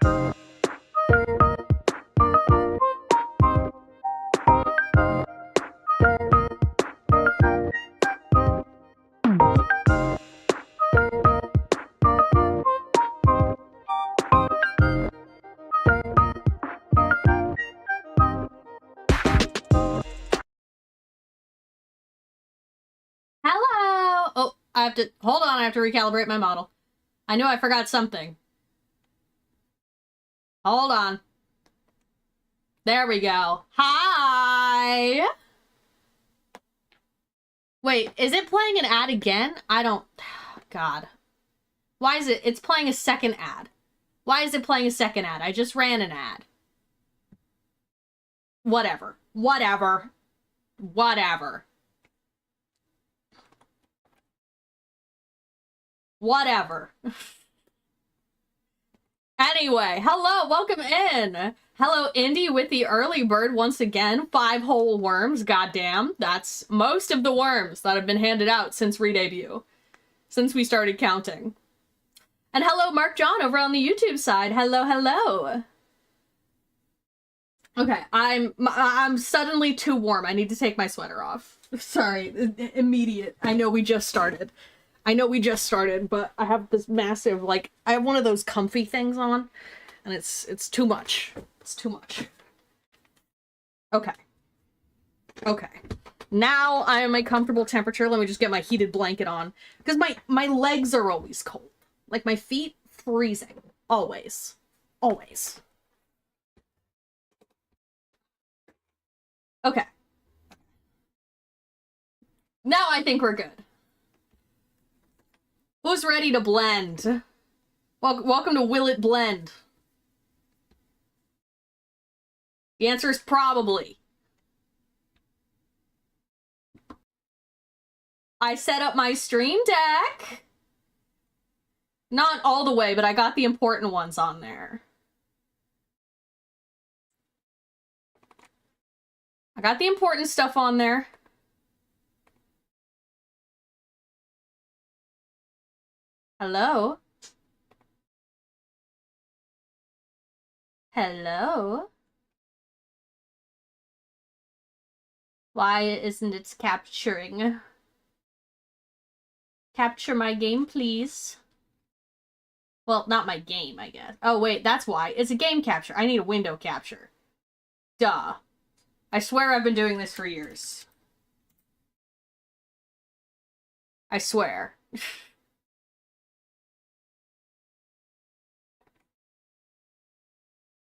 Hello! Oh, hold on, I have to recalibrate my model. I knew I forgot something. Hold on. There we go. Hi! Wait, is it playing an ad again? I don't... God. Why is it... It's playing a second ad. Why is it playing a second ad? I just ran an ad. Whatever. Whatever. Whatever. Whatever. Anyway, hello, welcome in. Hello, Indy with the early bird once again. 5 whole worms, goddamn. That's most of the worms that have been handed out since re-debut. Since we started counting. And hello, Mark John over on the YouTube side. Hello, hello. Okay, I'm suddenly too warm. I need to take my sweater off. Sorry, immediate. I know we just started. But I have this massive, like, I have one of those comfy things on, and it's too much. It's too much. Okay. Okay. Now I am a comfortable temperature. Let me just get my heated blanket on. Because my legs are always cold. Like, my feet, freezing. Always. Always. Okay. Now I think we're good. Who's ready to blend? Welcome to Will It Blend? The answer is probably. I set up my stream deck. Not all the way, but I got the important ones on there. I got the important stuff on there. Hello? Hello? Why isn't it capturing? Capture my game, please. Well, not my game, I guess. Oh, wait, that's why. It's a game capture. I need a window capture. Duh. I swear I've been doing this for years. I swear.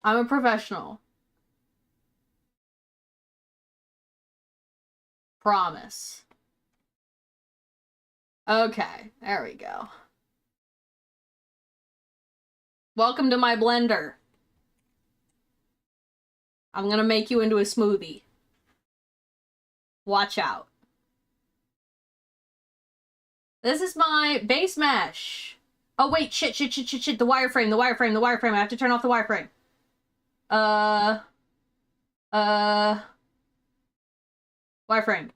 I'm a professional. Promise. Okay, there we go. Welcome to my blender. I'm gonna make you into a smoothie. Watch out. This is my base mesh. Oh wait, shit. The wireframe. I have to turn off the wireframe. Wireframe.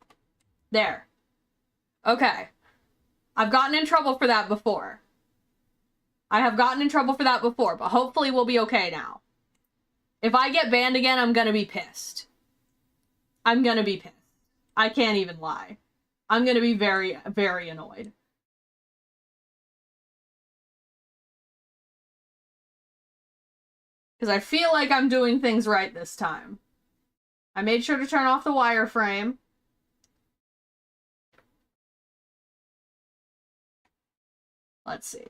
There. Okay. I've gotten in trouble for that before. But hopefully we'll be okay now. If I get banned again, I'm gonna be pissed. I can't even lie. I'm gonna be very, very annoyed. Because I feel like I'm doing things right this time. I made sure to turn off the wireframe. Let's see.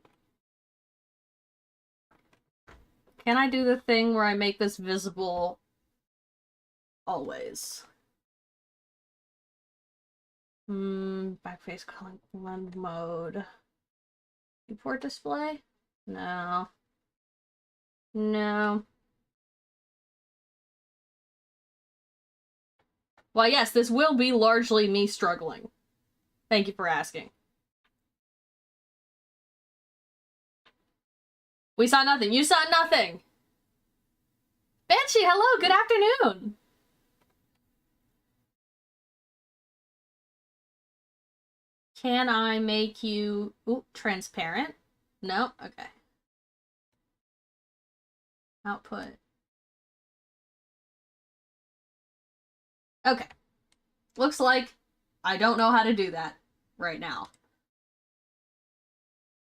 Can I do the thing where I make this visible always? Backface blend mode. Viewport display? No. No. Well, yes, this will be largely me struggling. Thank you for asking. We saw nothing. You saw nothing! Banshee, hello! Good afternoon! Can I make you... Ooh, transparent? No? Okay. Output. Okay. Looks like I don't know how to do that right now.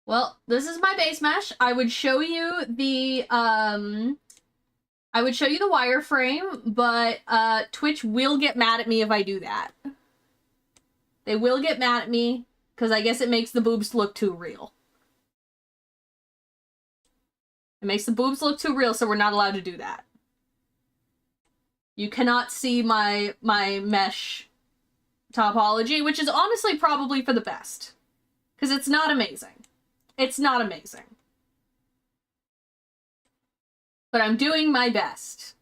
Well, this is my base mesh. I would show you the wireframe, but Twitch will get mad at me if I do that. They will get mad at me because I guess it makes the boobs look too real. It makes the boobs look too real, so we're not allowed to do that. You cannot see my mesh topology, which is honestly probably for the best. Because it's not amazing. It's not amazing. But I'm doing my best.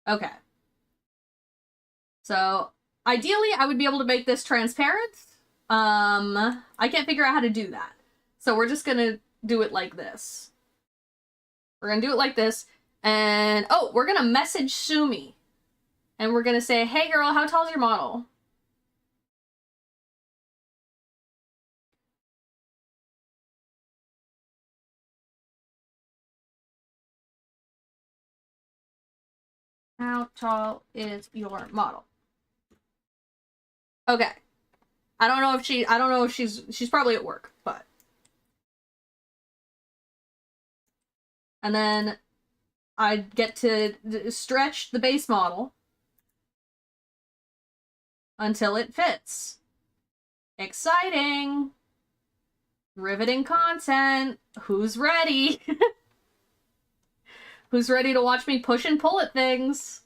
Okay. So, ideally, I would be able to make this transparent. I can't figure out how to do that. So we're just gonna do it like this. We're gonna do it like this. And, oh, we're gonna message Sumi. And we're gonna say, hey girl, how tall is your model? How tall is your model? Okay. I don't know if she's probably at work, but. And then I get to stretch the base model until it fits. Exciting. Riveting content. Who's ready? Who's ready to watch me push and pull at things?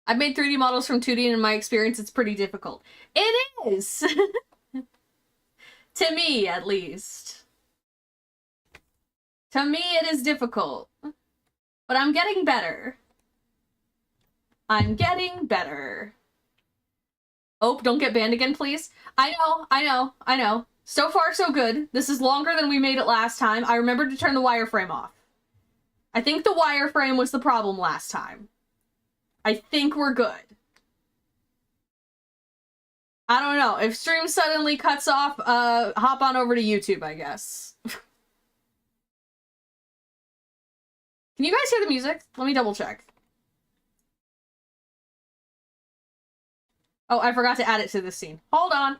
I've made 3D models from 2D, and in my experience, it's pretty difficult. It is! To me, at least. To me, it is difficult. But I'm getting better. I'm getting better. Oh, don't get banned again, please. I know. So far, so good. This is longer than we made it last time. I remembered to turn the wireframe off. I think the wireframe was the problem last time. I think we're good. I don't know. If stream suddenly cuts off, hop on over to YouTube, I guess. Can you guys hear the music? Let me double check. Oh, I forgot to add it to this scene. Hold on.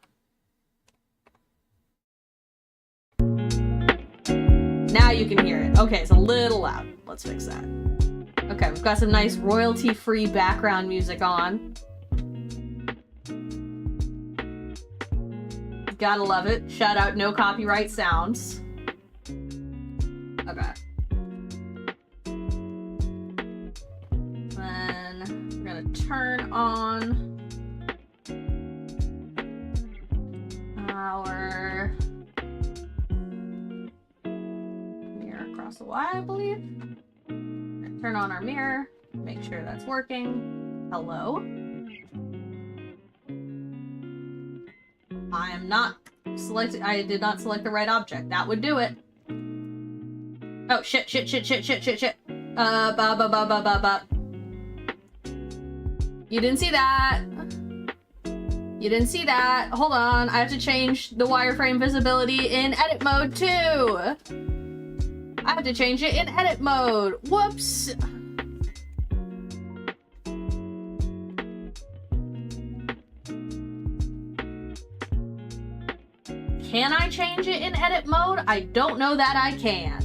Now you can hear it. Okay, it's a little loud. Let's fix that. Okay, we've got some nice royalty-free background music on. Gotta love it. Shout out no copyright sounds. Okay. Then we're gonna turn on our mirror across the Y, I believe. Turn on our mirror, make sure that's working. Hello. I am not selected. I did not select the right object. That would do it. Oh, shit. Ba. You didn't see that. You didn't see that. Hold on. I have to change the wireframe visibility in edit mode too. I have to change it in edit mode. Whoops. Can I change it in edit mode? I don't know that I can.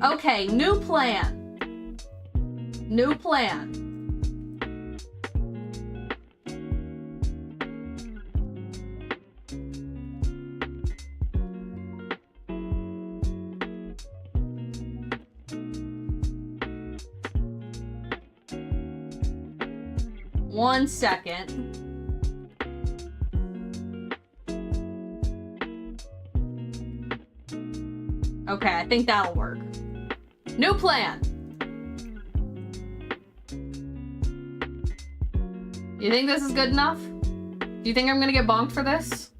Okay, new plan. New plan. One second. Okay, I think that'll work. New plan. You think this is good enough? Do you think I'm gonna get bonked for this?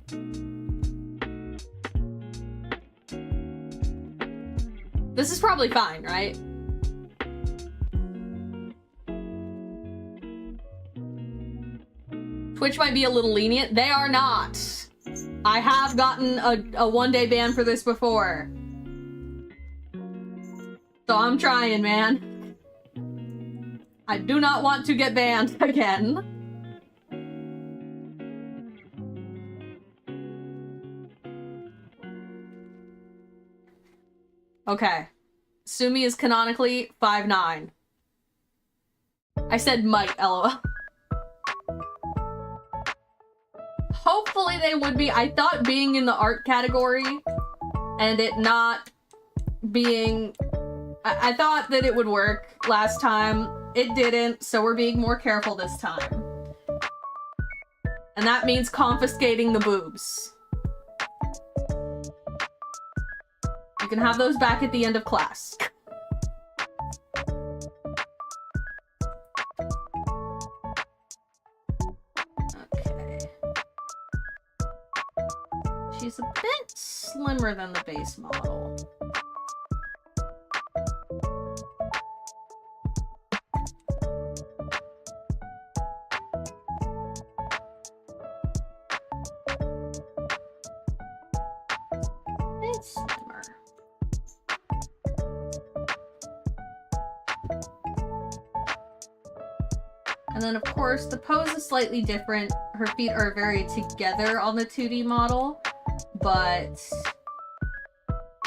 This is probably fine, right? Twitch might be a little lenient. They are not. I have gotten a one-day ban for this before. So I'm trying, man. I do not want to get banned again. Okay. Sumi is canonically 5'9". I said might, lol. Hopefully they would be. I thought being in the art category and it not being... I thought that it would work last time. It didn't, so we're being more careful this time. And that means confiscating the boobs. You can have those back at the end of class. Okay. She's a bit slimmer than the base model. Bit slimmer. And then, of course, the pose is slightly different. Her feet are very together on the 2D model, but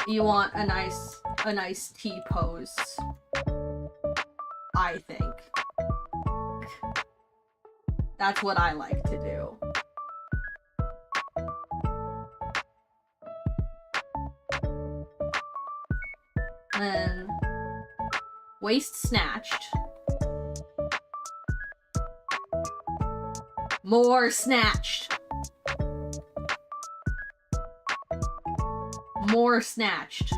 you want a nice T pose, I think. That's what I like to do. Then, waist snatched. More snatched. More snatched.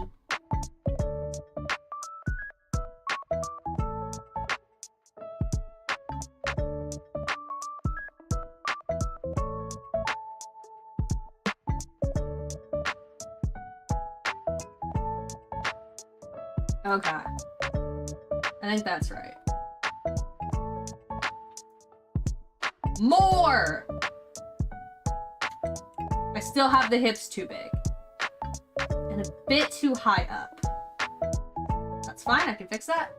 Okay. I think that's right. More! I still have the hips too big. And a bit too high up. That's fine, I can fix that.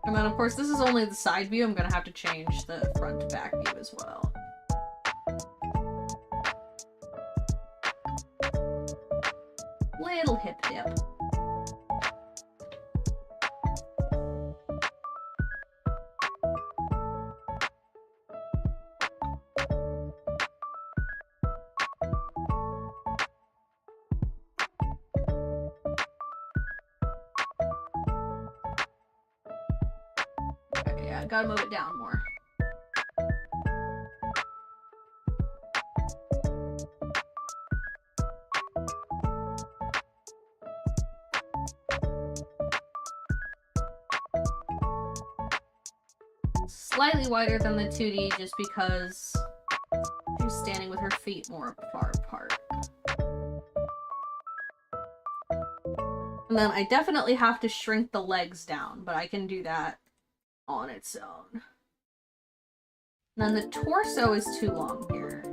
And then, of course, this is only the side view. I'm gonna have to change the front to back view as well. Little hip dip. Okay, yeah, gotta move it down more. Slightly wider than the 2D just because she's standing with her feet more far apart. And then I definitely have to shrink the legs down, but I can do that on its own. And then the torso is too long here.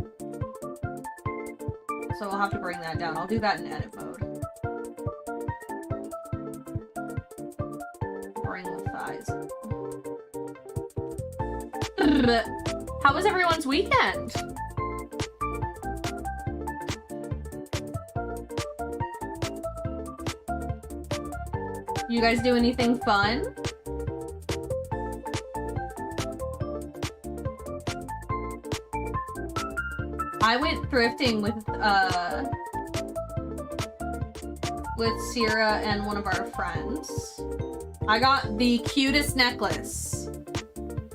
So I'll have to bring that down. I'll do that in edit mode. Bring the thighs up. How was everyone's weekend? You guys do anything fun? I went thrifting with Sierra and one of our friends. I got the cutest necklace.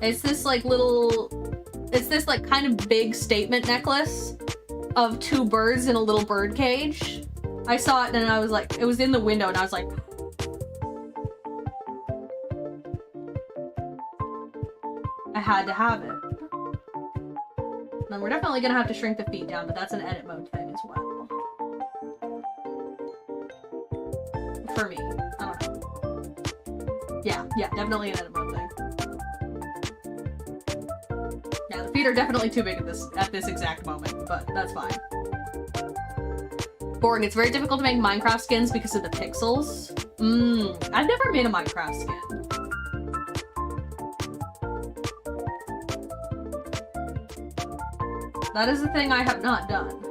It's this like kind of big statement necklace of two birds in a little bird cage. I saw it and I was like, it was in the window and I was like, I had to have it. And then we're definitely gonna have to shrink the feet down, but that's an edit mode thing as well. for me. I don't know. Yeah, definitely an edema thing. Yeah, the feet are definitely too big at this exact moment, but that's fine. Boring. It's very difficult to make Minecraft skins because of the pixels. I've never made a Minecraft skin. That is the thing I have not done.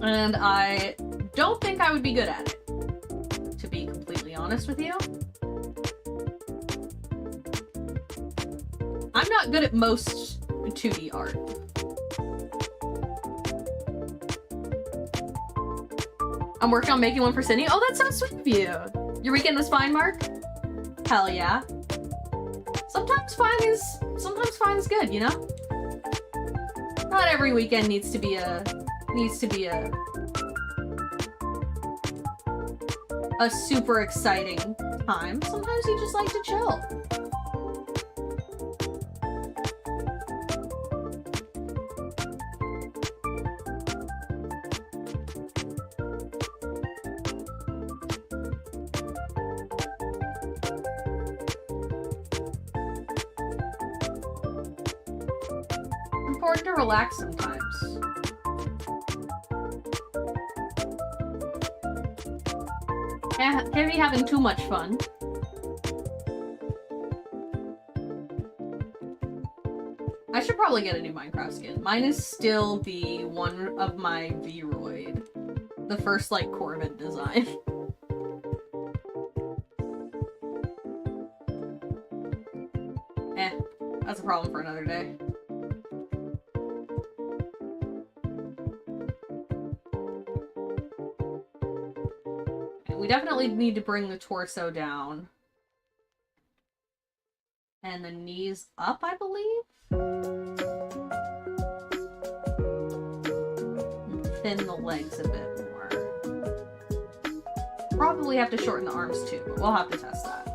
And I don't think I would be good at it, to be completely honest with you. I'm not good at most 2D art. I'm working on making one for Sydney. Oh, that's so sweet of you. Your weekend was fine, Mark? Hell yeah. Sometimes fine is good, you know? Not every weekend needs to be a super exciting time. Sometimes you just like to chill. Important to relax sometimes. Can't be having too much fun. I should probably get a new Minecraft skin. Mine is still the one of my Vroid. The first, like, Corvid design. That's a problem for another day. We definitely need to bring the torso down. And the knees up, I believe? And thin the legs a bit more. Probably have to shorten the arms too, but we'll have to test that.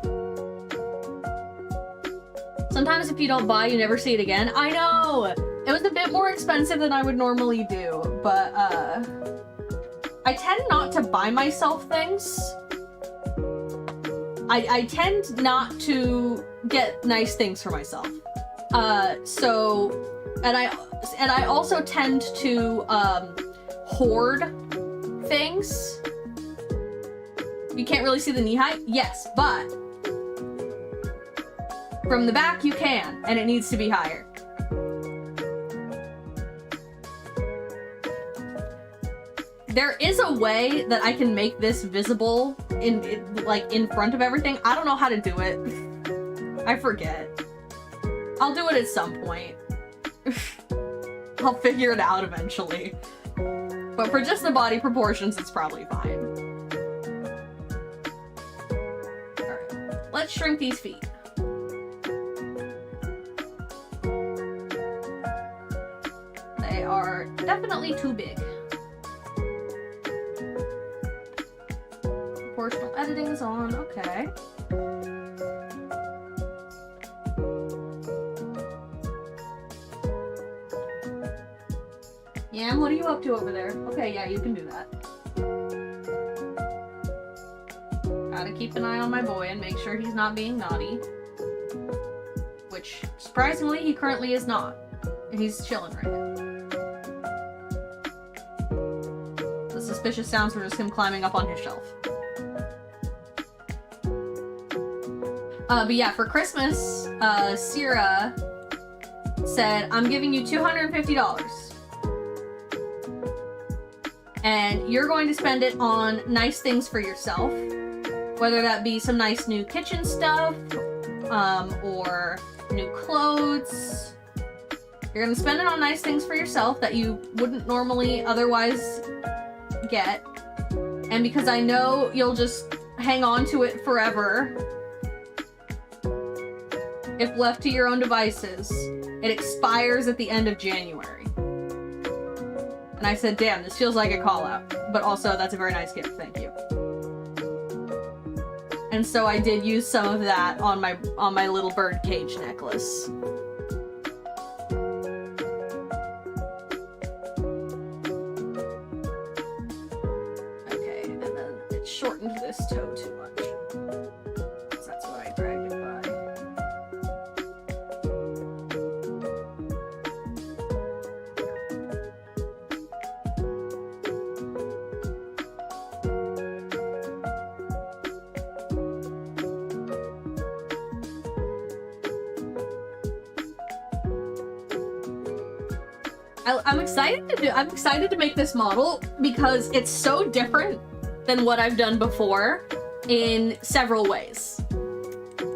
Sometimes if you don't buy, you never see it again. I know! It was a bit more expensive than I would normally do, but I tend not to buy myself things. I tend not to get nice things for myself. And I also tend to hoard things. You can't really see the knee height? Yes, but from the back you can, and it needs to be higher. There is a way that I can make this visible in front of everything. I don't know how to do it. I forget. I'll do it at some point. I'll figure it out eventually. But for just the body proportions, it's probably fine. Alright, let's shrink these feet. They are definitely too big. Proportional editing is on, okay. Yam, what are you up to over there? Okay, yeah, you can do that. Gotta keep an eye on my boy and make sure he's not being naughty. Which, surprisingly, he currently is not. He's chilling right now. The suspicious sounds were just him climbing up on his shelf. But yeah, for Christmas, Sierra said, I'm giving you $250. And you're going to spend it on nice things for yourself. Whether that be some nice new kitchen stuff, or new clothes. You're gonna spend it on nice things for yourself that you wouldn't normally otherwise get. And because I know you'll just hang on to it forever, if left to your own devices, it expires at the end of January. And I said, damn, this feels like a call out. But also, that's a very nice gift, thank you. And so I did use some of that on my little bird cage necklace. Okay, and then shortened this toe too much. That's what I dragged it by. I'm excited to make this model because it's so different than what I've done before in several ways.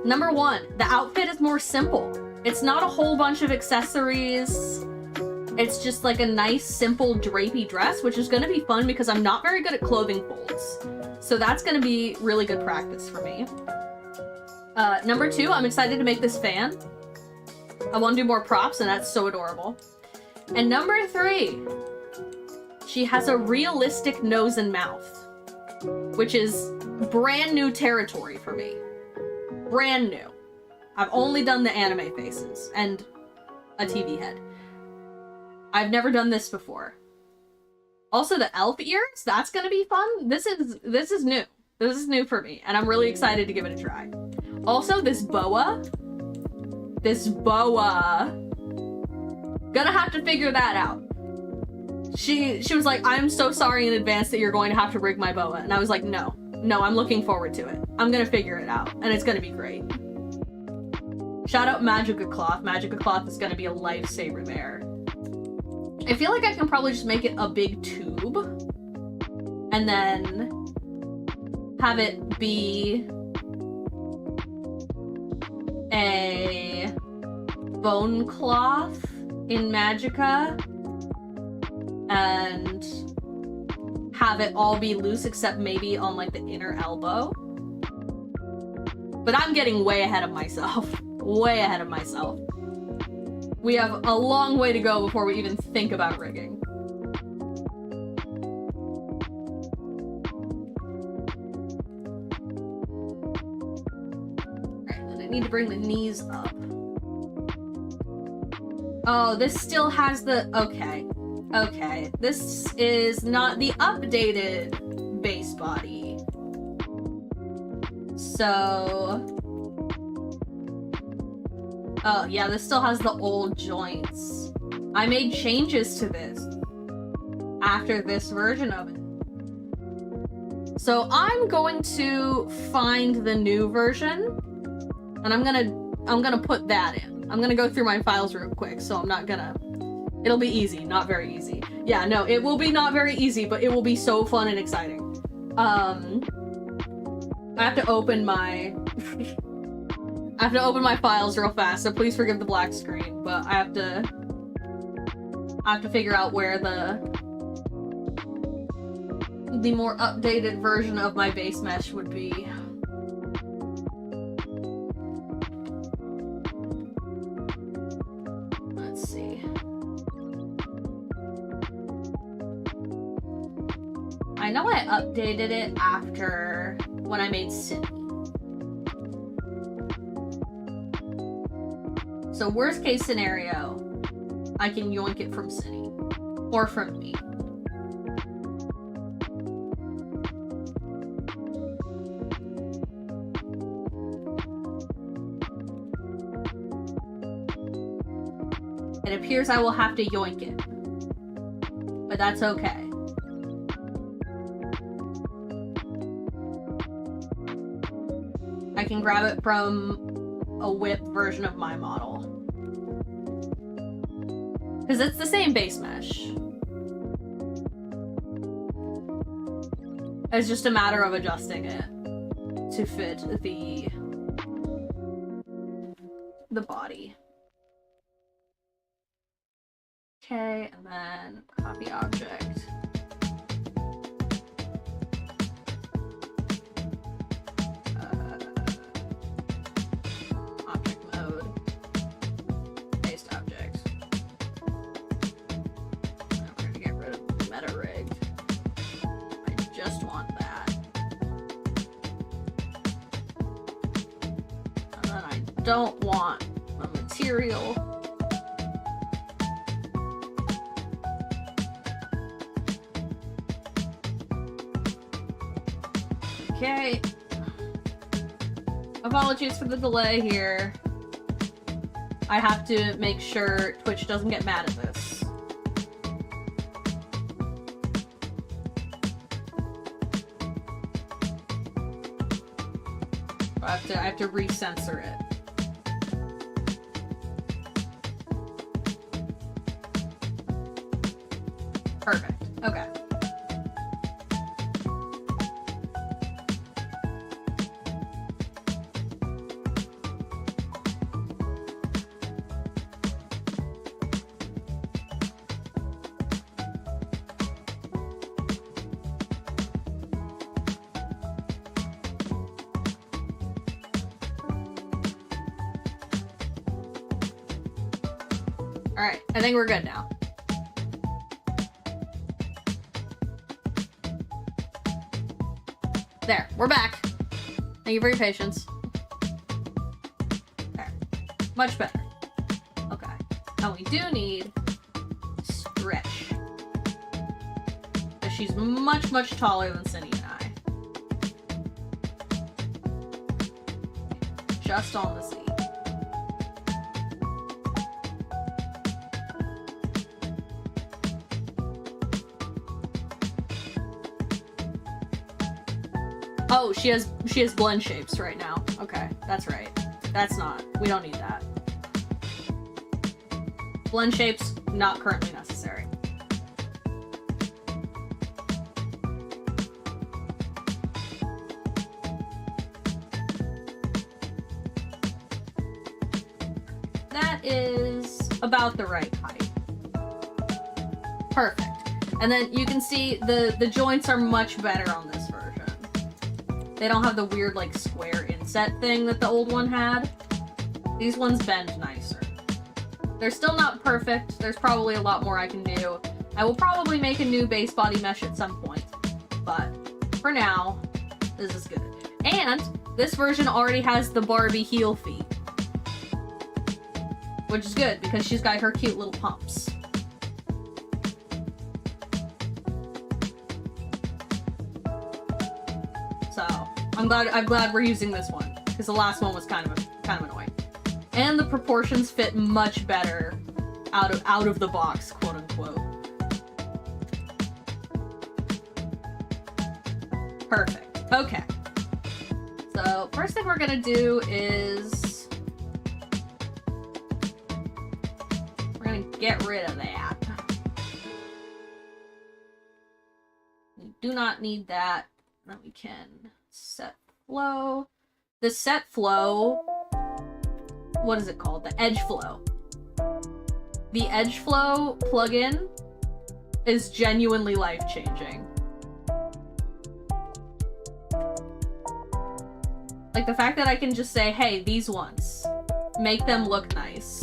Number one, the outfit is more simple. It's not a whole bunch of accessories. It's just like a nice, simple drapey dress, which is gonna be fun because I'm not very good at clothing folds. So that's gonna be really good practice for me. Number two, I'm excited to make this fan. I want to do more props, and that's so adorable. And number three, she has a realistic nose and mouth, which is brand new territory for me. Brand new. I've only done the anime faces and a TV head. I've never done this before. Also, the elf ears, that's gonna be fun. This is new. This is new for me, and I'm really excited to give it a try. Also, this boa. Gonna have to figure that out. She was like, I'm so sorry in advance that you're going to have to rig my boa. And I was like, no, I'm looking forward to it. I'm gonna figure it out, and it's gonna be great. Shout out Magica Cloth. Magica Cloth is gonna be a lifesaver there. I feel like I can probably just make it a big tube and then have it be a bone cloth in Magica and have it all be loose except maybe on like the inner elbow. But I'm getting way ahead of myself. Way ahead of myself. We have a long way to go before we even think about rigging. Alright, then I need to bring the knees up. Oh, this still has the... Okay. Okay. This is not the updated base body. So... Oh, yeah, this still has the old joints. I made changes to this after this version of it. So I'm going to find the new version, and I'm gonna put that in. I'm gonna go through my files real quick, so I'm not gonna... It'll be easy, not very easy. Yeah, no, it will be not very easy, but it will be so fun and exciting. I have to open my... I have to open my files real fast, so please forgive the black screen, but I have to figure out where the more updated version of my base mesh would be. Let's see. I know I updated it after when I made Cine. So worst case scenario, I can yoink it from Cine. Or from me. It appears I will have to yoink it. But that's okay. I can grab it from a whip version of my model. Because it's the same base mesh. It's just a matter of adjusting it to fit the body. Okay, and then copy object. Don't want a material. Okay. Apologies for the delay here. I have to make sure Twitch doesn't get mad at this. I have to re-censor it. Perfect. Okay. Alright, I think we're good now. There, we're back. Thank you for your patience. There. Much better. Okay. Now we do need stretch. Because she's much, much taller than Cindy and I. Just on the seat. Oh, she has blend shapes right now. Okay, that's right. That's not. We don't need that. Blend shapes, not currently necessary. That is about the right height. Perfect. And then you can see the joints are much better on this version. They don't have the weird, like, square inset thing that the old one had. These ones bend nicer. They're still not perfect. There's probably a lot more I can do. I will probably make a new base body mesh at some point. But for now, this is good. And this version already has the Barbie heel feet. Which is good, because she's got her cute little pumps. So, I'm glad we're using this one, because the last one was kind of annoying. And the proportions fit much better out of the box, quote unquote. Perfect. Okay. So, first thing we're gonna do is we're gonna get rid of that. We do not need that. Then we can set flow. The set flow, what is it called? The edge flow. The edge flow plugin is genuinely life-changing. Like, the fact that I can just say, hey, these ones, make them look nice,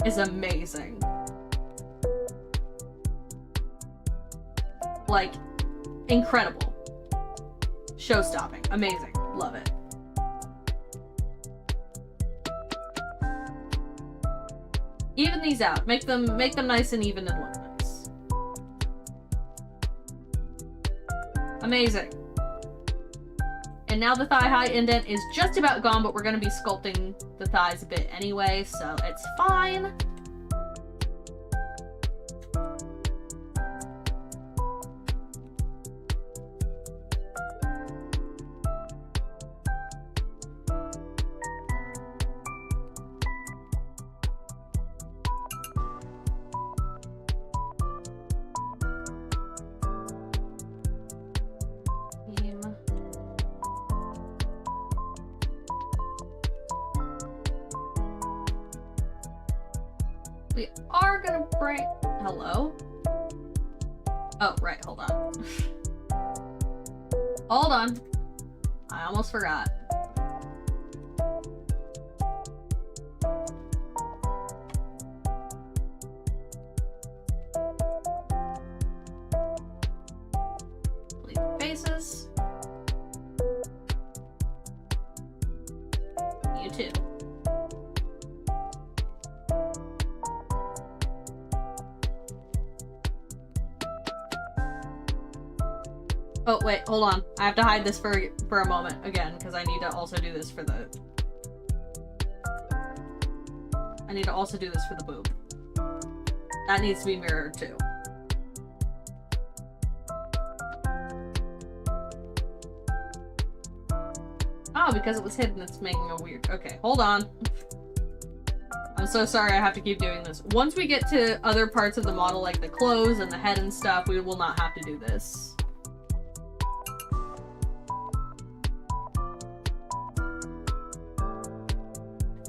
is amazing. Like, incredible. Show-stopping. Amazing. Love it. Even these out. Make them nice and even and look nice. Amazing. And now the thigh high indent is just about gone, but we're going to be sculpting the thighs a bit anyway, so it's fine. We are gonna bring... Hello? Oh, right, hold on. Hold on. I almost forgot. Delete the faces. You too. Oh, wait, hold on. I have to hide this for a moment again, because I need to also do this for the... I need to also do this for the boob. That needs to be mirrored, too. Oh, because it was hidden, it's making a weird... Okay, hold on. I'm so sorry I have to keep doing this. Once we get to other parts of the model, like the clothes and the head and stuff, we will not have to do this.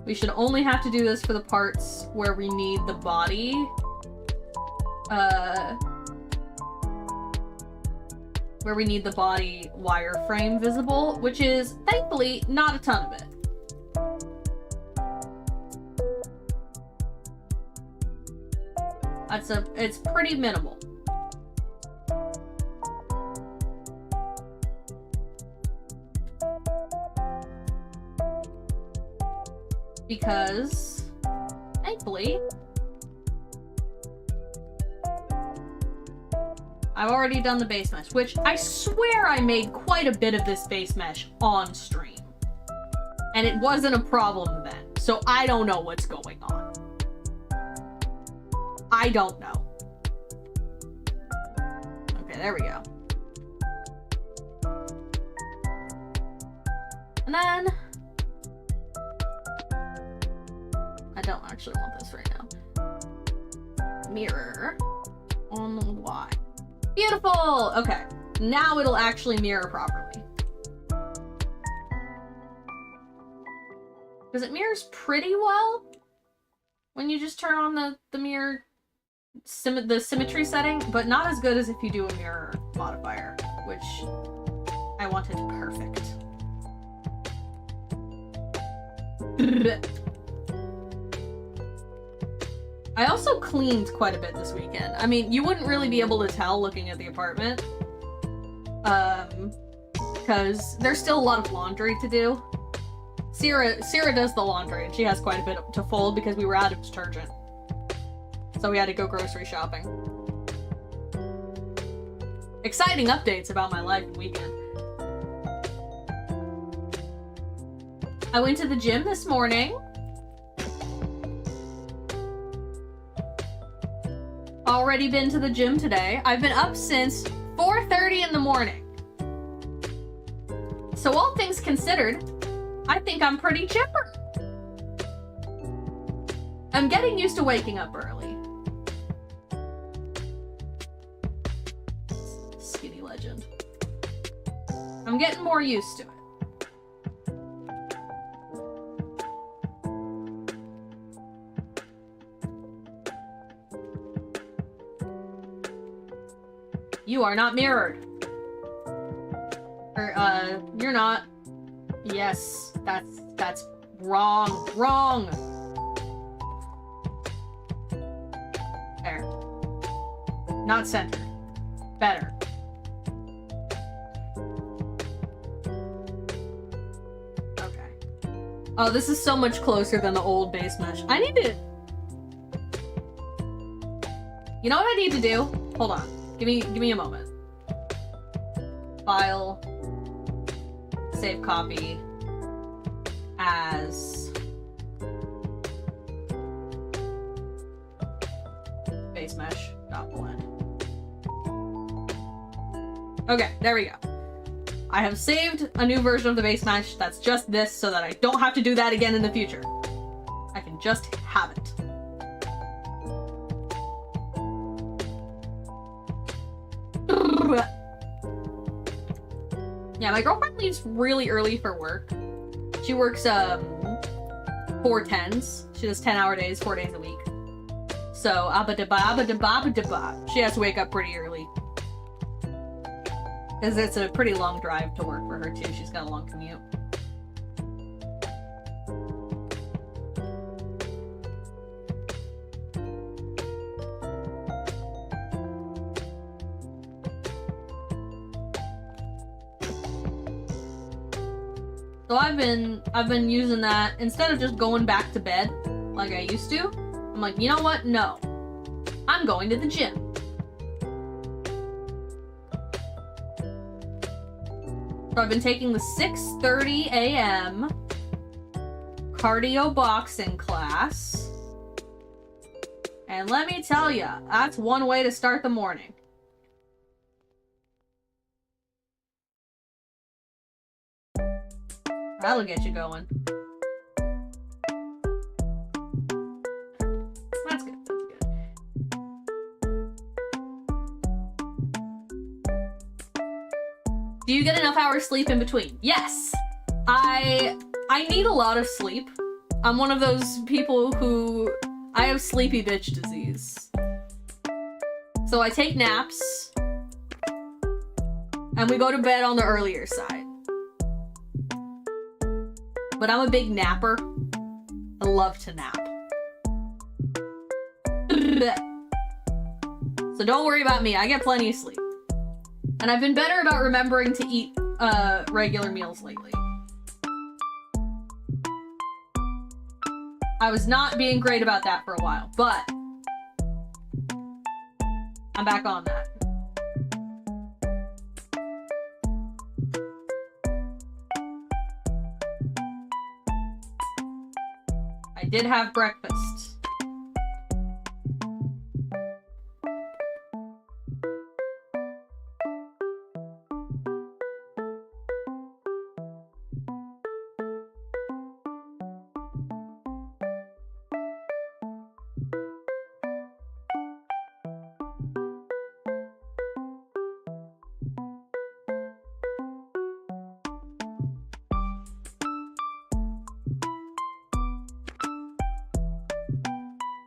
We should only have to do this for the parts where we need the body. Where we need the body wireframe visible, which is, thankfully, not a ton of it. It's pretty minimal. Because, thankfully, I've already done the base mesh, which I swear I made quite a bit of this base mesh on stream. And it wasn't a problem then, so I don't know what's going on. I don't know. Okay, there we go. And then... I don't actually want this right now. Mirror on the Y. Beautiful! Okay, now it'll actually mirror properly. Because it mirrors pretty well when you just turn on the mirror, the symmetry setting, but not as good as if you do a mirror modifier, which I wanted perfect. I also cleaned quite a bit this weekend. I mean, you wouldn't really be able to tell looking at the apartment. Because there's still a lot of laundry to do. Sierra does the laundry, and she has quite a bit to fold because we were out of detergent. So we had to go grocery shopping. Exciting updates about my life and weekend. I went to the gym this morning. Already been to the gym today. I've been up since 4:30 in the morning. So all things considered, I think I'm pretty chipper. I'm getting used to waking up early. Skinny legend. I'm getting more used to it. You are not mirrored. Or, you're not. Yes, that's wrong. Wrong! There. Not centered. Better. Okay. Oh, this is so much closer than the old base mesh. I need to... You know what I need to do? Hold on. Give me a moment. File. Save copy. As. Base mesh. .blend. Okay, there we go. I have saved a new version of the base mesh that's just this so that I don't have to do that again in the future. I can just have it. Yeah, my girlfriend leaves really early for work. She works 4 10s. She does 10-hour days, 4 days a week. So she has to wake up pretty early. Because it's a pretty long drive to work for her too. She's got a long commute. So I've been using that instead of just going back to bed like I used to. I'm like, you know what? No. I'm going to the gym. So I've been taking the 6:30 a.m. cardio boxing class. And let me tell ya, that's one way to start the morning. That'll get you going. That's good, that's good. Do you get enough hours sleep in between? Yes! I need a lot of sleep. I'm one of those people who... I have sleepy bitch disease. So I take naps. And we go to bed on the earlier side. But I'm a big napper. I love to nap. So don't worry about me, I get plenty of sleep. And I've been better about remembering to eat regular meals lately. I was not being great about that for a while, but I'm back on that. I did have breakfast.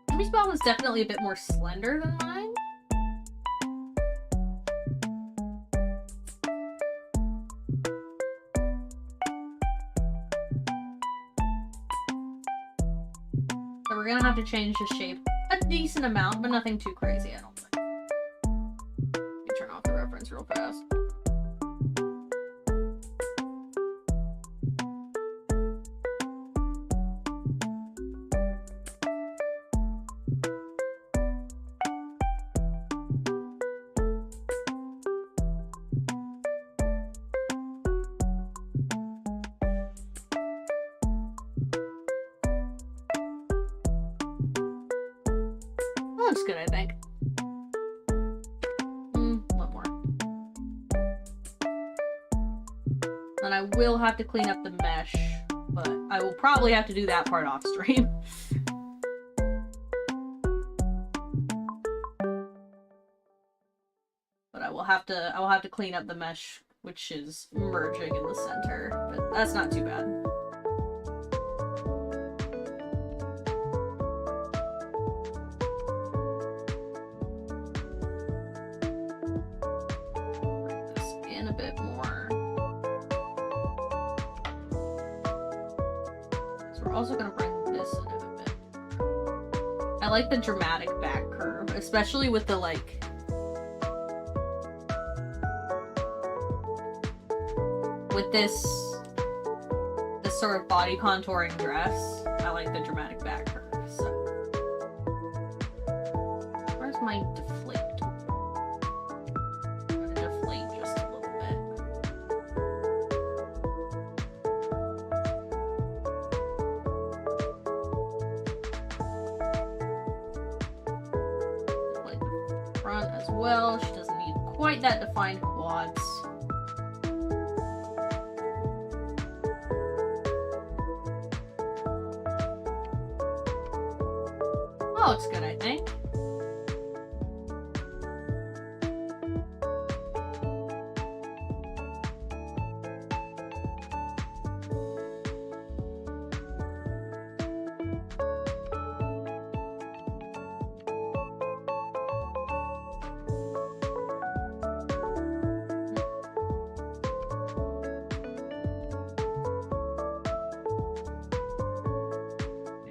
Jimmy's ball was definitely a bit more slender than mine. So we're gonna have to change the shape a decent amount, but nothing too crazy, I don't think. Let me turn off the reference real fast. Looks good, I think. A little more. And I will have to clean up the mesh, but I will probably have to do that part off stream. But I will have to clean up the mesh, which is merging in the center, but that's not too bad. Also gonna bring this in a bit. I like the dramatic back curve, especially with the like with this sort of body contouring dress. I like the dramatic back curve. So where's my deflate? I'm gonna deflate just a little bit. As well. She doesn't need quite that defined quads. That looks good, I think.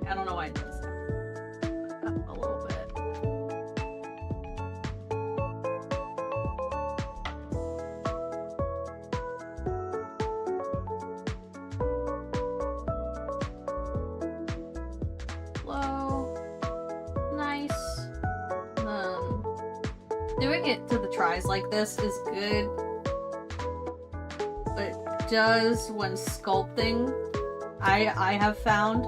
I don't know why it does that. A little bit. Low. Nice. Doing it to the tries like this is good. But does when sculpting, I have found,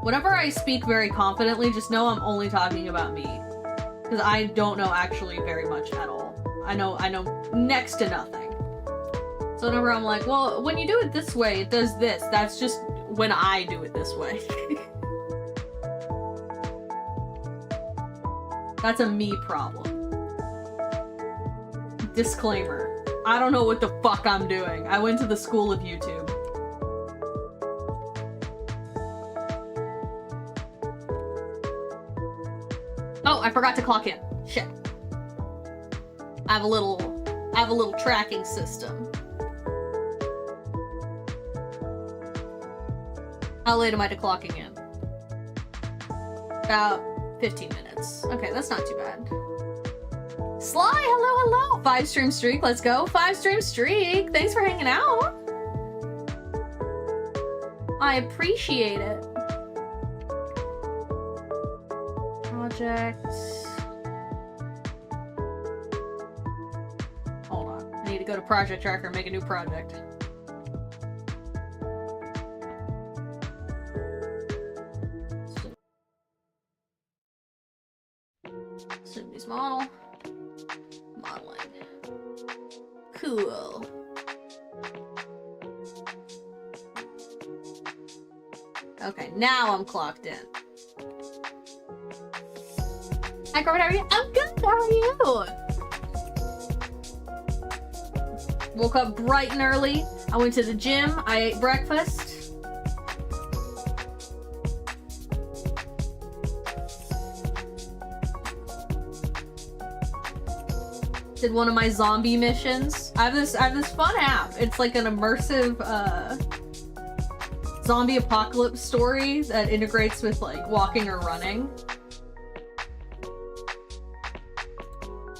whenever I speak very confidently, just know I'm only talking about me. Because I don't know actually very much at all. I know next to nothing. So whenever I'm like, well, when you do it this way, it does this. That's just when I do it this way. That's a me problem. Disclaimer. I don't know what the fuck I'm doing. I went to the school of YouTube. Oh, I forgot to clock in. Shit. I have a little tracking system. How late am I to clocking in? About 15 minutes. Okay, that's not too bad. Sly, hello. 5 stream streak, let's go. 5 stream streak. Thanks for hanging out. I appreciate it. Project. Hold on. I need to go to Project Tracker and make a new project. Sydney's model. Modeling. Cool. Okay, now I'm clocked in. Hi, Corbin, how are you? I'm good, how are you? Woke up bright and early. I went to the gym. I ate breakfast. Did one of my zombie missions. I have this fun app. It's like an immersive zombie apocalypse story that integrates with like walking or running.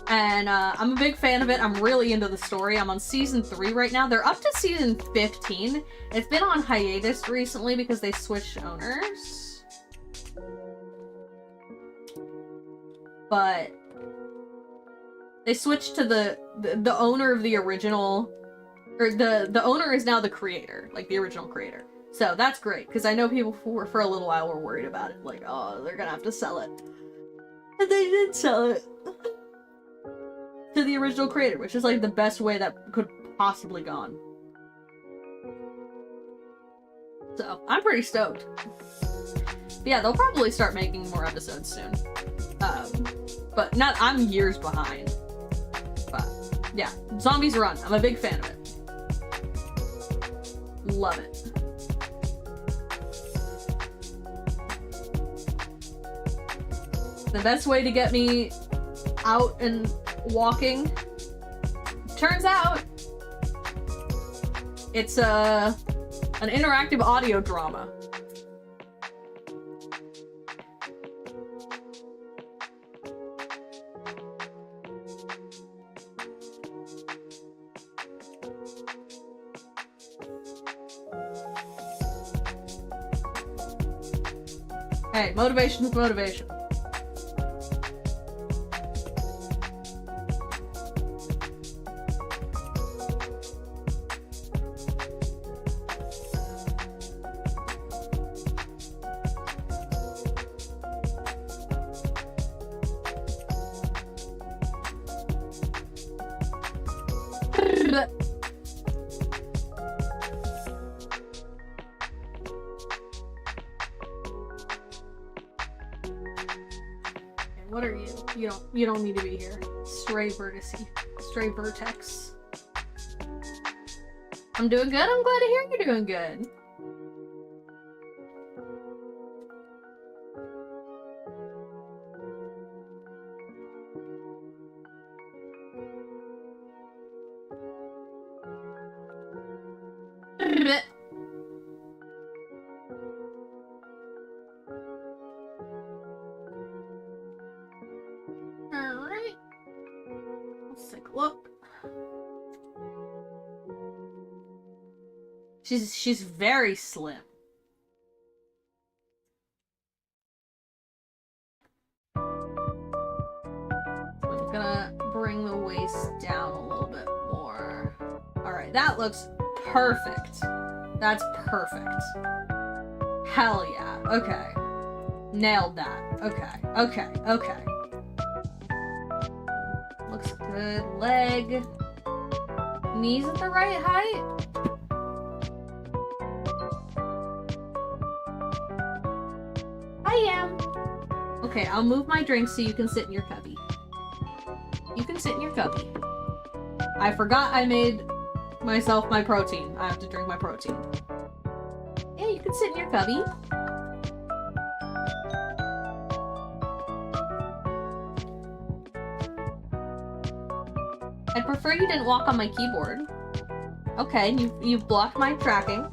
And I'm a big fan of it. I'm really into the story. I'm on season 3 right now. They're up to season 15. It's been on hiatus recently because they switched owners. But they switched to the owner of the original, or the owner is now the creator, like the original creator. So that's great, because I know people for a little while were worried about it. Like, oh, they're gonna have to sell it. And they did sell it. To the original creator, which is like the best way that could possibly gone. So, I'm pretty stoked. But yeah, they'll probably start making more episodes soon. But I'm years behind. But yeah, Zombies Run. I'm a big fan of it. Love it. The best way to get me out and walking, turns out it's an interactive audio drama. Hey, motivation is motivation. What are you? You don't need to be here. Stray vertice. Stray vertex. I'm doing good. I'm glad to hear you're doing good. Alright. Let's take a look. She's very slim. I'm gonna bring the waist down a little bit more. Alright, that looks perfect. That's perfect. Hell yeah. Okay. Nailed that. Okay. Okay. Okay. Looks good. Leg. Knees at the right height? I am. Okay, I'll move my drink so you can sit in your cubby. You can sit in your cubby. I forgot I made myself my protein. I have to drink my protein. Yeah, you can sit in your cubby. I'd prefer you didn't walk on my keyboard. Okay, you've blocked my tracking.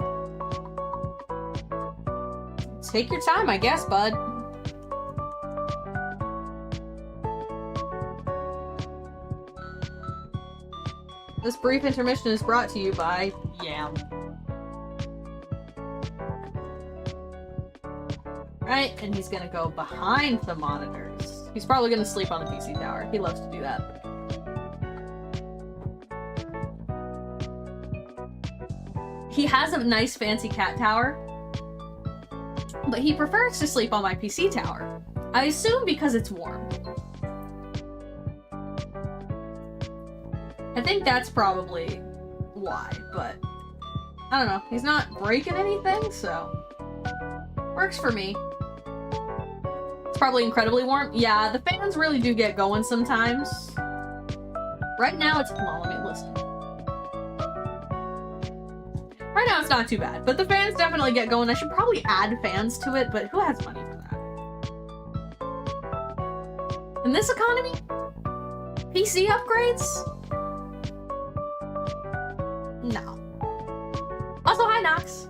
Take your time, I guess, bud. This brief intermission is brought to you by Yam. Right, and he's gonna go behind the monitors. He's probably gonna sleep on the PC tower. He loves to do that. He has a nice fancy cat tower, but he prefers to sleep on my PC tower. I assume because it's warm. I think that's probably why, but I don't know. He's not breaking anything, so works for me. It's probably incredibly warm. Yeah, the fans really do get going sometimes. Right now it's, well, let me listen. Right now it's not too bad, but the fans definitely get going. I should probably add fans to it, but who has money for that? In this economy? PC upgrades? No. Also, hi, Nox.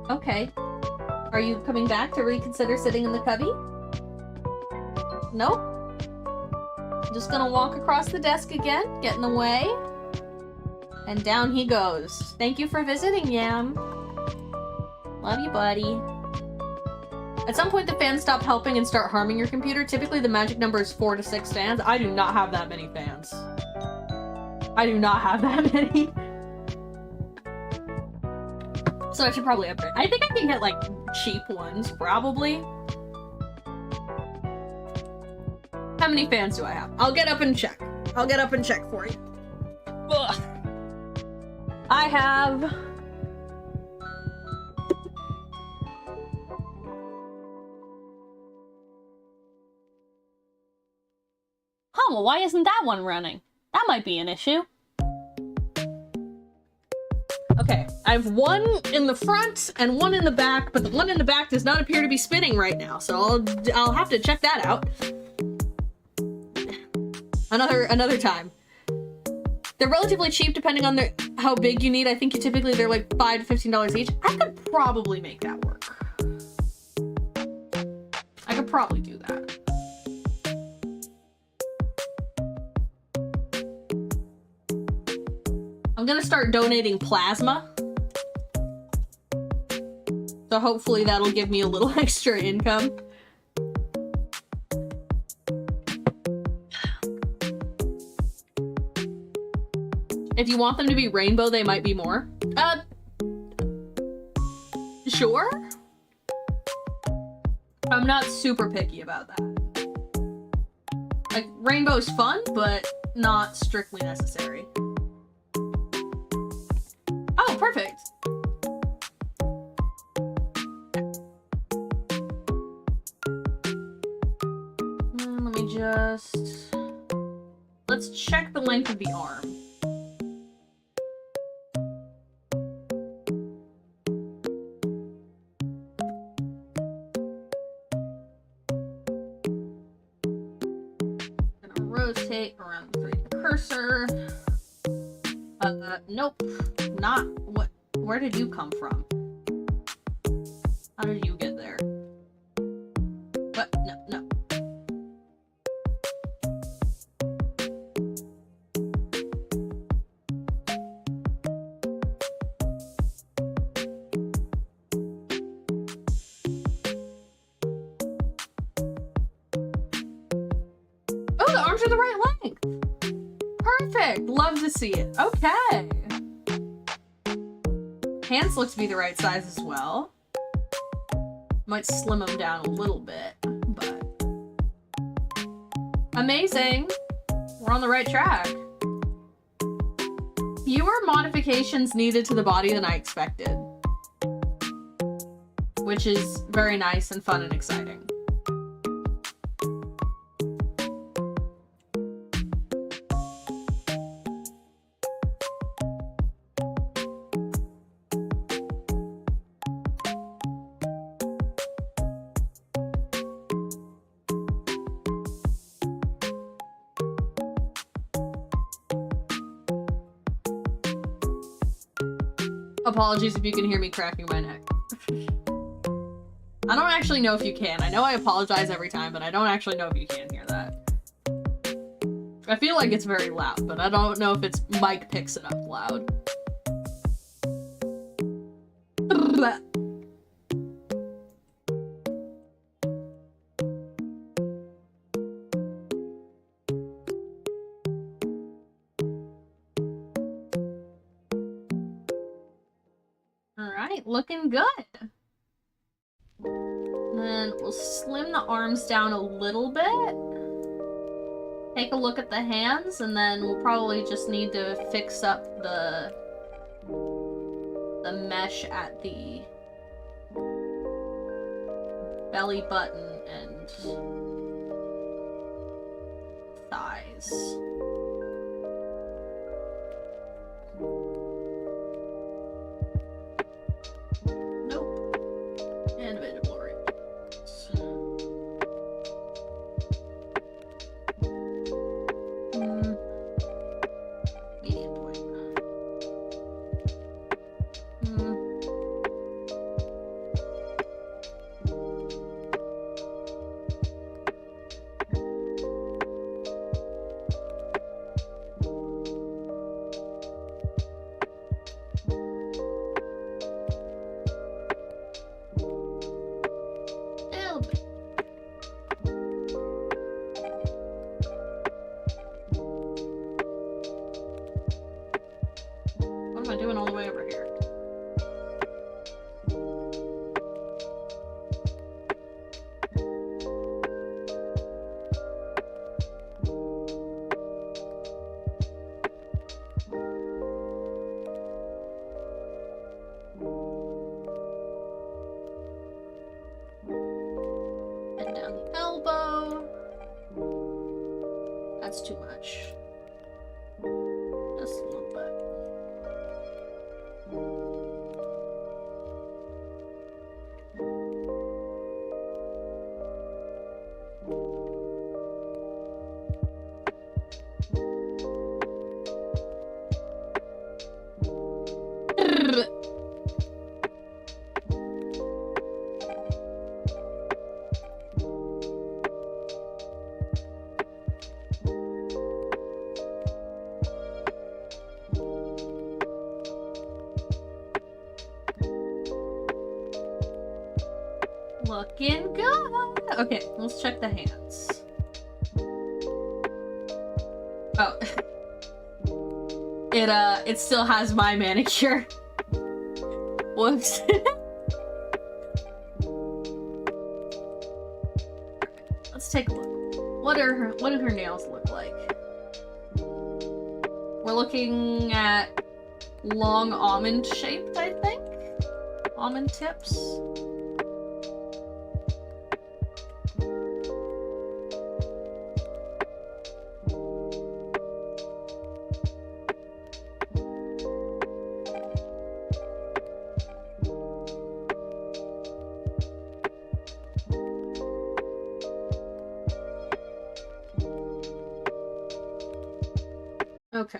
Okay. Are you coming back to reconsider sitting in the cubby? Nope. Just gonna walk across the desk again, get in the way. And down he goes. Thank you for visiting, Yam. Love you, buddy. At some point, the fans stop helping and start harming your computer. Typically, the magic number is 4 to 6 fans. I do not have that many fans. I do not have that many. So I should probably upgrade. I think I can get, like, cheap ones, probably. How many fans do I have? I'll get up and check. I'll get up and check for you. Ugh. I have... Huh, well, why isn't that one running? That might be an issue. Okay, I have one in the front and one in the back, but the one in the back does not appear to be spinning right now, so I'll have to check that out. Another time. They're relatively cheap depending on how big you need. I think typically they're like $5 to $15 each. I could probably make that work. I could probably do that. I'm gonna start donating plasma. So hopefully that'll give me a little extra income. If you want them to be rainbow, they might be more. Sure. I'm not super picky about that. Like, rainbow's fun, but not strictly necessary. Oh, perfect. Let me just... Let's check the length of the arm. Rotate around the 3D cursor. Nope. Not what. Where did you come from? How did you get there? What? No, no. the arms are the right length. Perfect. Love to see it. Okay. Hands look to be the right size as well. Might slim them down a little bit, but amazing. We're on the right track. Fewer modifications needed to the body than I expected, which is very nice and fun and exciting. Apologies if you can hear me cracking my neck. I don't actually know if you can. I know I apologize every time, but I don't actually know if you can hear that. I feel like it's very loud, but I don't know if its mic picks it up loud. Looking good. Then we'll slim the arms down a little bit. Take a look at the hands, and then we'll probably just need to fix up the mesh at the belly button and thighs. That's too much. Just a little bit. Looking good. Okay, let's check the hands. Oh. It still has my manicure. Whoops. Let's take a look. What do her nails look like? We're looking at long almond shaped, I think. Almond tips. Okay.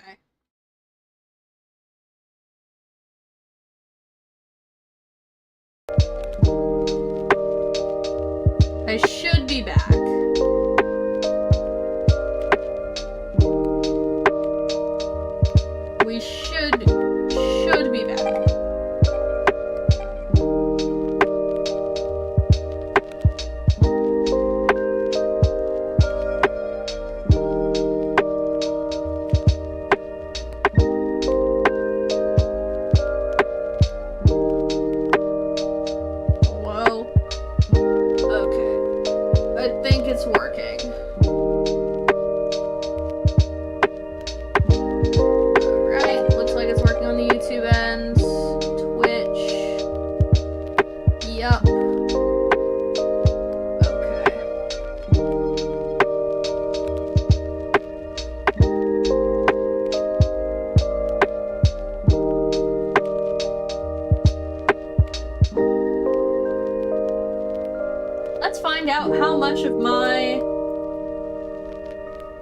I should be back. We should be back. working. Alright, looks like it's working on the YouTube end. Twitch. Yup. Let's find out how much of my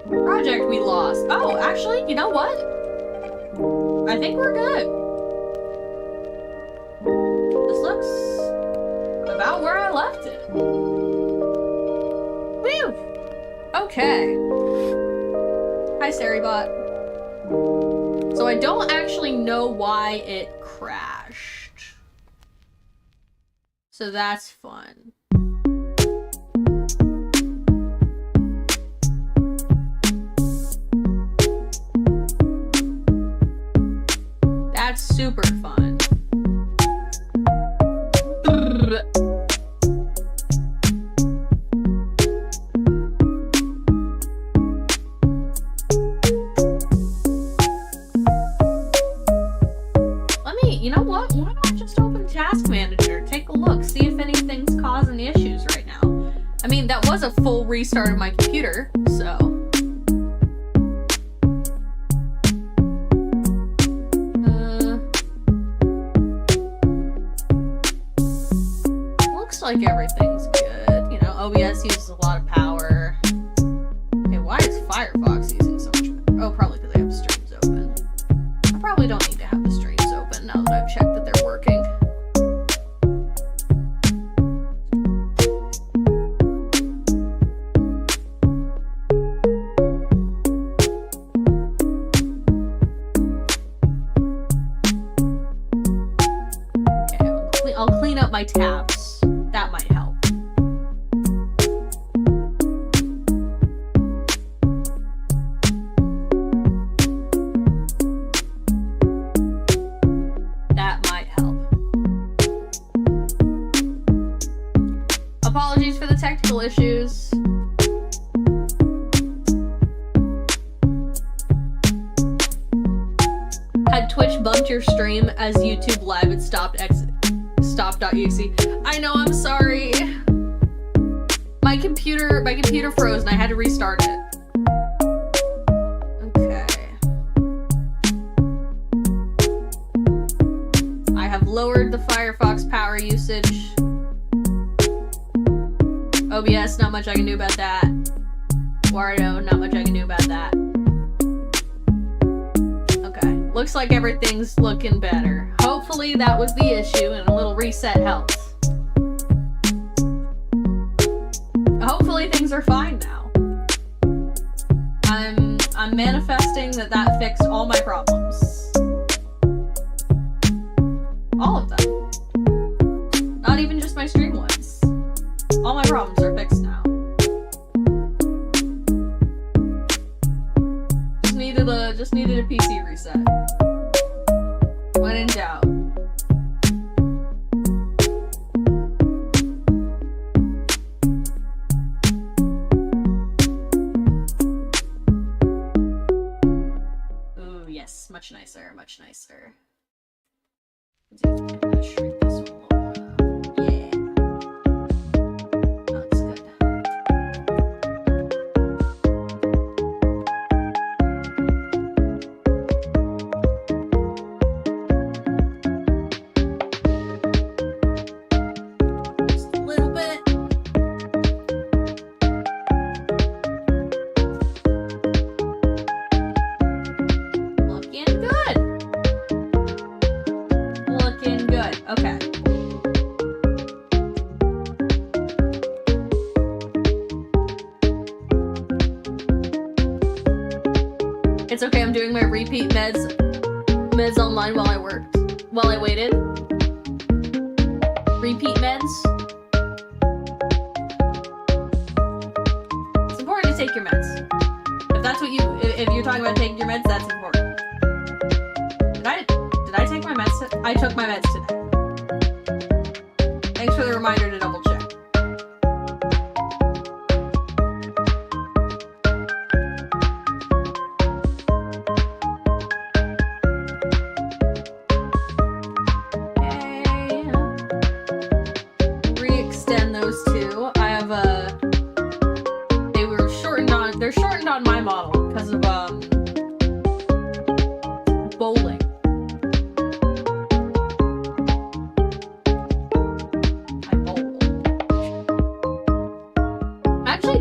project we lost. Oh, actually, you know what? I think we're good. This looks about where I left it. Whew! Okay. Hi, Saribot. So I don't actually know why it crashed. So that's fun. That's super fun. You know what? Why not just open Task Manager? Take a look, see if anything's causing issues right now. I mean, that was a full restart of my computer, so. Looks like everything's good. You know, OBS uses a lot of power. Okay, why is Firefox using so much power? Oh, probably because I have streams open. I probably don't need to have the streams open now that I've checked that they're working. Okay, I'll clean up my tabs. That might help. Apologies for the technical issues. Had Twitch bumped your stream as YouTube Live had stop.exe. I know, I'm sorry. My computer froze and I had to restart it. Okay. I have lowered the Firefox power usage. OBS, not much I can do about that. Wario, not much I can do about that. Okay, looks like everything's looking better. Hopefully that was the issue and a little reset helps. Hopefully things are fine now. I'm manifesting that fixed all my problems. All of them. Not even just my stream ones. All my problems are fixed now. Just needed a PC reset. When in doubt. Ooh, yes, much nicer, much nicer. Let's shrink this one a little. Yeah. That's good. Just a little bit. Looking good. Looking good. Okay. It's okay, I'm doing my repeat meds online while I waited. Repeat meds. It's important to take your meds. If you're talking about taking your meds, that's important. Did I take my meds? I took my meds today. Thanks for the reminder to double check.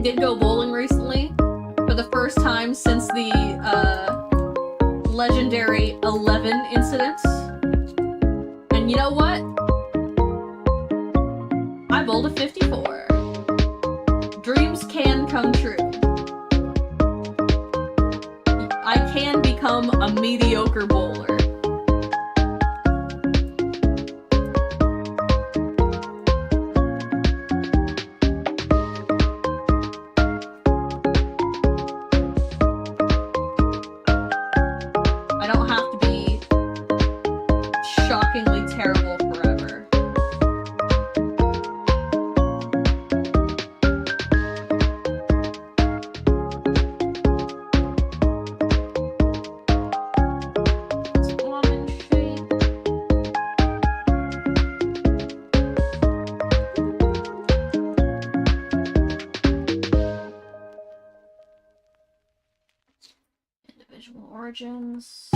did go bowling recently for the first time since the legendary 11 incident. And you know what? I bowled a 54. Dreams can come true. I can become a mediocre bowler. I don't have to be shockingly terrible forever. Individual origins.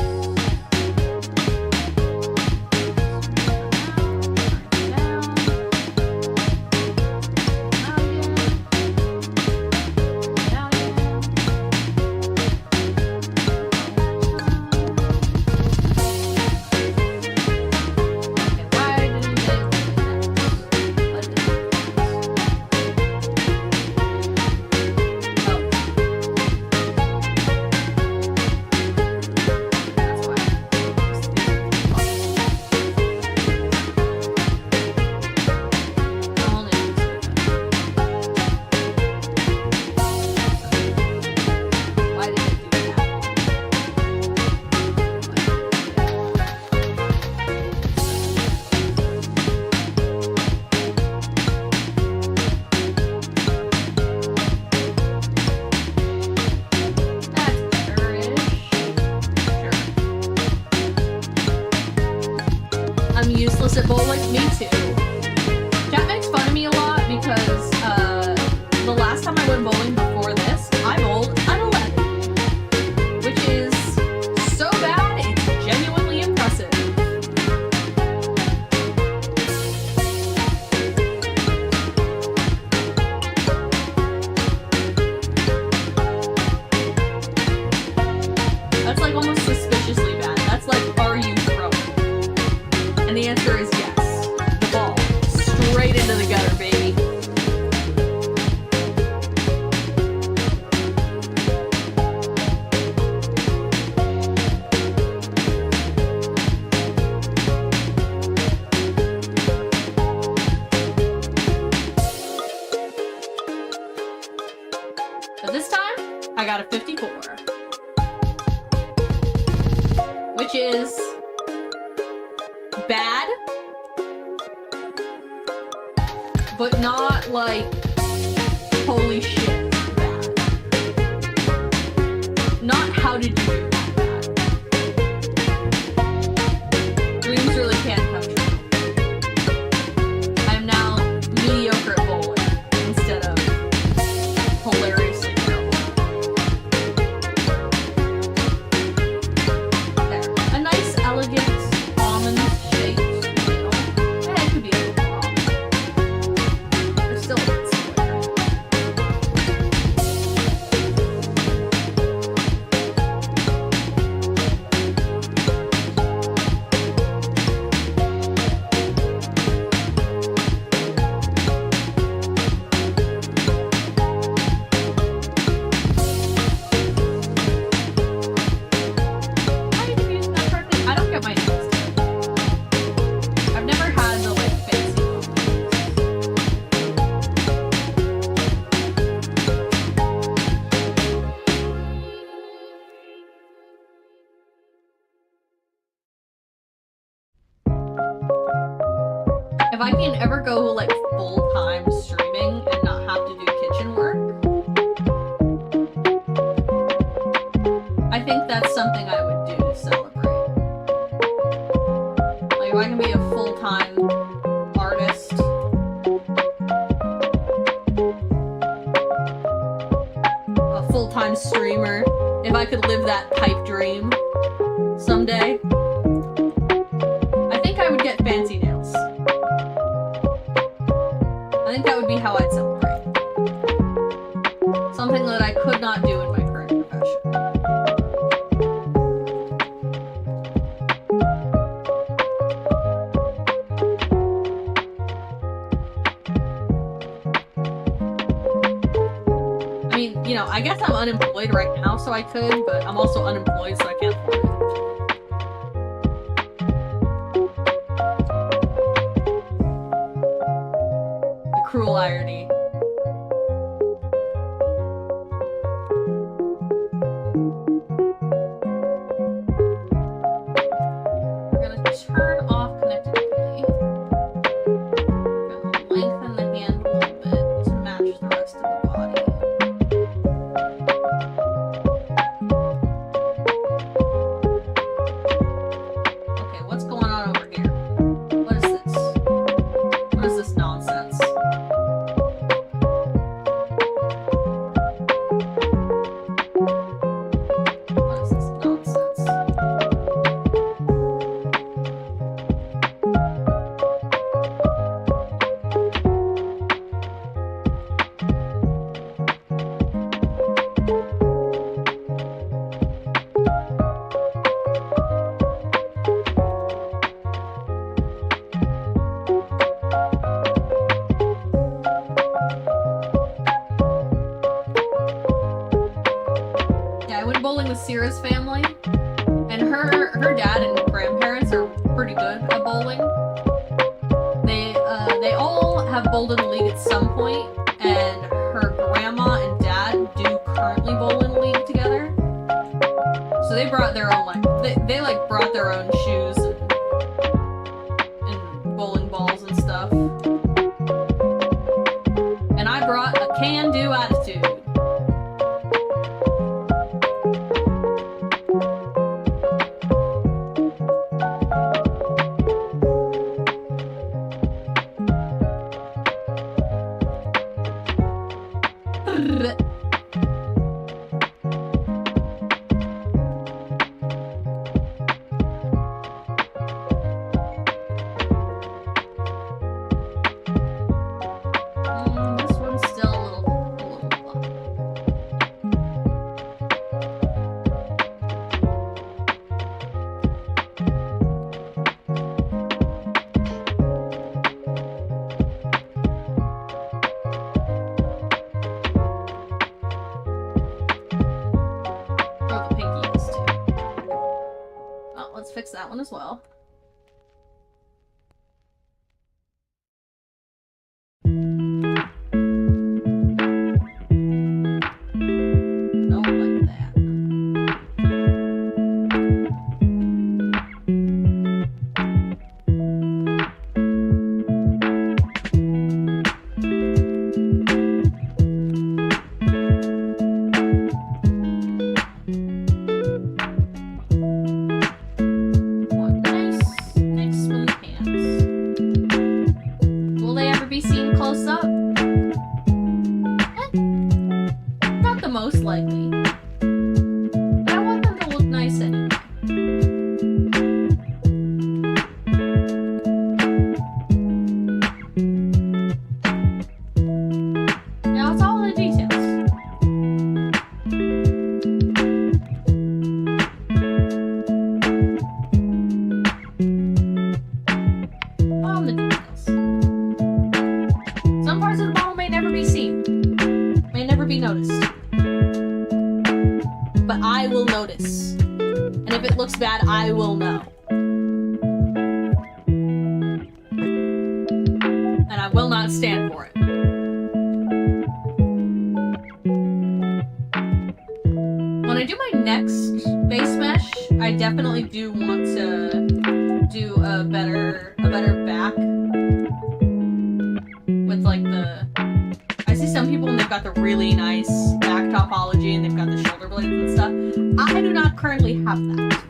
I'm useless at bowling? Me too. Chat makes fun of me a lot because the last time I went bowling before this, I bowled an 11. Which is so bad, it's genuinely impressive. That's like almost suspiciously bad. That's like, are you throwing? And the answer is yes. The ball. Straight into the gutter, baby. But this time, I got a 54. Which is bad, but not like holy shit bad. Not how did you do that bad. Dreams really can come true. I am now mediocre at bowling instead of hilariously terrible. There. A nice, elegant, almond shaped nail. Eh, it could be a little more almond. There's still a bit square. How do you use that correctly? I don't get my nails done. I've never had the like fancy ones. If I can ever go like full-time streaming and not have to do kitchen work, I think that's something I would do to celebrate. Like if I can be a full-time artist, a full-time streamer, if I could live that pipe dream someday, I think I would get fancy nails. I think that would be how I'd celebrate. something that I could not do in my current profession. I mean, you know, I guess I'm unemployed right now, so I could, but I'm also unemployed, so I can't afford it. The cruel irony. We're gonna turn off connectivity. We're gonna lengthen the hand a little bit to match the rest of the body. Okay, what's going on over here? What is this? What is this nonsense? What is this nonsense? Yeah, I went bowling with Sierra's family, and her dad and grandparents are pretty good at bowling. They all have bowled in the league at some point, and her grandma and dad do currently bowl in a league together. So they brought their own they like brought their own shoes and bowling balls and stuff. And I brought a can-do attitude. This one's still a little fun. Oh, the pinky is too. Well, let's fix that one as well. Don't like that. Want nice smooth hands. Will they ever be seen close up? Not the most likely. But I want them to look nice anyway. Now it's all in the details. All in the details. Some parts of the ball may never be seen. May never be noticed. But I will notice. And if it looks bad, I will know. And I will not stand for it. When I do my next base mesh, I definitely do want to do a better back. With like I see some people and they've got the really nice back topology and they've got the shoulder blades and stuff. I do not currently have that.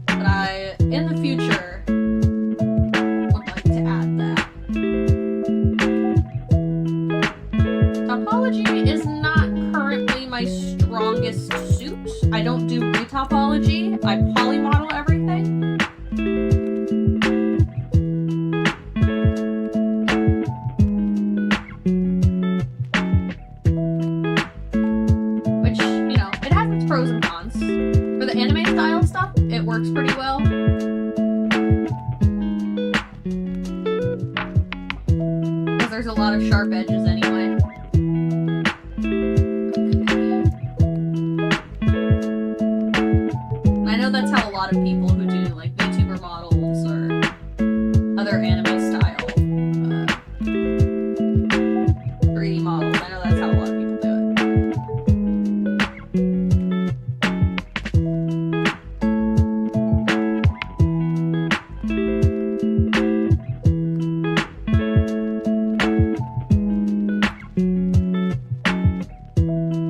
But I, in the future, would like to add that. Topology is not currently my strongest suit. I don't do retopology. I polymodel everything. there's a lot of sharp edges anyway. I know that's how a lot of people who do like VTuber models or other anime style 3D models, I know that's how a lot of people do it.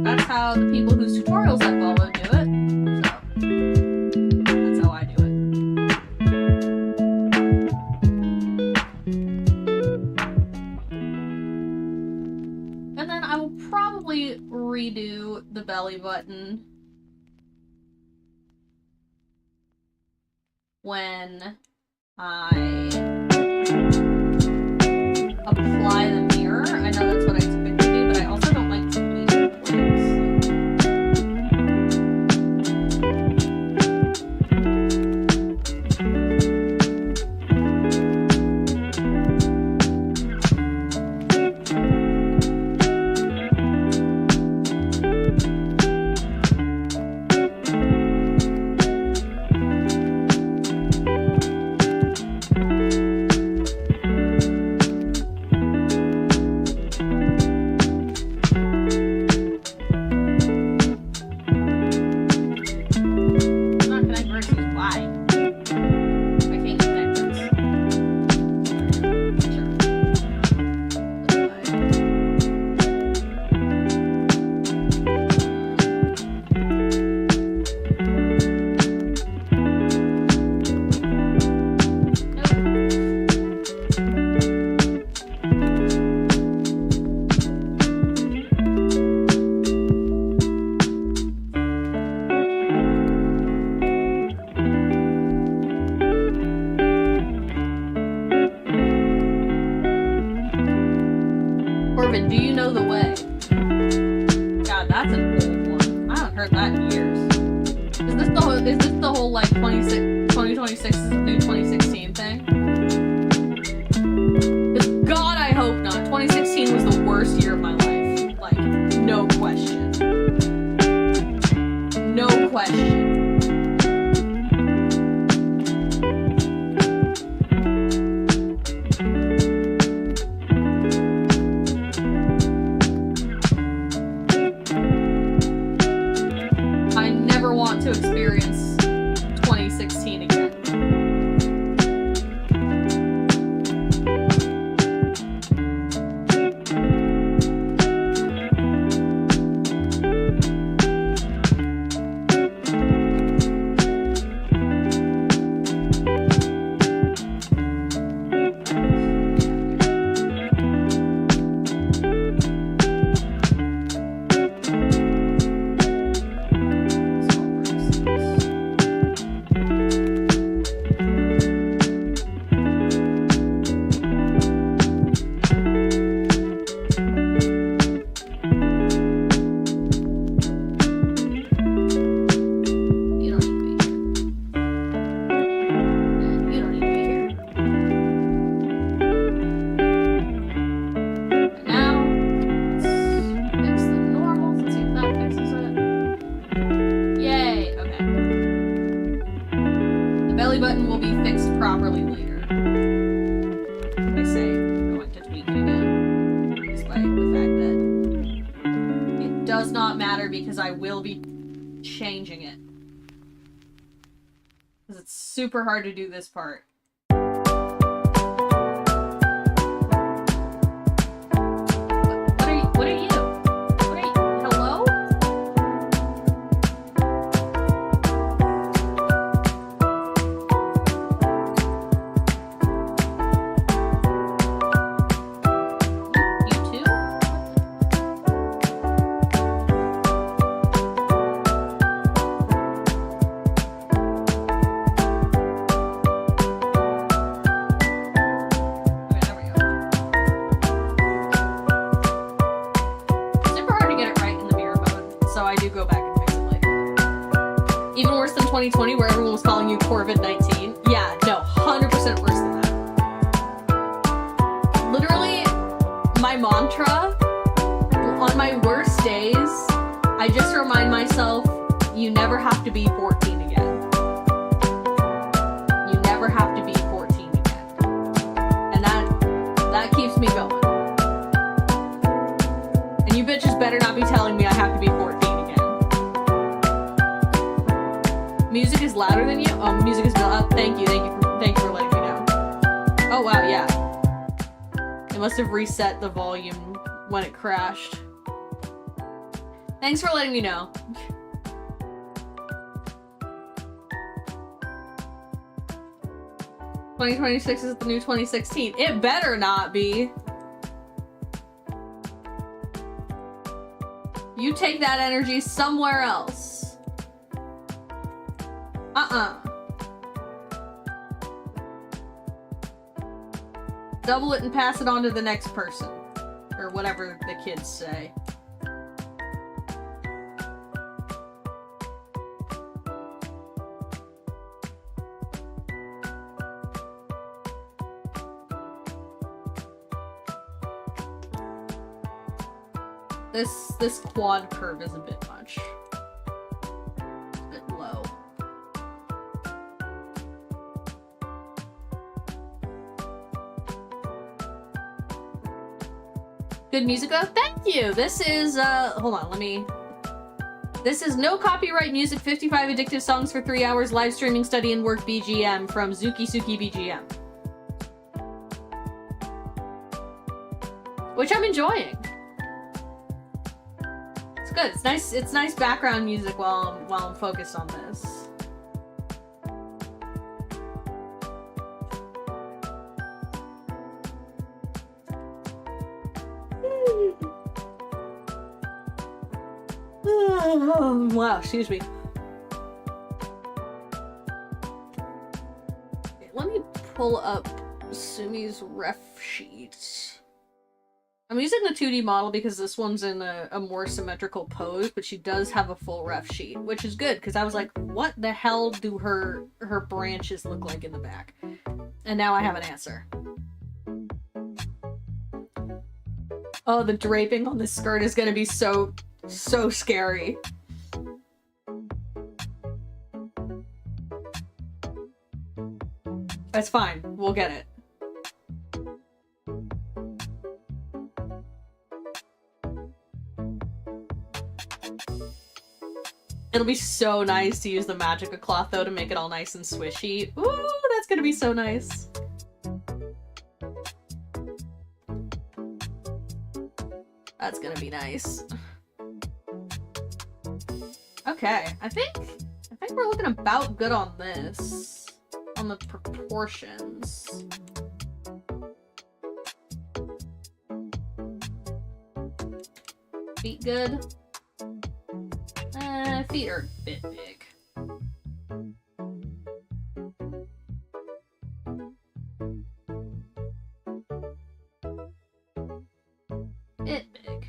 That's how the people whose tutorials I follow do it. So that's how I do it. And then I will probably redo the belly button when I apply the mirror. I know that's what I typically do, but I also don't like to leave blanks. Not connect versus why? I can't connect this. Sure. Corbin, do you know the way? God, that's an old one. I haven't heard that in years. Is this the whole like 2026 is the new 2016 thing? 'Cause God, I hope not. 2016 was the worst year of my life. Like, no question. No question. I never want to experience 2016 again. belly button will be fixed properly later. I say I'm going to tweak it again, despite the fact that it does not matter because I will be changing it. Because it's super hard to do this part. What are you? Hello? You too? Okay, there we go. Super hard to get it right in the mirror mode, so I do go back and fix it later. Even worse than 2020 where everyone was calling you COVID-19. Yeah, no, 100% worse than that. Literally, never have to be 14 again. You never have to be 14 again. And that keeps me going. And you bitches better not be telling me I have to be 14 again. Music is louder than you? Oh, music is loud. Thank you for letting me know. Oh wow, yeah. It must have reset the volume when it crashed. Thanks for letting me know. "2026 is the new 2016. It better not be. You take that energy somewhere else. Double it and pass it on to the next person. Or whatever the kids say. This quad curve is a bit much. It's a bit low. Good music though? Thank you! This is, hold on, this is no copyright music, 55 addictive songs for 3 hours, live streaming, study, and work BGM from Zuki Suki BGM. Which I'm enjoying. It's good. It's nice background music while I'm focused on this. Wow, excuse me. Okay, let me pull up Sumi's ref sheet. I'm using the 2D model because this one's in a more symmetrical pose, but she does have a full ref sheet, which is good because I was like, what the hell do her branches look like in the back? And now I have an answer. Oh, the draping on this skirt is gonna be so scary. That's fine. We'll get it. It'll be so nice to use the Magica cloth, though, to make it all nice and swishy. Ooh, that's gonna be so nice. That's gonna be nice. Okay, I think we're looking about good on this. On the proportions. Feet good? Feet are a bit big. Bit big.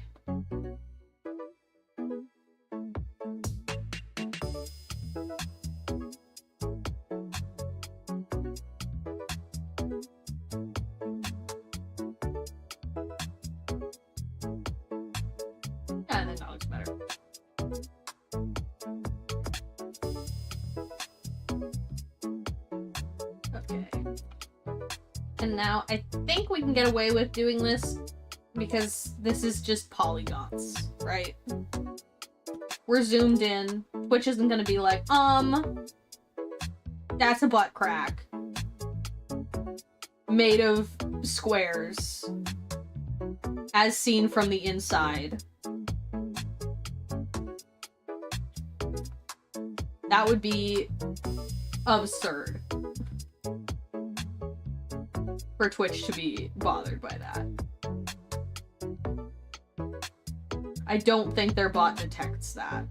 I think that looks better. Okay. And now I think we can get away with doing this because this is just polygons, right? We're zoomed in. Twitch isn't gonna be like, that's a butt crack. Made of squares. As seen from the inside. That would be absurd for Twitch to be bothered by that. I don't think their bot detects that.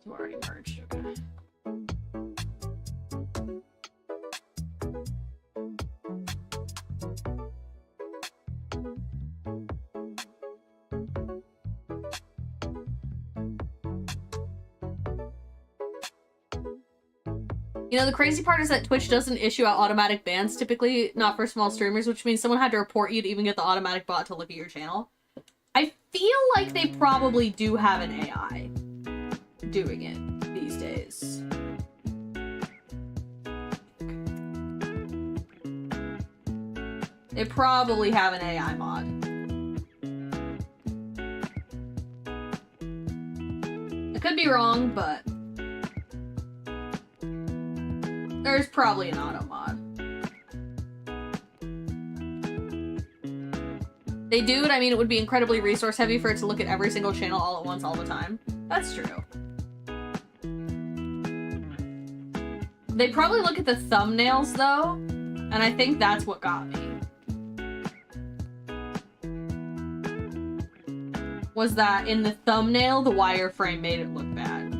You already merged, okay. You know, the crazy part is that Twitch doesn't issue out automatic bans, typically not for small streamers, which means someone had to report you to even get the automatic bot to look at your channel. I feel like they probably do have an AI doing it these days. They probably have an AI mod. I could be wrong, but there's probably an auto mod. They do it, I mean, it would be incredibly resource heavy for it to look at every single channel all at once all the time. That's true. They probably look at the thumbnails though, and I think that's what got me. Was that in the thumbnail, the wireframe made it look bad.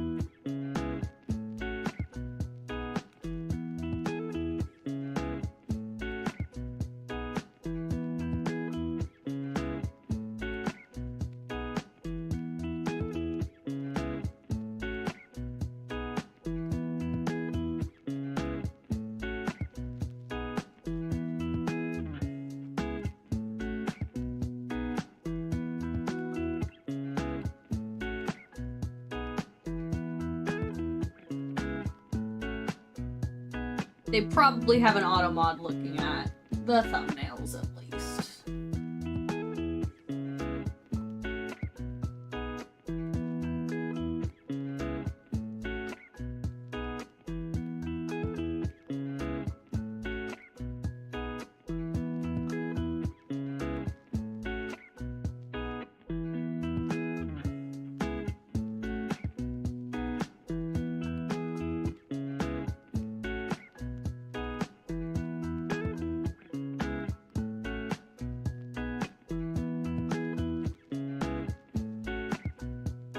They probably have an auto mod looking at the thumbnails at least.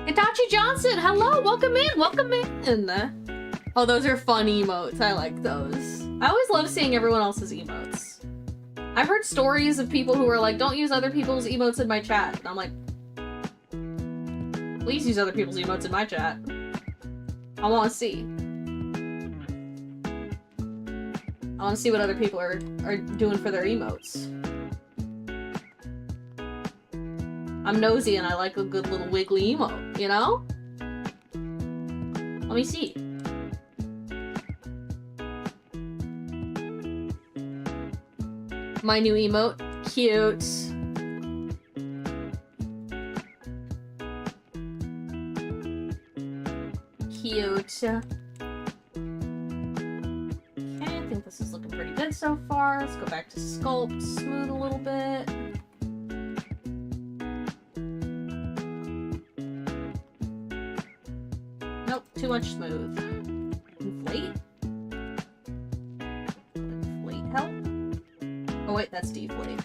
Hitachi Johnson, hello, welcome in. Oh, those are fun emotes. I like those. I always love seeing everyone else's emotes. I've heard stories of people who are like, don't use other people's emotes in my chat. And I'm like, please use other people's emotes in my chat. I want to see. I want to see what other people are doing for their emotes. I'm nosy and I like a good little wiggly emote, you know? Let me see. My new emote. Cute. Cute. Okay, I think this is looking pretty good so far. Let's go back to sculpt, smooth a little bit. Nope, too much smooth. Inflate? Inflate help? Oh wait, that's deflate.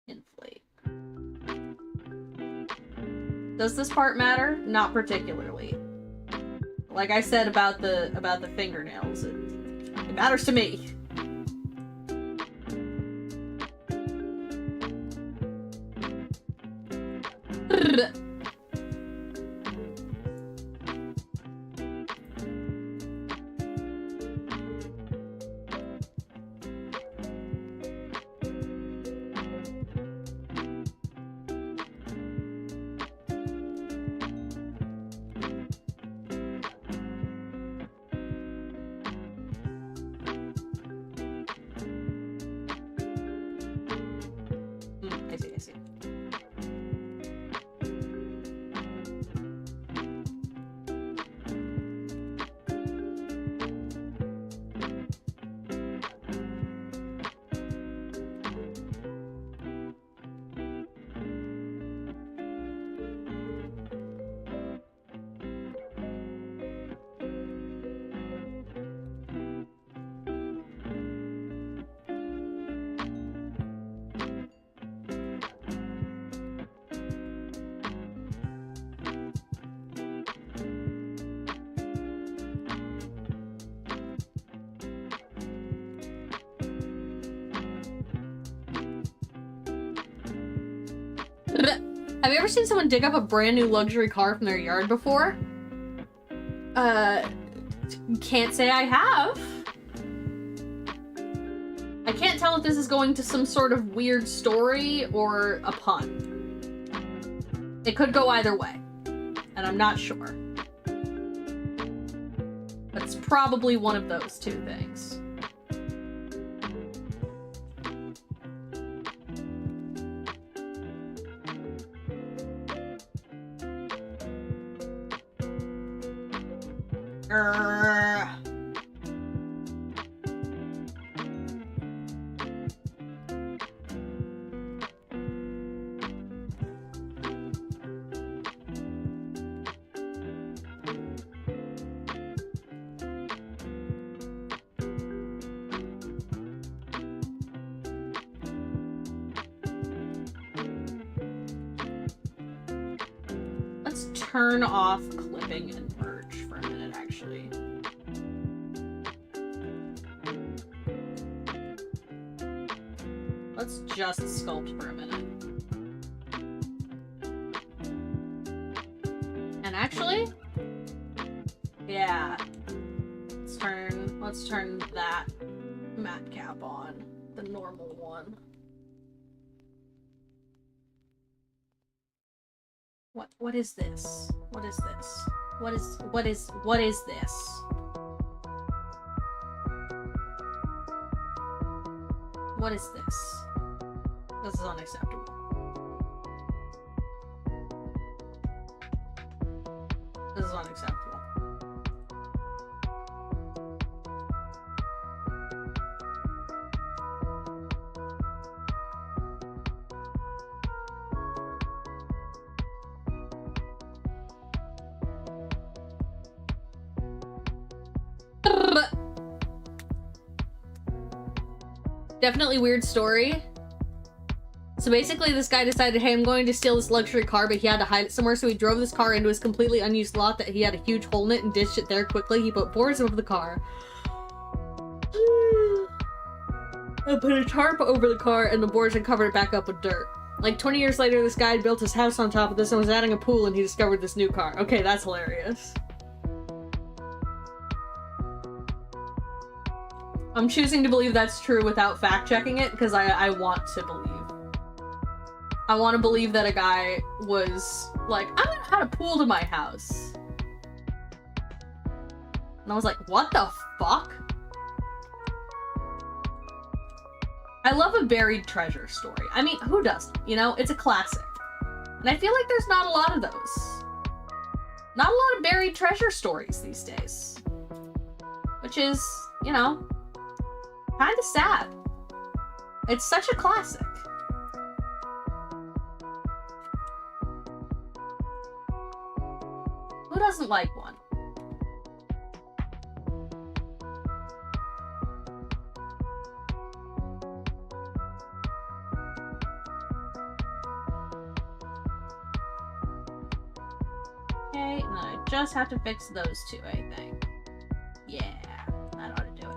Inflate. Does this part matter? Not particularly. Like I said about the fingernails, it matters to me. I see. Have you ever seen someone dig up a brand new luxury car from their yard before? Can't say I have. I can't tell if this is going to some sort of weird story or a pun. It could go either way, and I'm not sure. But it's probably one of those two things. Let's turn off clipping and merge for a minute, actually. Let's just sculpt for a minute. And actually, yeah, let's turn that matte cap on, the normal one. What is this? What is this? What is this? What is this? This is unacceptable. This is unacceptable. Definitely weird story. So basically this guy decided, hey, I'm going to steal this luxury car, but he had to hide it somewhere, so he drove this car into his completely unused lot that he had a huge hole in it and ditched it there quickly. He put boards over the car. And put a tarp over the car and the boards and covered it back up with dirt. Like 20 years later, this guy built his house on top of this and was adding a pool, and he discovered this new car. Okay, that's hilarious. I'm choosing to believe that's true without fact-checking it, because I want to believe. I want to believe that a guy was like, I'm gonna add a pool to my house. And I was like, what the fuck? I love a buried treasure story. I mean, who doesn't? You know, it's a classic. And I feel like there's not a lot of those. Not a lot of buried treasure stories these days. Which is, you know, kind of sad. It's such a classic. Who doesn't like one? Okay, and then I just have to fix those two, I think. Yeah, that ought to do it.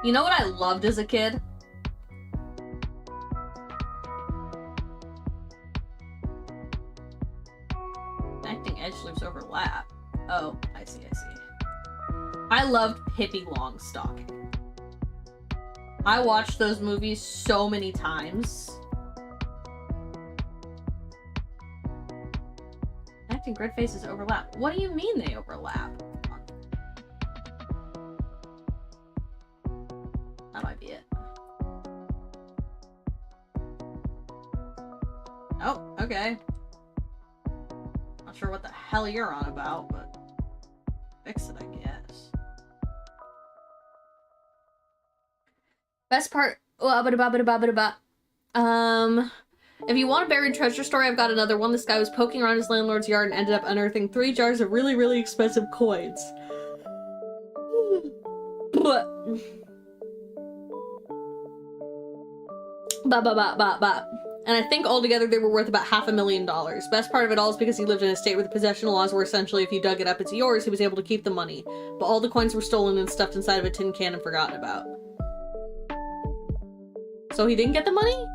You know what I loved as a kid? Connecting edge loops overlap. Oh, I see. I loved Pippi Longstocking. I watched those movies so many times. Connecting grid faces overlap. What do you mean they overlap? That might be it. Oh, okay. Not sure what the hell you're on about, but fix it, I guess. Best part, If you want a buried treasure story, I've got another one. This guy was poking around his landlord's yard and ended up unearthing 3 jars of really, really expensive coins. And I think altogether they were worth about $500,000. Best part of it all is because he lived in a state where the possession laws were essentially if you dug it up, it's yours, he was able to keep the money. But all the coins were stolen and stuffed inside of a tin can and forgotten about. So he didn't get the money?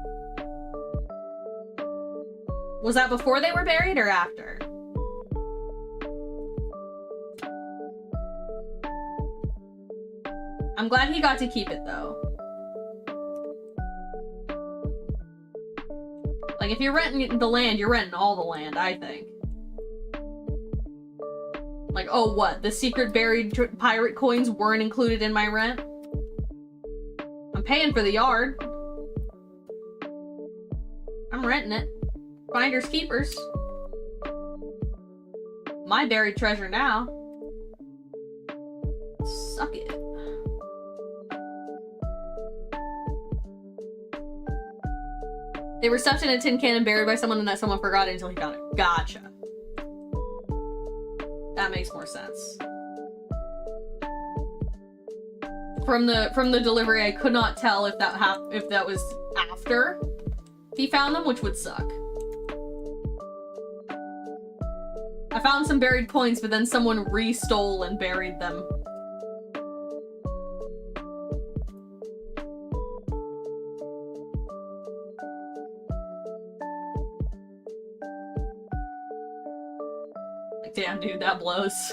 Was that before they were buried or after? I'm glad he got to keep it though. Like, if you're renting the land, you're renting all the land, I think. Like, oh, what? The secret buried pirate coins weren't included in my rent? I'm paying for the yard. I'm renting it. Finders keepers. My buried treasure now. Suck it. They were stuffed in a tin can and buried by someone and that someone forgot it until he found it. Gotcha. That makes more sense. From the delivery, I could not tell if that was after he found them, which would suck. I found some buried coins, but then someone re-stole and buried them. Like, damn, dude, that blows.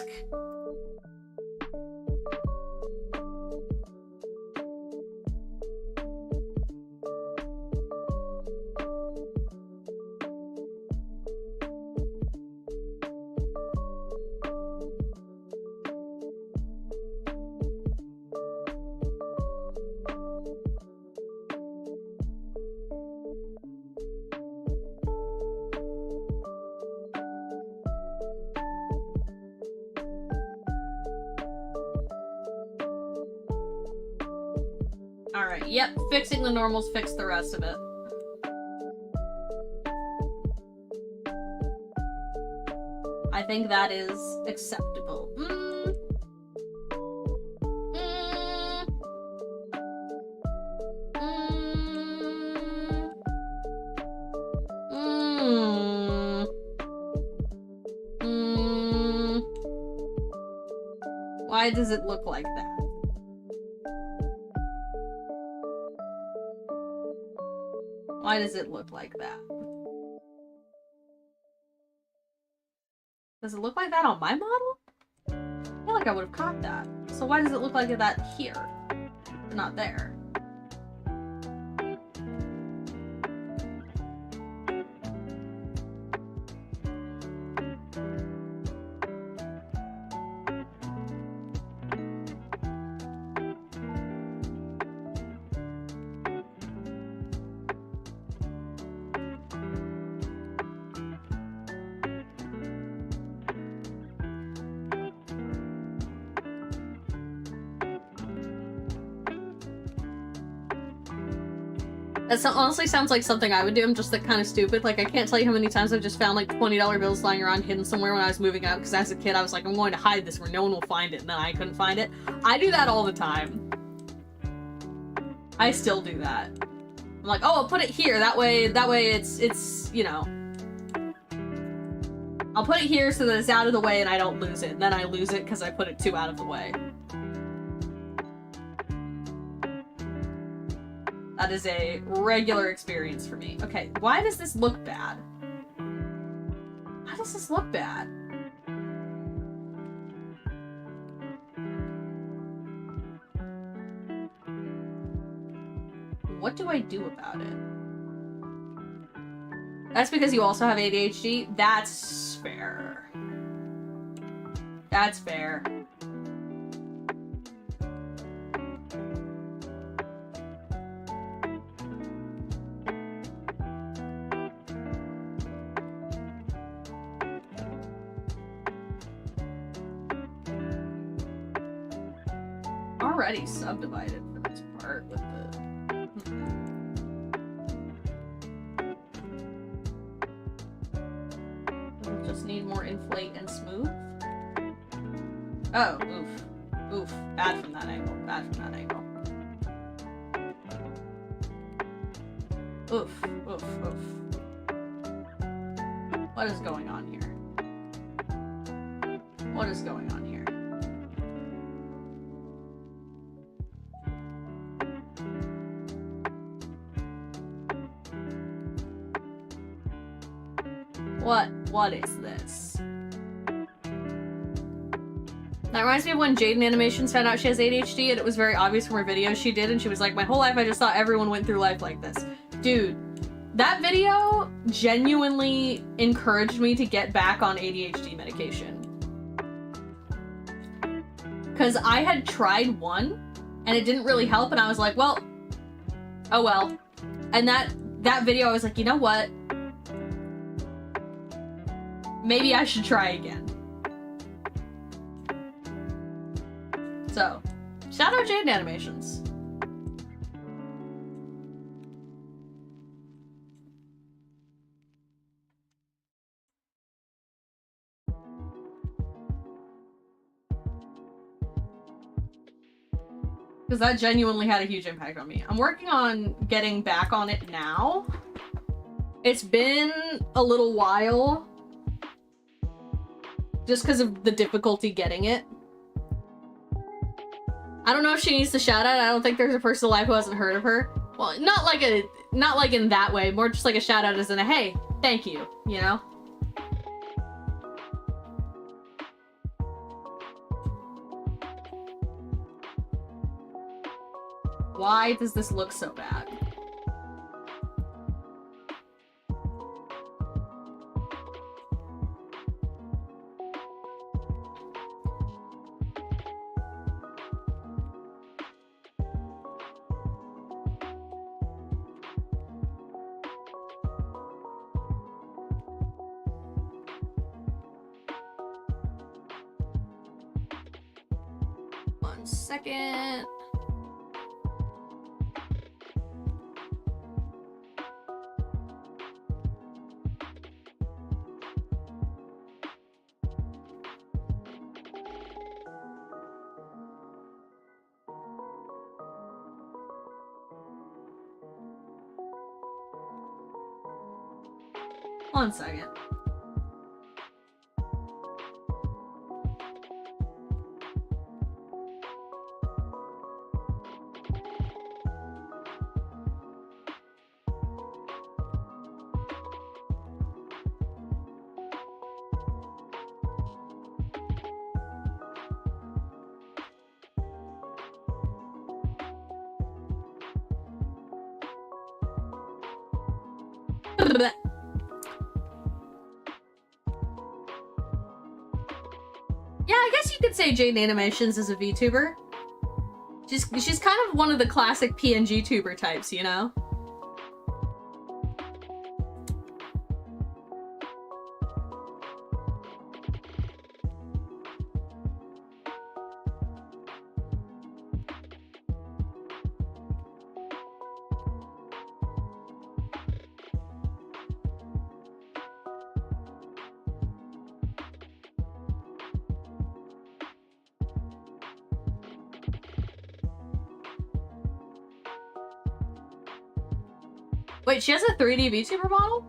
Alright, yep, fixing the normals fixed the rest of it. I think that is acceptable. Why does it look like that? Why does it look like that? Does it look like that on my model? I feel like I would have caught that. So why does it look like that here? Not there. That honestly sounds like something I would do. I'm just that kind of stupid. Like, I can't tell you how many times I've just found like $20 bills lying around hidden somewhere when I was moving out, because as a kid I was like, I'm going to hide this where no one will find it, and then I couldn't find it. I do that all the time. I still do that. I'm like, oh, I'll put it here. That way it's, you know. I'll put it here so that it's out of the way and I don't lose it. And then I lose it because I put it too out of the way. That is a regular experience for me. Okay, why does this look bad? Why does this look bad? What do I do about it? That's because you also have ADHD? That's fair. That's fair. Already subdivided for this part with the... inflate and smooth. Oh, oof. Oof. Bad from that angle. Bad from that angle. Oof. Oof. Oof. What is going on here? What is going on here? What is this? That reminds me of when Jaden Animations found out she has ADHD, and it was very obvious from her videos she did, and she was like, my whole life I just thought everyone went through life like this. Dude, that video genuinely encouraged me to get back on ADHD medication. Because I had tried one, and it didn't really help, and I was like, well, oh well. And that video, I was like, you know what? Maybe I should try again. So, shout out Jaden Animations. Because that genuinely had a huge impact on me. I'm working on getting back on it now. It's been a little while. Just because of the difficulty getting it. I don't know if she needs the shout out. I don't think there's a person alive who hasn't heard of her. Well, not like in that way. More just like a shout out as in a, hey, thank you, you know? Why does this look so bad? 1 second. One second. Yeah, I guess you could say Jaden Animations is a VTuber. She's kind of one of the classic PNG tuber types, you know? Wait, she has a 3D VTuber model?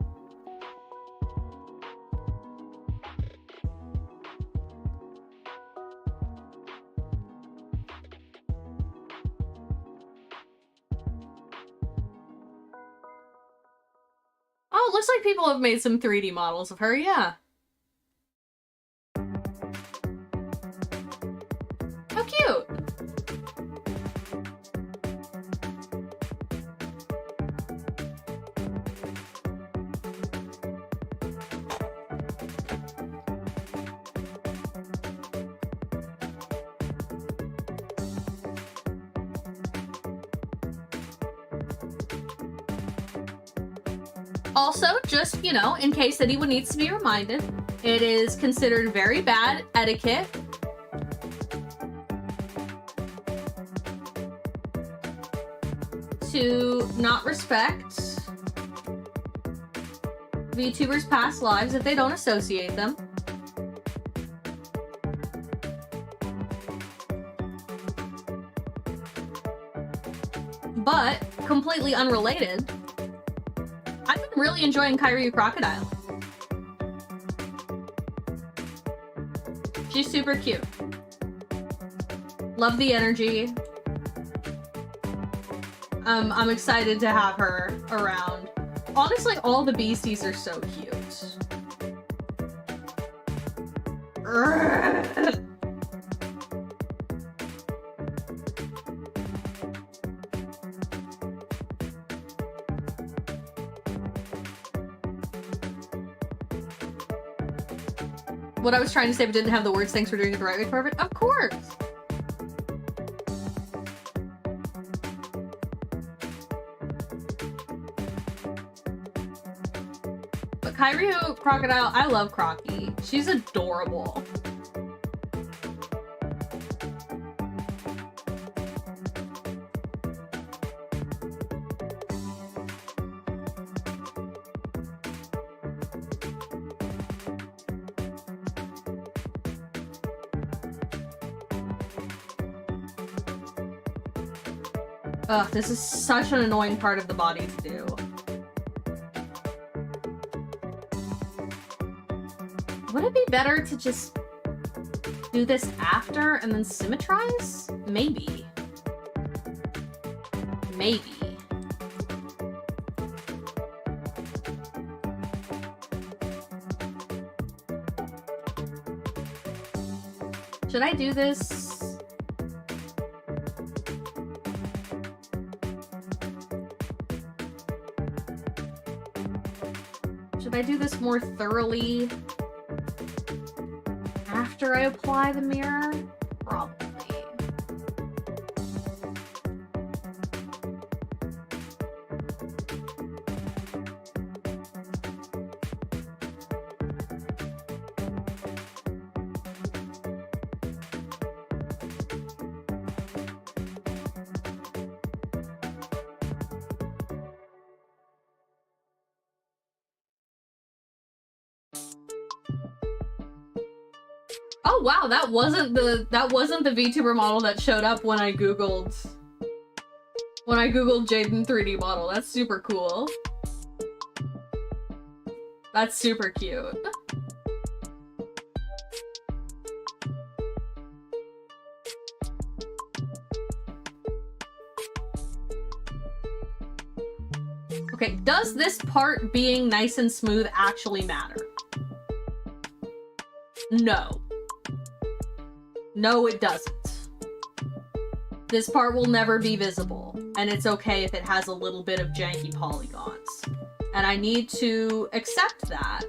Oh, it looks like people have made some 3D models of her, yeah. How cute! Also, just, you know, in case anyone needs to be reminded, it is considered very bad etiquette to not respect VTubers' past lives if they don't associate them. But, completely unrelated, I've been really enjoying Kairyu Crocodile. She's super cute. Love the energy. I'm excited to have her around. Honestly, all the beasties are so cute. What I was trying to say but didn't have the words, thanks for doing it the right way, perfect. Of course! But Kairyu Crocodile, I love Crocky. She's adorable. Ugh, this is such an annoying part of the body to do. Would it be better to just do this after and then symmetrize? Maybe. Maybe. Should I do this? Should I do this more thoroughly after I apply the mirror? Probably. Oh wow, that wasn't the VTuber model that showed up when I googled Jaden 3D model. That's super cool. That's super cute. Okay, does this part being nice and smooth actually matter? No. No, it doesn't. This part will never be visible, and it's okay if it has a little bit of janky polygons. And I need to accept that.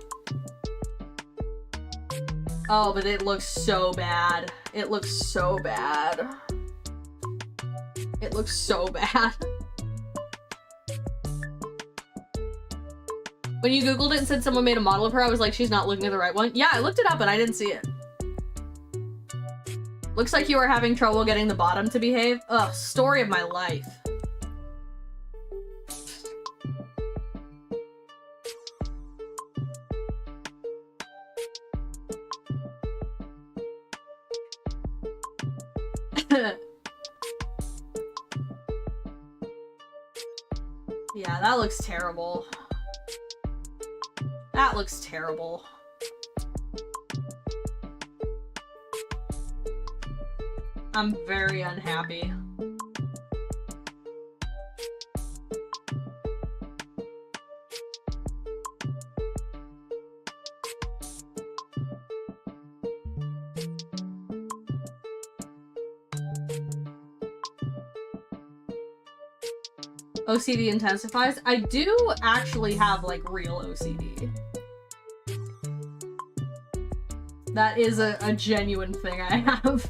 Oh, but it looks so bad. It looks so bad. It looks so bad. When you Googled it and said someone made a model of her, I was like, she's not looking at the right one. Yeah, I looked it up and I didn't see it. Looks like you are having trouble getting the bottom to behave. Ugh, story of my life. Yeah, that looks terrible. That looks terrible. I'm very unhappy. OCD intensifies? I do actually have, like, real OCD. That is a genuine thing I have.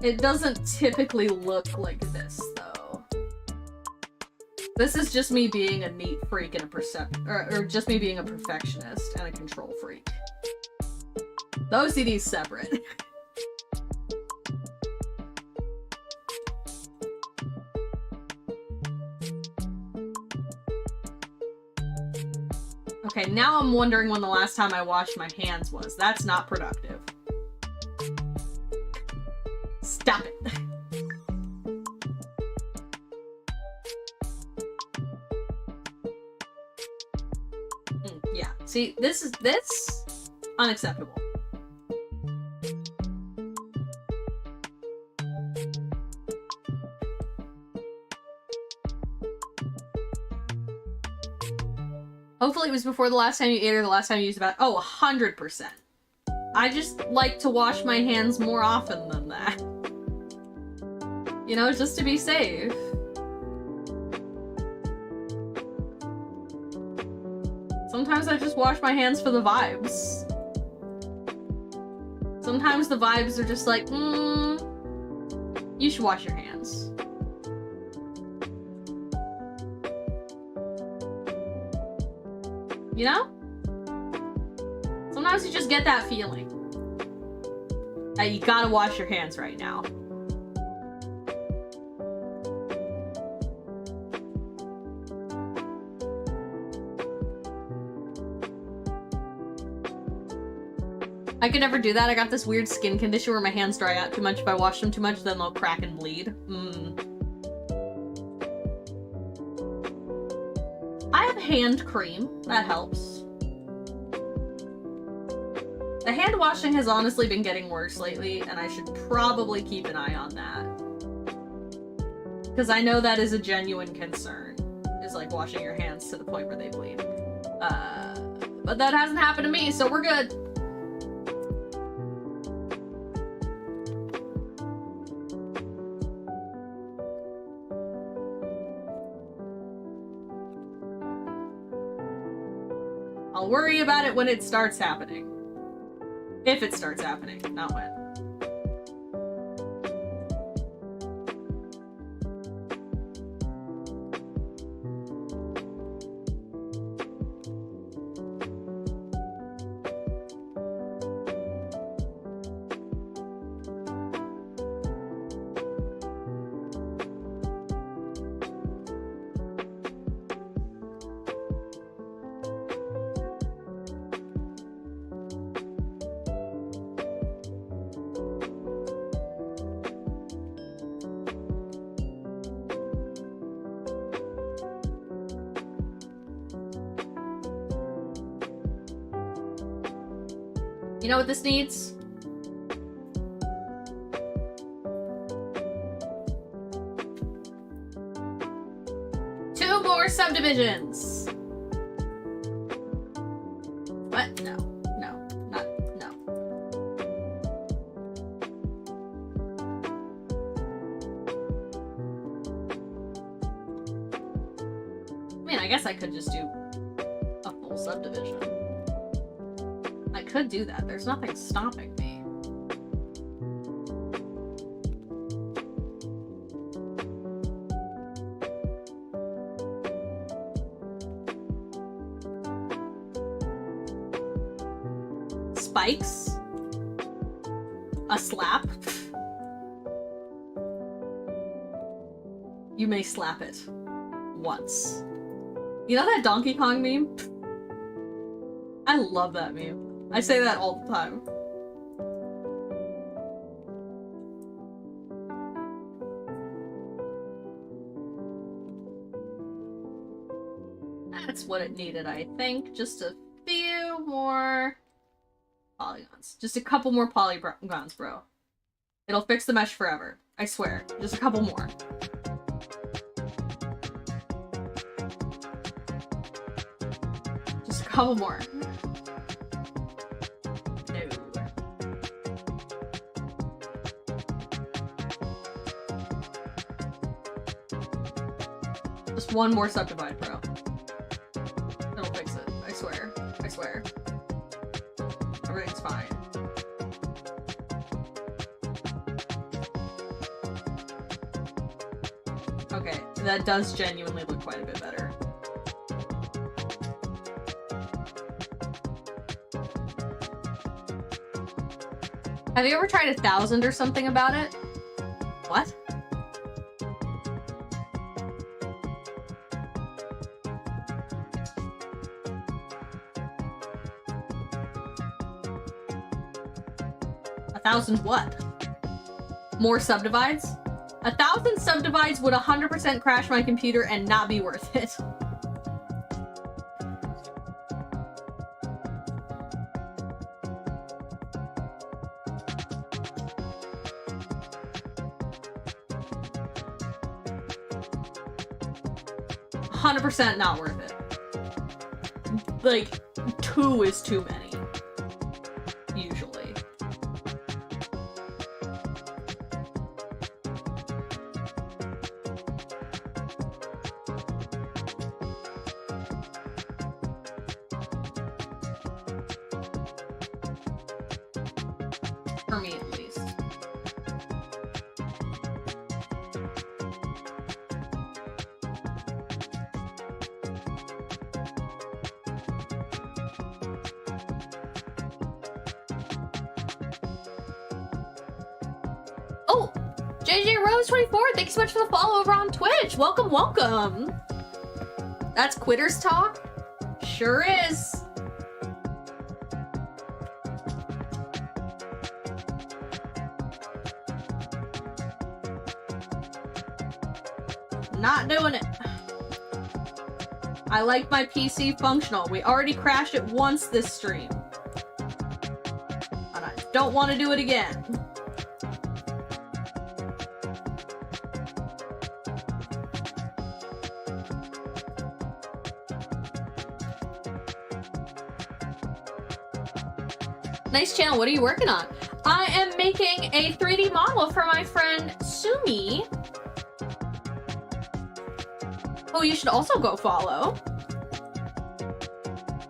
It doesn't typically look like this, though. This is just me being a neat freak and or just me being a perfectionist and a control freak. The OCD's separate. Okay, now I'm wondering when the last time I washed my hands was. That's not productive. Stop it. Yeah, see, this unacceptable. Hopefully it was before the last time you ate or the last time you used about 100%. I just like to wash my hands more often than that. You know, just to be safe. Sometimes I just wash my hands for the vibes. Sometimes the vibes are just like, you should wash your hands. You know? Sometimes you just get that feeling that you gotta wash your hands right now. I could never do that. I got this weird skin condition where my hands dry out too much. If I wash them too much, then they'll crack and bleed. I have hand cream. That helps. The hand washing has honestly been getting worse lately, and I should probably keep an eye on that. Because I know that is a genuine concern, is like washing your hands to the point where they bleed. But that hasn't happened to me, so we're good. I'll worry about it when it starts happening. If it starts happening, not when. You know what this needs? Two more subdivisions! What? No. No. Not. No. I mean, I guess I could just do a full subdivision. I could do that. There's nothing stopping me. Spikes? A slap? You may slap it. Once. You know that Donkey Kong meme? I love that meme. I say that all the time. That's what it needed, I think. Just a few more polygons. Just a couple more polygons, bro. It'll fix the mesh forever. I swear. Just a couple more. Just a couple more. Just one more subdivide, bro. It'll fix it. I swear. I swear. Everything's fine. Okay, that does genuinely look quite a bit better. Have you ever tried 1,000 or something about it? What? 1,000 what? More subdivides? 1,000 subdivides would 100% crash my computer and not be worth it. %, not worth it. Like, 2 is too many. Usually. For me, at least. Oh! JJ Rose 24, thank you so much for the follow over on Twitch. Welcome, welcome. That's Quitters Talk? Sure is. Not doing it. I like my PC functional. We already crashed it once this stream. And I don't want to do it again. Nice channel, what are you working on? I am making a 3D model for my friend Sumi, who you should also go follow.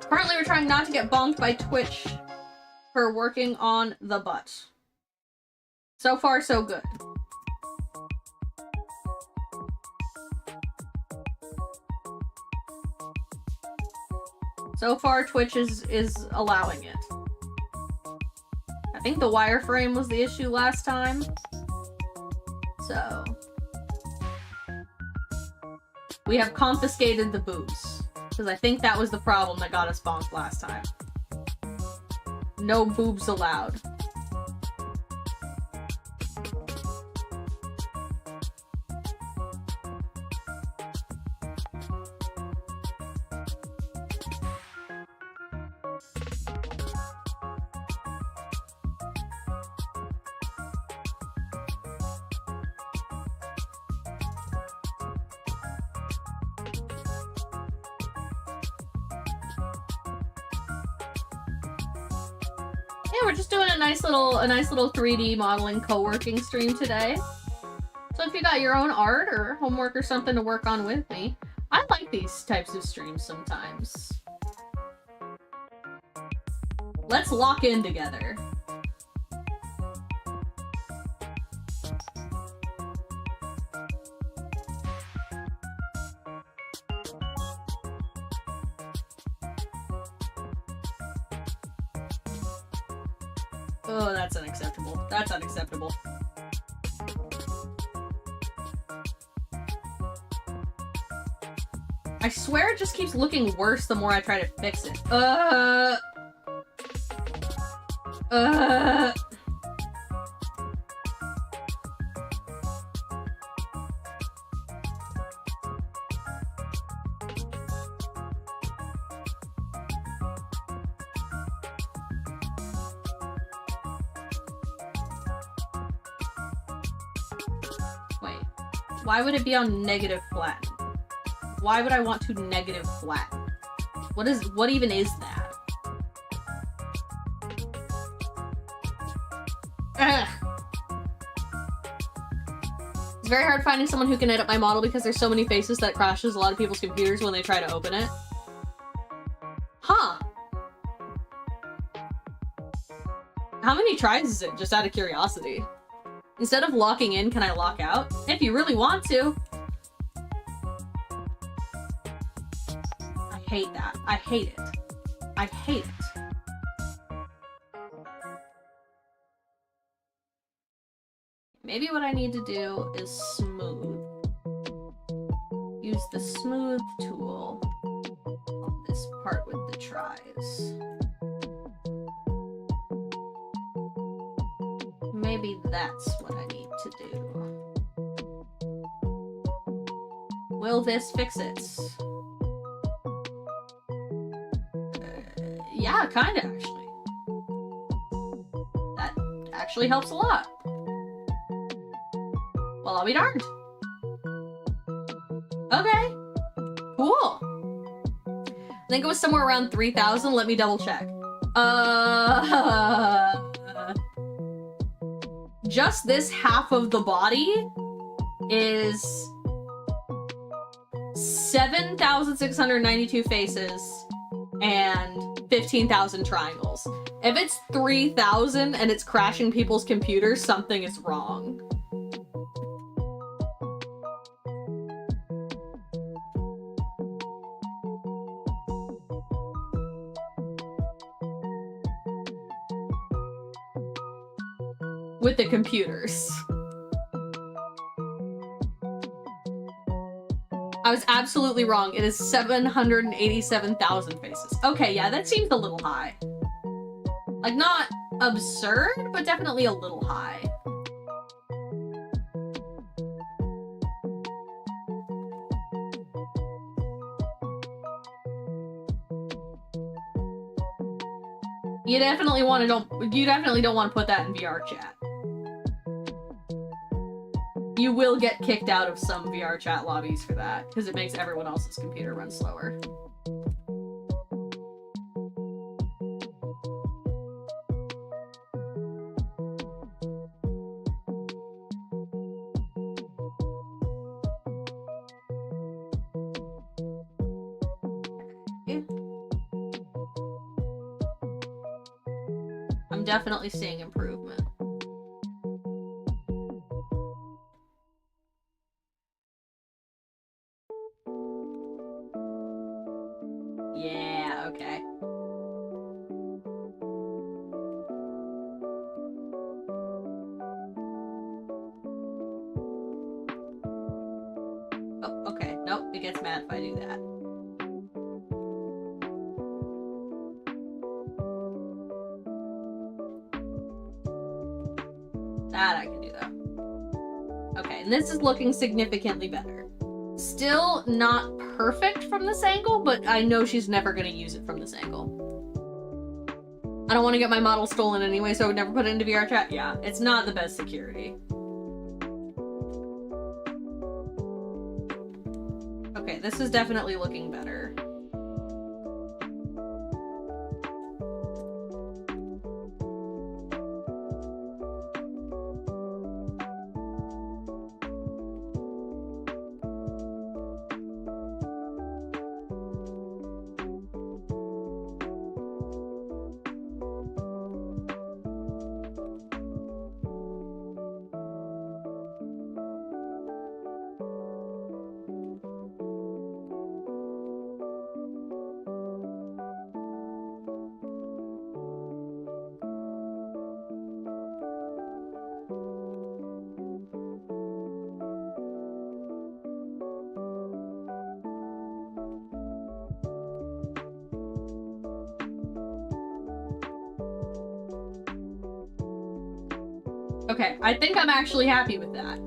Currently we're trying not to get bonked by Twitch for working on the butt. So far, so good. So far, Twitch is allowing it. I think the wireframe was the issue last time. So we have confiscated the boobs. Because I think that was the problem that got us bonked last time. No boobs allowed. We're just doing a nice little 3D modeling co-working stream today. So if you got your own art or homework or something to work on with me, I like these types of streams sometimes. Let's lock in together. Oh, that's unacceptable. That's unacceptable. I swear it just keeps looking worse the more I try to fix it. Wait, why would it be on negative flat? Why would I want to negative flat? What even is that? Ugh. It's very hard finding someone who can edit my model because there's so many faces that it crashes a lot of people's computers when they try to open it. Huh. How many tries is it, just out of curiosity? Instead of locking in, can I lock out? If you really want to. I hate that. I hate it. I hate it. Maybe what I need to do is smooth. Use the smooth tool on this part with the tries. maybe that's what I need to do. Will this fix it? Yeah, kinda, actually. That actually helps a lot. Well, I'll be darned. Okay. Cool. I think it was somewhere around 3,000. Let me double check. Just this half of the body is 7,692 faces and 15,000 triangles. If it's 3,000 and it's crashing people's computers, something is wrong. With the computers. I was absolutely wrong. It is 787,000 faces. Okay, yeah, that seems a little high. Like, not absurd, but definitely a little high. You definitely don't want to put that in VR chat. You will get kicked out of some VR chat lobbies for that, because it makes everyone else's computer run slower. I'm definitely seeing improvement. Yeah, okay. Oh, okay. Nope, it gets mad if I do that. That I can do, though. Okay, and this is looking significantly better. Still not perfect from this angle, but I know she's never going to use it from this angle. I don't want to get my model stolen anyway, so I would never put it into VR chat. Yeah, it's not the best security. Okay, this is definitely looking better. Okay, I think I'm actually happy with that.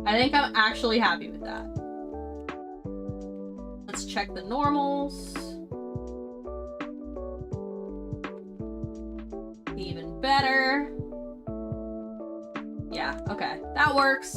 I think I'm actually happy with that. Let's check the normals. Even better. Yeah, okay. That works.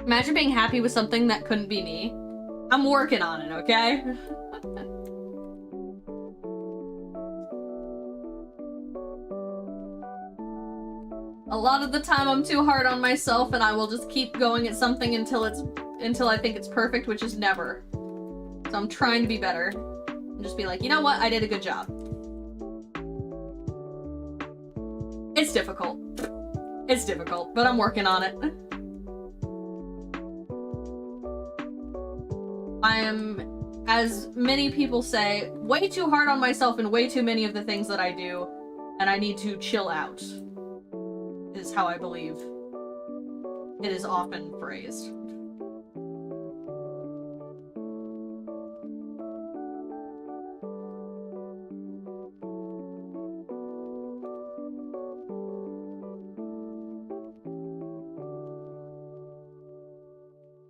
Imagine being happy with something that couldn't be me. I'm working on it, okay? A lot of the time I'm too hard on myself and I will just keep going at something until I think it's perfect, which is never. So I'm trying to be better. And just be like, you know what? I did a good job. It's difficult. It's difficult, but I'm working on it. I am, as many people say, way too hard on myself in way too many of the things that I do, and I need to chill out, is how I believe it is often phrased.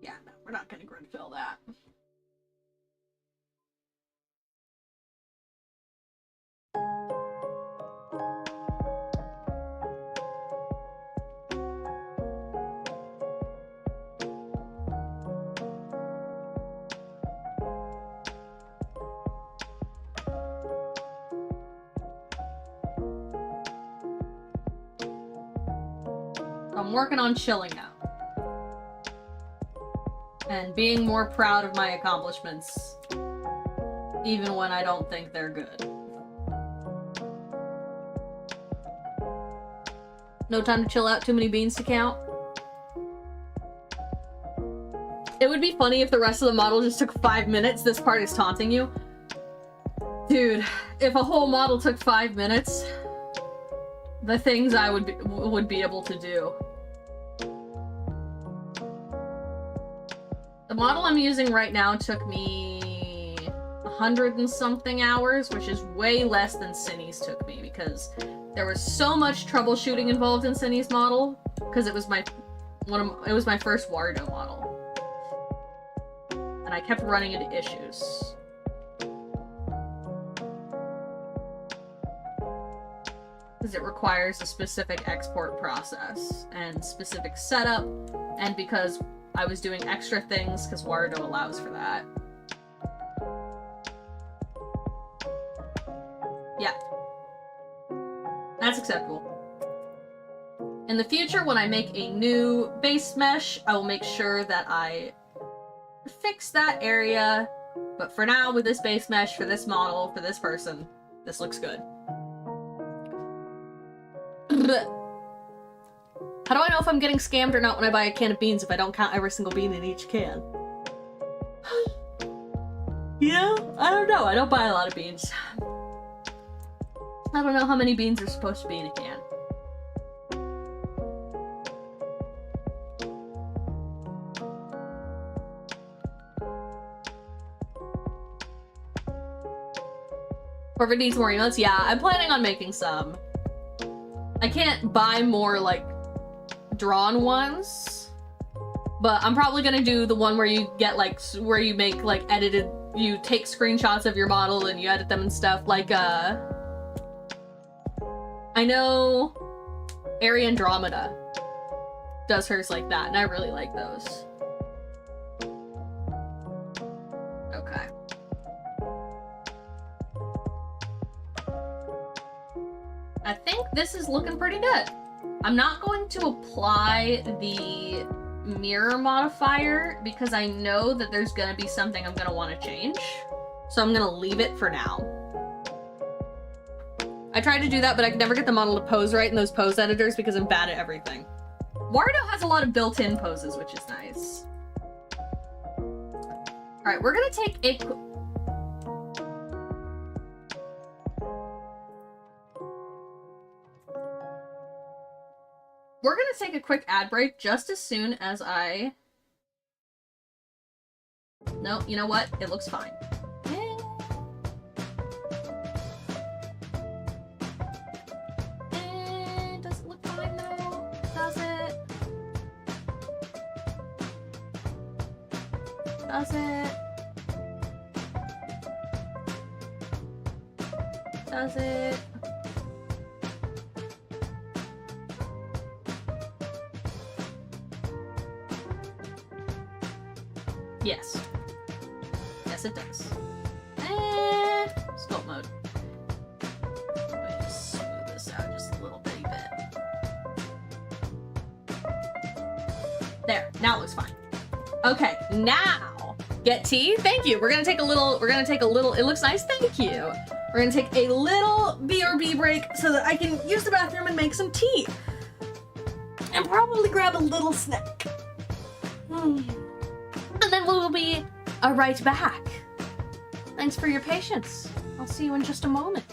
Yeah, no, we're not gonna grid fill that. I'm working on chilling out. And being more proud of my accomplishments, even when I don't think they're good. No time to chill out, too many beans to count. It would be funny if the rest of the model just took 5 minutes. This part is taunting you. Dude, if a whole model took 5 minutes, the things I would be able to do. The model I'm using right now took me 100 and something hours, which is way less than Cindy's took me, because there was so much troubleshooting involved in Cindy's model, because it was my first Wardo model. And I kept running into issues. Because it requires a specific export process and specific setup, and because I was doing extra things because Wardo allows for that. Yeah. That's acceptable. In the future, when I make a new base mesh, I will make sure that I fix that area. But for now, with this base mesh, for this model, for this person, this looks good. How do I know if I'm getting scammed or not when I buy a can of beans if I don't count every single bean in each can? You know? I don't know. I don't buy a lot of beans. I don't know how many beans are supposed to be in a can. Corvette needs more emotes? Yeah, I'm planning on making some. I can't buy more, like, drawn ones, but I'm probably gonna do the one where you get, like, where you make, like, edited, you take screenshots of your model and you edit them and stuff, like, I know Ari Andromeda does hers like that, and I really like those. Okay. I think this is looking pretty good. I'm not going to apply the mirror modifier because I know that there's gonna be something I'm gonna want to change. So I'm gonna leave it for now. I tried to do that, but I could never get the model to pose right in those pose editors because I'm bad at everything. Wardo has a lot of built-in poses, which is nice. Alright, we're gonna take a... We're gonna take a quick ad break just as soon as I... No, you know what? It looks fine. Does it look fine though? Does it? Does it? Does it? Yes. Yes, it does. Sculpt mode. Let me just smooth this out just a little bitty bit. There. Now it looks fine. Okay, now get tea. Thank you. We're gonna take a little. It looks nice. Thank you. We're gonna take a little BRB break so that I can use the bathroom and make some tea. And probably grab a little snack. And then we will be right back. Thanks for your patience. I'll see you in just a moment.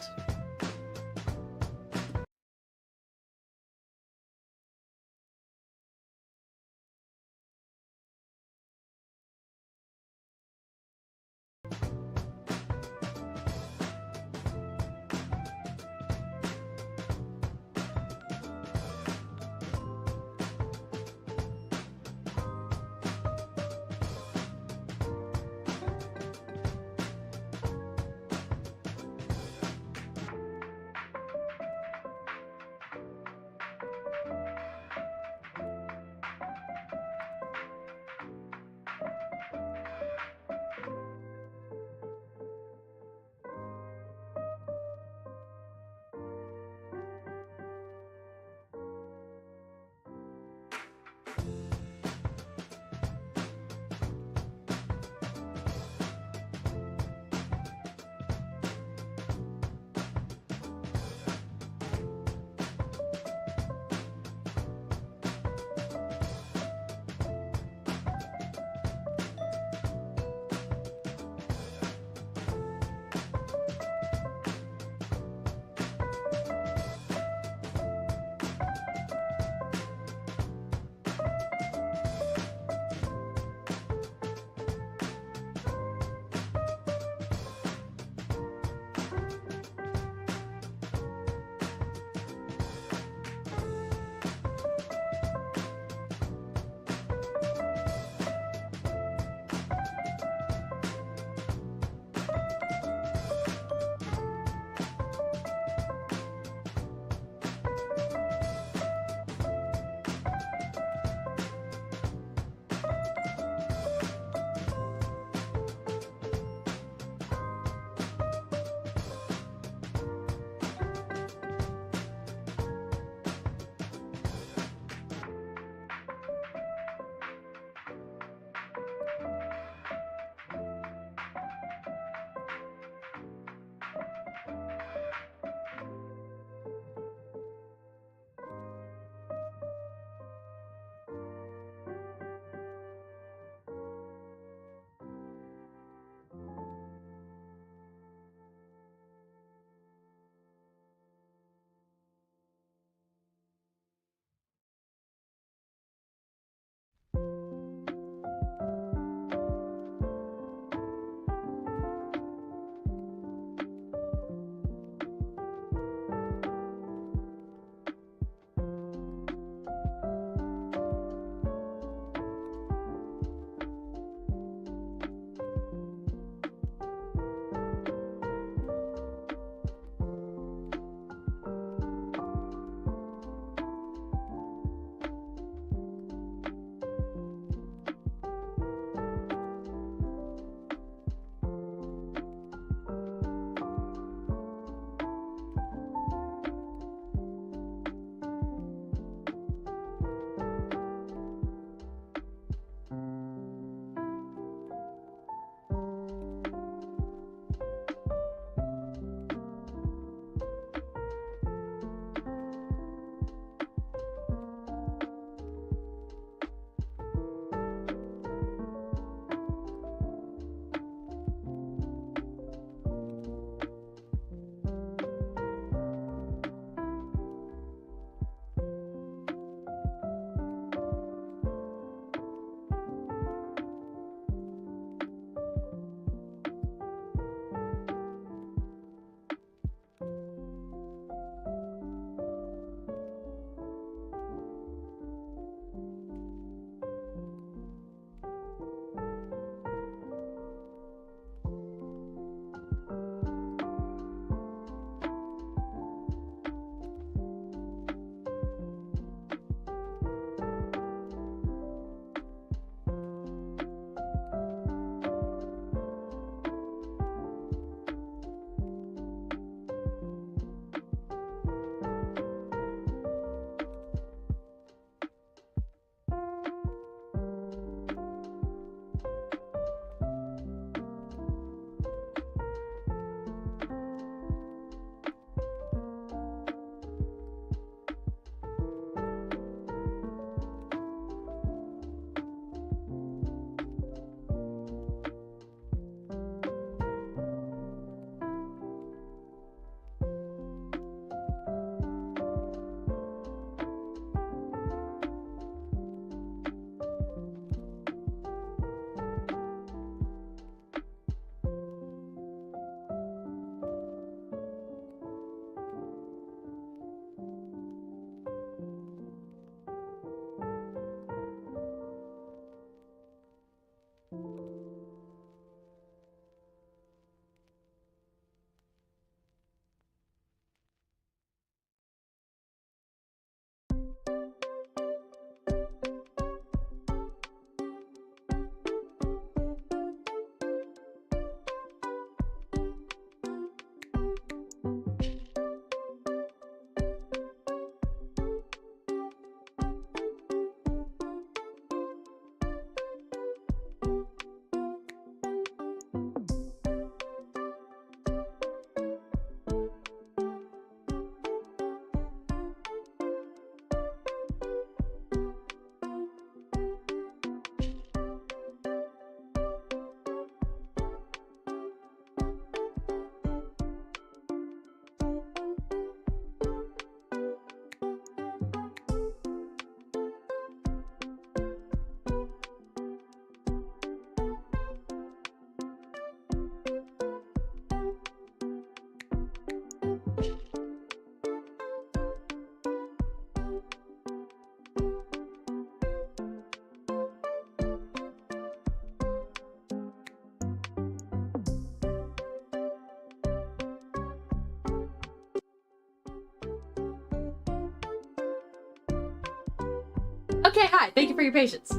Okay, hi. Thank you for your patience.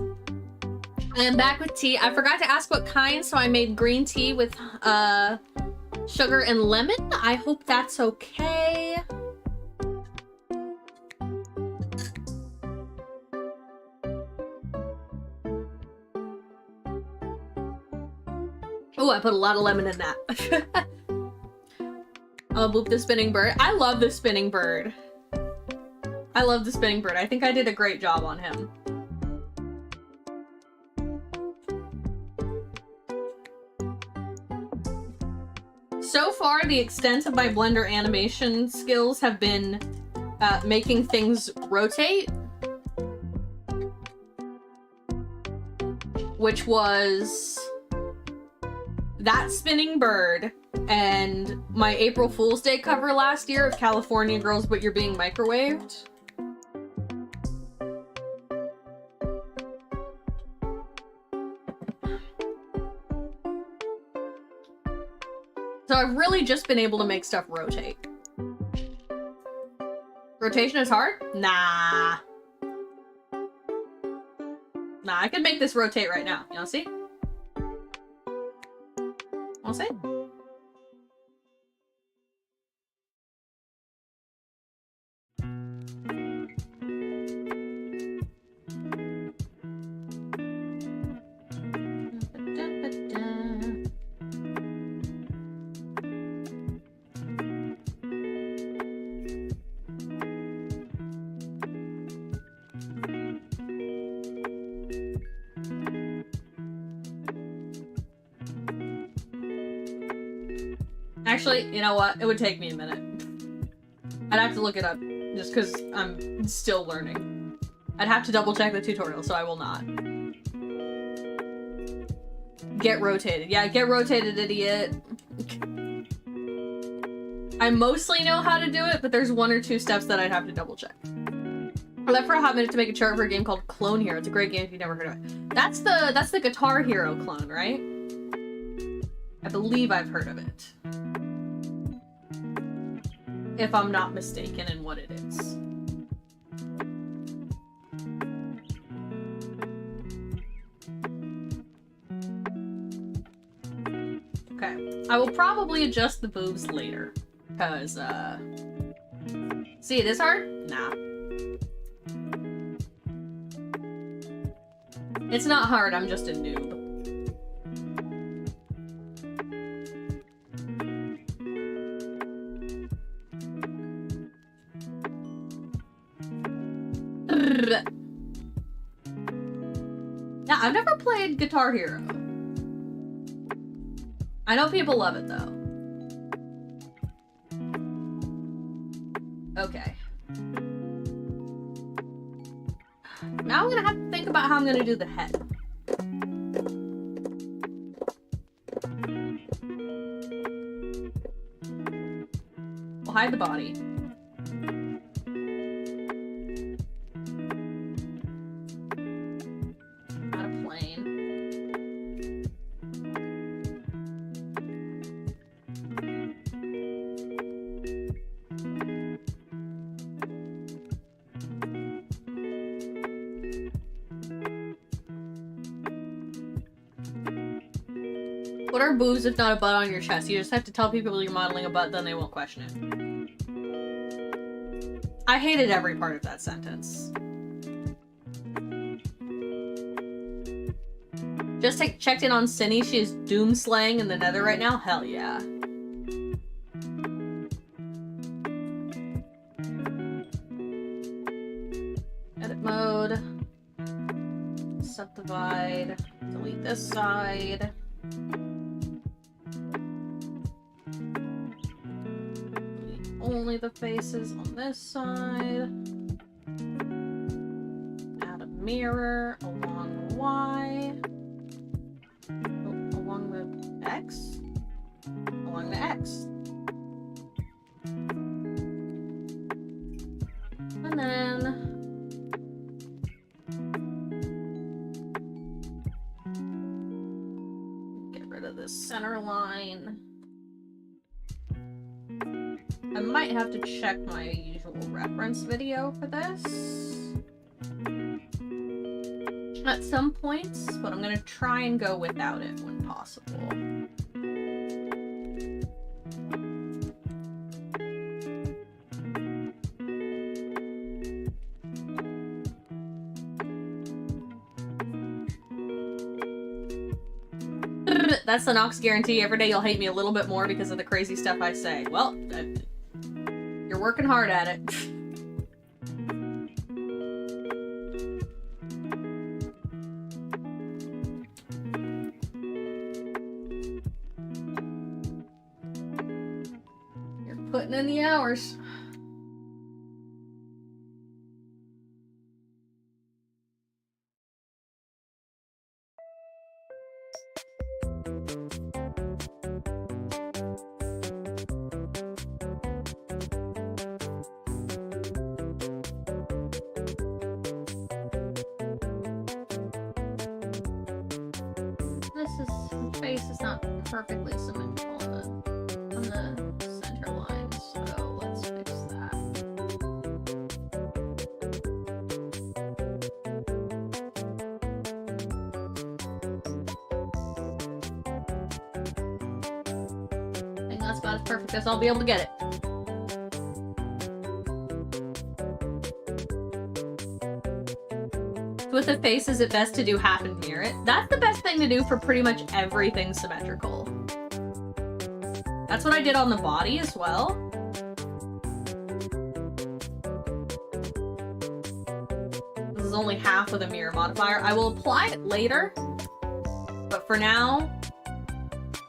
I am back with tea. I forgot to ask what kind, so I made green tea with sugar and lemon. I hope that's okay. Oh, I put a lot of lemon in that. I'll boop the spinning bird. I love the spinning bird. I love the spinning bird. I think I did a great job on him. So far, the extent of my Blender animation skills have been making things rotate. Which was that spinning bird and my April Fool's Day cover last year of California Girls But You're Being Microwaved. So I've really just been able to make stuff rotate. Rotation is hard? Nah. Nah, I could make this rotate right now. You wanna see? Wanna see? Actually, you know what? It would take me a minute. I'd have to look it up, just because I'm still learning. I'd have to double check the tutorial, so I will not. Get rotated. Yeah, get rotated, idiot. I mostly know how to do it, but there's one or two steps that I'd have to double check. I left for a hot minute to make a chart for a game called Clone Hero. It's a great game if you've never heard of it. That's the Guitar Hero clone, right? I believe I've heard of it. If I'm not mistaken in what it is. Okay. I will probably adjust the boobs later. Because, see, it is hard? Nah. It's not hard, I'm just a noob. Yeah, I've never played Guitar Hero. I know people love it, though. Okay. Now I'm gonna have to think about how I'm gonna do the head. We'll hide the body. Not a plane. What are boobs if not a butt on your chest? You just have to tell people you're modeling a butt, then they won't question it. I hated every part of that sentence. Just checked in on Cindy. She is doom slaying in the nether right now. Hell yeah. Edit mode. Subdivide. Delete this side. Only the faces on this side. Add a mirror along the Y. Oh, along the X? Along the X. And then get rid of this center line. I might have to check my usual reference video for this. at some points, but I'm gonna try and go without it when possible. That's the Nox guarantee. Every day you'll hate me a little bit more because of the crazy stuff I say. Well, you're working hard at it. You're putting in the hours. Face is not perfectly symmetrical on the center line, so let's fix that. I think that's about as perfect as I'll be able to get it. With the face, is it best to do half and near it? That's the best thing to do for pretty much everything symmetrical. That's what I did on the body as well. This is only half with a mirror modifier. I will apply it later, but for now,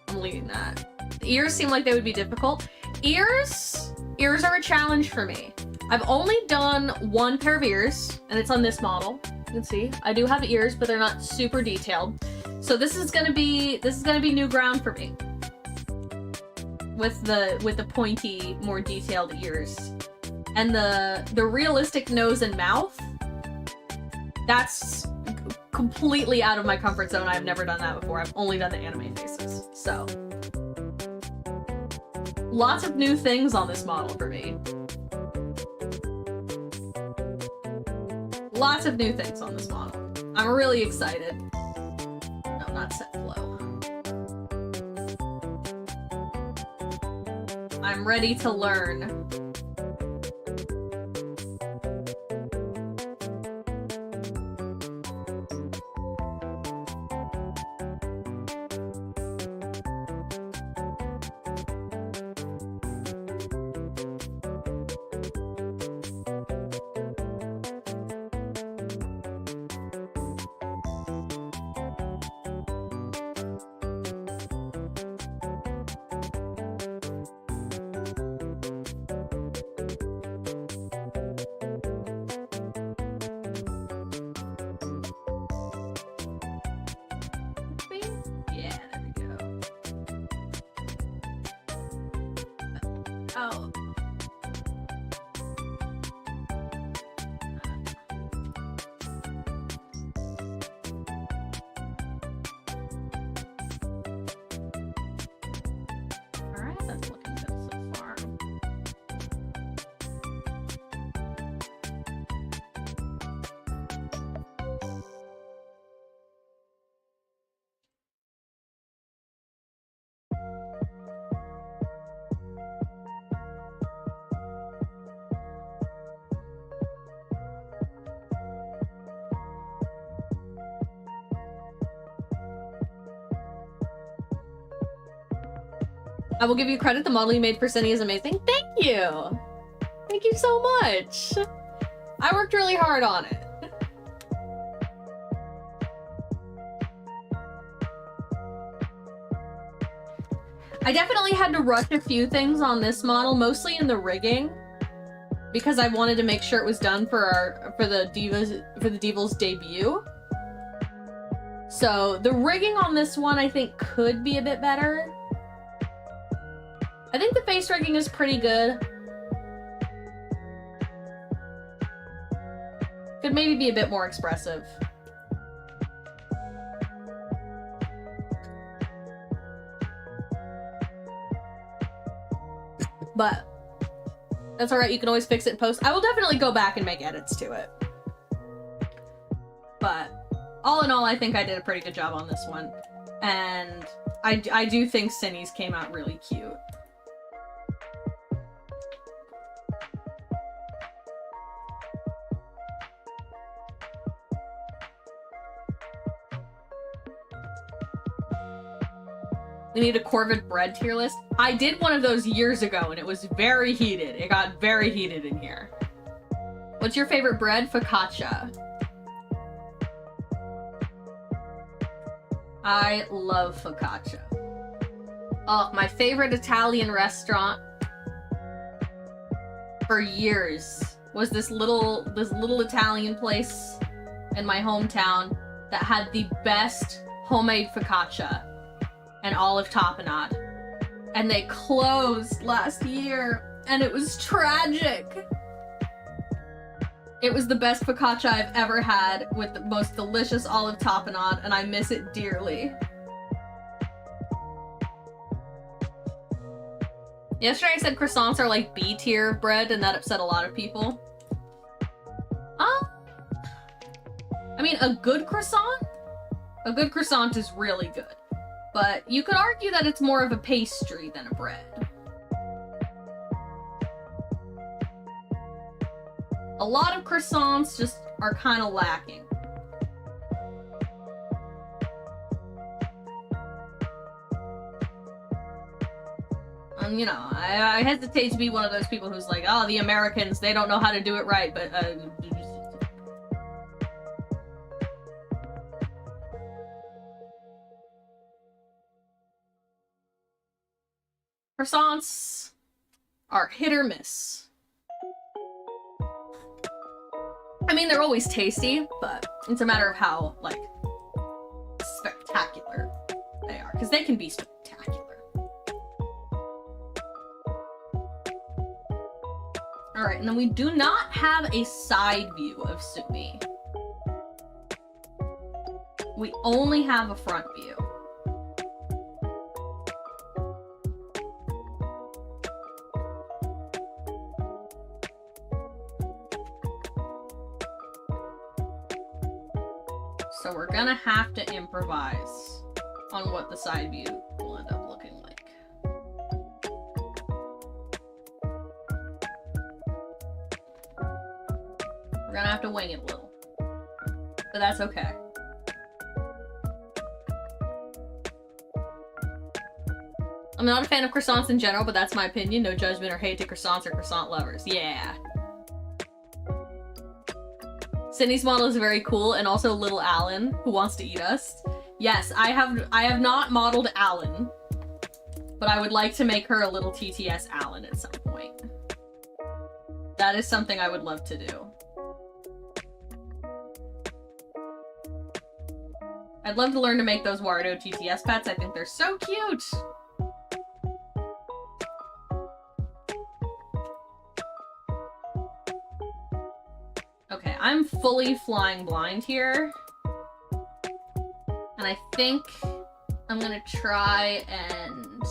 I'm leaving that. The ears seem like they would be difficult. Ears are a challenge for me. I've only done one pair of ears, and it's on this model. You can see I do have ears, but they're not super detailed. So this is gonna be new ground for me with the pointy, more detailed ears, and the realistic nose and mouth. That's completely out of my comfort zone. I've never done that before. I've only done the anime faces. So lots of new things on this model for me. Lots of new things on this model. I'm really excited. No, not set flow. I'm ready to learn. Oh. Alright, that's looking good so far. I will give you credit. The model you made for Cindy is amazing. Thank you! Thank you so much! I worked really hard on it. I definitely had to rush a few things on this model, mostly in the rigging, because I wanted to make sure it was done for the Devil's debut. So the rigging on this one I think could be a bit better. I think the face rigging is pretty good. Could maybe be a bit more expressive. But that's alright, you can always fix it in post. I will definitely go back and make edits to it. But all in all, I think I did a pretty good job on this one. And I do think Cindy's came out really cute. We need a Corvid bread tier list. I did one of those years ago and it was very heated. It got very heated in here. What's your favorite bread? Focaccia. I love focaccia. Oh, my favorite Italian restaurant for years was this little Italian place in my hometown that had the best homemade focaccia and olive tapenade. And they closed last year, and it was tragic. It was the best focaccia I've ever had with the most delicious olive tapenade, and I miss it dearly. Yesterday I said croissants are like B tier bread, and that upset a lot of people. I mean, a good croissant is really good. But you could argue that it's more of a pastry than a bread. A lot of croissants just are kind of lacking. And, you know, I hesitate to be one of those people who's like, oh, the Americans, they don't know how to do it right, but, croissants are hit or miss. I mean, they're always tasty, but it's a matter of how, like, spectacular they are. Because they can be spectacular. Alright, and then we do not have a side view of Sumi. We only have a front view. So we're gonna have to improvise on what the side view will end up looking like. We're gonna have to wing it a little. But that's okay. I'm not a fan of croissants in general, but that's my opinion. No judgment or hate to croissants or croissant lovers. Yeah. Sydney's model is very cool, and also little Alan, who wants to eat us. Yes, I have not modeled Alan, but I would like to make her a little TTS Alan at some point. That is something I would love to do. I'd love to learn to make those Wario TTS pets. I think they're so cute! Okay, I'm fully flying blind here. And I think I'm gonna try and...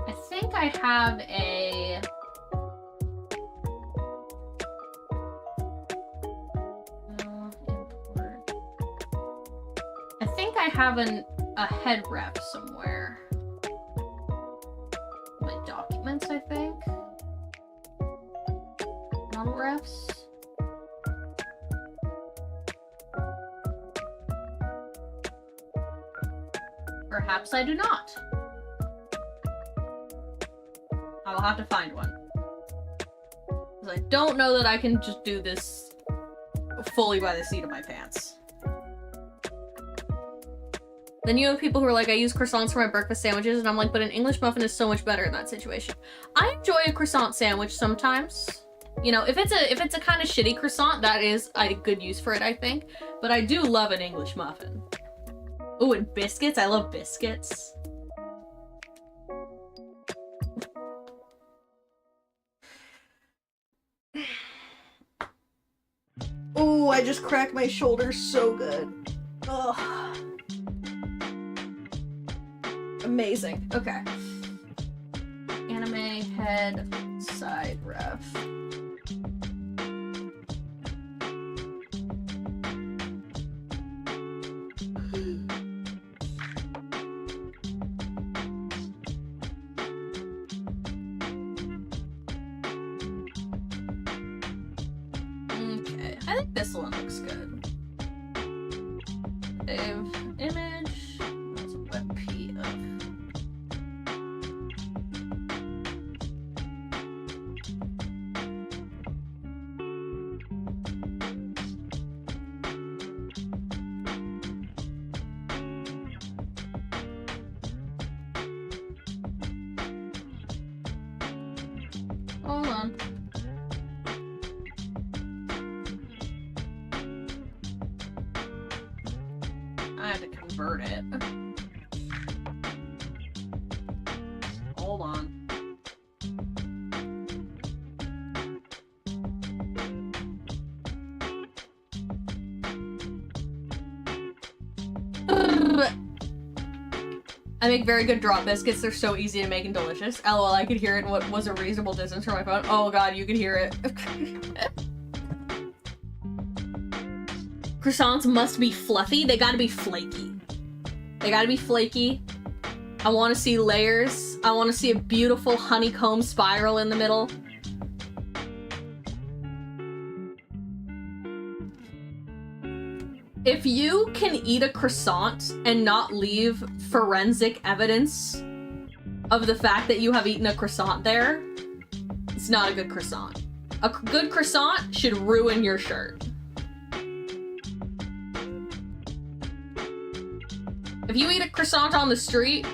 I think I have a... import. I think I have a head rep somewhere. My documents, I think. Model refs. Perhaps I do not. I will have to find one. Because I don't know that I can just do this fully by the seat of my pants. Then you have people who are like, I use croissants for my breakfast sandwiches, and I'm like, but an English muffin is so much better in that situation. I enjoy a croissant sandwich sometimes. You know, if it's a kind of shitty croissant, that is a good use for it, I think. But I do love an English muffin. Ooh, and biscuits. I love biscuits. Ooh, I just cracked my shoulder so good. Ugh. Amazing. Okay. Anime head side ref. one looks good. Save image. That's a WebP of. Hold on. I had to convert it. Hold on. I make very good drop biscuits. They're so easy to make and delicious. LOL, I could hear it in what was a reasonable distance from my phone. Oh god, you could hear it. Croissants must be fluffy. They gotta be flaky. They gotta be flaky. I want to see layers. I want to see a beautiful honeycomb spiral in the middle. If you can eat a croissant and not leave forensic evidence of the fact that you have eaten a croissant there, it's not a good croissant. A good croissant should ruin your shirt. If you eat a croissant on the street,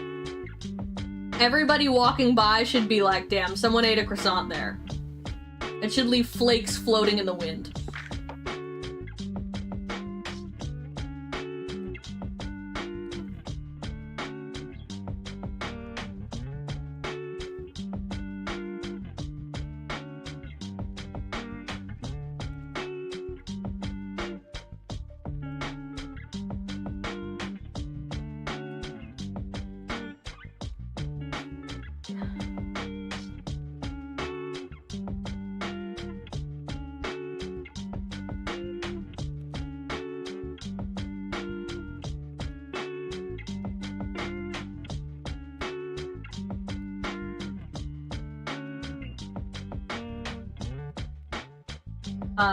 everybody walking by should be like, damn, someone ate a croissant there. It should leave flakes floating in the wind.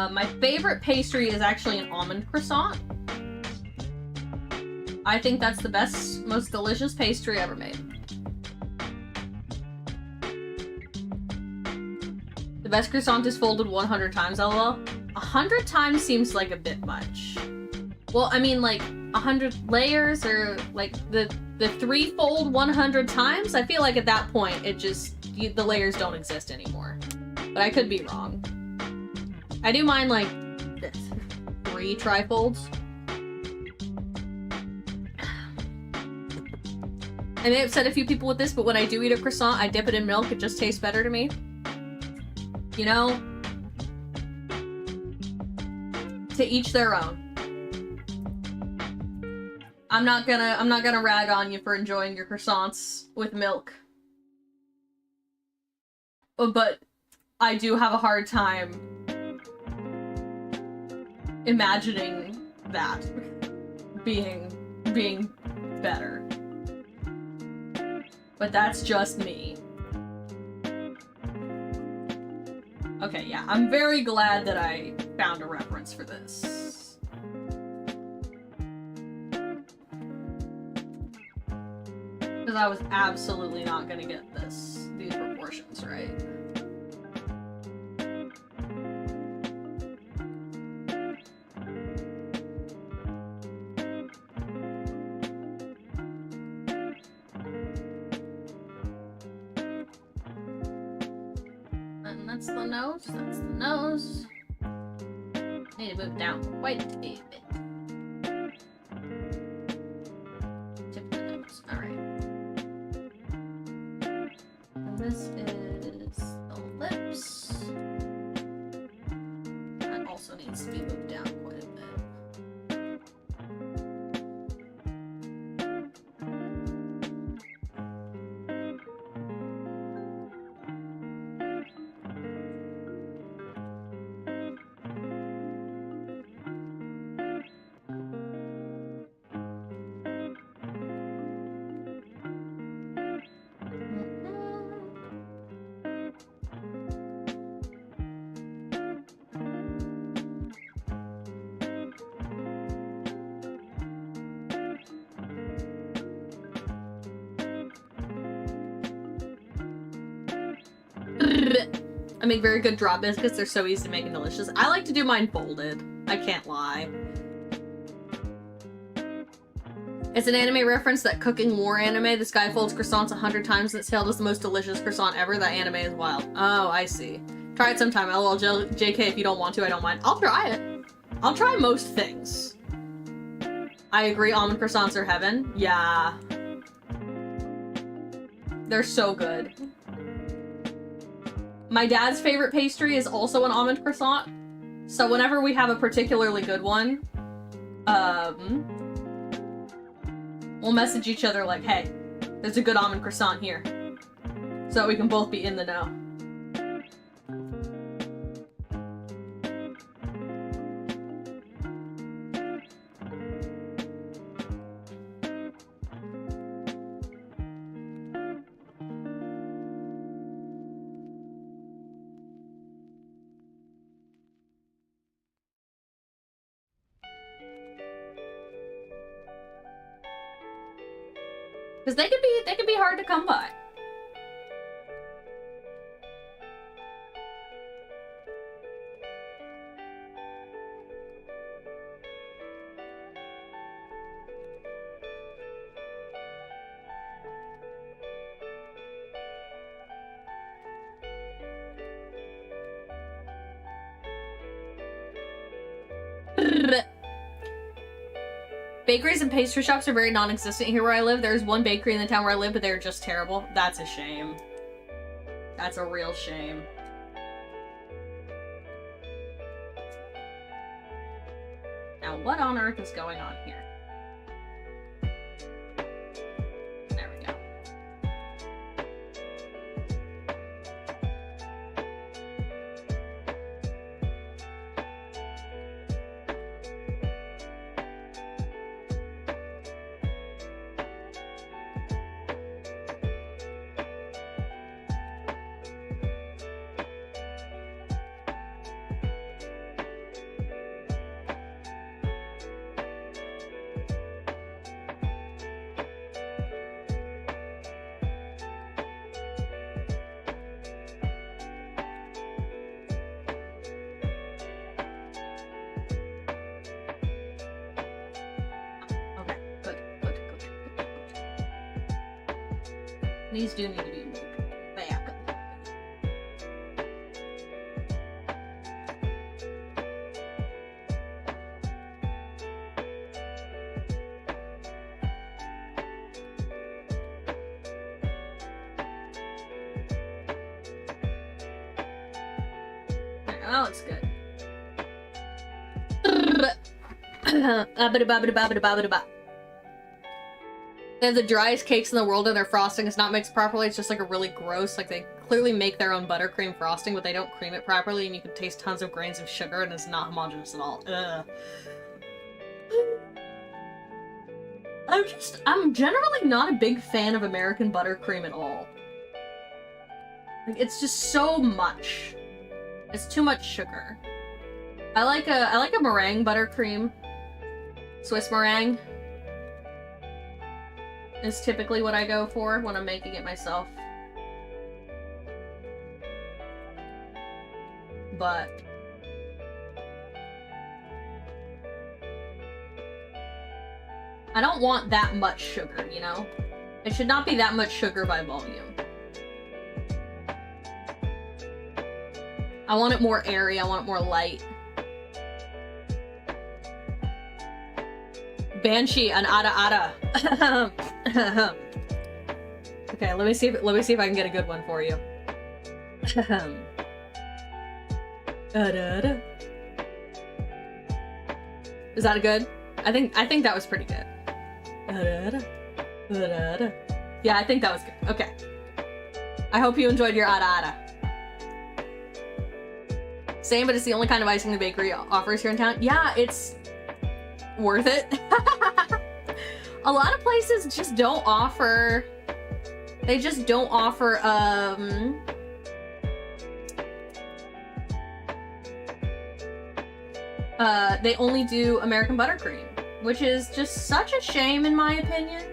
My favorite pastry is actually an almond croissant. I think that's the best, most delicious pastry ever made. The best croissant is folded 100 times, lol. 100 times seems like a bit much. Well, I mean, like, 100 layers or, like, the three-fold 100 times? I feel like at that point, it just, the layers don't exist anymore. But I could be wrong. I do mind, like, 3 trifolds. I may have upset a few people with this, but when I do eat a croissant, I dip it in milk. It just tastes better to me. You know? To each their own. I'm not gonna rag on you for enjoying your croissants with milk. But I do have a hard time imagining that being better. But that's just me. Okay, yeah, I'm very glad that I found a reference for this. Because I was absolutely not gonna get these proportions right. That's the nose, that's the nose. Need to move down quite a bit. Tip of the nose, alright. And this is the lips. That also needs to be moved down quite a bit. I make very good drop biscuits. They're so easy to make and delicious. I like to do mine folded. I can't lie. It's an anime reference, that Cooking War anime. This guy folds croissants 100 times and it's hailed as the most delicious croissant ever. That anime is wild. Oh, I see. Try it sometime. LOL, JK, if you don't want to, I don't mind. I'll try it. I'll try most things. I agree, almond croissants are heaven. Yeah. They're so good. My dad's favorite pastry is also an almond croissant. So whenever we have a particularly good one, we'll message each other like, hey, there's a good almond croissant here. So that we can both be in the know. Because they can be hard to come by. Bakeries and pastry shops are very non-existent here where I live. There's one bakery in the town where I live, but they're just terrible. That's a shame. That's a real shame. Now, what on earth is going on here? There we go. These do need to be moved back. That looks good. They have the driest cakes in the world and their frosting is not mixed properly. It's just like a really gross, like they clearly make their own buttercream frosting, but they don't cream it properly and you can taste tons of grains of sugar and it's not homogeneous at all. Ugh. I'm generally not a big fan of American buttercream at all. Like, it's just so much. It's too much sugar. I like a meringue buttercream. Swiss meringue is typically what I go for when I'm making it myself. But I don't want that much sugar, you know? It should not be that much sugar by volume. I want it more airy, I want it more light. Banshee and Ada Ada. Okay, let me see if I can get a good one for you. Is that good? I think that was pretty good. Yeah, I think that was good. Okay. I hope you enjoyed your Ada Ada. Same, but it's the only kind of icing the bakery offers here in town. Yeah, it's worth it. A lot of places just don't offer, they just don't offer, they only do American buttercream, which is just such a shame in my opinion.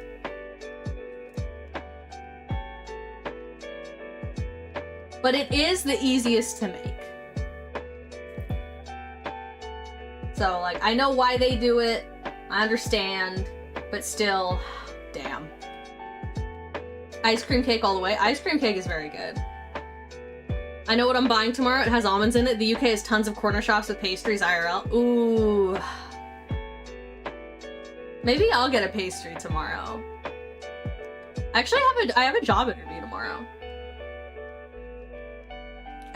but it is the easiest to make. So, like, I know why they do it, I understand, but still, damn. Ice cream cake all the way. Ice cream cake is very good. I know what I'm buying tomorrow. It has almonds in it. The UK has tons of corner shops with pastries IRL. Ooh. Maybe I'll get a pastry tomorrow. Actually, I have a job interview tomorrow.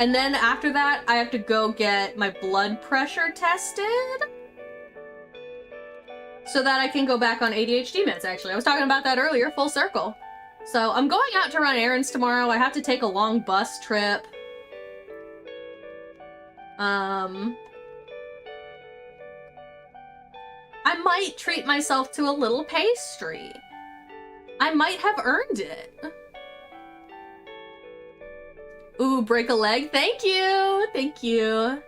And then after that, I have to go get my blood pressure tested so that I can go back on ADHD meds, actually. I was talking about that earlier, full circle. So I'm going out to run errands tomorrow. I have to take a long bus trip. I might treat myself to a little pastry. I might have earned it. Ooh, break a leg. Thank you. Thank you.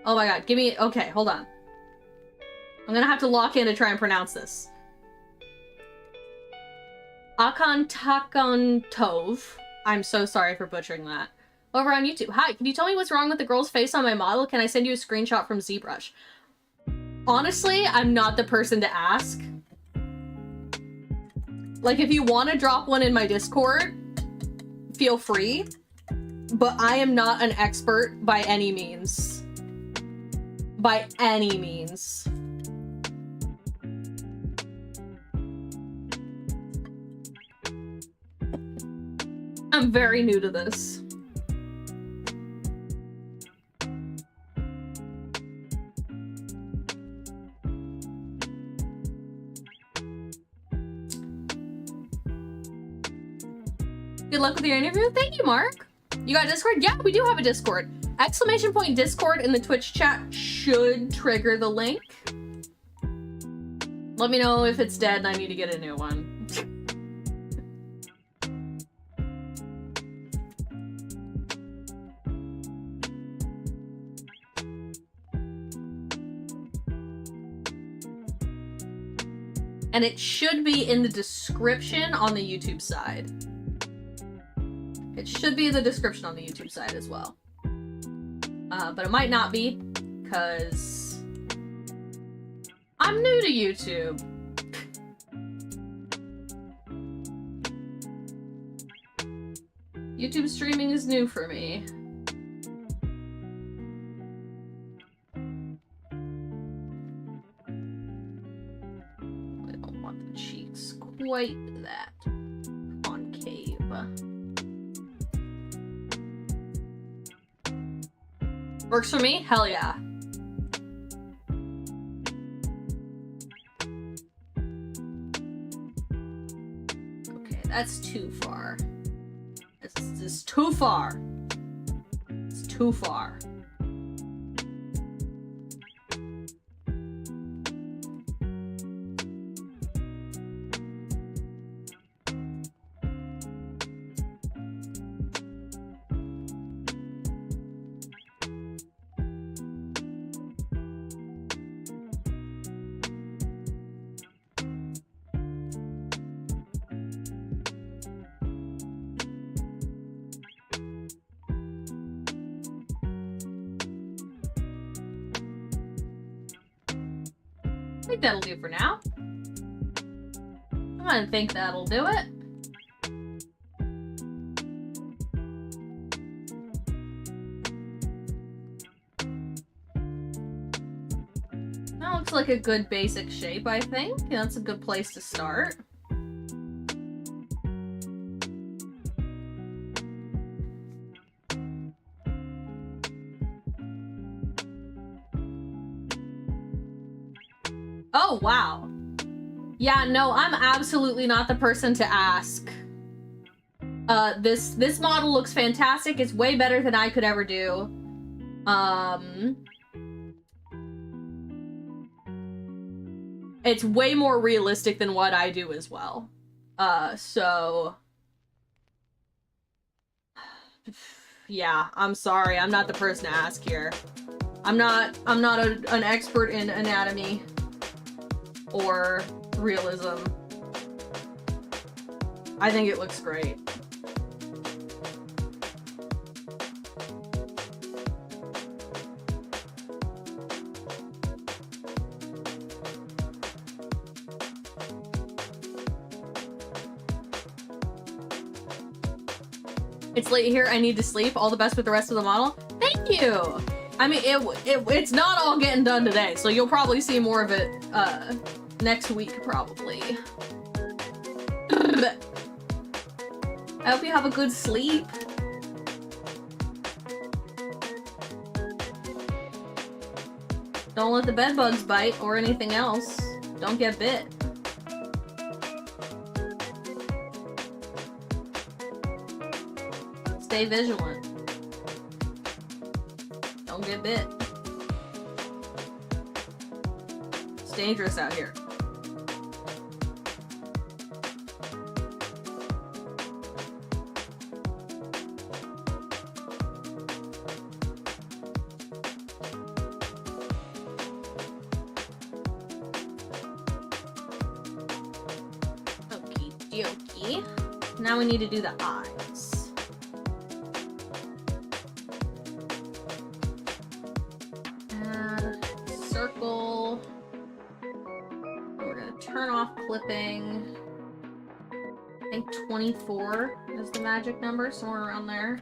Oh my god, give me... Okay, hold on. I'm gonna have to lock in to try and pronounce this. Akon Takon Tov. I'm so sorry for butchering that. Over on YouTube. Hi, can you tell me what's wrong with the girl's face on my model? Can I send you a screenshot from ZBrush? Honestly, I'm not the person to ask. Like, if you want to drop one in my Discord, feel free. But I am not an expert by any means. By any means. I'm very new to this. Good luck with your interview. Thank you, Mark. You got Discord? Yeah, we do have a Discord. Exclamation point Discord in the Twitch chat should trigger the link. Let me know if it's dead and I need to get a new one. And it should be in the description on the YouTube side. It should be in the description on the YouTube side as well. But it might not be, because I'm new to YouTube. YouTube streaming is new for me. I don't want the cheeks quite that concave. Works for me? Hell yeah. Okay, that's too far. This is too far. It's too far. I think that'll do for now. I'm gonna think that'll do it. That looks like a good basic shape, I think. That's a good place to start. Oh, wow. Yeah, no, I'm absolutely not the person to ask. This model looks fantastic. It's way better than I could ever do. It's way more realistic than what I do as well. So... Yeah, I'm sorry. I'm not the person to ask here. I'm not an expert in anatomy or realism. I think it looks great. It's late here, I need to sleep. All the best with the rest of the model. Thank you! I mean, it's not all getting done today, so you'll probably see more of it, next week, probably. I hope you have a good sleep. Don't let the bed bugs bite or anything else. Don't get bit. Stay vigilant. Don't get bit. It's dangerous out here. Okie dokie. Now we need to do the eyes. Circle. We're gonna turn off clipping. I think 24 is the magic number, somewhere around there.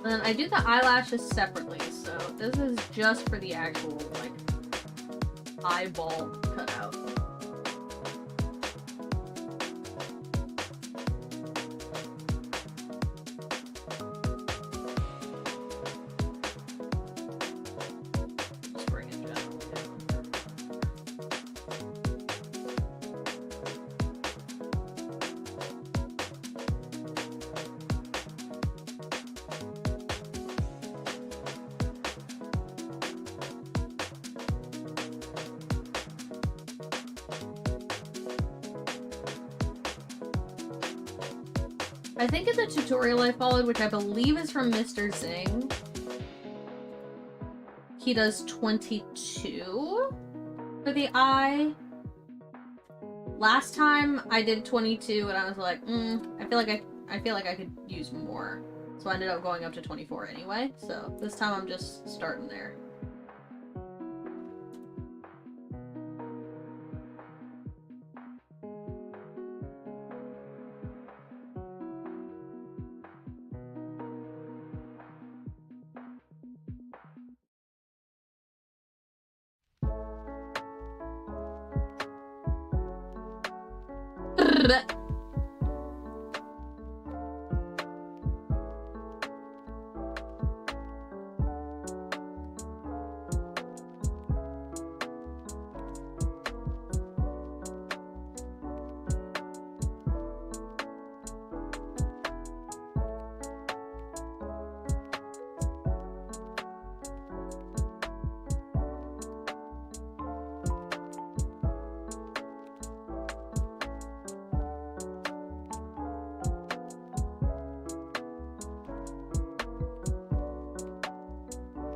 And then I do the eyelashes separately, so this is just for the actual, like, eyeball cutout. Just bring it down. I think in the tutorial I followed, which I believe is from Mr. Zing, he does 22 for the eye. Last time I did 22 and I was like, I feel like I could use more. So I ended up going up to 24 anyway. So this time I'm just starting there.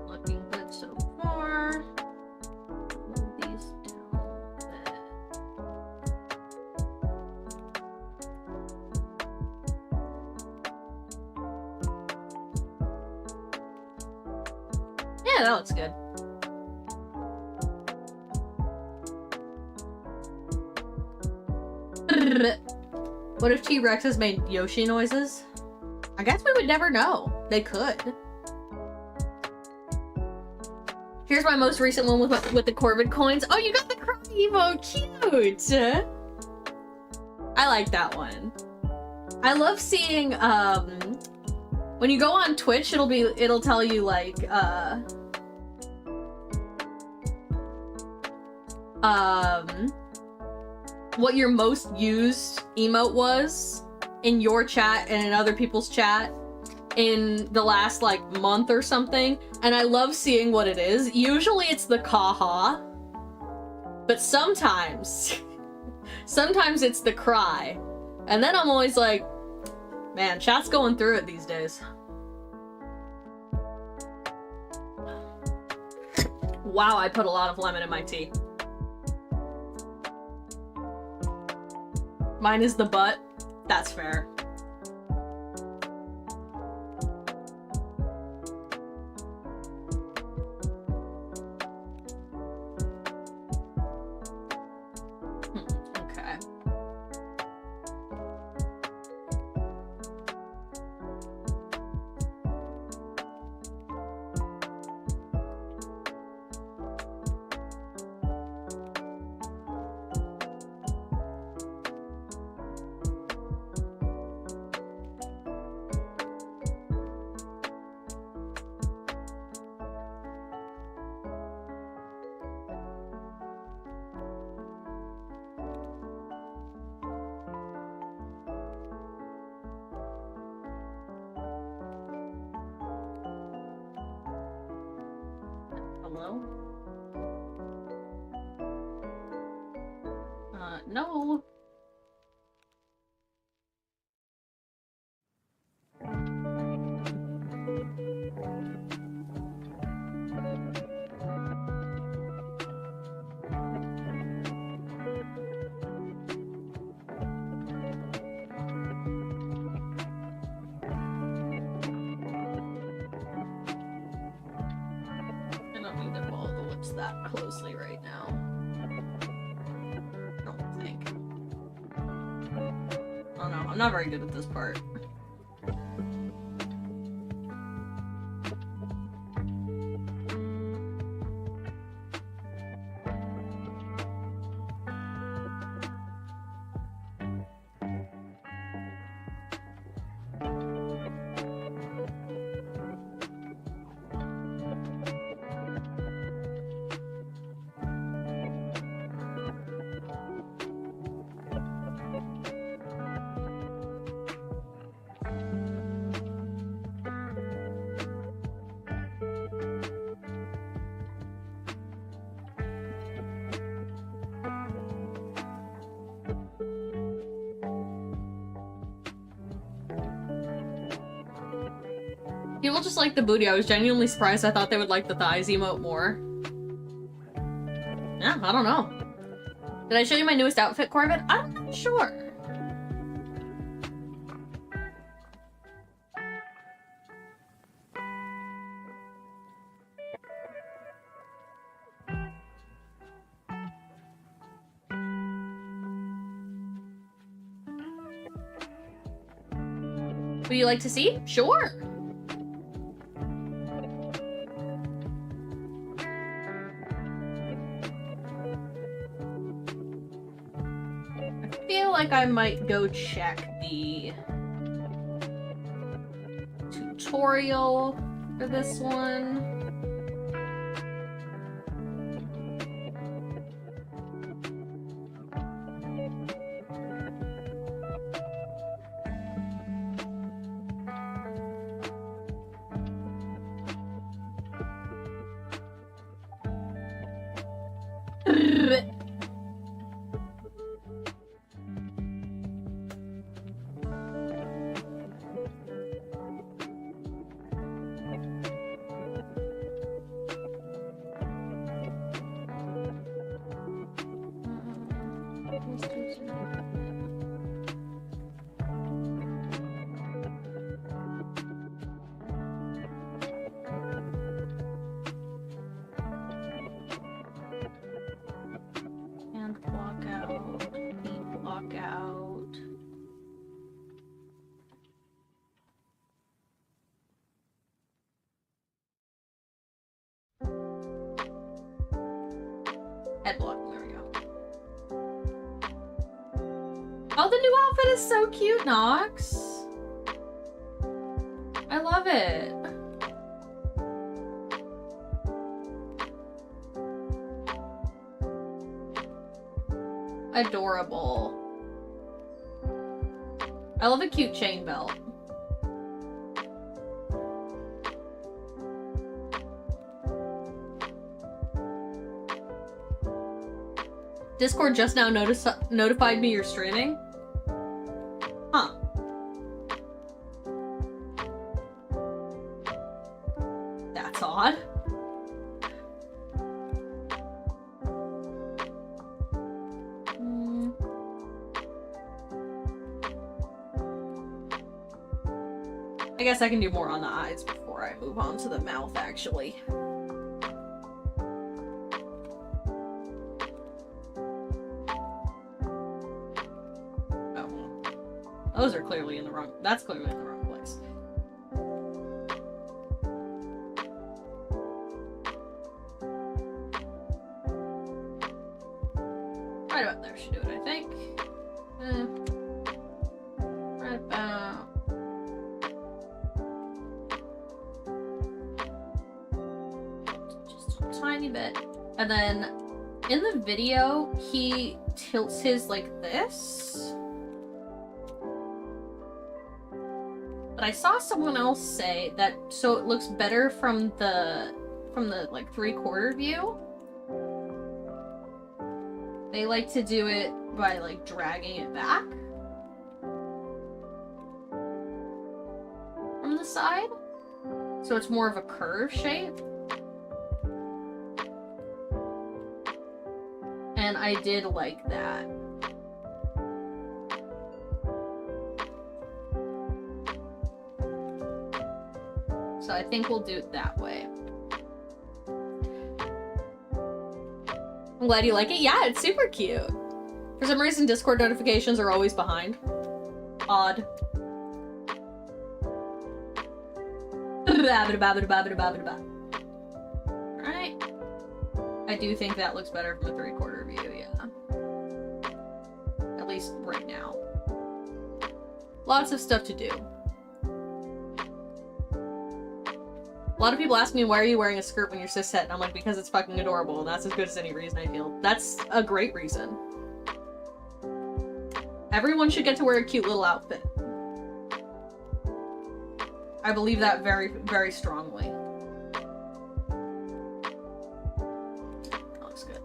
Looking good so far. Move these down a bit. Yeah, that looks good. What if T-Rexes made Yoshi noises? I guess we would never know. They could. Here's my most recent one with the Corvid coins. Oh, you got the Cry Evo, cute! I like that one. I love seeing, when you go on Twitch, it'll tell you, like, what your most used emote was in your chat and in other people's chat in the last, like, month or something, and I love seeing what it is. Usually it's the Kaha, but sometimes it's the Cry. And then I'm always like, man, chat's going through it these days. Wow, I put a lot of lemon in my tea. Mine is the butt. That's fair. Okay. Hello? No. I don't need to follow the lips that closely right now. I don't think. Oh no, I'm not very good at this part. People just like the booty. I was genuinely surprised. I thought they would like the thighs emote more. Yeah, I don't know. Did I show you my newest outfit, Corbin? I'm not sure. Would you like to see? Sure. Like I might go check the tutorial for this one. Head blocking, there we go. Oh, the new outfit is so cute, Nox. I love it. Adorable. I love a cute chain belt. Discord just now notified me you're streaming? Huh. That's odd. I guess I can do more on the eyes before I move on to the mouth, actually. Those are clearly in the wrong... That's clearly in the wrong place. Right about there should do it, I think. Right about... Just a tiny bit. And then, in the video, he tilts his like this. But I saw someone else say that so it looks better from the like 3/4 view. They like to do it by like dragging it back from the side. So it's more of a curve shape. And I did like that. So I think we'll do it that way. I'm glad you like it. Yeah, it's super cute. For some reason, Discord notifications are always behind. Odd. Right. I do think that looks better from a 3/4 view, yeah. At least right now. Lots of stuff to do. A lot of people ask me, why are you wearing a skirt when you're cishet? And I'm like, because it's fucking adorable, and that's as good as any reason, I feel. That's a great reason. Everyone should get to wear a cute little outfit. I believe that very, very strongly. That looks good.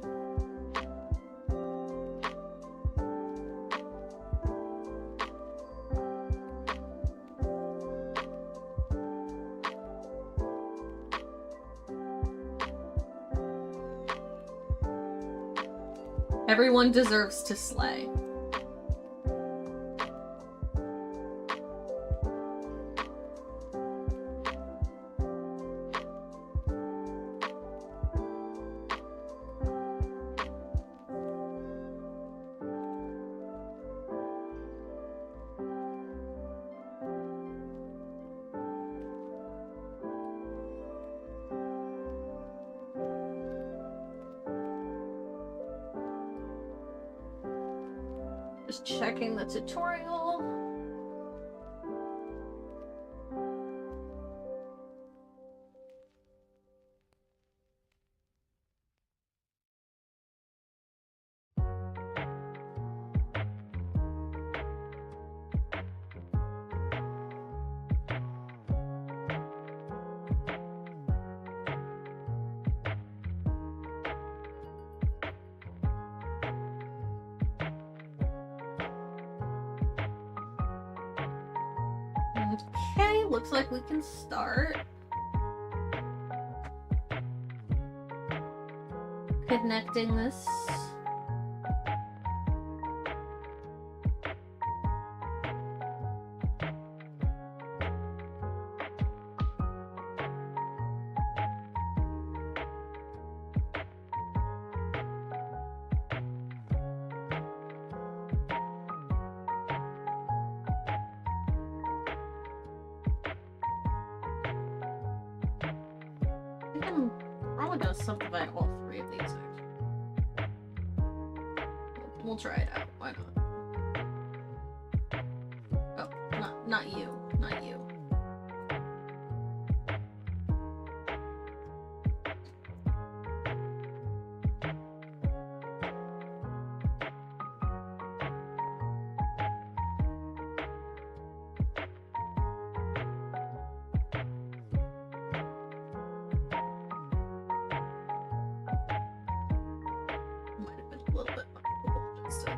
Everyone deserves to slay. Just checking the tutorial. Okay, looks like we can start. Connecting this. I'm probably gonna subdivide all three of these actually. We'll try it out. Why not? Oh, not you. Not you. Might have been a little bit much. We'll adjust it.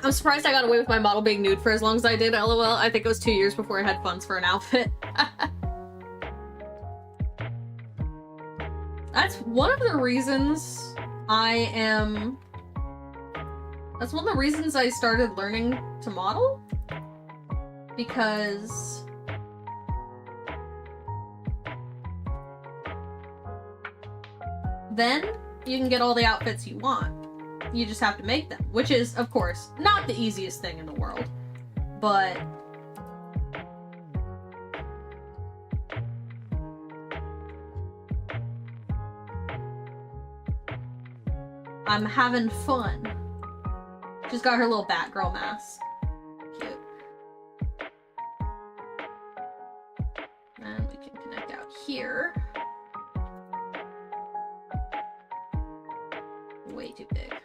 I'm surprised I got away with my model being nude for as long as I did, lol. I think it was 2 years before I had funds for an outfit. That's one of the reasons that's one of the reasons I started learning to model. Because then you can get all the outfits you want. You just have to make them, which is, of course, not the easiest thing in the world, but I'm having fun. She's got her little Batgirl mask. Cute. And we can connect out here. Way too big.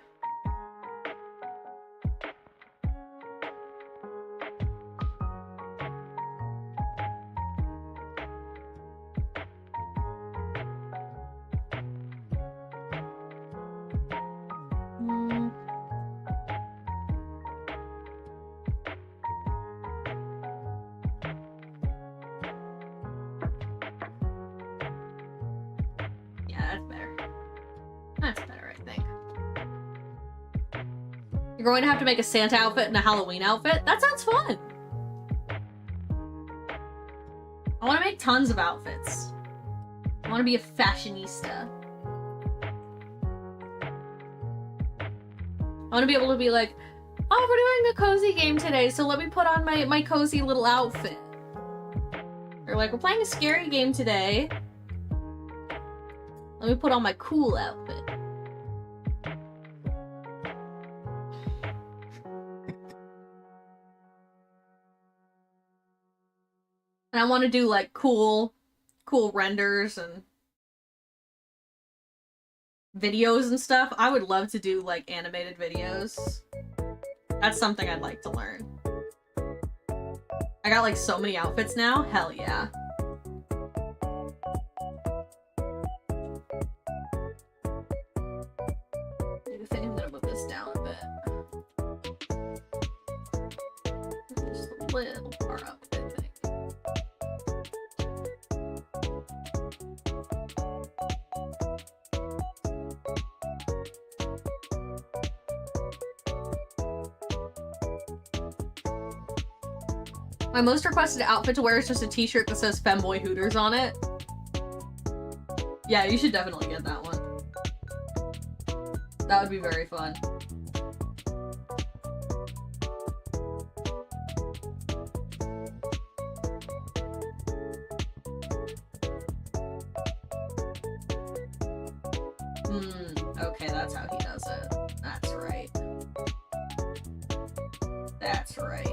That's better, I think. You're going to have to make a Santa outfit and a Halloween outfit? That sounds fun! I want to make tons of outfits. I want to be a fashionista. I want to be able to be like, oh, we're doing a cozy game today, so let me put on my cozy little outfit. Or like, we're playing a scary game today. Let me put on my cool outfit. And I want to do like cool renders and videos and stuff. I would love to do like animated videos. That's something I'd like to learn. I got like so many outfits now. Hell yeah. I think I'm gonna move this down a bit. Just a little far up, I think. My most requested outfit to wear is just a t-shirt that says Femboy Hooters on it. Yeah, you should definitely get that one. That would be very fun. Okay, that's how he does it. That's right. That's right.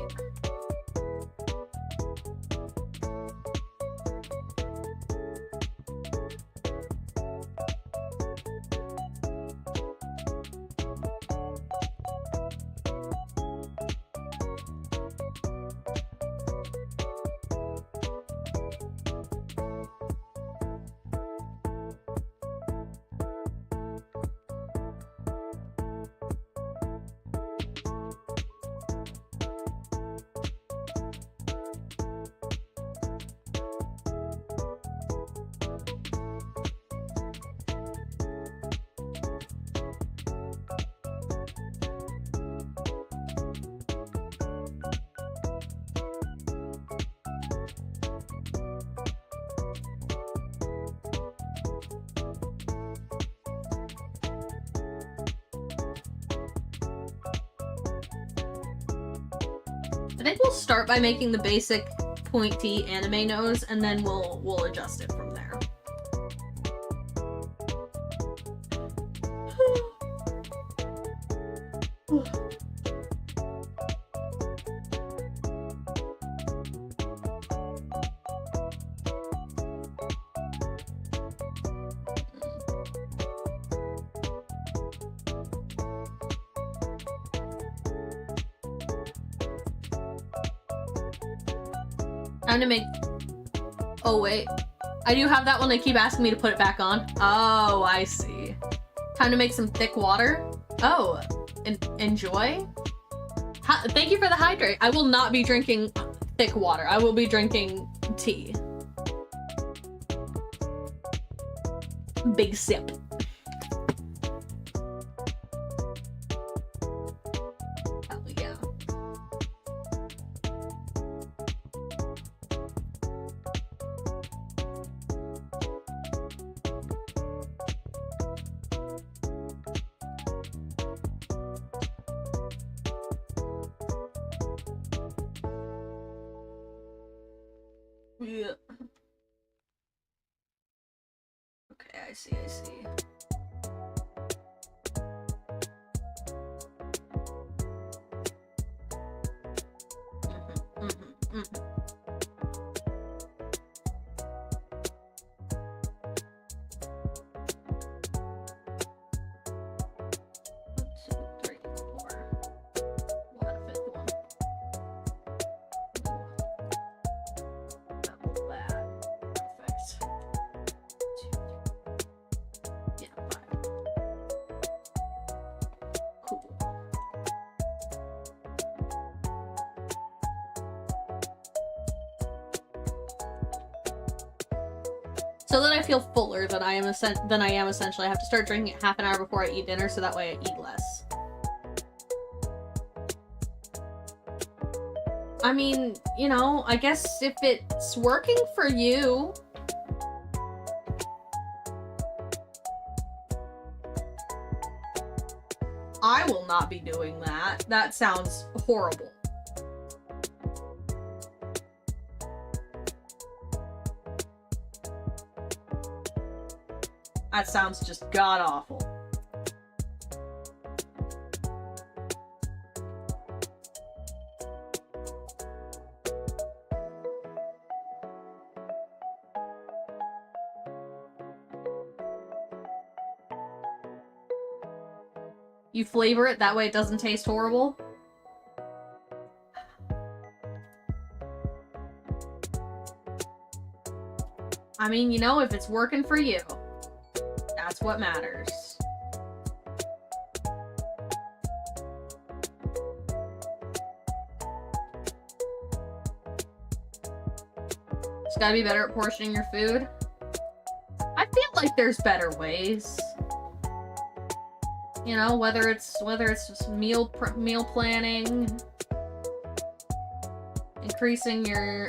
I think we'll start by making the basic pointy anime nose, and then we'll adjust it from there. Time to make... Oh, wait. I do have that one. They keep asking me to put it back on. Oh, I see. Time to make some thick water. Oh, enjoy? Thank you for the hydrate. I will not be drinking thick water. I will be drinking tea. Big sip. Hell yeah. Yeah. Okay, I see. Mm-hmm. 1, 2, 3, 4. We'll have a fifth one. Double that. Perfect. 2, 3. Yeah, 5. Cool. So that I feel fuller than I am essentially, I have to start drinking it half an hour before I eat dinner, so that way I eat less. I mean, you know, I guess if it's working for you. I will not be doing that. That sounds horrible. That sounds just god-awful. You flavor it, that way it doesn't taste horrible? I mean, you know, if it's working for you, that's what matters. Just gotta be better at portioning your food. I feel like there's better ways. You know, whether it's just meal planning, increasing your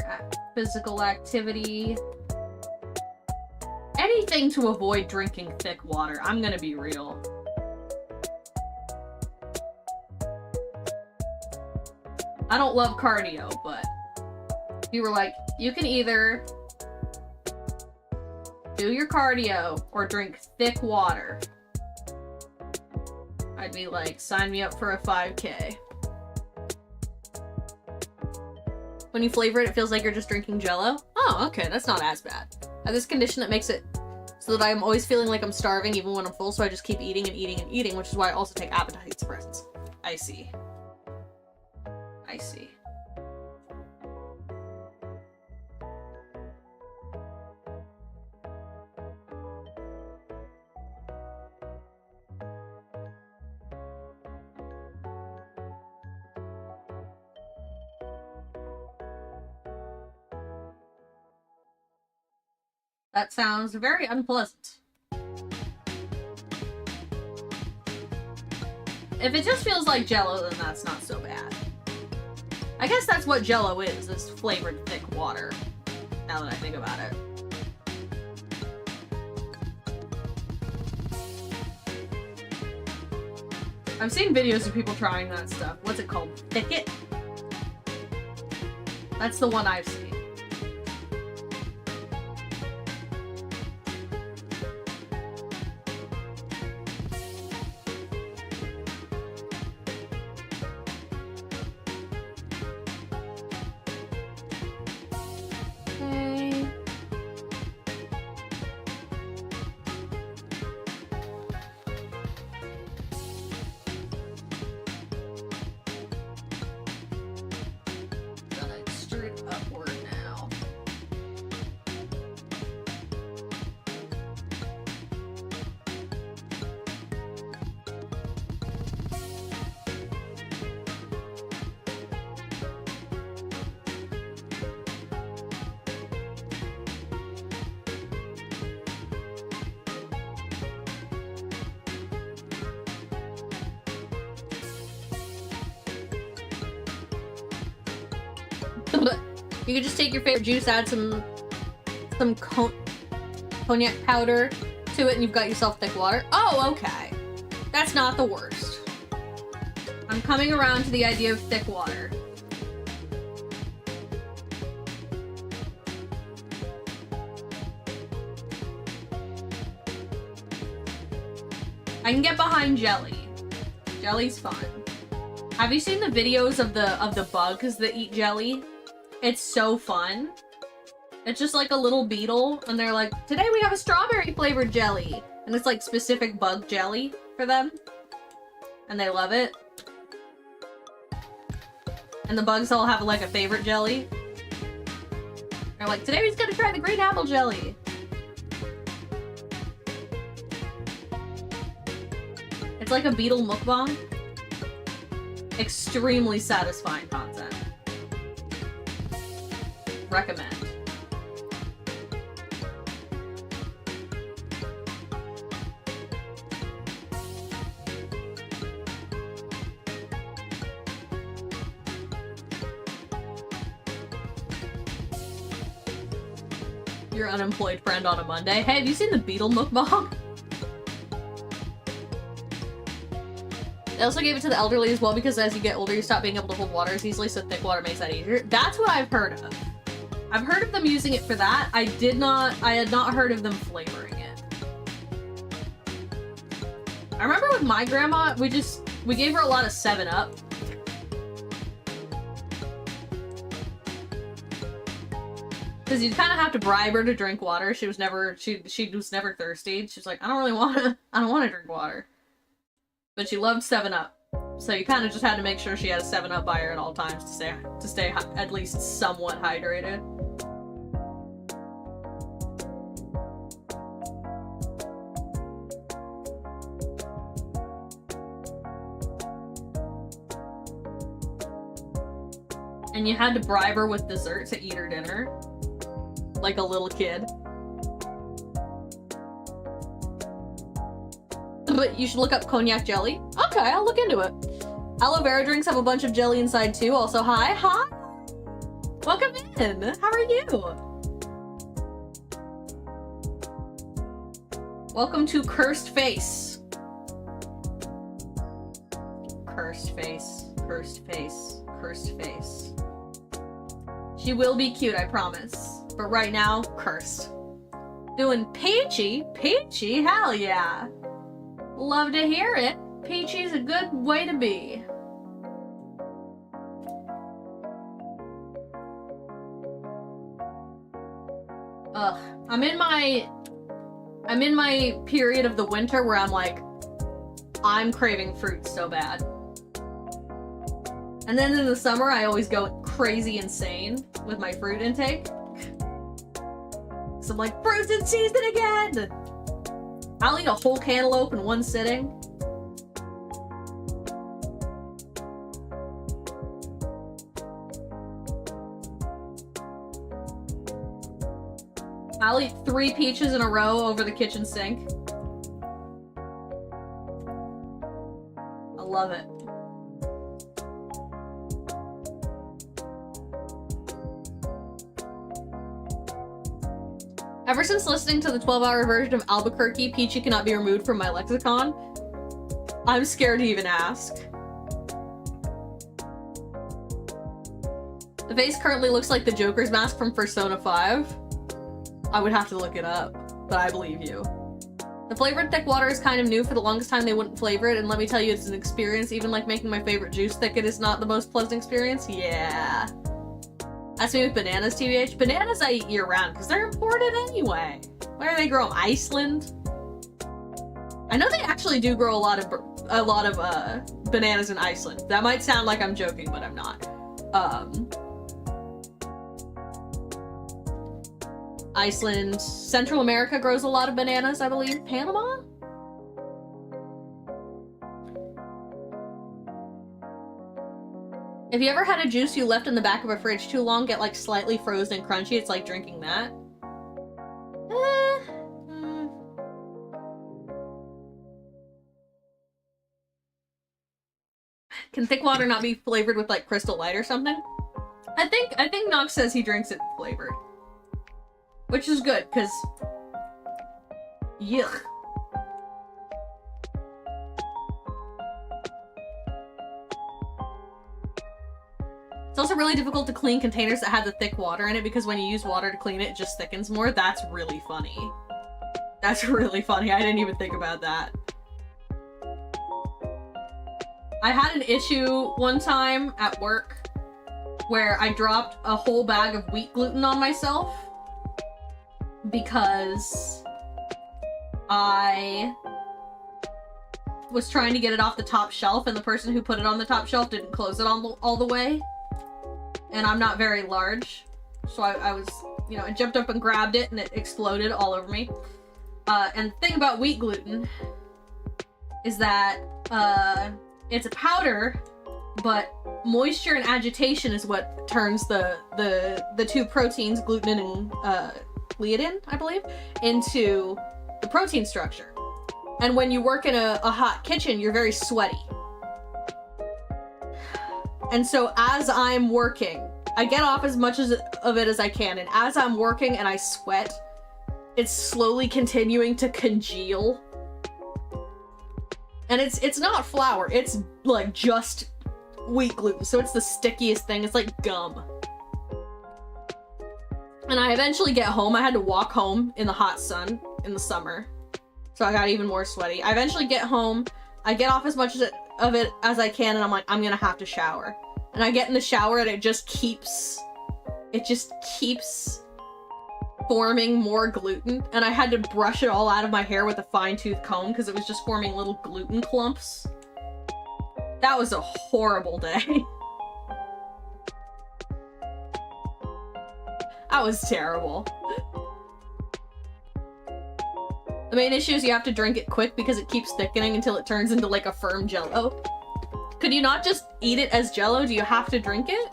physical activity, anything to avoid drinking thick water. I'm gonna be real. I don't love cardio, but you were like, you can either do your cardio or drink thick water. I'd be like, sign me up for a 5K. When you flavor it, it feels like you're just drinking Jell-O. Oh, okay, that's not as bad. I have this condition that makes it so that I'm always feeling like I'm starving even when I'm full, so I just keep eating and eating and eating, which is why I also take appetite suppressants. I see. I see. That sounds very unpleasant. If it just feels like Jell-O, then that's not so bad. I guess that's what Jell-O is flavored thick water, now that I think about it. I've seen videos of people trying that stuff. What's it called? Thicket? That's the one I've seen. Okay. Gonna extrude upward now. You could just take your favorite juice, add some cognac powder to it, and you've got yourself thick water. Oh, okay. That's not the worst. I'm coming around to the idea of thick water. I can get behind jelly. Jelly's fun. Have you seen the videos of the bugs that eat jelly? It's so fun. It's just like a little beetle, and they're like, today we have a strawberry flavored jelly. And it's like specific bug jelly for them. And they love it. And the bugs all have like a favorite jelly. They're like, today we're just gonna try the green apple jelly. It's like a beetle mukbang. Extremely satisfying content. Recommend. Your unemployed friend on a Monday. Hey, have you seen the beetle mukbang? They also gave it to the elderly as well because as you get older, you stop being able to hold water as easily, so thick water makes that easier. That's what I've heard of. I've heard of them using it for that. I had not heard of them flavoring it. I remember with my grandma, we gave her a lot of 7-Up. Because you'd kind of have to bribe her to drink water. She was never thirsty. She was like, I don't want to drink water. But she loved 7-Up. So you kind of just had to make sure she had a 7-Up by her at all times to stay at least somewhat hydrated. And you had to bribe her with dessert to eat her dinner. Like a little kid. But you should look up cognac jelly. Okay, I'll look into it. Aloe vera drinks have a bunch of jelly inside too. Also, hi. Welcome in. How are you? Welcome to Cursed Face. Cursed face. Cursed face. Cursed face. She will be cute, I promise. But right now, cursed. Doing peachy? Peachy? Hell yeah. Love to hear it. Peachy's a good way to be. Ugh. I'm in my period of the winter where I'm like, I'm craving fruit so bad. And then in the summer, I always go crazy insane with my fruit intake. So I'm like, fruit's in season again! I'll eat a whole cantaloupe in one sitting. I'll eat 3 peaches in a row over the kitchen sink. I love it. Ever since listening to the 12-hour version of Albuquerque, Peachy cannot be removed from my lexicon. I'm scared to even ask. The face currently looks like the Joker's mask from Persona 5. I would have to look it up, but I believe you. The flavored thick water is kind of new. For the longest time they wouldn't flavor it, and let me tell you, it's an experience. Even like making my favorite juice thick, it is not the most pleasant experience. Yeah. That's me with bananas, TBH. Bananas I eat year-round, because they're imported anyway. Where do they grow them? Iceland? I know they actually do grow a lot of bananas in Iceland. That might sound like I'm joking, but I'm not. Iceland, Central America grows a lot of bananas, I believe. Panama? If you ever had a juice you left in the back of a fridge too long get like slightly frozen and crunchy, it's like drinking that. Can thick water not be flavored with like Crystal Light or something? I think Nox says he drinks it flavored. Which is good, because... Yuck. It's also really difficult to clean containers that have the thick water in it, because when you use water to clean it, it just thickens more. That's really funny. That's really funny. I didn't even think about that. I had an issue one time at work where I dropped a whole bag of wheat gluten on myself because I was trying to get it off the top shelf and the person who put it on the top shelf didn't close it all the way. And I'm not very large. So I was, you know, I jumped up and grabbed it and it exploded all over me. And the thing about wheat gluten is that it's a powder, but moisture and agitation is what turns the two proteins, gluten and gliadin, I believe, into the protein structure. And when you work in a hot kitchen, you're very sweaty. And so as I'm working, I get off as much of it as I can, and as I'm working and I sweat, it's slowly continuing to congeal. And it's not flour, it's like just wheat gluten, so it's the stickiest thing. It's like gum. And I eventually get home. I had to walk home in the hot sun in the summer, so I got even more sweaty. I eventually get home, I get off as much of it as I can, and I'm like, I'm gonna have to shower. And I get in the shower and it just keeps forming more gluten, and I had to brush it all out of my hair with a fine-tooth comb because it was just forming little gluten clumps. That was a horrible day. That was terrible. The main issue is you have to drink it quick because it keeps thickening until it turns into like a firm jello. Could you not just eat it as jello? Do you have to drink it?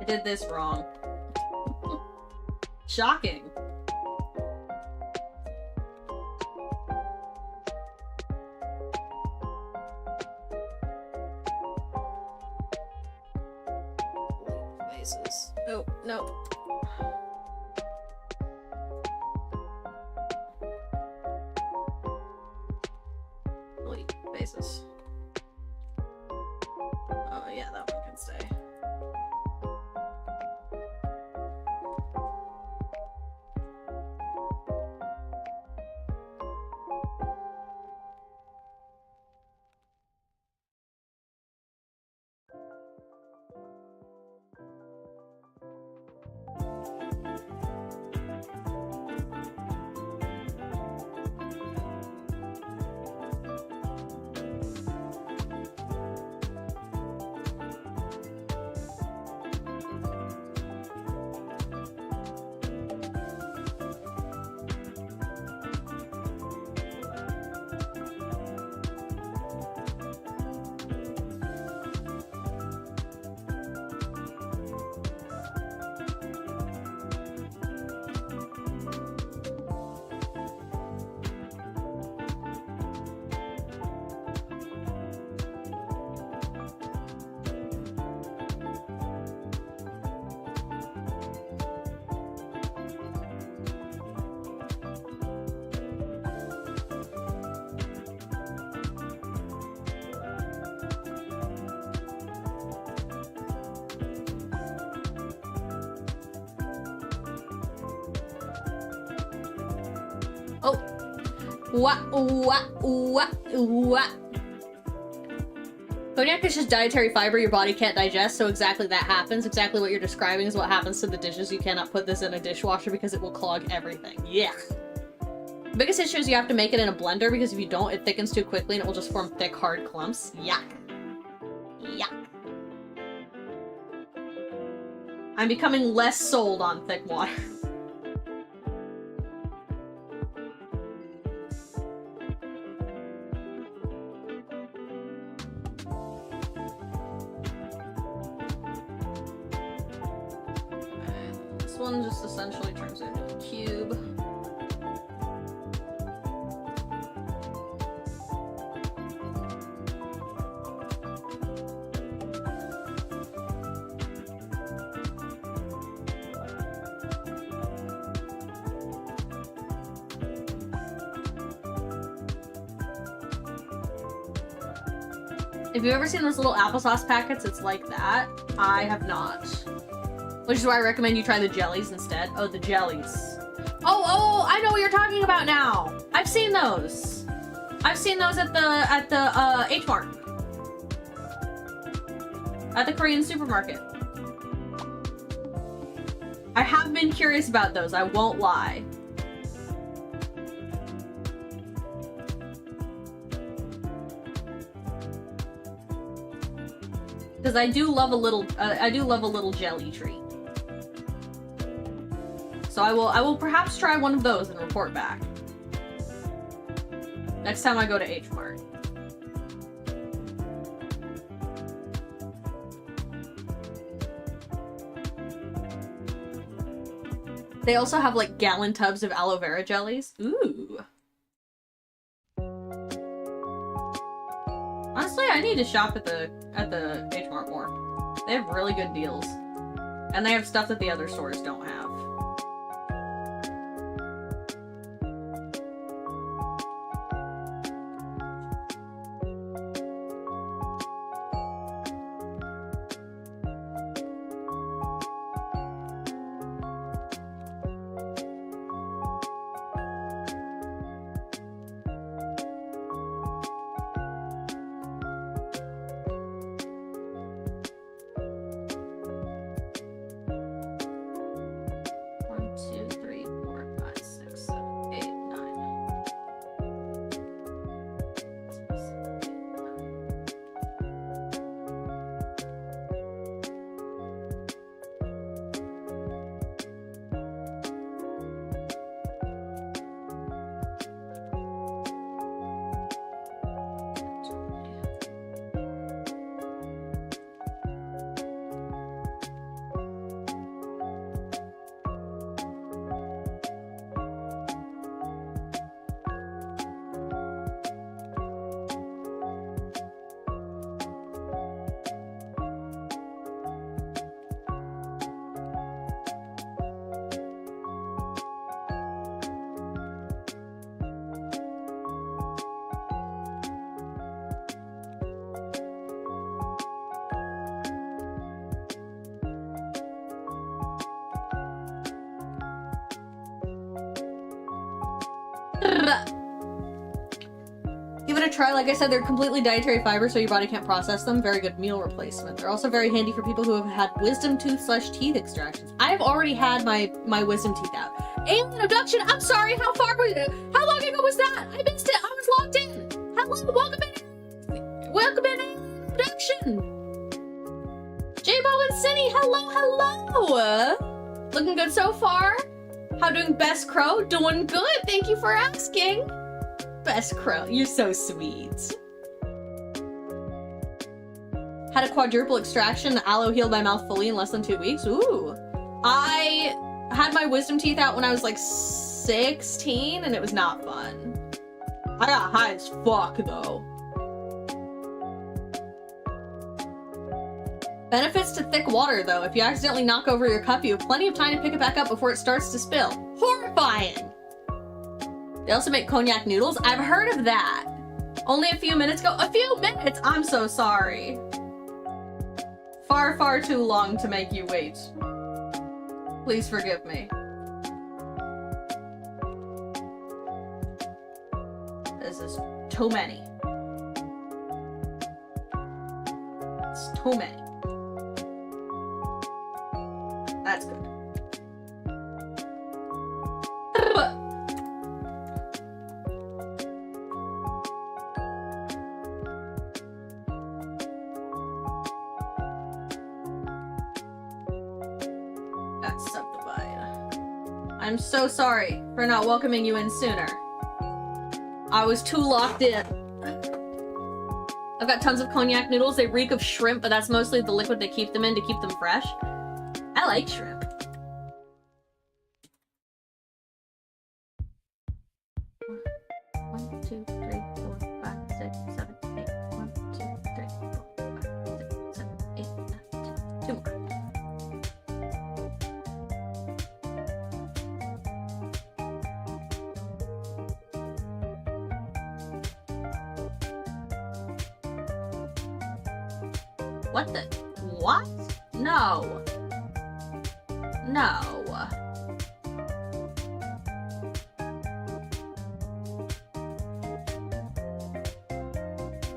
I did this wrong. Shocking. Faces. Oh, no. Delete faces. Oh, yeah, that one can stay. Oh. What? Cognac is just dietary fiber your body can't digest, so exactly that happens. Exactly what you're describing is what happens to the dishes. You cannot put this in a dishwasher because it will clog everything. Yeah. The biggest issue is you have to make it in a blender because if you don't, it thickens too quickly and it will just form thick, hard clumps. Yuck. Yuck. I'm becoming less sold on thick water. This one just essentially turns into a cube. If you've ever seen those little applesauce packets, it's like that. I have not. Which is why I recommend you try the jellies instead. Oh, the jellies. Oh, I know what you're talking about now. I've seen those. I've seen those at the H Mart. At the Korean supermarket. I have been curious about those, I won't lie. Because I do love a little jelly treat. So I will perhaps try one of those and report back. Next time I go to H Mart. They also have like gallon tubs of aloe vera jellies. Ooh. Honestly, I need to shop at the H Mart more. They have really good deals. And they have stuff that the other stores don't have. Give it a try. Like I said, they're completely dietary fiber, so your body can't process them. Very good meal replacement. They're also very handy for people who have had wisdom tooth / teeth extractions. I've already had my wisdom teeth out. Alien abduction! I'm sorry, how long ago was that? I missed it! I was logged in! Hello, welcome in alien abduction! J-Bo and Cinny, hello! Looking good so far? How doing, Best Crow? Doing good, thank you for asking! Best Crow, you're so sweet. Had a quadruple extraction, the aloe healed my mouth fully in less than 2 weeks. Ooh. I had my wisdom teeth out when I was like 16 and it was not fun. I got high as fuck though. Benefits to thick water though. If you accidentally knock over your cup, you have plenty of time to pick it back up before it starts to spill. Horrifying! They also make cognac noodles. I've heard of that. Only a few minutes ago. A few minutes? I'm so sorry. Far, far too long to make you wait. Please forgive me. This is too many. It's too many. That's good. That's subdivide. I'm so sorry for not welcoming you in sooner. I was too locked in. I've got tons of cognac noodles. They reek of shrimp, but that's mostly the liquid they keep them in to keep them fresh. I like shrimp. One, two, three, 4, 5, 6, 7, 8. 1, 2, 3, 4, 5, 6, 7, 8, 9, 10. 2 more. What the? What? No. No.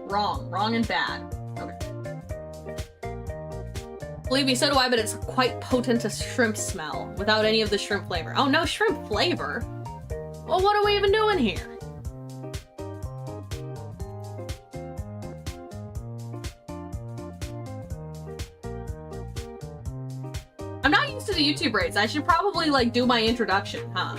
Wrong. Wrong and bad. Okay. Believe me, so do I, but it's quite potent a shrimp smell without any of the shrimp flavor. Oh, no shrimp flavor? Well, what are we even doing here? I'm not used to the YouTube rates. I should probably, like, do my introduction, huh?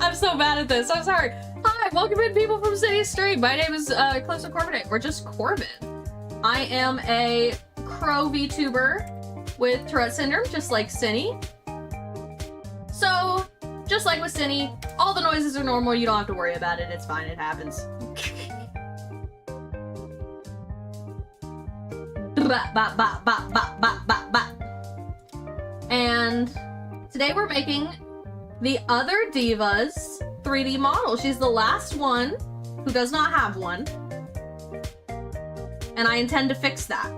I'm so bad at this. I'm sorry. Hi, welcome in, people from City Stream. My name is Close to Corbin, or just Corbin. I am a crow VTuber with Tourette syndrome, just like Cinny. So, just like with Cinny, all the noises are normal. You don't have to worry about it. It's fine. It happens. And today we're making the other Diva's 3D model. She's the last one who does not have one. And I intend to fix that.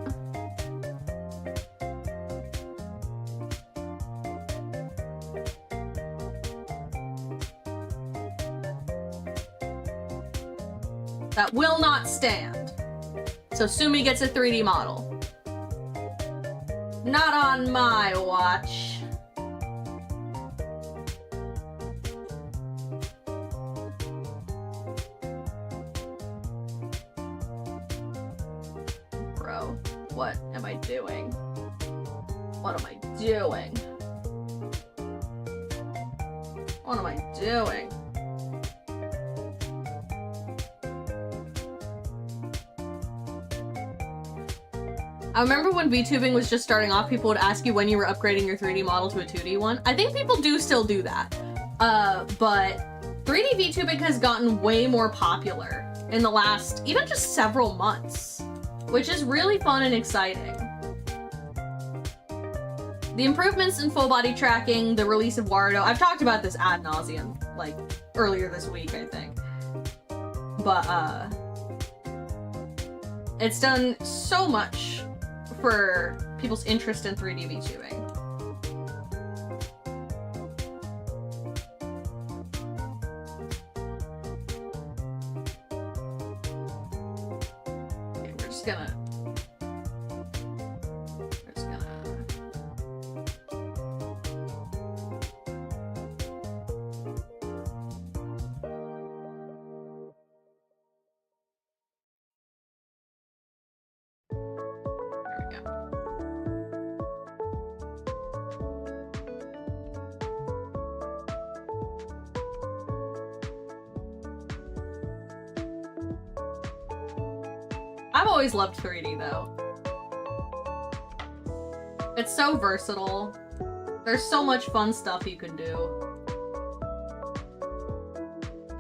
That will not stand. So Sumi gets a 3D model. Not on my watch. Bro, what am I doing? What am I doing? What am I doing? I remember when VTubing was just starting off, people would ask you when you were upgrading your 3D model to a 2D one. I think people do still do that. But 3D VTubing has gotten way more popular in the last, even just several months, which is really fun and exciting. The improvements in full body tracking, the release of Warudo, I've talked about this ad nauseum, like, earlier this week, I think. But, it's done so much for people's interest in 3D VTubing. Okay, we're just gonna... I've always loved 3D though. It's so versatile. There's so much fun stuff you can do.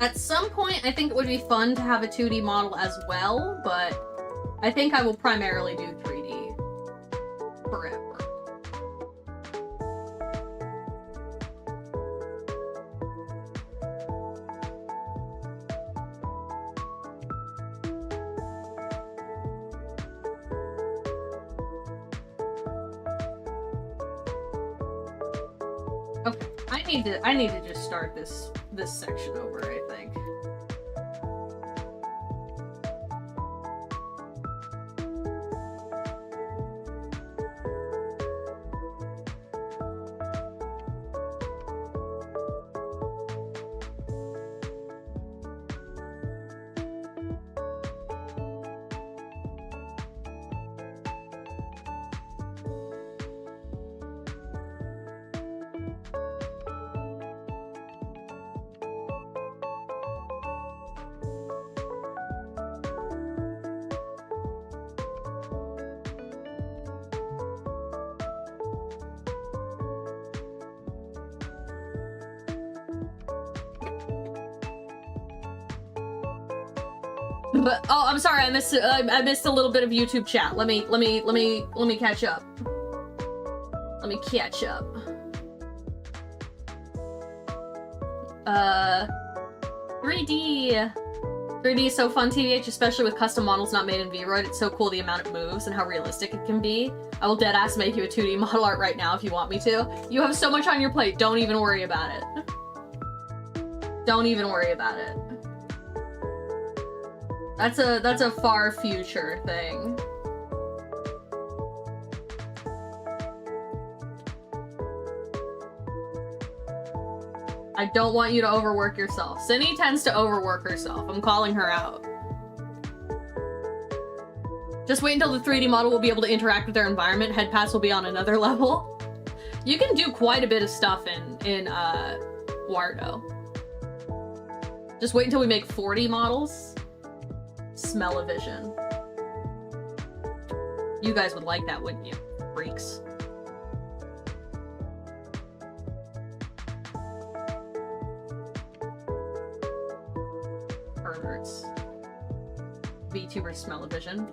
At some point, I think it would be fun to have a 2D model as well, but I think I will primarily do 3D forever. Okay, I need to just start this section over, I think. But oh, I'm sorry, I missed a little bit of YouTube chat. Let me catch up. Let me catch up. 3D. 3D is so fun, TVH, especially with custom models not made in VRoid. It's so cool the amount it moves and how realistic it can be. I will deadass make you a 2D model art right now if you want me to. You have so much on your plate, don't even worry about it. Don't even worry about it. That's a far future thing. I don't want you to overwork yourself. Cindy tends to overwork herself. I'm calling her out. Just wait until the 3D model will be able to interact with their environment. Head pass will be on another level. You can do quite a bit of stuff in Wardo. Just wait until we make 40 models. Smell-o-vision. You guys would like that, wouldn't you? Freaks. Perverts. VTuber smell-o-vision.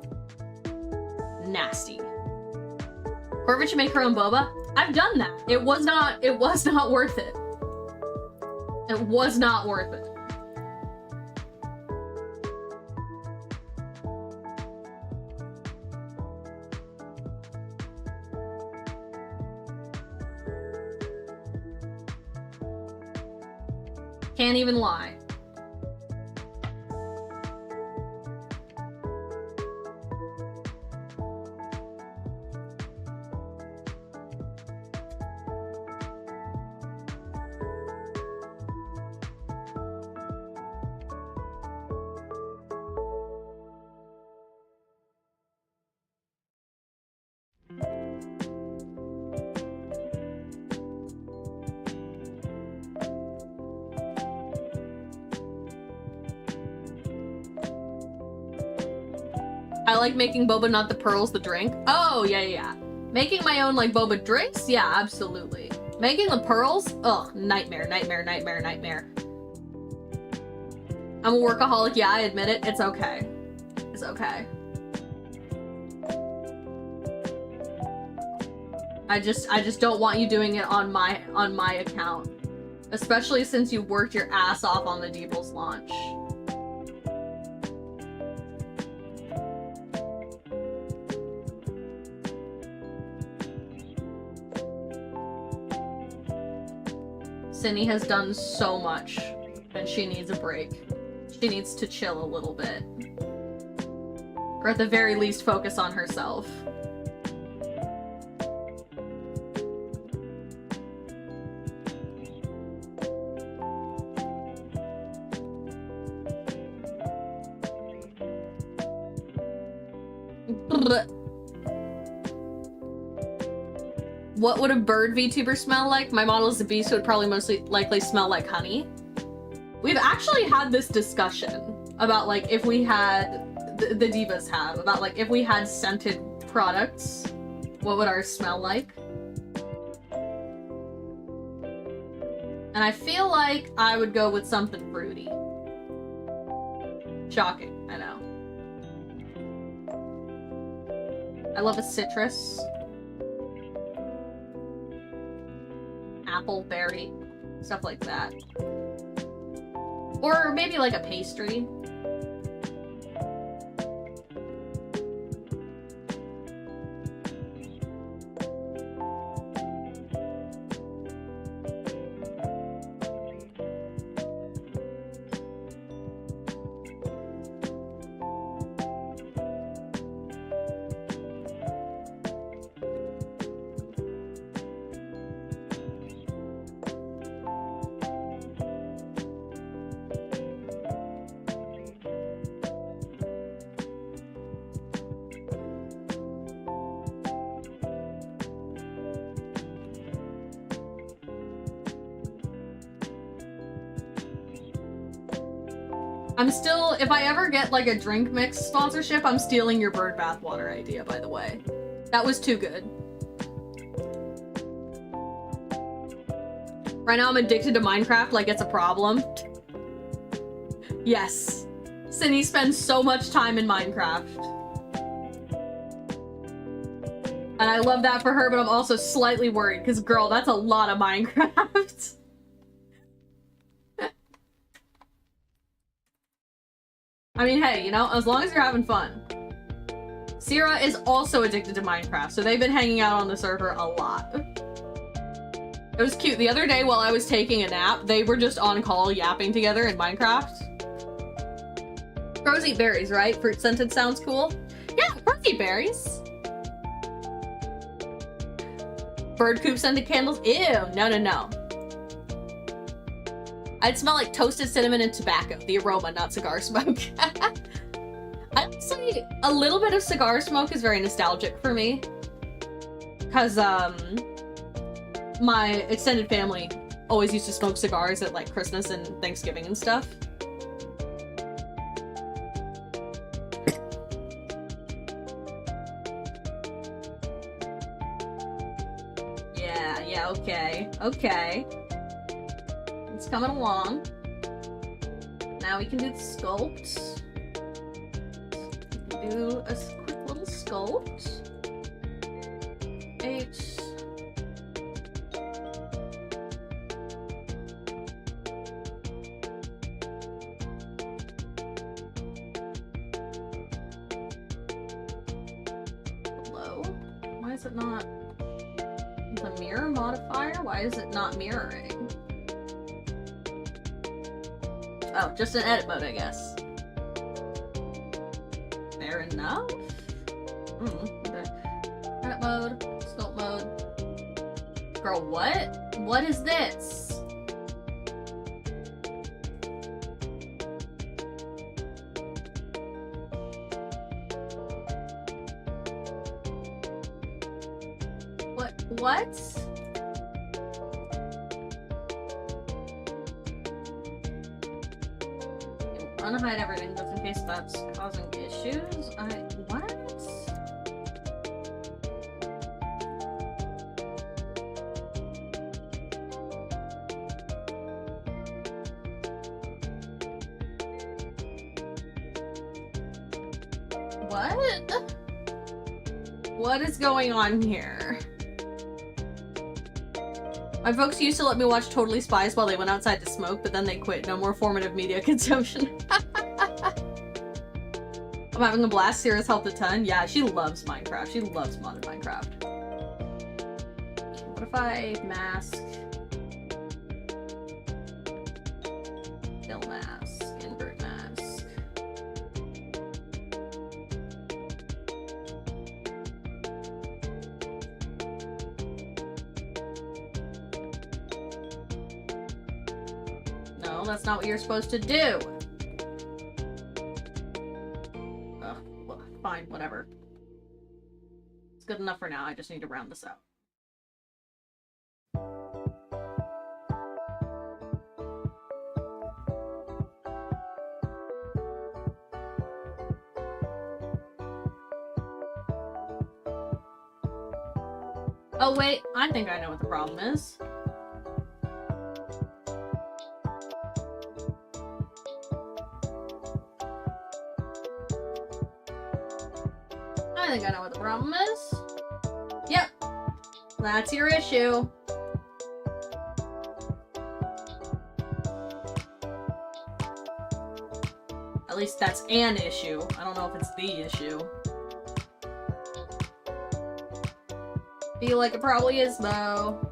Nasty. Corvin should make her own boba. I've done that. It was not worth it. It was not worth it. Can't even lie. I like making boba, not the pearls, the drink. Oh, yeah. Making my own, like, boba drinks? Yeah, absolutely. Making the pearls? Ugh, nightmare. I'm a workaholic, yeah, I admit it. It's okay. It's okay. I just don't want you doing it on my account. Especially since you worked your ass off on the Deebles launch. Cindy has done so much, and she needs a break. She needs to chill a little bit. Or at the very least, focus on herself. What would a bird VTuber smell like? My model is a bee, so it would probably likely smell like honey. We've actually had this discussion about, like, if we had, the divas have, about, like, if we had scented products, what would ours smell like? And I feel like I would go with something fruity. Shocking, I know. I love a citrus. Apple, berry, stuff like that. Or maybe like a pastry. I'm still, if I ever get like a drink mix sponsorship, I'm stealing your bird bath water idea, by the way. That was too good. Right now I'm addicted to Minecraft like it's a problem. Yes. Cindy spends so much time in Minecraft. And I love that for her, but I'm also slightly worried, because girl, that's a lot of Minecraft. I mean, hey, you know, as long as you're having fun. Sierra is also addicted to Minecraft, so they've been hanging out on the server a lot. It was cute. The other day while I was taking a nap, they were just on call yapping together in Minecraft. Crows eat berries, right? Fruit scented sounds cool. Yeah, crows eat berries. Bird coop scented candles? Ew, no, no, no. I'd smell like toasted cinnamon and tobacco. The aroma, not cigar smoke. I would say a little bit of cigar smoke is very nostalgic for me. Because, my extended family always used to smoke cigars at, like, Christmas and Thanksgiving and stuff. Yeah, okay. Okay. It's coming along. Now we can do the sculpt. We can do a quick little sculpt. H. Hello? Why is it not the mirror modifier? Why is it not mirroring? Oh, just an edit mode, I guess. Fair enough. Okay. Edit mode, sculpt mode. Girl, what? What is this? What? Unhide everything just in case that's causing issues. What? What? What is going on here? My folks used to let me watch Totally Spies while they went outside to smoke, but then they quit. No more formative media consumption. I'm having a blast. Sierra's helped a ton. Yeah, she loves Minecraft. She loves modded Minecraft. What if I mask? Fill mask. Invert mask. No, that's not what you're supposed to do. Ugh, well, fine, whatever. It's good enough for now. I just need to round this out. Oh wait, I think I know what the problem is. I think I know what the problem is. Yep. That's your issue. At least that's an issue. I don't know if it's the issue. Feel like it probably is, though.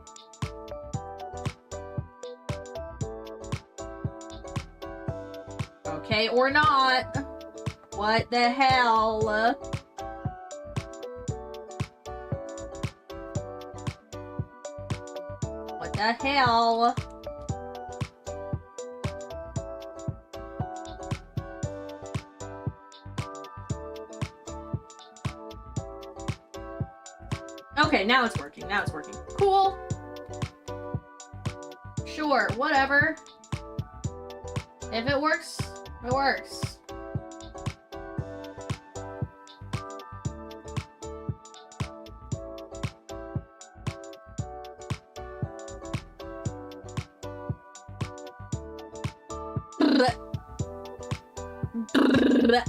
Okay, or not. What the hell? What the hell? Okay, now it's working. Now it's working. Cool. Sure, whatever. If it works, it works. I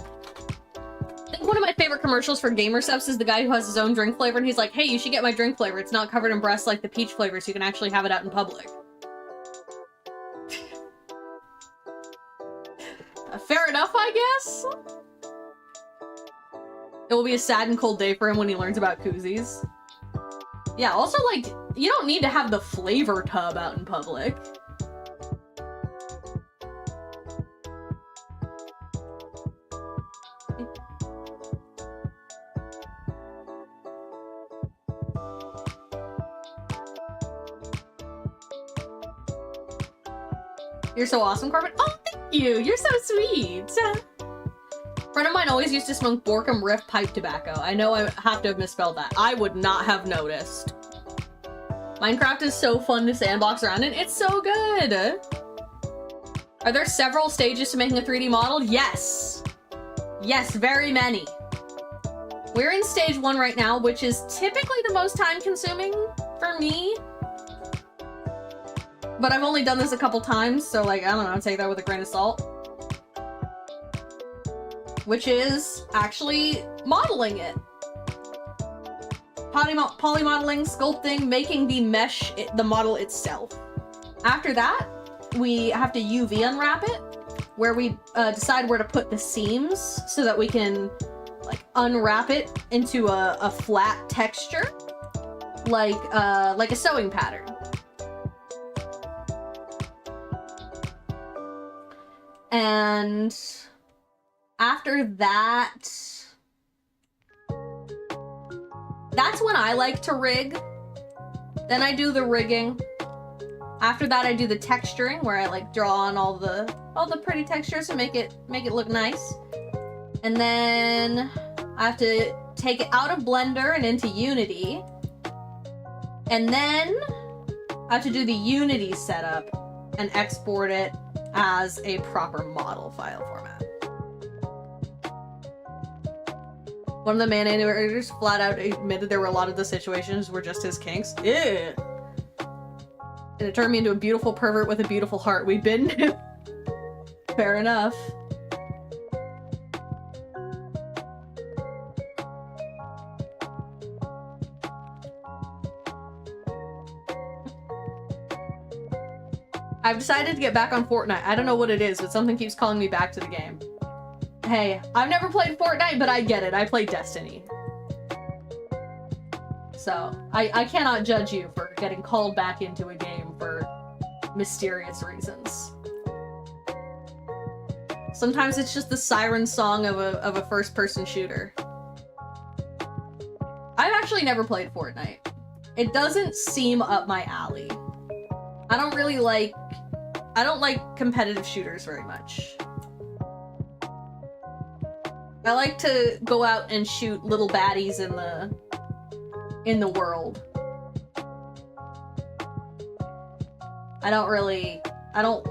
think one of my favorite commercials for gamer subs is the guy who has his own drink flavor, and he's like, hey, you should get my drink flavor. It's not covered in breasts like the peach flavor, so you can actually have it out in public. Fair enough, I guess? It will be a sad and cold day for him when he learns about koozies. Yeah, also, like, you don't need to have the flavor tub out in public. You're so awesome, Corbin. Oh, thank you! You're so sweet! A friend of mine always used to smoke Borkum Riff pipe tobacco. I know I have to have misspelled that. I would not have noticed. Minecraft is so fun to sandbox around in. It's so good! Are there several stages to making a 3D model? Yes! Yes, very many. We're in stage 1 right now, which is typically the most time-consuming for me. But I've only done this a couple times, so like, I don't know, take that with a grain of salt. Which is actually modeling it. Polymodeling, sculpting, making the mesh, the model itself. After that, we have to UV unwrap it, where we decide where to put the seams so that we can like unwrap it into a flat texture, like a sewing pattern. And after that, that's when I like to rig. Then I do the rigging. After that, I do the texturing, where I like draw on all the pretty textures to make it look nice. And then I have to take it out of Blender and into Unity. And then I have to do the Unity setup and export it as a proper model file format. One of the man animators flat out admitted there were a lot of the situations were just his kinks. Ew. And it turned me into a beautiful pervert with a beautiful heart. We've been... Fair enough. I've decided to get back on Fortnite. I don't know what it is, but something keeps calling me back to the game. Hey, I've never played Fortnite, but I get it. I play Destiny. So, I cannot judge you for getting called back into a game for mysterious reasons. Sometimes it's just the siren song of a first-person shooter. I've actually never played Fortnite. It doesn't seem up my alley. I don't like competitive shooters very much. I like to go out and shoot little baddies in the world. I don't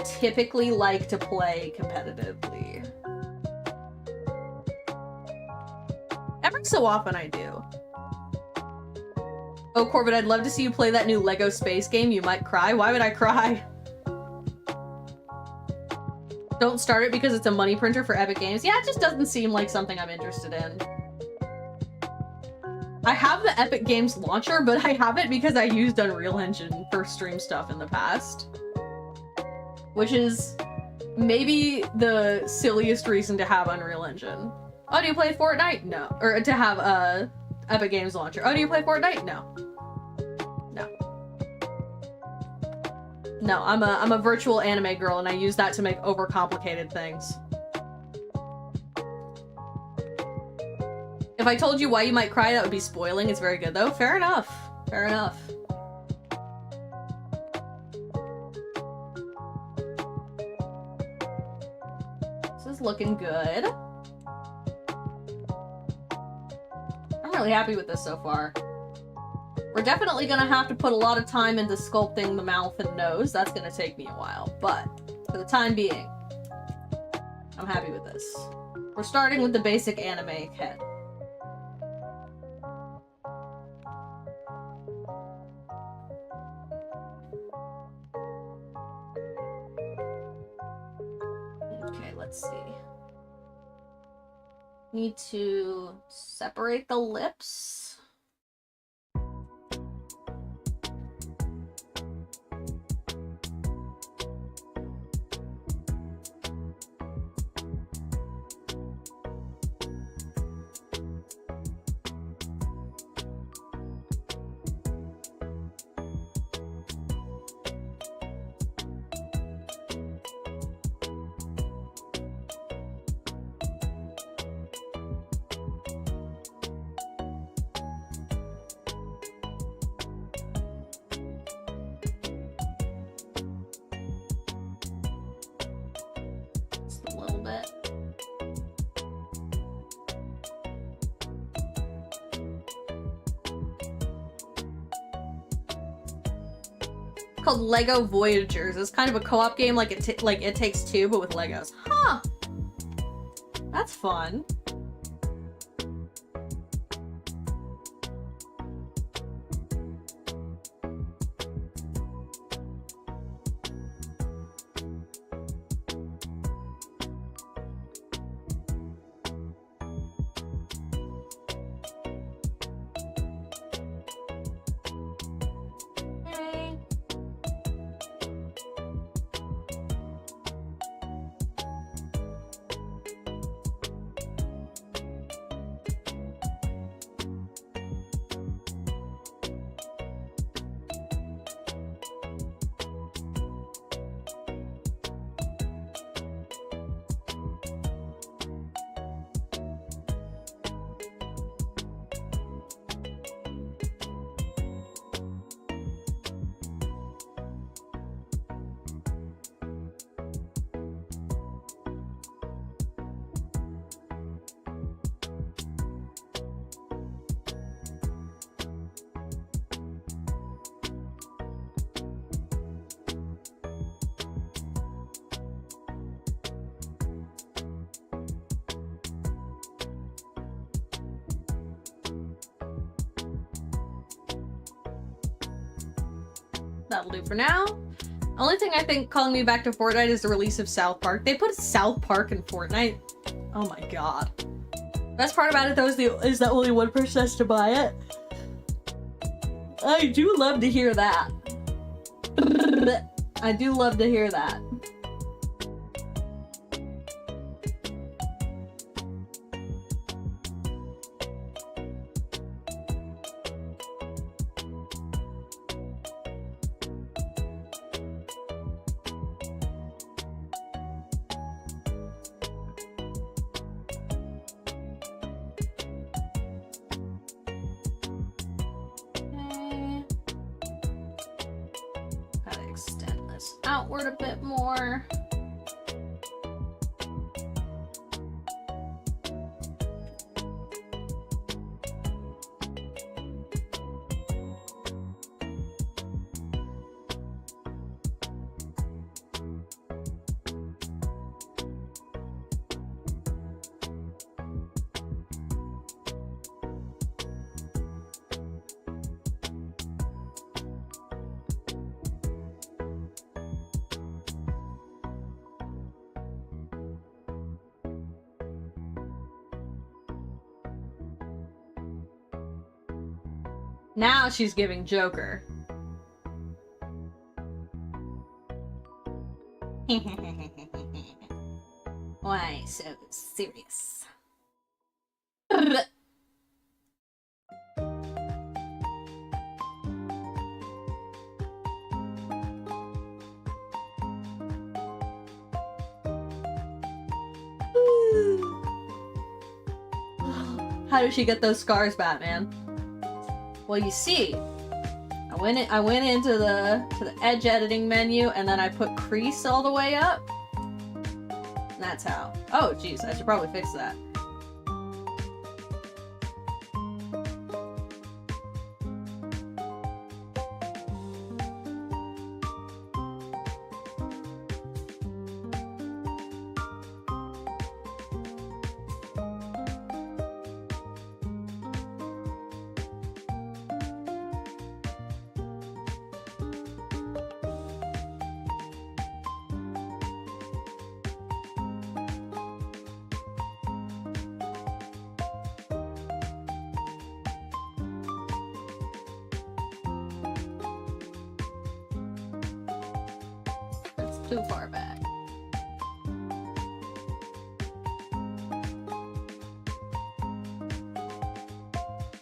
typically like to play competitively. Every so often I do. Oh, Corbett, I'd love to see you play that new Lego space game. You might cry. Why would I cry? Don't start it because it's a money printer for Epic Games. Yeah, it just doesn't seem like something I'm interested in. I have the Epic Games launcher, but I have it because I used Unreal Engine for stream stuff in the past. Which is maybe the silliest reason to have Unreal Engine. Oh, do you play Fortnite? No. Or to have Epic Games launcher. Oh, do you play Fortnite? No. No. No, I'm a virtual anime girl and I use that to make overcomplicated things. If I told you why you might cry, that would be spoiling. It's very good though. Fair enough. Fair enough. This is looking good. I'm really happy with this so far. We're definitely gonna have to put a lot of time into sculpting the mouth and nose. That's gonna take me a while, but for the time being, I'm happy with this. We're starting with the basic anime head. Okay, let's see. Need to separate the lips. Just a little bit. Called Lego Voyagers. It's kind of a co-op game, like It Takes Two, but with Legos. Huh. That's fun. Okay. That'll do for now. Only thing I think calling me back to Fortnite is the release of South Park. They put South Park in Fortnite. Oh my god. Best part about it though is that only one person has to buy it. I do love to hear that. I do love to hear that. Gotta extend this outward a bit more. Now she's giving Joker. Why so serious? How did she get those scars, Batman? Well, you see, I went into the edge editing menu and then I put crease all the way up. And that's how. Oh, jeez, I should probably fix that. Too far back.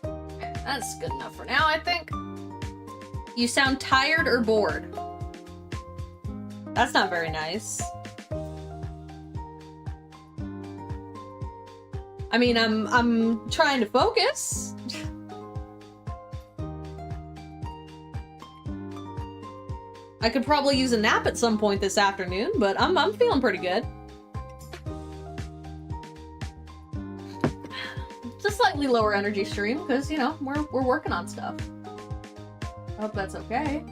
Okay, that's good enough for now, I think. You sound tired or bored. That's not very nice. I mean, I'm trying to focus. I could probably use a nap at some point this afternoon, but I'm feeling pretty good. It's a slightly lower energy stream because, you know, we're working on stuff. I hope that's okay.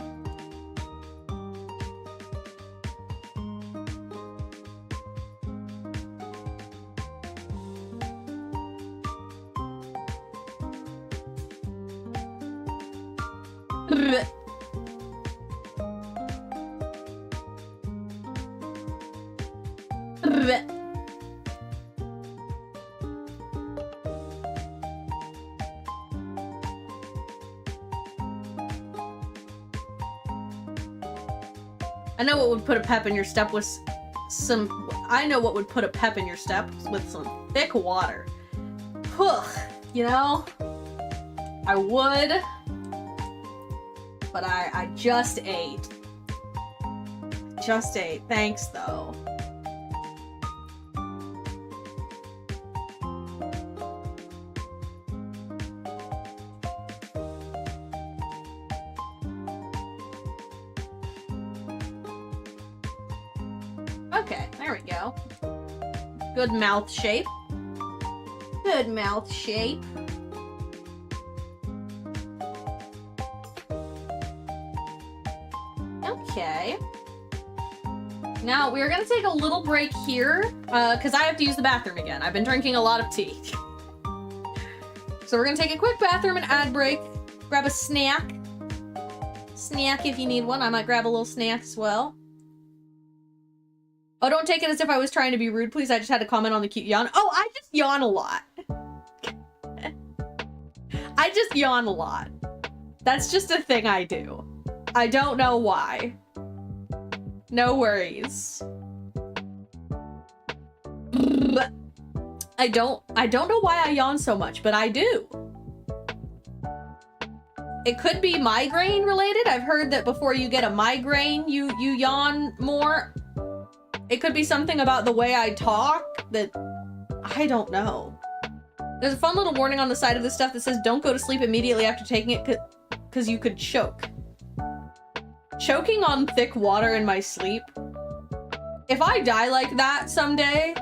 I know what would put a pep in your step with some... I know what would put a pep in your step with some thick water. Whew, you know? I would. But I just ate. Just ate. Thanks, though. Okay, there we go. Good mouth shape. Good mouth shape. Okay. Now, we're gonna take a little break here, because I have to use the bathroom again. I've been drinking a lot of tea. So we're gonna take a quick bathroom and ad break. Grab a snack. Snack if you need one. I might grab a little snack as well. Oh, don't take it as if I was trying to be rude, please. I just had to comment on the cute yawn. Oh, I just yawn a lot. I just yawn a lot. That's just a thing I do. I don't know why. No worries. I don't know why I yawn so much, but I do. It could be migraine related. I've heard that before you get a migraine, you yawn more. It could be something about the way I talk that I don't know. There's a fun little warning on the side of this stuff that says don't go to sleep immediately after taking it because you could choke. Choking on thick water in my sleep. If I die like that someday,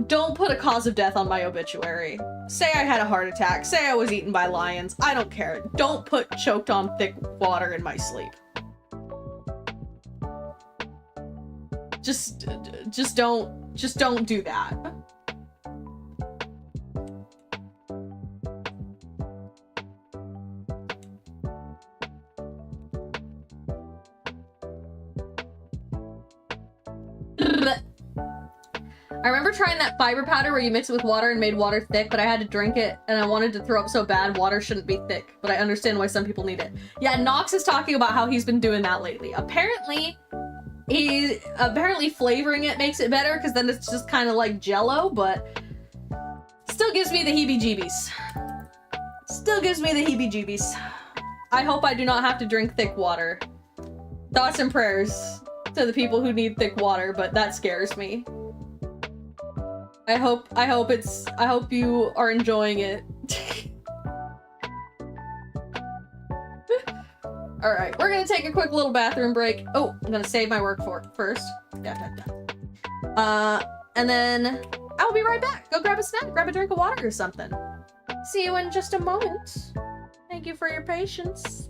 don't put a cause of death on my obituary. Say I had a heart attack. Say I was eaten by lions. I don't care. Don't put choked on thick water in my sleep. Just don't do that. I remember trying that fiber powder where you mix it with water and made water thick, but I had to drink it and I wanted to throw up so bad. Water shouldn't be thick, but I understand why some people need it. Yeah, Nox is talking about how he's been doing that lately. Apparently flavoring it makes it better because then it's just kind of like Jello, but still gives me the heebie-jeebies. Still gives me the heebie-jeebies. I hope I do not have to drink thick water. Thoughts and prayers to the people who need thick water, but that scares me. I hope you are enjoying it. Alright, we're gonna take a quick little bathroom break. Oh, I'm gonna save my work for first. And then I'll be right back. Go grab a snack, grab a drink of water or something. See you in just a moment. Thank you for your patience.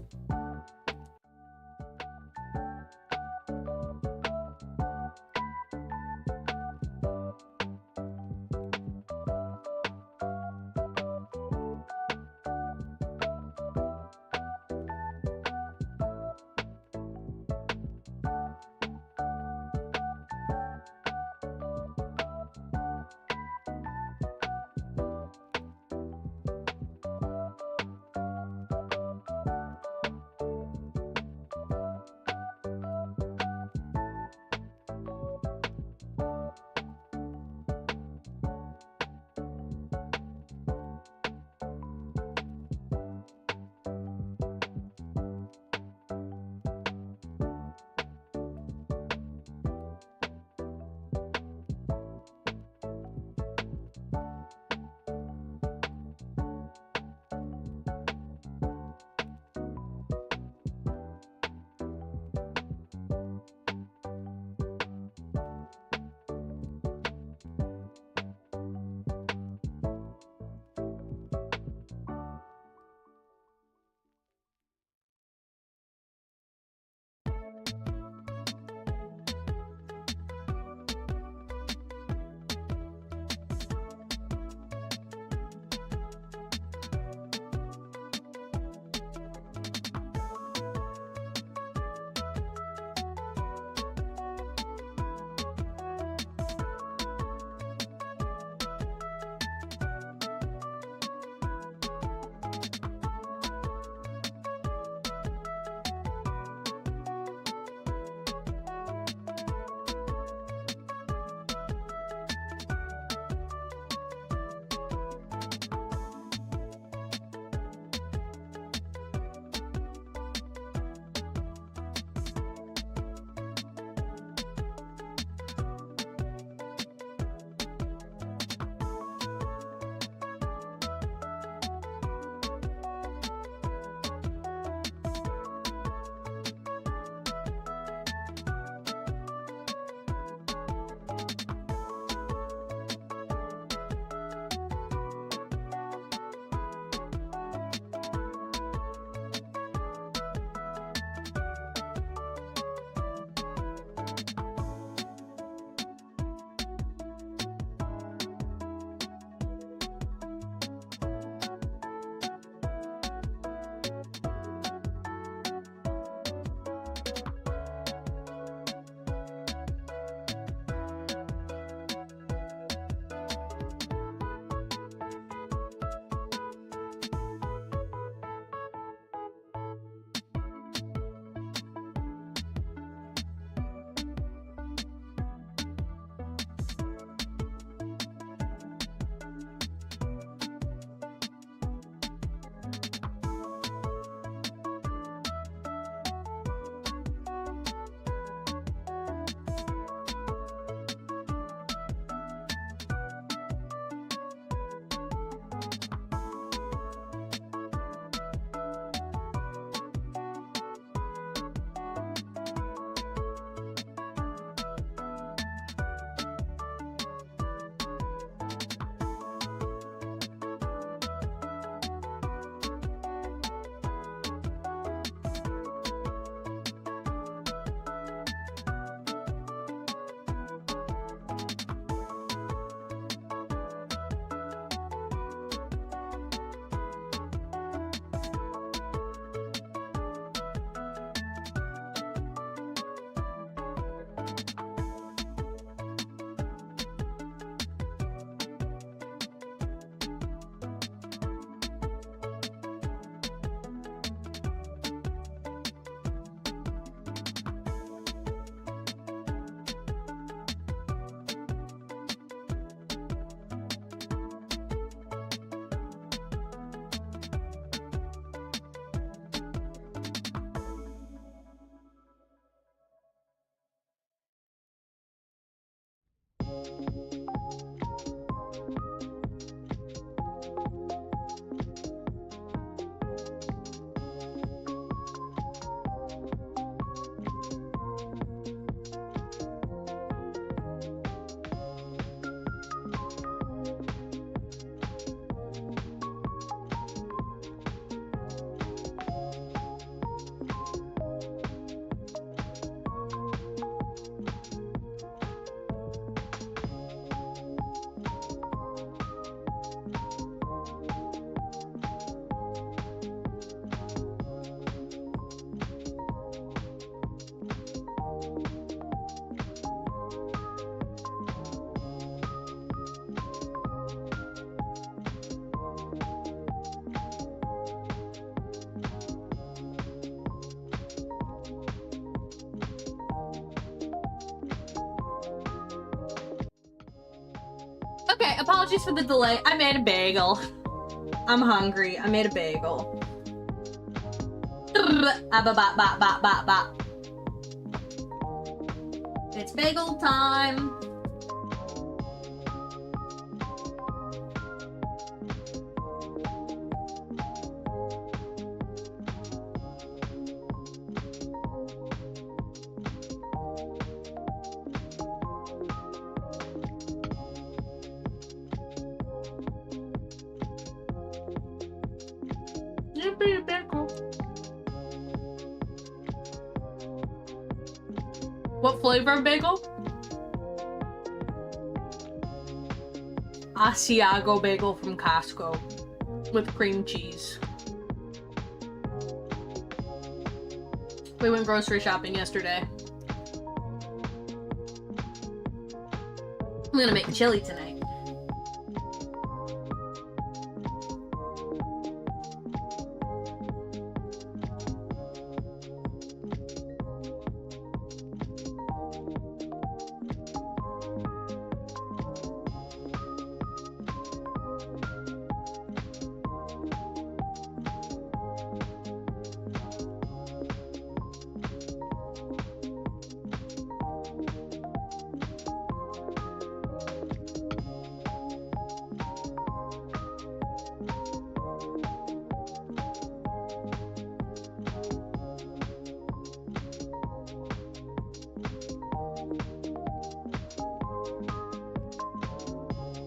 Okay, apologies for the delay. I made a bagel. I'm hungry. I made a bagel. It's bagel time. What flavor of bagel? Asiago bagel from Costco with cream cheese. We went grocery shopping yesterday. I'm gonna make chili tonight.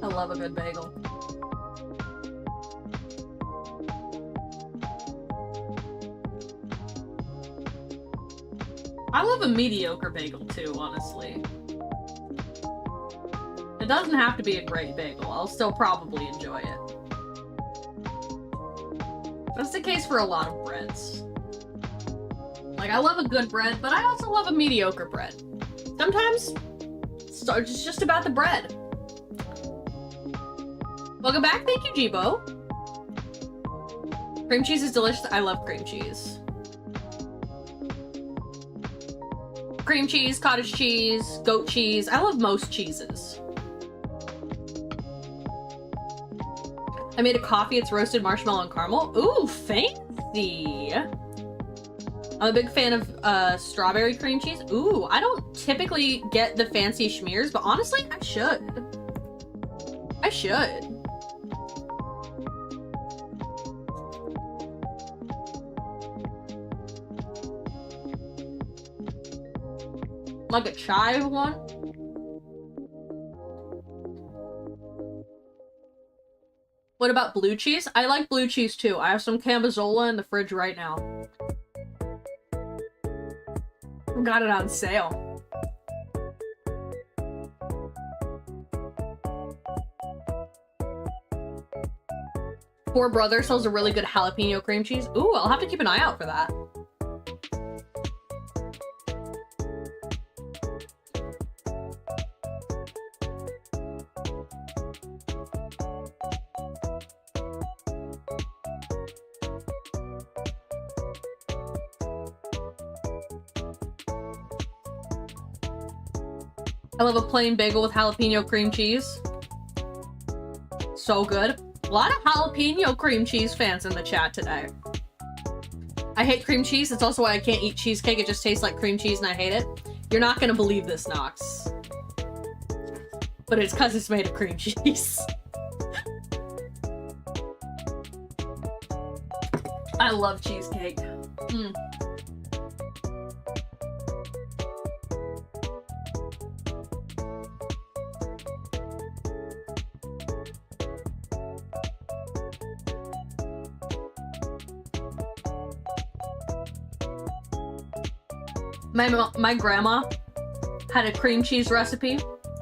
I love a good bagel. I love a mediocre bagel too, honestly. It doesn't have to be a great bagel. I'll still probably enjoy it. That's the case for a lot of breads. Like, I love a good bread, but I also love a mediocre bread. Sometimes it's just about the bread. Welcome back. Thank you, Jibo. Cream cheese is delicious. I love cream cheese. Cream cheese, cottage cheese, goat cheese. I love most cheeses. I made a coffee. It's roasted marshmallow and caramel. Ooh, fancy. I'm a big fan of strawberry cream cheese. Ooh, I don't typically get the fancy schmears, but honestly, I should. I should. Like a chive one? What about blue cheese? I like blue cheese too. I have some Cambozola in the fridge right now. Got it on sale. Poor Brother sells a really good jalapeno cream cheese. Ooh, I'll have to keep an eye out for that. I love a plain bagel with jalapeno cream cheese. So good. A lot of jalapeno cream cheese fans in the chat today. I hate cream cheese. It's also why I can't eat cheesecake. It just tastes like cream cheese and I hate it. You're not gonna believe this, Nox. but it's because it's made of cream cheese. I love cheesecake. Mm. My grandma had a cream cheese recipe,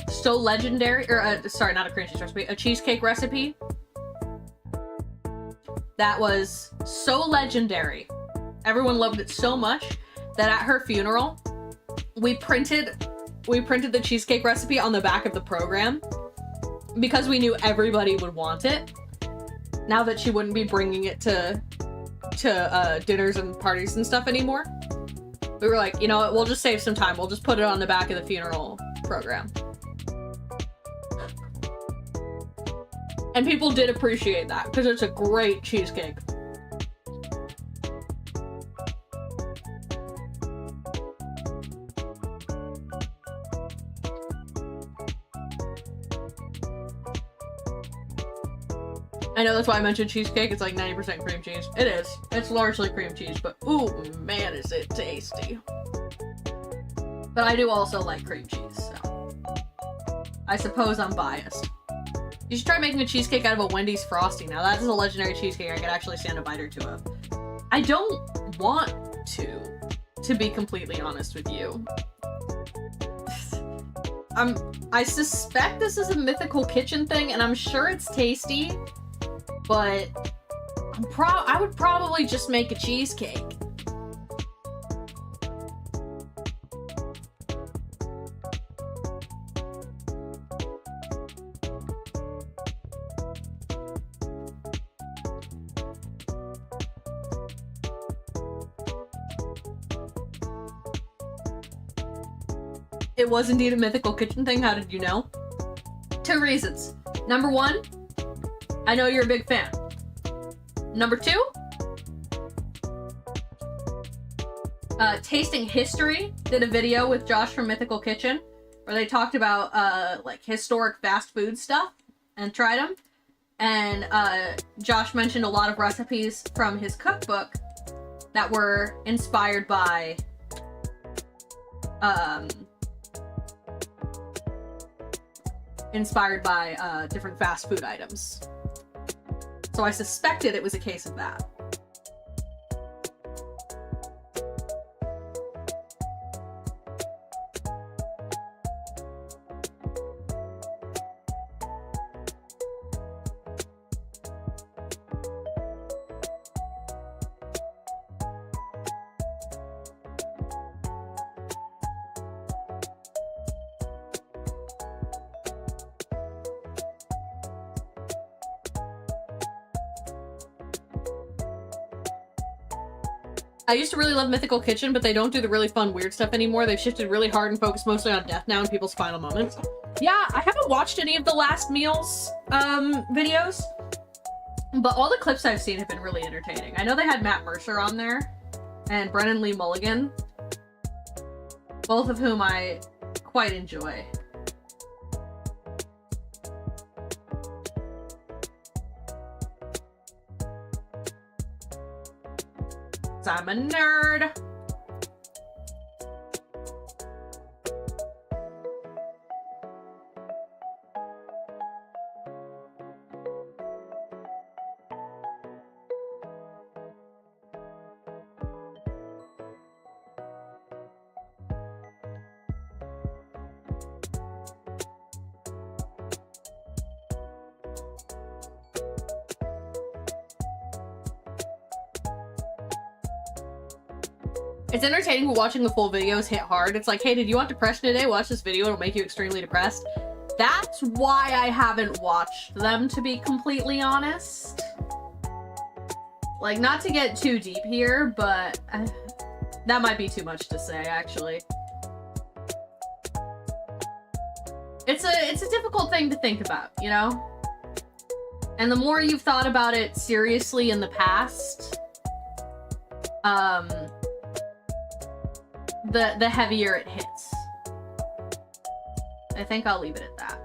so legendary, or sorry, not a cream cheese recipe, a cheesecake recipe that was so legendary. Everyone loved it so much that at her funeral, we printed the cheesecake recipe on the back of the program because we knew everybody would want it. Now that she wouldn't be bringing it to dinners and parties and stuff anymore. We were like, you know what, we'll just save some time. We'll just put it on the back of the funeral program. And people did appreciate that, because it's a great cheesecake. I know that's why I mentioned cheesecake. It's like 90% cream cheese. It is. It's largely cream cheese, but ooh, man, is it tasty. But I do also like cream cheese, so I suppose I'm biased. You should try making a cheesecake out of a Wendy's Frosty. Now that is a legendary cheesecake I could actually stand a bite or two of. I don't want to be completely honest with you. I suspect this is a Mythical Kitchen thing, and I'm sure it's tasty. But I would probably just make a cheesecake. It was indeed a Mythical Kitchen thing. How did you know? 2 reasons. Number 1, I know you're a big fan. Number 2, Tasting History did a video with Josh from Mythical Kitchen where they talked about like historic fast food stuff and tried them. And Josh mentioned a lot of recipes from his cookbook that were inspired by different fast food items. So I suspected it was a case of that. I used to really love Mythical Kitchen, but they don't do the really fun, weird stuff anymore. They've shifted really hard and focused mostly on death now and people's final moments. Yeah, I haven't watched any of the Last Meals videos, but all the clips I've seen have been really entertaining. I know they had Matt Mercer on there and Brennan Lee Mulligan, both of whom I quite enjoy. I'm a nerd. It's entertaining, but watching the full videos hit hard. It's like, hey, did you want depression today? Watch this video, it'll make you extremely depressed. That's why I haven't watched them, to be completely honest. Like, not to get too deep here, but that might be too much to say, actually. It's a difficult thing to think about, you know? And the more you've thought about it seriously in the past, the heavier it hits. I think I'll leave it at that.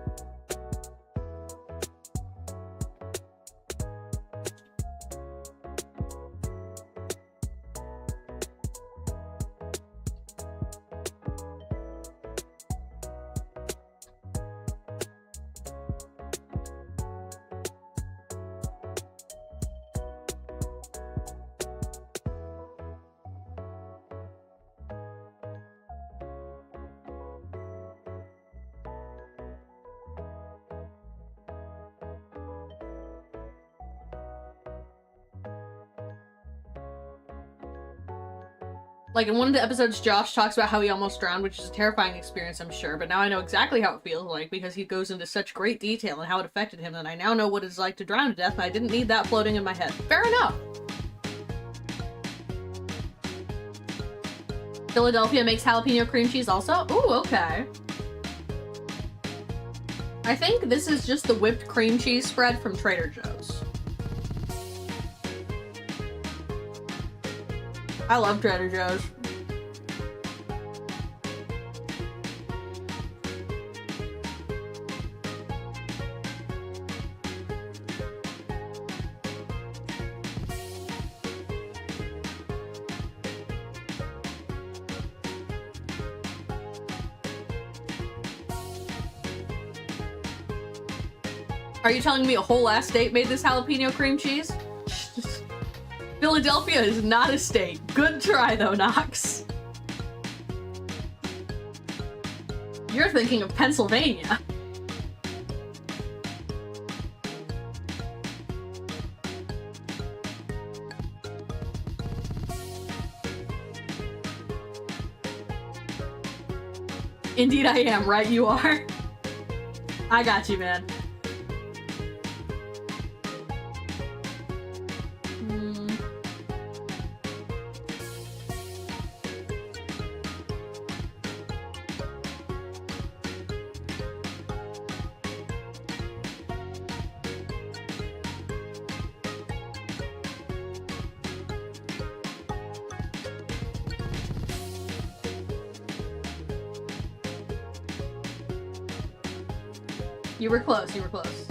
Like, in one of the episodes, Josh talks about how he almost drowned, which is a terrifying experience, I'm sure, but now I know exactly how it feels like, because he goes into such great detail and how it affected him, and I now know what it's like to drown to death, and I didn't need that floating in my head. Fair enough! Philadelphia makes jalapeno cream cheese also? Ooh, okay. I think this is just the whipped cream cheese spread from Trader Joe's. I love Trader Joe's. Are you telling me a whole ass state made this jalapeno cream cheese? Philadelphia is not a state. Good try though, Knox. You're thinking of Pennsylvania. Indeed I am, right you are. I got you, man. You were close, you were close.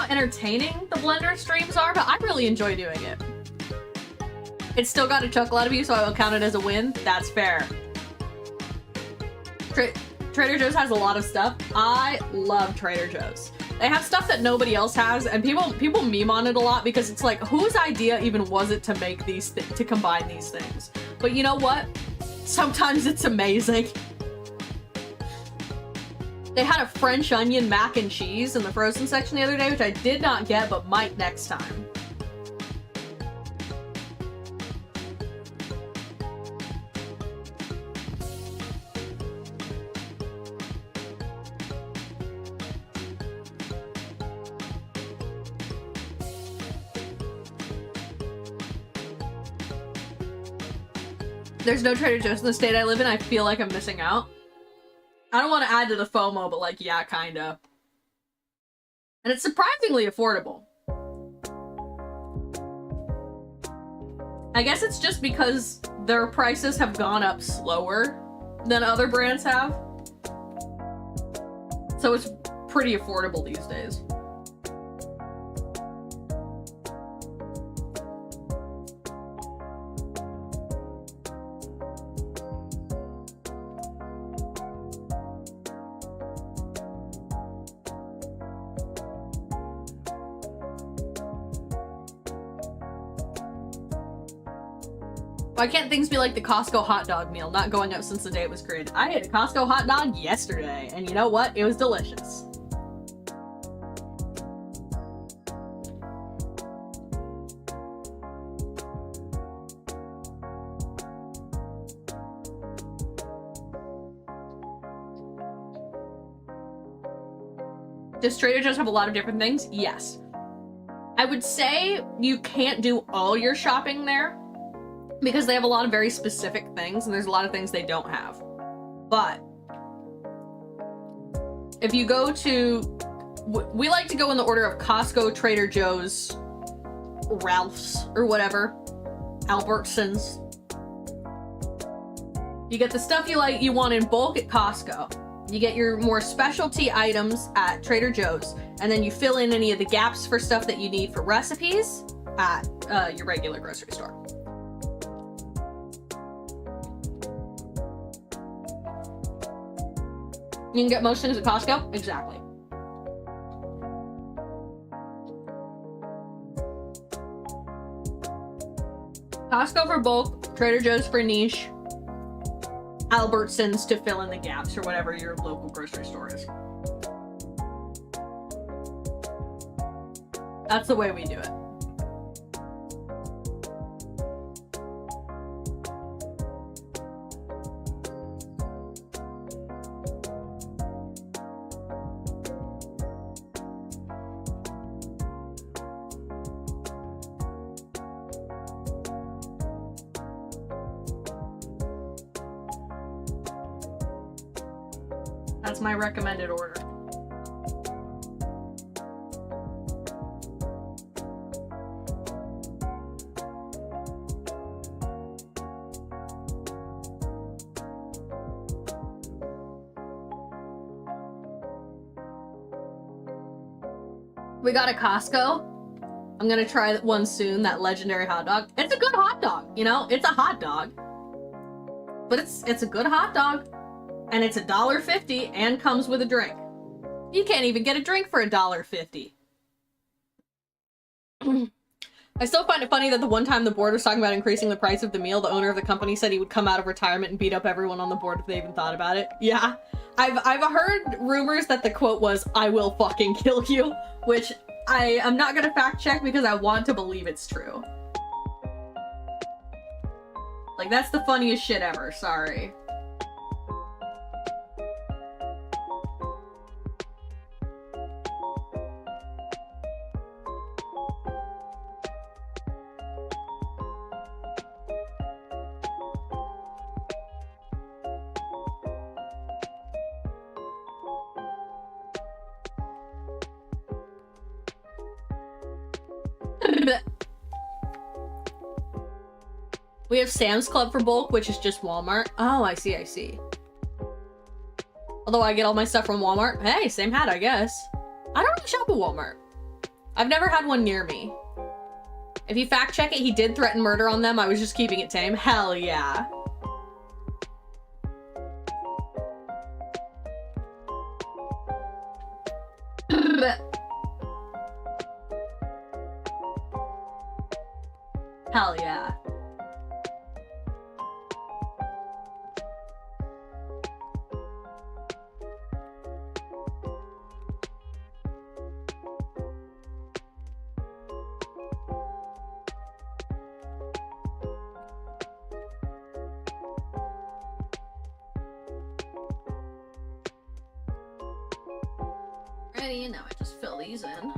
Entertaining the Blender streams are, but I really enjoy doing it. It's still got a chuckle out of you, so I will count it as a win. That's fair. Trader Joe's has a lot of stuff. I love Trader Joe's. They have stuff that nobody else has, and people meme on it a lot because it's like, whose idea even was it to make these to combine these things? But you know what? Sometimes it's amazing. They had a French onion mac and cheese in the frozen section the other day, which I did not get, but might next time. There's no Trader Joe's in the state I live in. I feel like I'm missing out. I don't want to add to the FOMO, but like, yeah, kinda. And it's surprisingly affordable. I guess it's just because their prices have gone up slower than other brands have. So it's pretty affordable these days. Why can't things be like the Costco hot dog meal, not going up since the day it was created? I ate a Costco hot dog yesterday, and you know what? It was delicious. Does Trader Joe's have a lot of different things? Yes. I would say you can't do all your shopping there, because they have a lot of very specific things, and there's a lot of things they don't have. But if you go to, we like to go in the order of Costco, Trader Joe's, Ralph's, or whatever, Albertsons. You get the stuff you want in bulk at Costco. You get your more specialty items at Trader Joe's, and then you fill in any of the gaps for stuff that you need for recipes at your regular grocery store. You can get most things at Costco? Exactly. Costco for bulk, Trader Joe's for niche, Albertsons to fill in the gaps, or whatever your local grocery store is. That's the way we do it. That's my recommended order. We got a Costco. I'm gonna try one soon, that legendary hot dog. It's a good hot dog, you know? It's a hot dog. But it's a good hot dog. And it's $1.50 and comes with a drink. You can't even get a drink for $1.50. I still find it funny that the one time the board was talking about increasing the price of the meal, the owner of the company said he would come out of retirement and beat up everyone on the board if they even thought about it. Yeah. I've heard rumors that the quote was, "I will fucking kill you," which I am not gonna fact check because I want to believe it's true. Like, that's the funniest shit ever, sorry. We have Sam's Club for bulk, which is just Walmart. Oh, I see, I see. Although I get all my stuff from Walmart. Hey, same hat, I guess. I don't really shop at Walmart. I've never had one near me. If you fact check it, he did threaten murder on them. I was just keeping it tame. Hell yeah. Hell yeah. Ready, and now I just fill these in.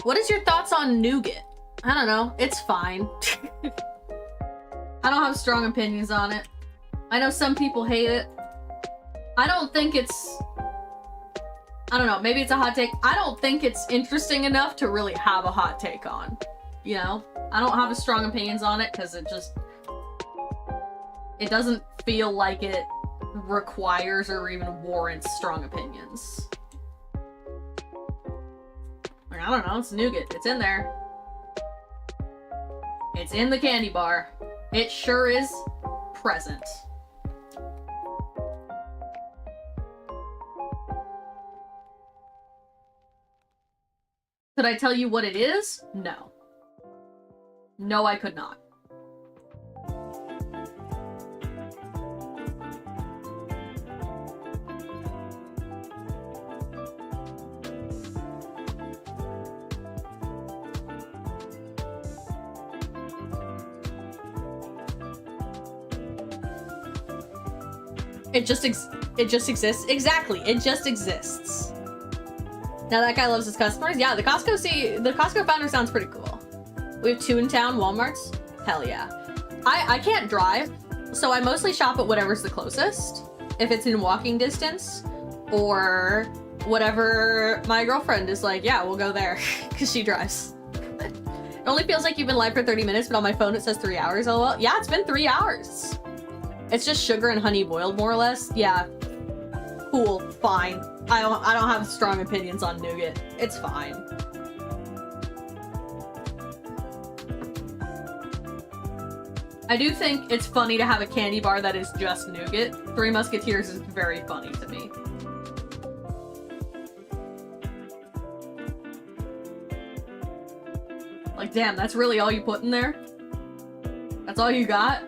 What is your thoughts on nougat? I don't know. It's fine. I don't have strong opinions on it. I know some people hate it. I don't think it's... I don't know. Maybe it's a hot take. I don't think it's interesting enough to really have a hot take on. You know? I don't have strong opinions on it because it just... It doesn't feel like it requires or even warrants strong opinions. I don't know, it's nougat. It's in there. It's in the candy bar. It sure is present. Could I tell you what it is? No. No, I could not. It just exists. Exactly. It just exists. Now that guy loves his customers. Yeah, the Costco founder sounds pretty cool. We have 2 in town Walmarts. Hell yeah. I can't drive, so I mostly shop at whatever's the closest. If it's in walking distance, or whatever my girlfriend is like, yeah, we'll go there, because she drives. It only feels like you've been live for 30 minutes, but on my phone it says 3 hours. LOL. Yeah, it's been 3 hours. It's just sugar and honey boiled, more or less. Yeah. Cool. Fine. I don't have strong opinions on nougat. It's fine. I do think it's funny to have a candy bar that is just nougat. Three Musketeers is very funny to me. Like, damn, that's really all you put in there? That's all you got?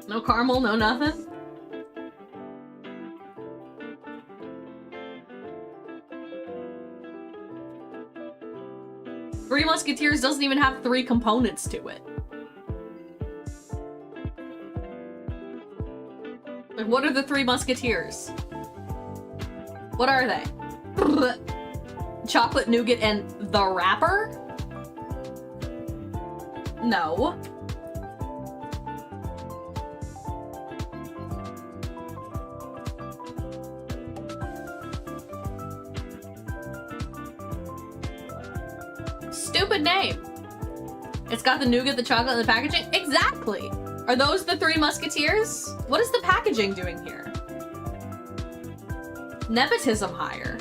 No caramel, no nothing? Three Musketeers doesn't even have 3 components to it. Like, what are the 3 Musketeers? What are they? Chocolate nougat and the wrapper? No. Stupid name. It's got the nougat, the chocolate, and the packaging. Exactly. Are those the 3 Musketeers? What is the packaging doing here? Nepotism hire.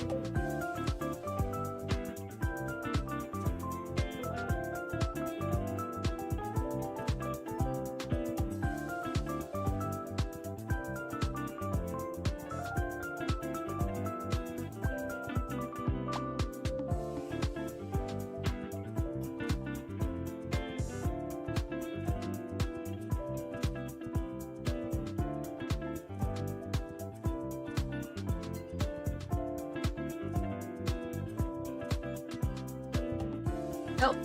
Nope.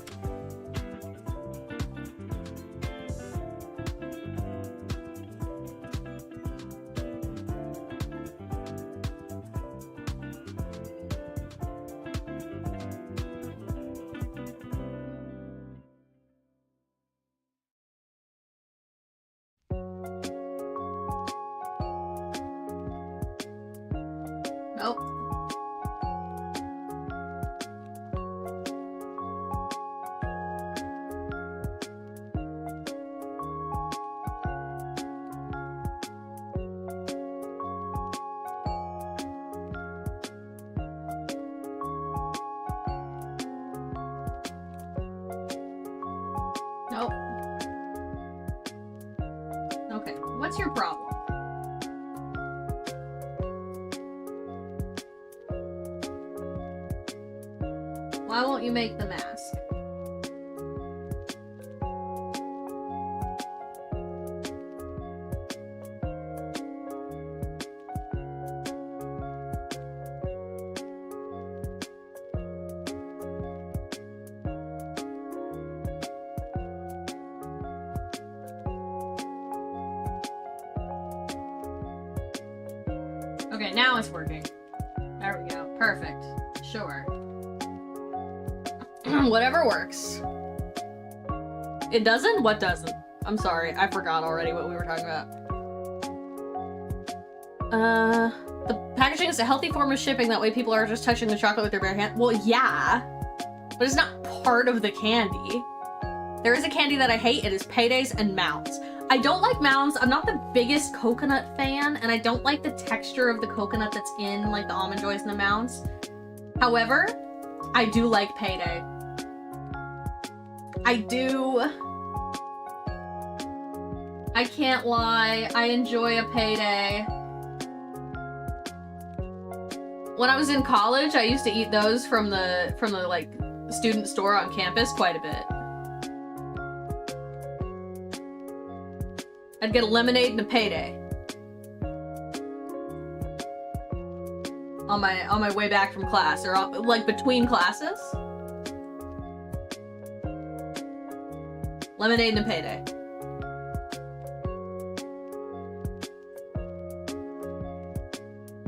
Nope. Nope. Okay, what's your problem? Why won't you make the mask? Okay, now it's working. There we go. Perfect. Sure. Whatever works. It doesn't? What doesn't? I'm sorry. I forgot already what we were talking about. The packaging is a healthy form of shipping. That way people are just touching the chocolate with their bare hand. Well, yeah. But it's not part of the candy. There is a candy that I hate. It is Paydays and Mounds. I don't like Mounds. I'm not the biggest coconut fan, and I don't like the texture of the coconut that's in, like, the Almond Joys and the Mounds. However, I do like Payday. I do. I can't lie. I enjoy a Payday. When I was in college, I used to eat those from the like student store on campus quite a bit. I'd get a lemonade and a Payday on my way back from class, or like between classes. Lemonade and a payday.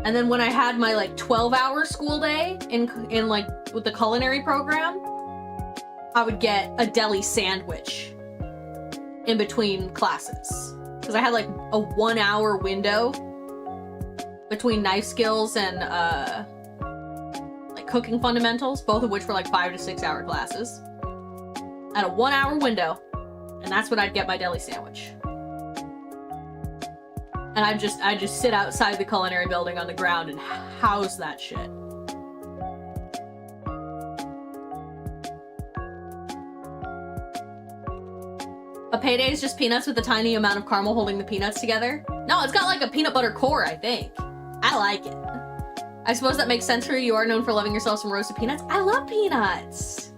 And then when I had my like 12-hour school day in like with the culinary program, I would get a deli sandwich in between classes. Because I had like a 1-hour window between knife skills and like cooking fundamentals, both of which were like 5 to 6 hour classes. I had a 1-hour window, and that's when I'd get my deli sandwich. And I'd just sit outside the culinary building on the ground and house that shit. A payday is just peanuts with a tiny amount of caramel holding the peanuts together. No, it's got like a peanut butter core, I think. I like it. I suppose that makes sense for you. You are known for loving yourself some roasted peanuts. I love peanuts.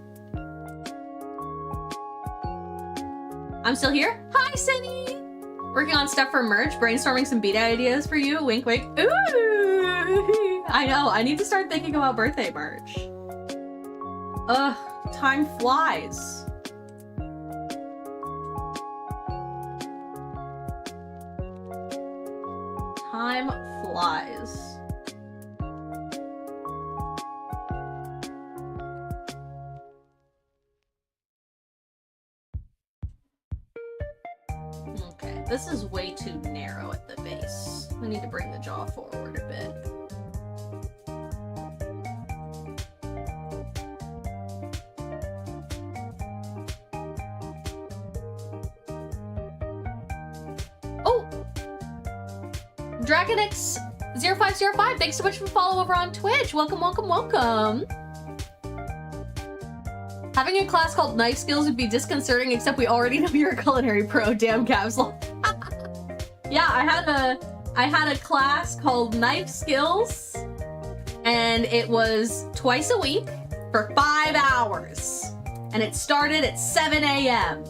I'm still here. Hi, Cindy. Working on stuff for merch, brainstorming some beat ideas for you. Wink, wink. Ooh! I know. I need to start thinking about birthday merch. Ugh, time flies. Time flies. Okay, this is way too narrow at the base. I need to bring the jaw forward a bit. Oh! DragonX0505, thanks so much for the follow over on Twitch. Welcome, welcome, welcome. Having a class called Knife Skills would be disconcerting, except we already know you're a culinary pro. Damn, capsule. Yeah, I had a class called Knife Skills, and it was twice a week for 5 hours, and it started at 7 a.m.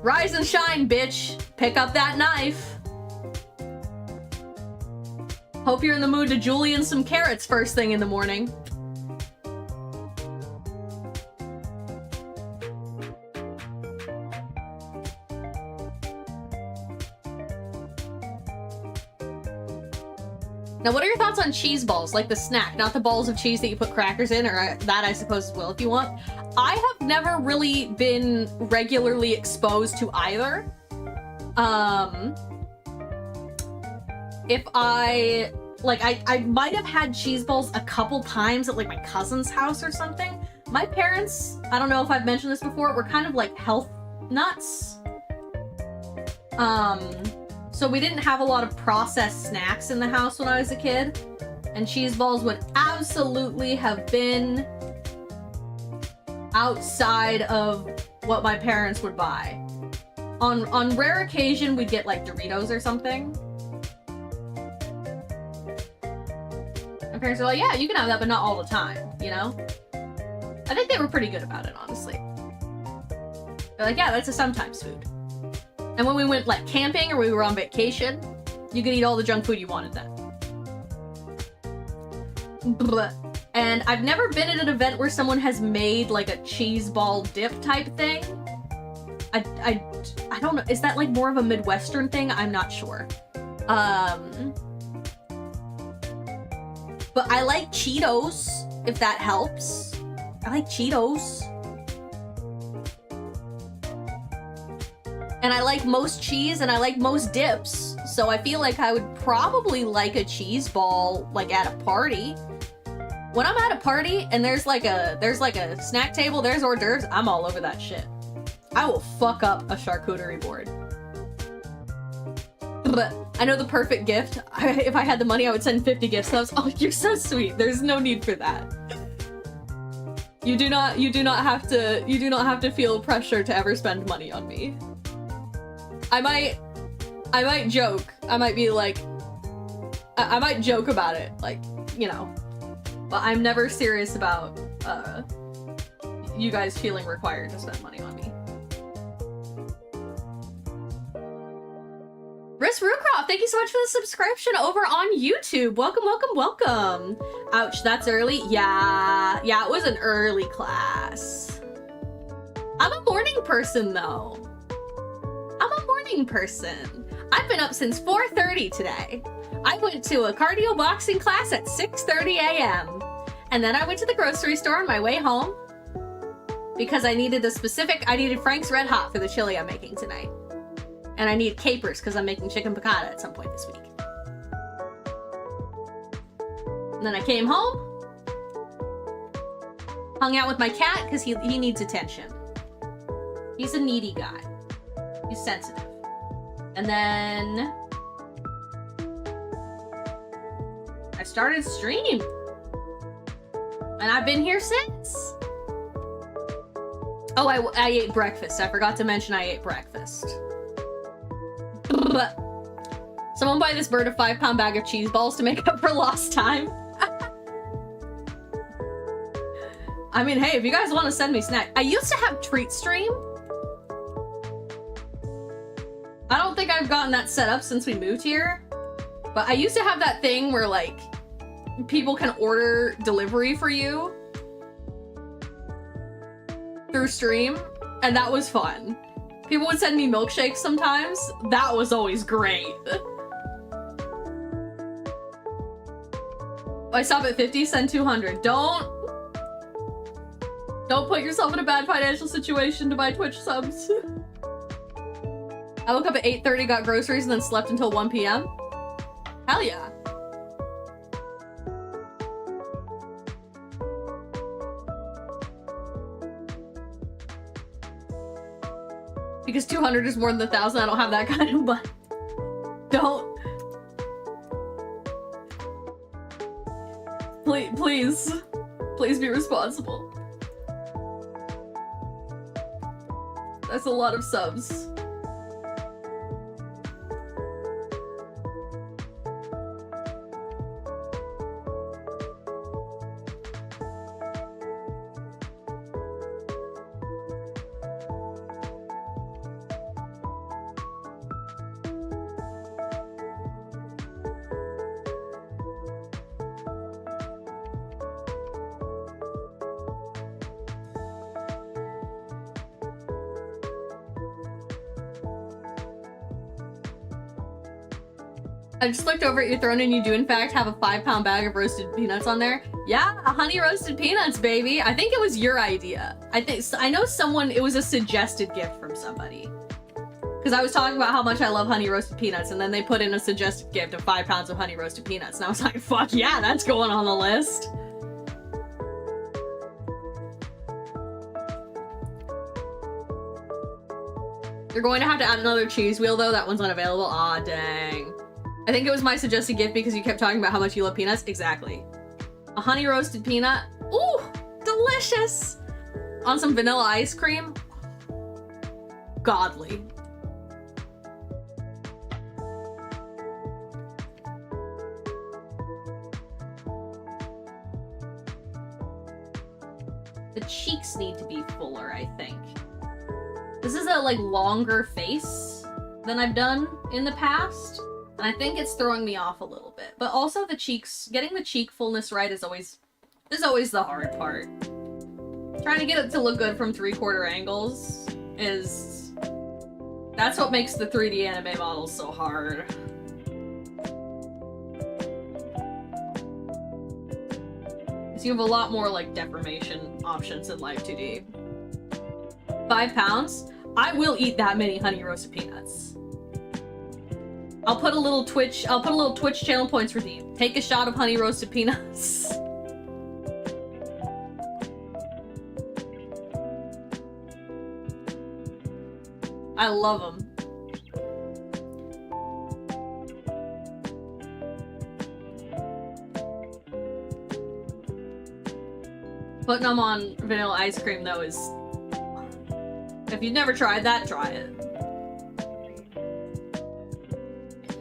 Rise and shine, bitch. Pick up that knife. Hope you're in the mood to julienne some carrots first thing in the morning. Now, what are your thoughts on cheese balls? Like the snack, not the balls of cheese that you put crackers in, or that I suppose as well if you want. I have never really been regularly exposed to either. If I might have had cheese balls a couple times at like my cousin's house or something. My parents, I don't know if I've mentioned this before, were kind of like health nuts. So we didn't have a lot of processed snacks in the house when I was a kid, and cheese balls would absolutely have been outside of what my parents would buy. On rare occasion, we'd get like Doritos or something. My parents are like, yeah, you can have that, but not all the time, you know? I think they were pretty good about it, honestly. They're like, yeah, that's a sometimes food. And when we went like camping or we were on vacation, you could eat all the junk food you wanted then. Blah. And I've never been at an event where someone has made like a cheese ball dip type thing. I don't know. Is that like more of a Midwestern thing? I'm not sure. But I like Cheetos, if that helps. I like Cheetos. And I like most cheese and I like most dips. So I feel like I would probably like a cheese ball like at a party. When I'm at a party and there's like a snack table, there's hors d'oeuvres, I'm all over that shit. I will fuck up a charcuterie board. But I know the perfect gift. If I had the money, I would send 50 gift subs. Oh, you're so sweet. There's no need for that. You do not have to feel pressure to ever spend money on me. I might joke. I might be like, I might joke about it, like, you know, but I'm never serious about, you guys feeling required to spend money on me. Riss Rucroft, thank you so much for the subscription over on YouTube. Welcome, welcome, welcome. Ouch, that's early. Yeah, it was an early class. I'm a morning person though. morning person. I've been up since 4:30 today. I went to a cardio boxing class at 6:30 a.m. And then I went to the grocery store on my way home because I needed Frank's Red Hot for the chili I'm making tonight. And I need capers because I'm making chicken piccata at some point this week. And then I came home, hung out with my cat because he needs attention. He's a needy guy. He's sensitive. And then I started stream. And I've been here since. Oh, I ate breakfast. I forgot to mention I ate breakfast. Someone buy this bird a 5-pound bag of cheese balls to make up for lost time. I mean, hey, if you guys want to send me snacks. I used to have Treat Stream. I don't think I've gotten that set up since we moved here. But I used to have that thing where, like, people can order delivery for you through stream, and that was fun. People would send me milkshakes sometimes. That was always great. I stop at 50, send 200. Don't put yourself in a bad financial situation to buy Twitch subs. I woke up at 8:30, got groceries, and then slept until 1 p.m. Hell yeah. Because 200 is more than 1,000, I don't have that kind of money. Don't. Please be responsible. That's a lot of subs. I just looked over at your throne and you do in fact have a 5-pound bag of roasted peanuts on there. Yeah, honey roasted peanuts, baby. I think it was your idea. I know someone, it was a suggested gift from somebody. Because I was talking about how much I love honey roasted peanuts, and then they put in a suggested gift of 5 pounds of honey roasted peanuts. And I was like, fuck yeah, that's going on the list. You're going to have to add another cheese wheel though. That one's unavailable. Aw, dang. I think it was my suggested gift because you kept talking about how much you love peanuts. Exactly. A honey roasted peanut. Ooh, delicious. On some vanilla ice cream. Godly. The cheeks need to be fuller, I think. This is a like longer face than I've done in the past. And I think it's throwing me off a little bit. But also the cheeks, getting the cheek fullness right is always the hard part. Trying to get it to look good from 3/4 angles is... That's what makes the 3D anime models so hard. Because you have a lot more like deformation options in Live 2D. 5 pounds? I will eat that many honey roasted peanuts. I'll put a little Twitch channel points redeemed. Take a shot of honey roasted peanuts. I love them. Putting them on vanilla ice cream though is... If you've never tried that, try it.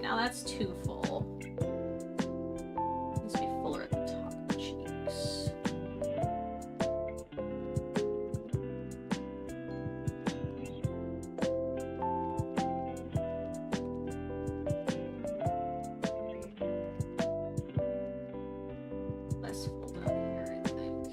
Now that's too full. Needs to be fuller at the top of the cheeks. Less full down here, I think.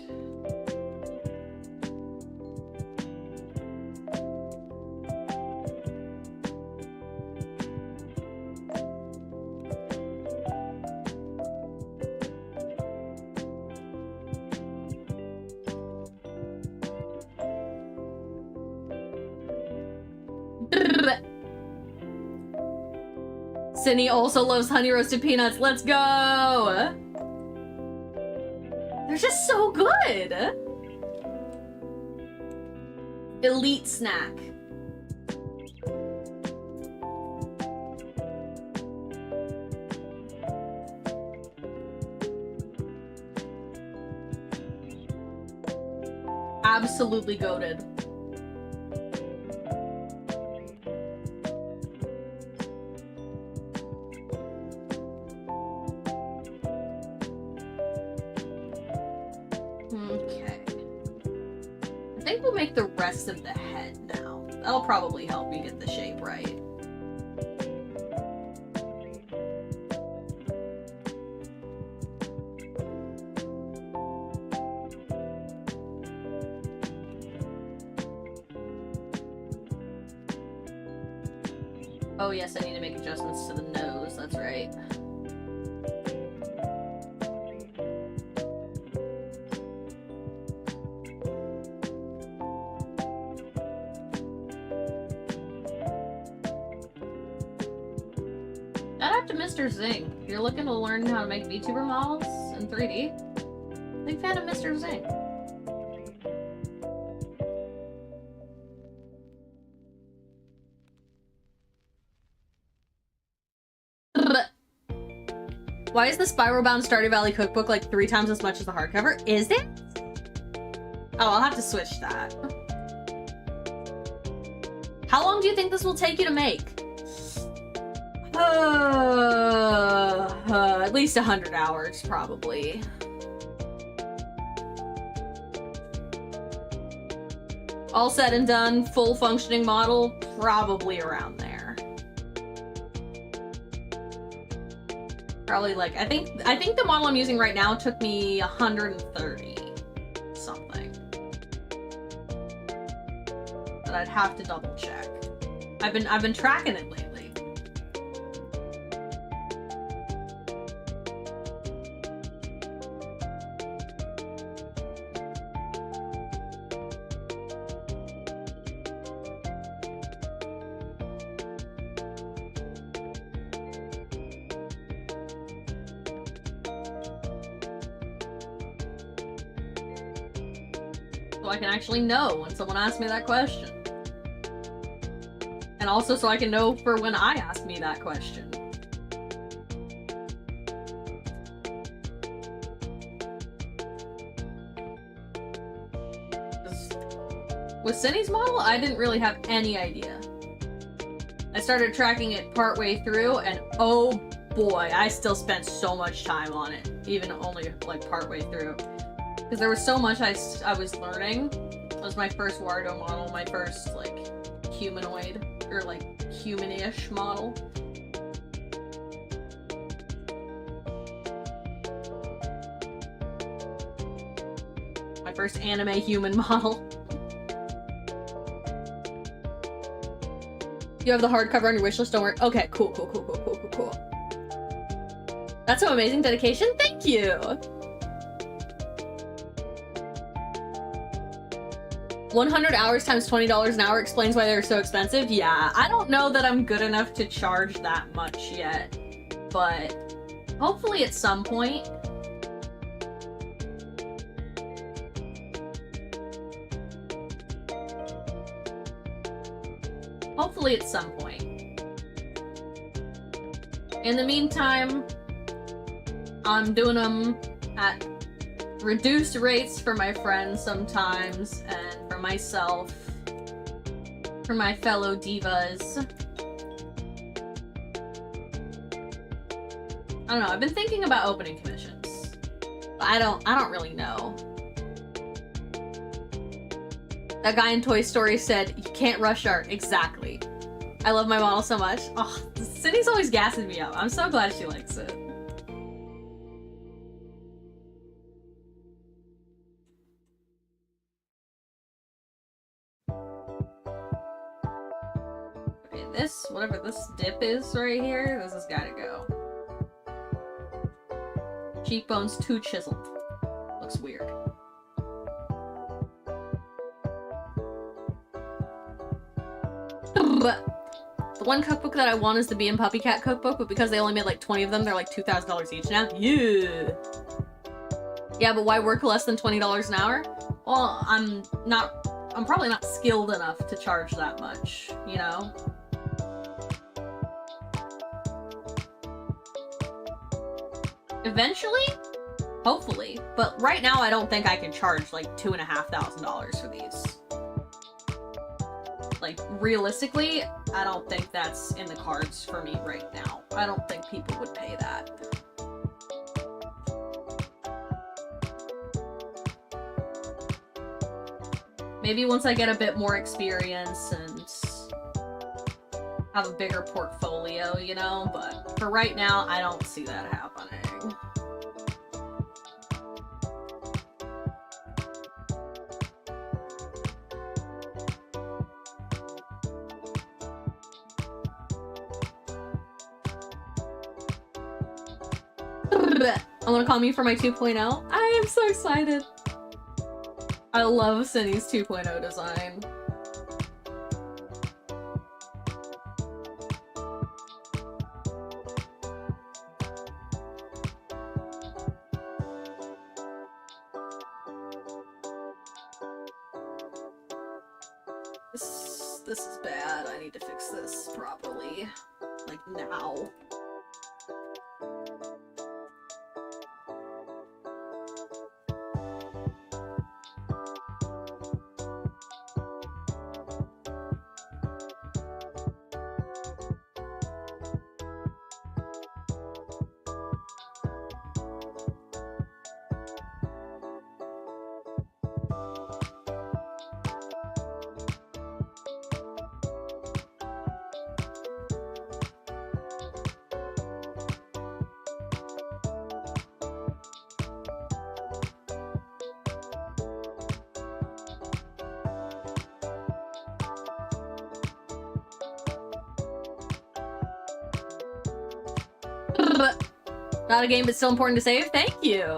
Cindy also loves honey roasted peanuts. Let's go! They're just so good! Elite snack. Absolutely goated. Okay. I think we'll make the rest of the head now. That'll probably help you get the shape right. Oh yes, I need to make adjustments to the nose, that's right. Shout out to Mr. Zing. If you're looking to learn how to make VTuber models in 3D, big fan of Mr. Zing. Why is the spiral-bound Stardew Valley cookbook like 3 times as much as the hardcover? Is it? Oh, I'll have to switch that. How long do you think this will take you to make? At least 100 hours, probably. All said and done, full functioning model, probably around there. Probably like, I think the model I'm using right now took me 130 something. But I'd have to double check. I've been tracking it lately. So I can actually know when someone asks me that question. And also so I can know for when I ask me that question. With Cindy's model, I didn't really have any idea. I started tracking it partway through, and oh boy, I still spent so much time on it, even only like partway through. Because there was so much I was learning. It was my first Wardo model, my first like humanoid, or like human-ish model. My first anime human model. You have the hardcover on your wishlist, don't worry. Okay, cool. That's some amazing dedication, thank you! 100 hours times $20 an hour explains why they're so expensive. Yeah, I don't know that I'm good enough to charge that much yet, but hopefully at some point. Hopefully at some point. In the meantime, I'm doing them at reduced rates for my friends sometimes, and for myself, for my fellow divas. I don't know, I've been thinking about opening commissions, but I don't really know. That guy in Toy Story said, you can't rush art. Exactly. I love my model so much. Oh, Cindy's always gassing me up. I'm so glad she likes it. Okay, this, whatever this dip is right here, this has gotta go. Cheekbones too chiseled. Looks weird. one cookbook that I want is the Bee and Puppy Cat cookbook, but because they only made like 20 of them, they're like $2,000 each now. Yeah. Yeah, but why work less than $20 an hour? Well, I'm probably not skilled enough to charge that much, you know? Eventually? Hopefully. But right now I don't think I can charge like $2,500 for these. Like, realistically, I don't think that's in the cards for me right now. I don't think people would pay that. Maybe once I get a bit more experience and have a bigger portfolio, you know? But for right now, I don't see that happening. I want to call me for my 2.0. I am so excited. I love Cindy's 2.0 design. This is bad. I need to fix this properly. Like, now. Not a game, but still important to save? Thank you!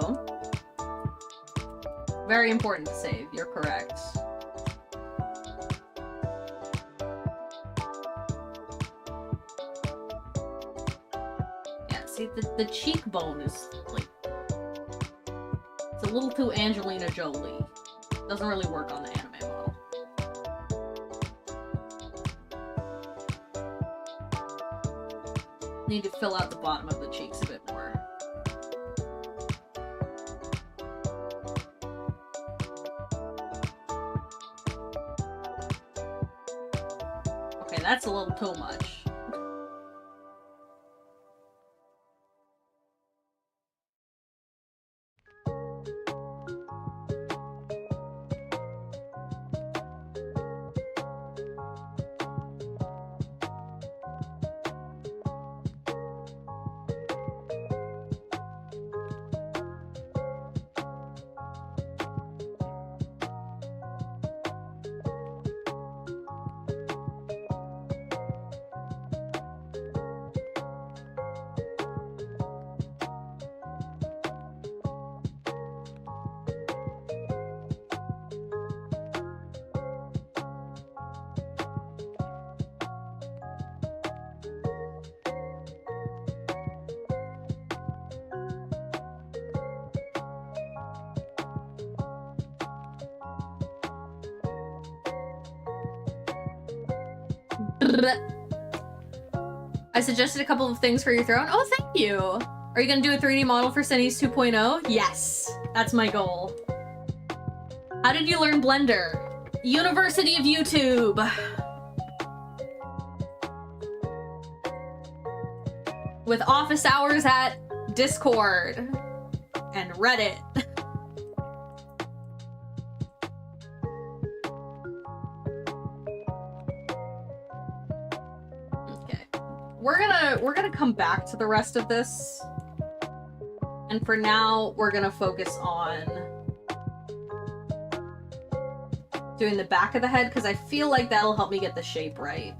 Very important to save, you're correct. Yeah, see, the cheekbone is, like... It's a little too Angelina Jolie. Doesn't really work on the anime model. Need to fill out the bottom of the cheeks a bit more. Okay, that's a little too much. I suggested a couple of things for your throne. Oh, thank you! Are you gonna do a 3D model for Cindy's 2.0? Yes! That's my goal. How did you learn Blender? University of YouTube! With office hours at Discord and Reddit. We're gonna come back to the rest of this. And for now, we're gonna focus on doing the back of the head, because I feel like that'll help me get the shape right.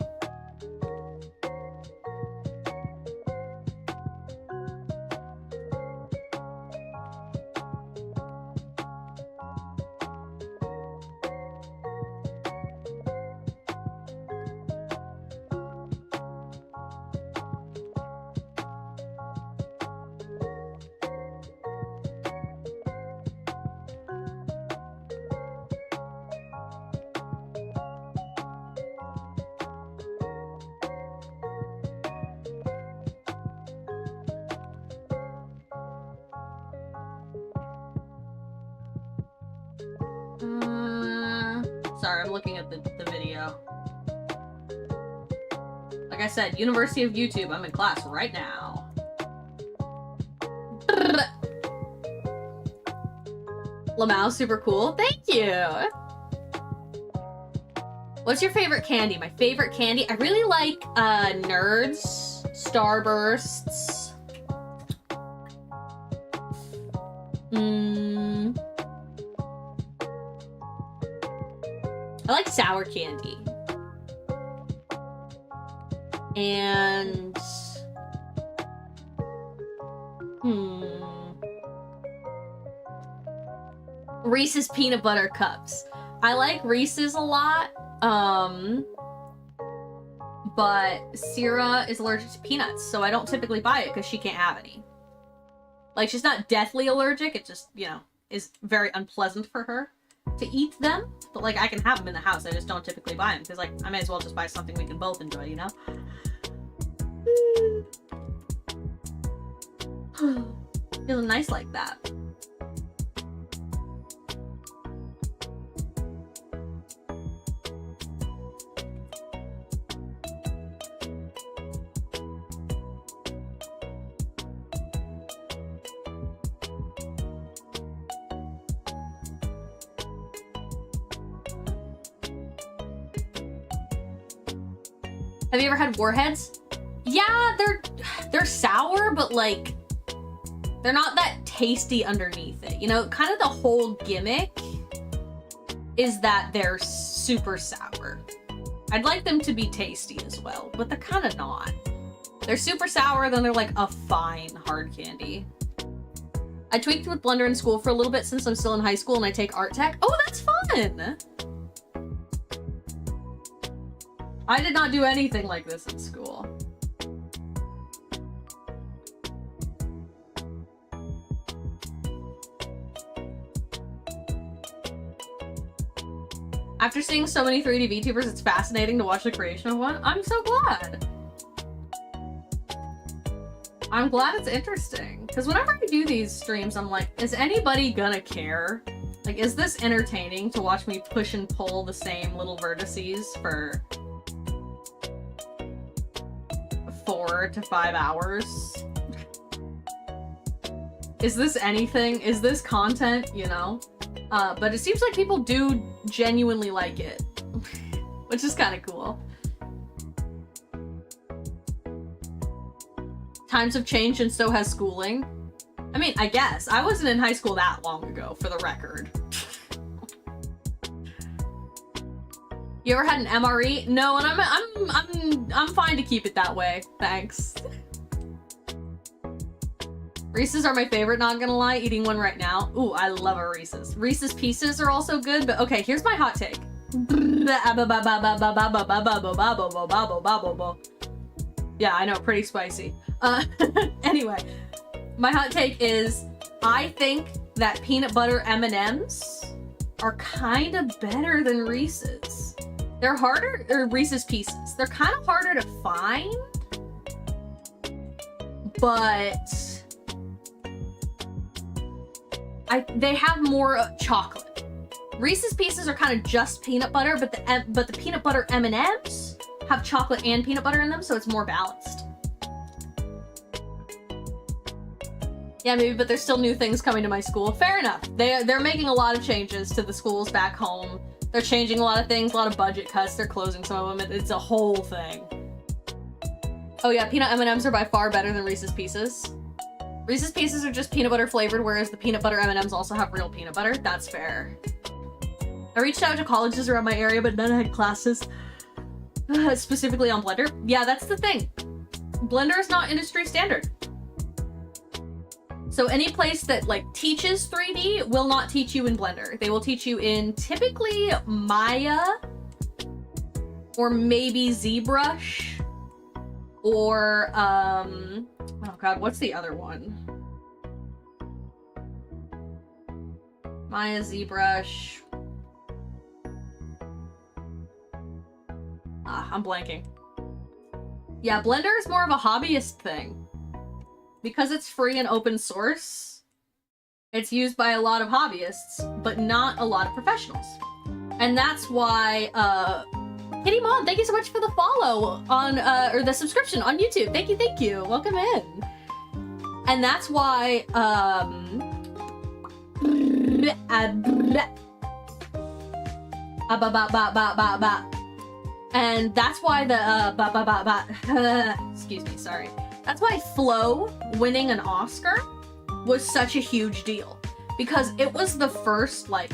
Sorry, I'm looking at the video. Like I said, University of YouTube. I'm in class right now. Lamau, super cool. Thank you. What's your favorite candy? My favorite candy? I really like Nerds, Starbursts. I like sour candy. And Reese's peanut butter cups. I like Reese's a lot. But Sierra is allergic to peanuts, so I don't typically buy it because she can't have any. Like, she's not deathly allergic, it just, you know, is very unpleasant for her to eat them. But, like, I can have them in the house, I just don't typically buy them, because, like, I may as well just buy something we can both enjoy, you know? Feeling nice like that. Have you ever had Warheads? Yeah, they're sour, but like, they're not that tasty underneath it. You know, kind of the whole gimmick is that they're super sour. I'd like them to be tasty as well, but they're kind of not. They're super sour, then they're like a fine hard candy. I tweaked with Blender in school for a little bit since I'm still in high school and I take art tech. Oh, that's fun! I did not do anything like this in school. After seeing so many 3D VTubers, it's fascinating to watch the creation of one. I'm so glad. I'm glad it's interesting. Because whenever I do these streams, I'm like, is anybody gonna care? Like, is this entertaining to watch me push and pull the same little vertices for 4 to 5 hours? Is this anything? Is this content, you know? But it seems like people do genuinely like it, which is kind of cool. Times have changed and so has schooling. I mean, I guess. I wasn't in high school that long ago, for the record. You ever had an MRE? No, and I'm fine to keep it that way. Thanks. Reese's are my favorite, not gonna lie. Eating one right now. Ooh, I love a Reese's. Reese's Pieces are also good, but okay, here's my hot take. Yeah, I know, pretty spicy. Anyway, my hot take is I think that peanut butter M&Ms are kind of better than Reese's. They're harder, or Reese's Pieces. They're kind of harder to find, but they have more chocolate. Reese's Pieces are kind of just peanut butter, but the peanut butter M&Ms have chocolate and peanut butter in them, so it's more balanced. Yeah, maybe, but there's still new things coming to my school. Fair enough. They're making a lot of changes to the schools back home. They're changing a lot of things, a lot of budget cuts. They're closing some of them. It's a whole thing. Oh yeah, peanut M&Ms are by far better than Reese's Pieces. Reese's Pieces are just peanut butter flavored, whereas the peanut butter M&Ms also have real peanut butter. That's fair. I reached out to colleges around my area, but none had classes specifically on Blender. Yeah, that's the thing. Blender is not industry standard. So any place that like teaches 3D will not teach you in Blender. They will teach you in typically Maya or maybe ZBrush or oh god, what's the other one? Maya, ZBrush. I'm blanking. Yeah, Blender is more of a hobbyist thing. Because it's free and open source, it's used by a lot of hobbyists, but not a lot of professionals. And that's why, Kitty Mod, thank you so much for the follow on, or the subscription on YouTube. Thank you. Welcome in. And that's why, and that's why the, excuse me, sorry. That's why Flo winning an Oscar was such a huge deal. Because it was the first, like,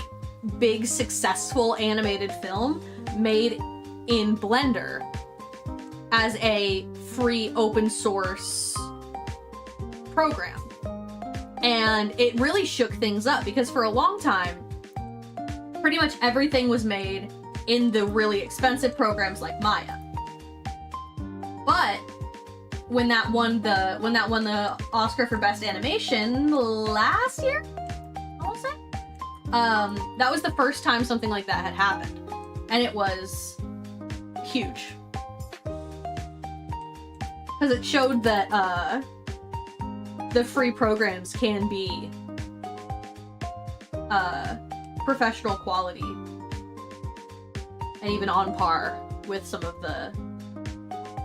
big successful animated film made in Blender as a free open source program. And it really shook things up because for a long time, pretty much everything was made in the really expensive programs like Maya. But when that won the Oscar for Best Animation last year, I want to say, that was the first time something like that had happened, and it was huge because it showed that the free programs can be professional quality and even on par with some of the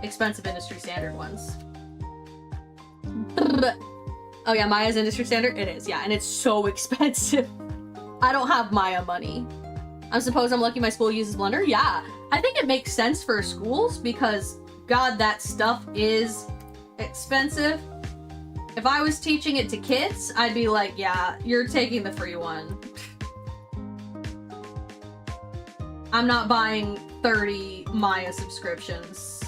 expensive industry standard ones. Oh yeah, Maya's industry standard? It is, yeah, and it's so expensive. I don't have Maya money. I suppose I'm lucky my school uses Blender? Yeah. I think it makes sense for schools because, God, that stuff is expensive. If I was teaching it to kids, I'd be like, yeah, you're taking the free one. I'm not buying 30 Maya subscriptions.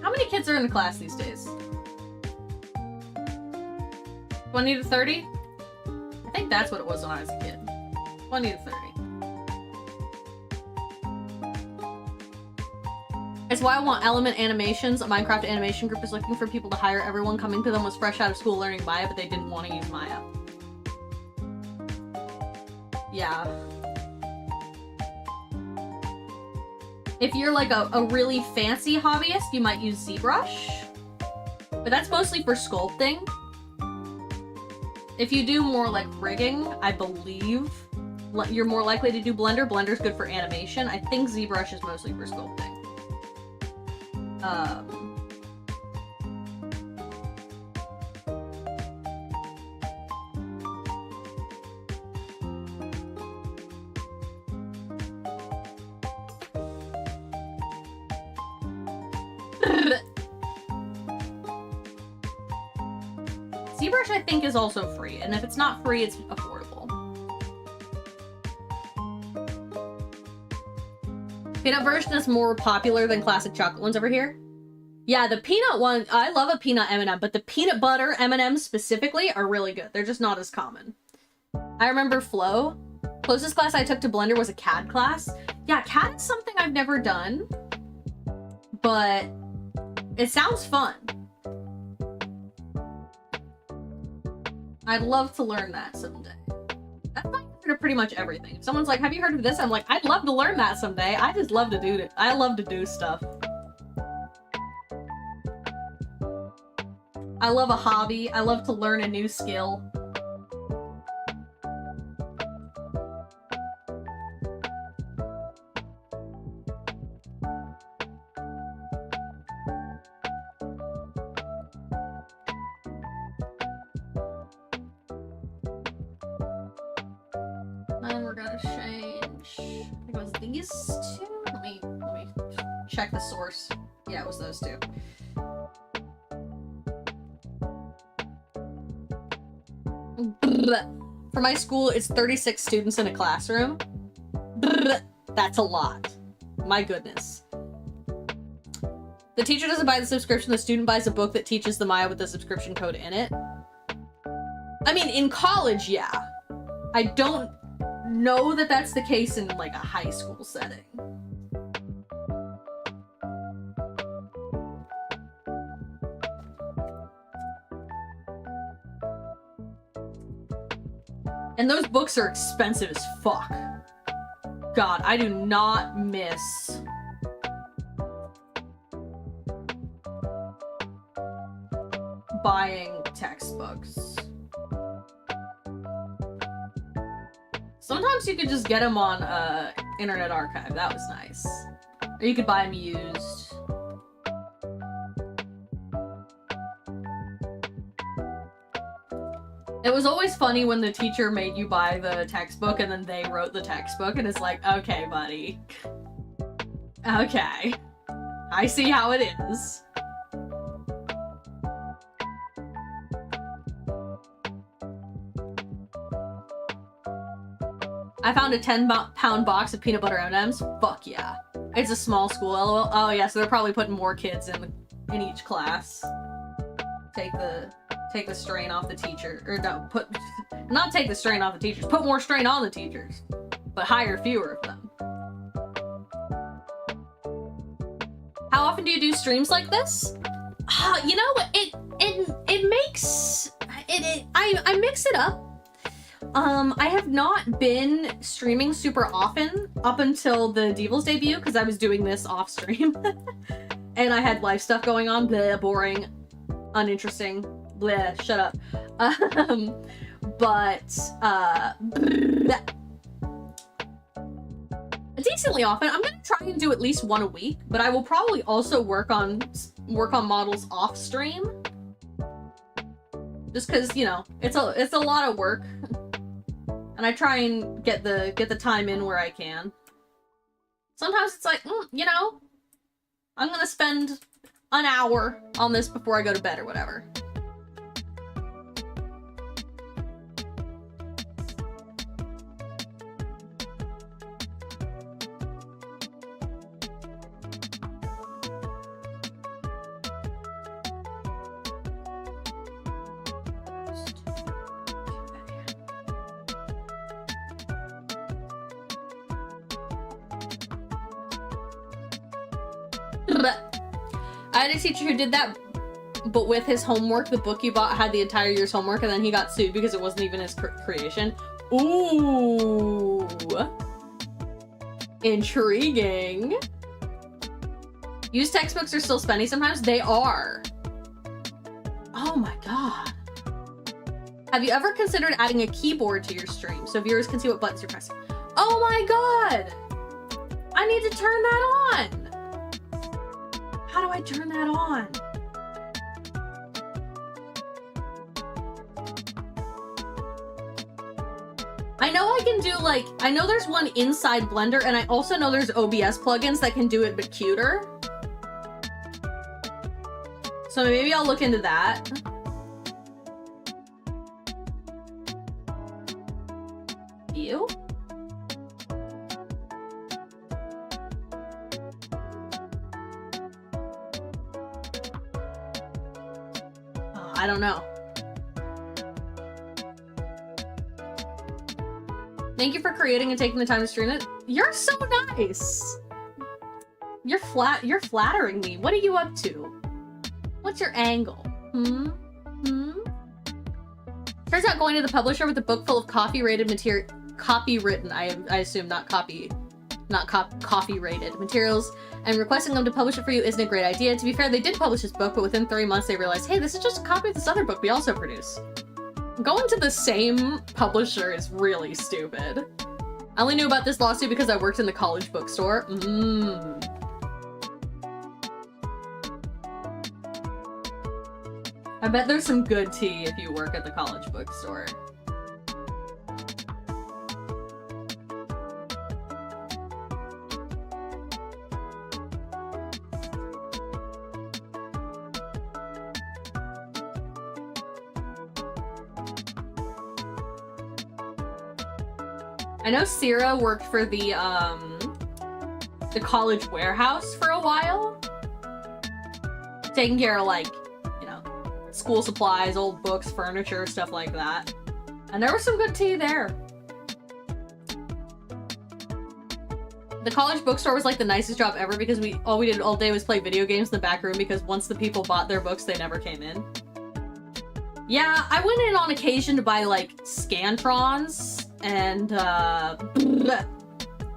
How many kids are in the class these days? 20 to 30? I think that's what it was when I was a kid. 20 to 30. It's why I want Element Animations. A Minecraft animation group is looking for people to hire. Everyone coming to them was fresh out of school learning Maya, but they didn't want to use Maya. Yeah. If you're like a really fancy hobbyist, you might use ZBrush. But that's mostly for sculpting. If you do more like rigging, I believe you're more likely to do Blender. Blender's good for animation. I think ZBrush is mostly for sculpting. ZBrush, I think, is also free, and if it's not free, it's affordable. Peanut version is more popular than classic chocolate ones over here. Yeah, the peanut one, I love a peanut M&M, but the peanut butter M&Ms specifically are really good. They're just not as common. I remember Flo. Closest class I took to Blender was a CAD class. Yeah, CAD is something I've never done, but it sounds fun. I'd love to learn that someday. That's my answer to pretty much everything. If someone's like, have you heard of this? I'm like, I'd love to learn that someday. I just love to do it. I love to do stuff. I love a hobby. I love to learn a new skill. Then we're gonna change. I think it was these two. Let me check the source. Yeah, it was those two. For my school, it's 36 students in a classroom. That's a lot. My goodness. The teacher doesn't buy the subscription, the student buys a book that teaches the Maya with the subscription code in it. I mean, in college, yeah. I don't know that that's the case in, like, a high school setting. And those books are expensive as fuck. God, I do not miss buying textbooks. Sometimes you could just get them on Internet Archive. That was nice. Or you could buy them used. It was always funny when the teacher made you buy the textbook and then they wrote the textbook, and it's like, okay, buddy. Okay. I see how it is. I found a 10-pound box of peanut butter M&Ms. Fuck yeah. It's a small school, lol. Oh yeah, so they're probably putting more kids in each class. Take the strain off the teacher, or no, not take the strain off the teachers, put more strain on the teachers, but hire fewer of them. How often do you do streams like this? You know, it makes it I mix it up. I have not been streaming super often up until the DVAs debut, because I was doing this off stream. And I had life stuff going on, bleh, boring, uninteresting, bleh, shut up. Decently often. I'm gonna try and do at least one a week, but I will probably also work on models off stream. Just because, you know, it's a lot of work. And I try and get the time in where I can. Sometimes it's like, you know, I'm gonna spend an hour on this before I go to bed or whatever. I had a teacher who did that, but with his homework, the book he bought had the entire year's homework, and then he got sued because it wasn't even his creation. Ooh. Intriguing. Used textbooks are still spendy sometimes? They are. Oh my god. Have you ever considered adding a keyboard to your stream so viewers can see what buttons you're pressing? Oh my god! I need to turn that on! How do I turn that on? I know I can do, like, I know there's one inside Blender, and I also know there's OBS plugins that can do it but cuter. So maybe I'll look into that. View? I don't know. Thank you for creating and taking the time to stream it. You're so nice. You're flattering me. What are you up to? What's your angle? Turns out going to the publisher with a book full of copyrighted material, copywritten, I assume, not copyrighted materials, and requesting them to publish it for you isn't a great idea. To be fair, they did publish this book, but within 3 months they realized, hey, this is just a copy of this other book we also produce. Going to the same publisher is really stupid. I only knew about this lawsuit because I worked in the college bookstore. I bet there's some good tea if you work at the college bookstore. I know Sierra worked for the college warehouse for a while. Taking care of, like, you know, school supplies, old books, furniture, stuff like that. And there was some good tea there. The college bookstore was like the nicest job ever because all we did all day was play video games in the back room because once the people bought their books, they never came in. Yeah, I went in on occasion to buy, like, Scantrons and,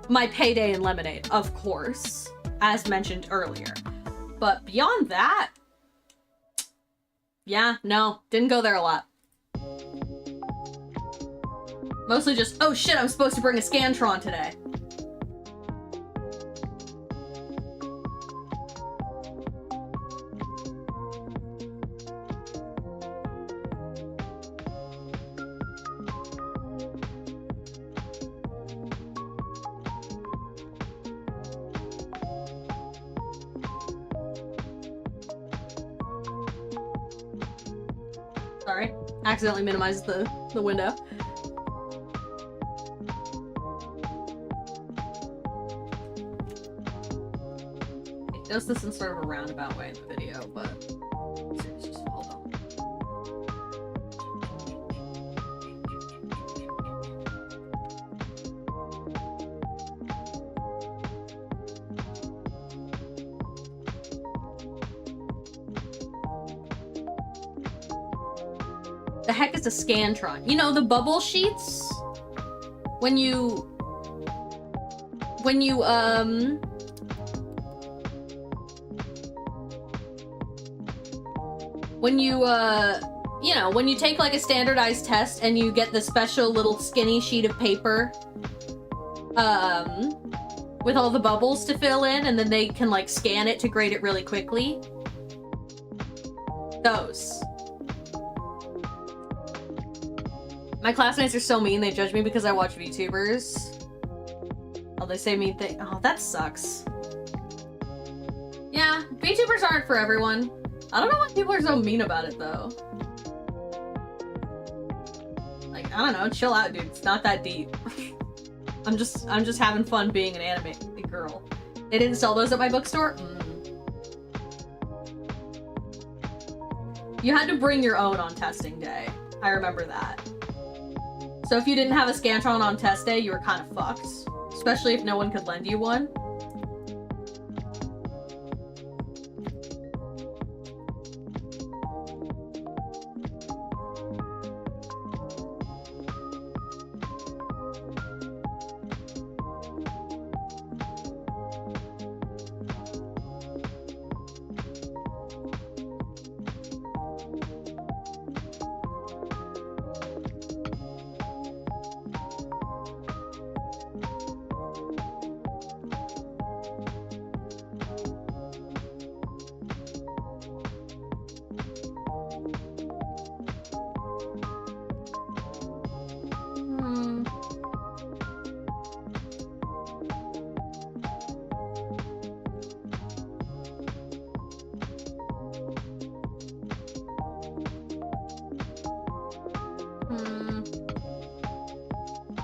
my Payday and Lemonade, of course, as mentioned earlier. But beyond that, Yeah, no, didn't go there a lot. Mostly just, oh shit, I'm supposed to bring a Scantron today. Sorry, accidentally minimized the window. It does this in sort of a roundabout way in the video, but it's just follow. The heck is a Scantron? You know, the bubble sheets? When you you know, when you take like a standardized test and you get the special little skinny sheet of paper, with all the bubbles to fill in, and then they can like scan it to grade it really quickly. Those. My classmates are so mean, they judge me because I watch VTubers. Oh, they say mean things. Oh, that sucks. Yeah, VTubers aren't for everyone. I don't know why people are so mean about it, though. Like, I don't know, chill out, dude. It's not that deep. I'm just having fun being an anime girl. They didn't sell those at my bookstore? You had to bring your own on testing day. I remember that. So if you didn't have a Scantron on test day, you were kind of fucked. Especially if no one could lend you one.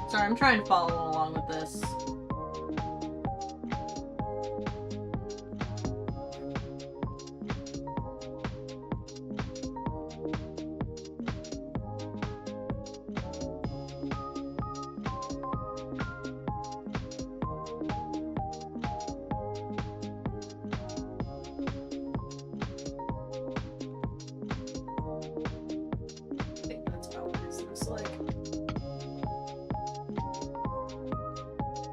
Sorry, I'm trying to follow along with this. I think that's about what this looks like.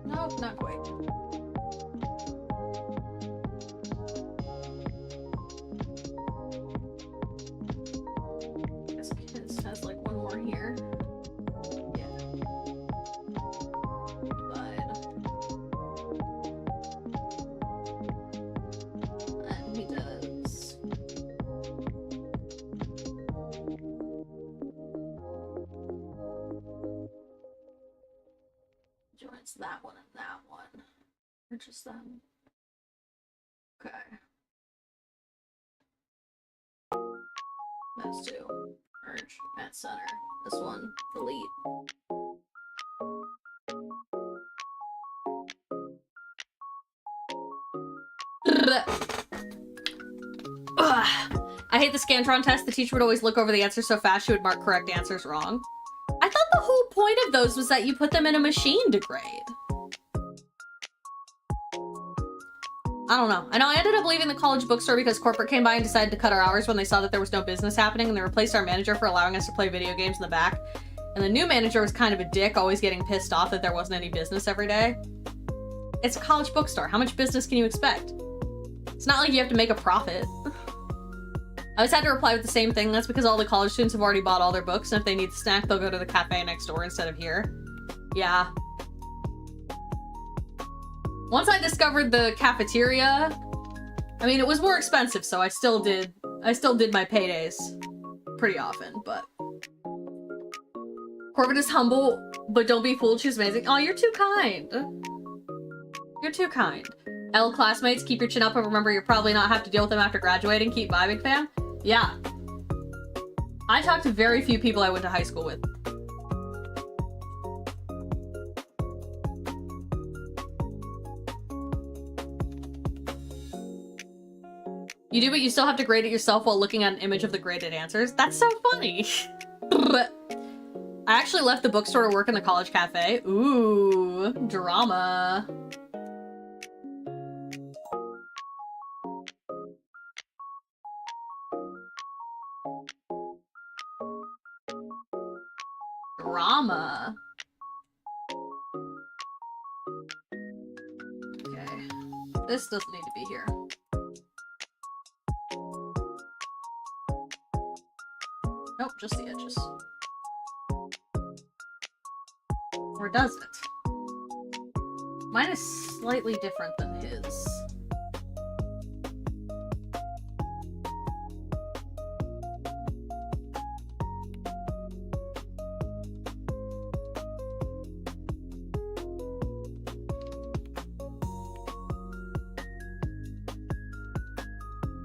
Nope, not quite. This kiss has like one more here. Yeah. And he does. Joins that one and that one. Or just them. Okay. Those two. Merge at center. This one, delete. Ugh. I hate the Scantron test. The teacher would always look over the answers so fast she would mark correct answers wrong. I thought the whole point of those was that you put them in a machine to grade. I don't know. I know I ended up leaving the college bookstore because corporate came by and decided to cut our hours when they saw that there was no business happening, and they replaced our manager for allowing us to play video games in the back. And the new manager was kind of a dick, always getting pissed off that there wasn't any business every day. It's a college bookstore. How much business can you expect? It's not like you have to make a profit. I always had to reply with the same thing. That's because all the college students have already bought all their books, and if they need a snack, they'll go to the cafe next door instead of here. Yeah. Once I discovered the cafeteria, I mean, it was more expensive, so I still did my paydays pretty often, but... Corbin is humble, but don't be fooled, she's amazing. Oh, you're too kind. You're too kind. L classmates, keep your chin up and remember you'll probably not have to deal with them after graduating. Keep vibing, fam. Yeah. I talked to very few people I went to high school with. You do, but you still have to grade it yourself while looking at an image of the graded answers. That's so funny. But I actually left the bookstore to work in the college cafe. Ooh, drama. Drama. Okay. This doesn't need to be here. Nope, just the edges. Or does it? Mine is slightly different than his.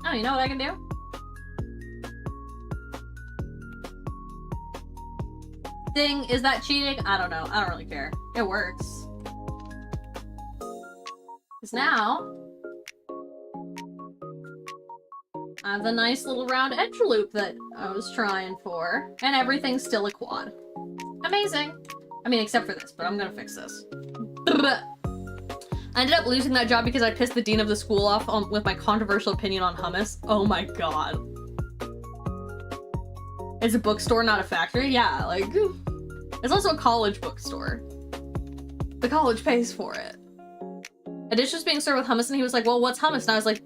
Oh, you know what I can do? Ding, is that cheating? I don't know. I don't really care. It works. Because now I have the nice little round edge loop that I was trying for, and everything's still a quad. Amazing. I mean, except for this, but I'm gonna fix this. I ended up losing that job because I pissed the dean of the school off with my controversial opinion on hummus. Oh my god. It's a bookstore, not a factory? Yeah, like... It's also a college bookstore. The college pays for it. A dish was being served with hummus and he was like, well, what's hummus? And I was like,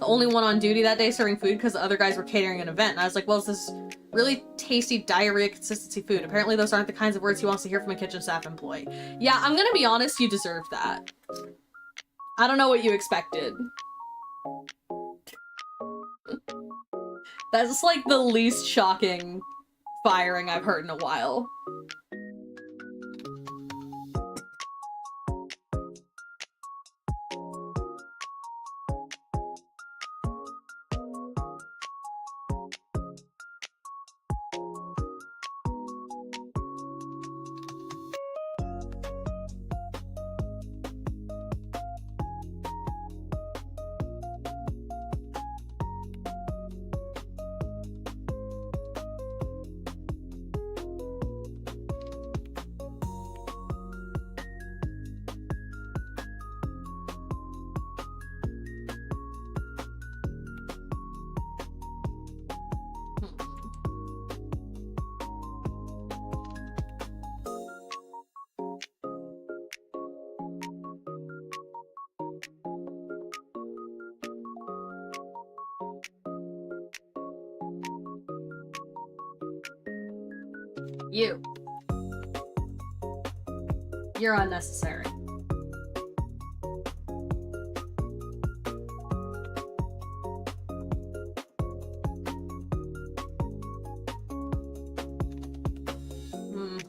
the only one on duty that day serving food because the other guys were catering an event. And I was like, well, it's this really tasty diarrhea consistency food. Apparently those aren't the kinds of words he wants to hear from a kitchen staff employee. Yeah, I'm gonna be honest, you deserve that. I don't know what you expected. That's like the least shocking firing I've heard in a while. You. You're unnecessary.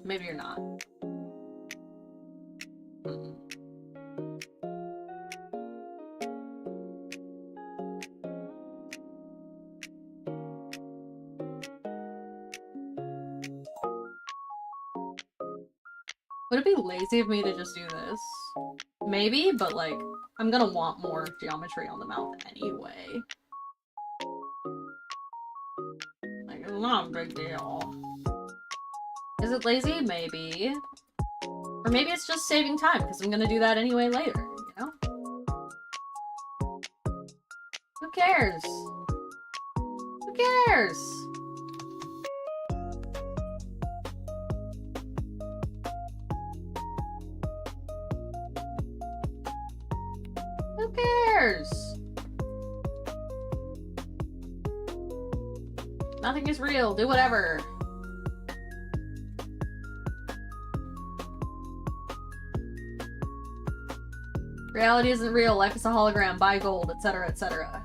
Maybe you're not. Would it be lazy of me to just do this? Maybe, but like, I'm gonna want more geometry on the mouth anyway. Like, it's not a big deal. Is it lazy? Maybe. Or maybe it's just saving time, because I'm gonna do that anyway later, you know? Who cares? Who cares? Who cares? Nothing is real. Do whatever. Reality isn't real. Life is a hologram. Buy gold, etc., etc.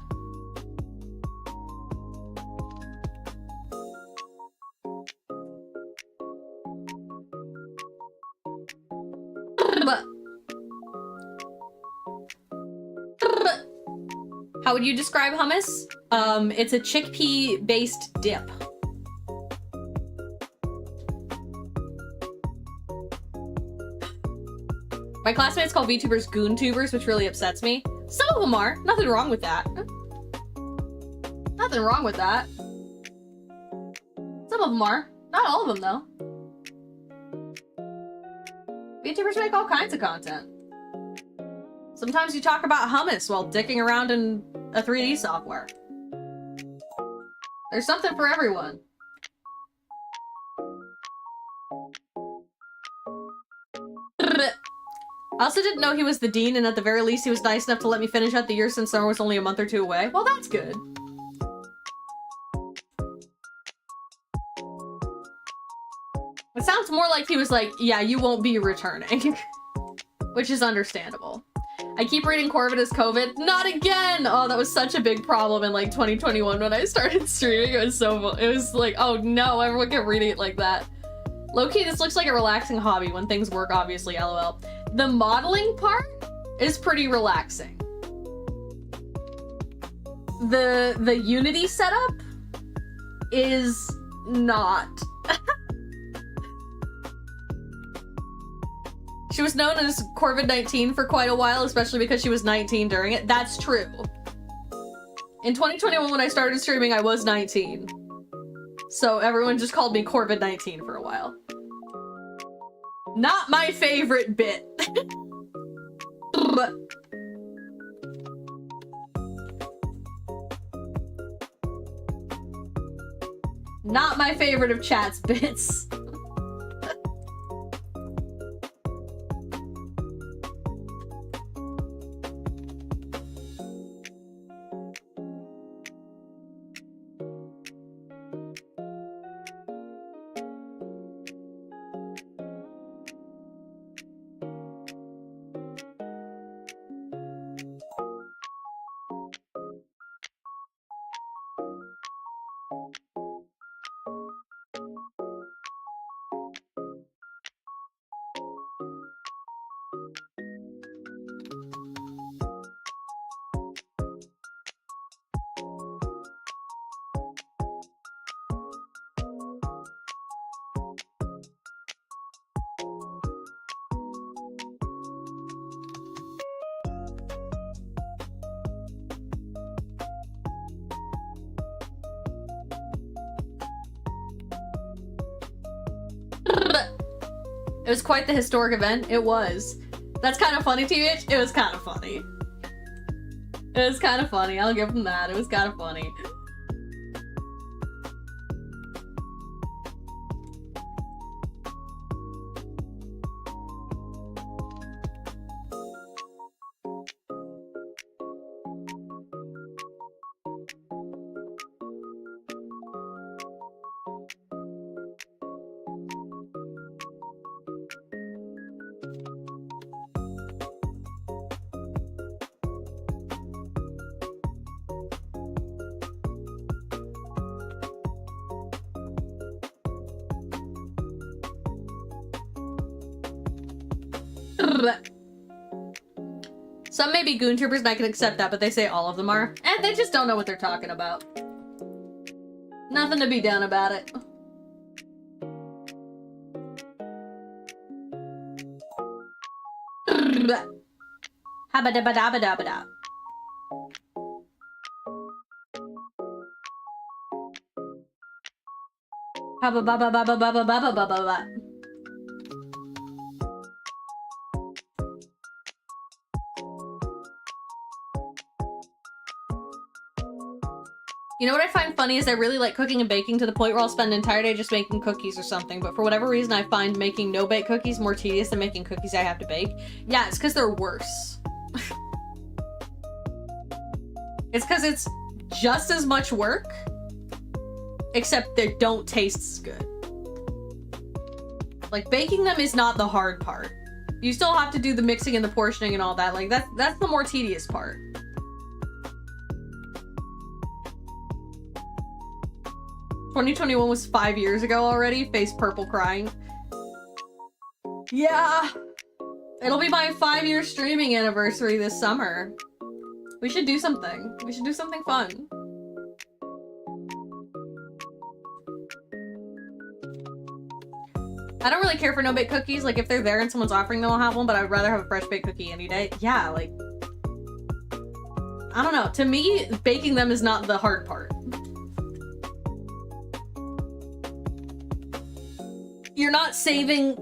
How would you describe hummus? It's a chickpea-based dip. My classmates call VTubers goontubers, which really upsets me. Some of them are. Nothing wrong with that. Nothing wrong with that. Some of them are. Not all of them, though. VTubers make all kinds of content. Sometimes you talk about hummus while dicking around in a 3D software. There's something for everyone. I also didn't know he was the dean, and at the very least he was nice enough to let me finish out the year since summer was only a month or two away. Well, that's good. It sounds more like he was like, yeah, you won't be returning. Which is understandable. I keep reading Corbett as COVID. Not again! Oh, that was such a big problem in like 2021 when I started streaming. It was like, oh no, everyone kept reading it like that. Low-key, this looks like a relaxing hobby when things work, obviously, lol. The modeling part is pretty relaxing. The Unity setup is not. She was known as Corvid-19 for quite a while, especially because she was 19 during it. That's true. In 2021, when I started streaming, I was 19. So everyone just called me Corvid-19 for a while. Not my favorite bit. Not my favorite of chat's bits. It was quite the historic event. It was. That's kind of funny, TH. It was kind of funny. It was kind of funny. I'll give them that. It was kind of funny. Some may be goontubers and I can accept that, but they say all of them are. And they just don't know what they're talking about. Nothing to be done about it. Habba-dabba-dabba-dabba-da. Habba-babba-babba-babba-babba-babba-babba. You know what I find funny is I really like cooking and baking to the point where I'll spend an entire day just making cookies or something, but for whatever reason I find making no-bake cookies more tedious than making cookies I have to bake. Yeah, it's because they're worse. It's because it's just as much work, except they don't taste as good. Like, baking them is not the hard part. You still have to do the mixing and the portioning and all that. Like, that's the more tedious part. "2021 was 5 years ago already. Face purple crying." Yeah. It'll be my 5-year streaming anniversary this summer. We should do something. We should do something fun. I don't really care for no-bake cookies. Like, if they're there and someone's offering them, I'll have one, but I'd rather have a fresh baked cookie any day. Yeah, like, I don't know. To me, baking them is not the hard part. You're not saving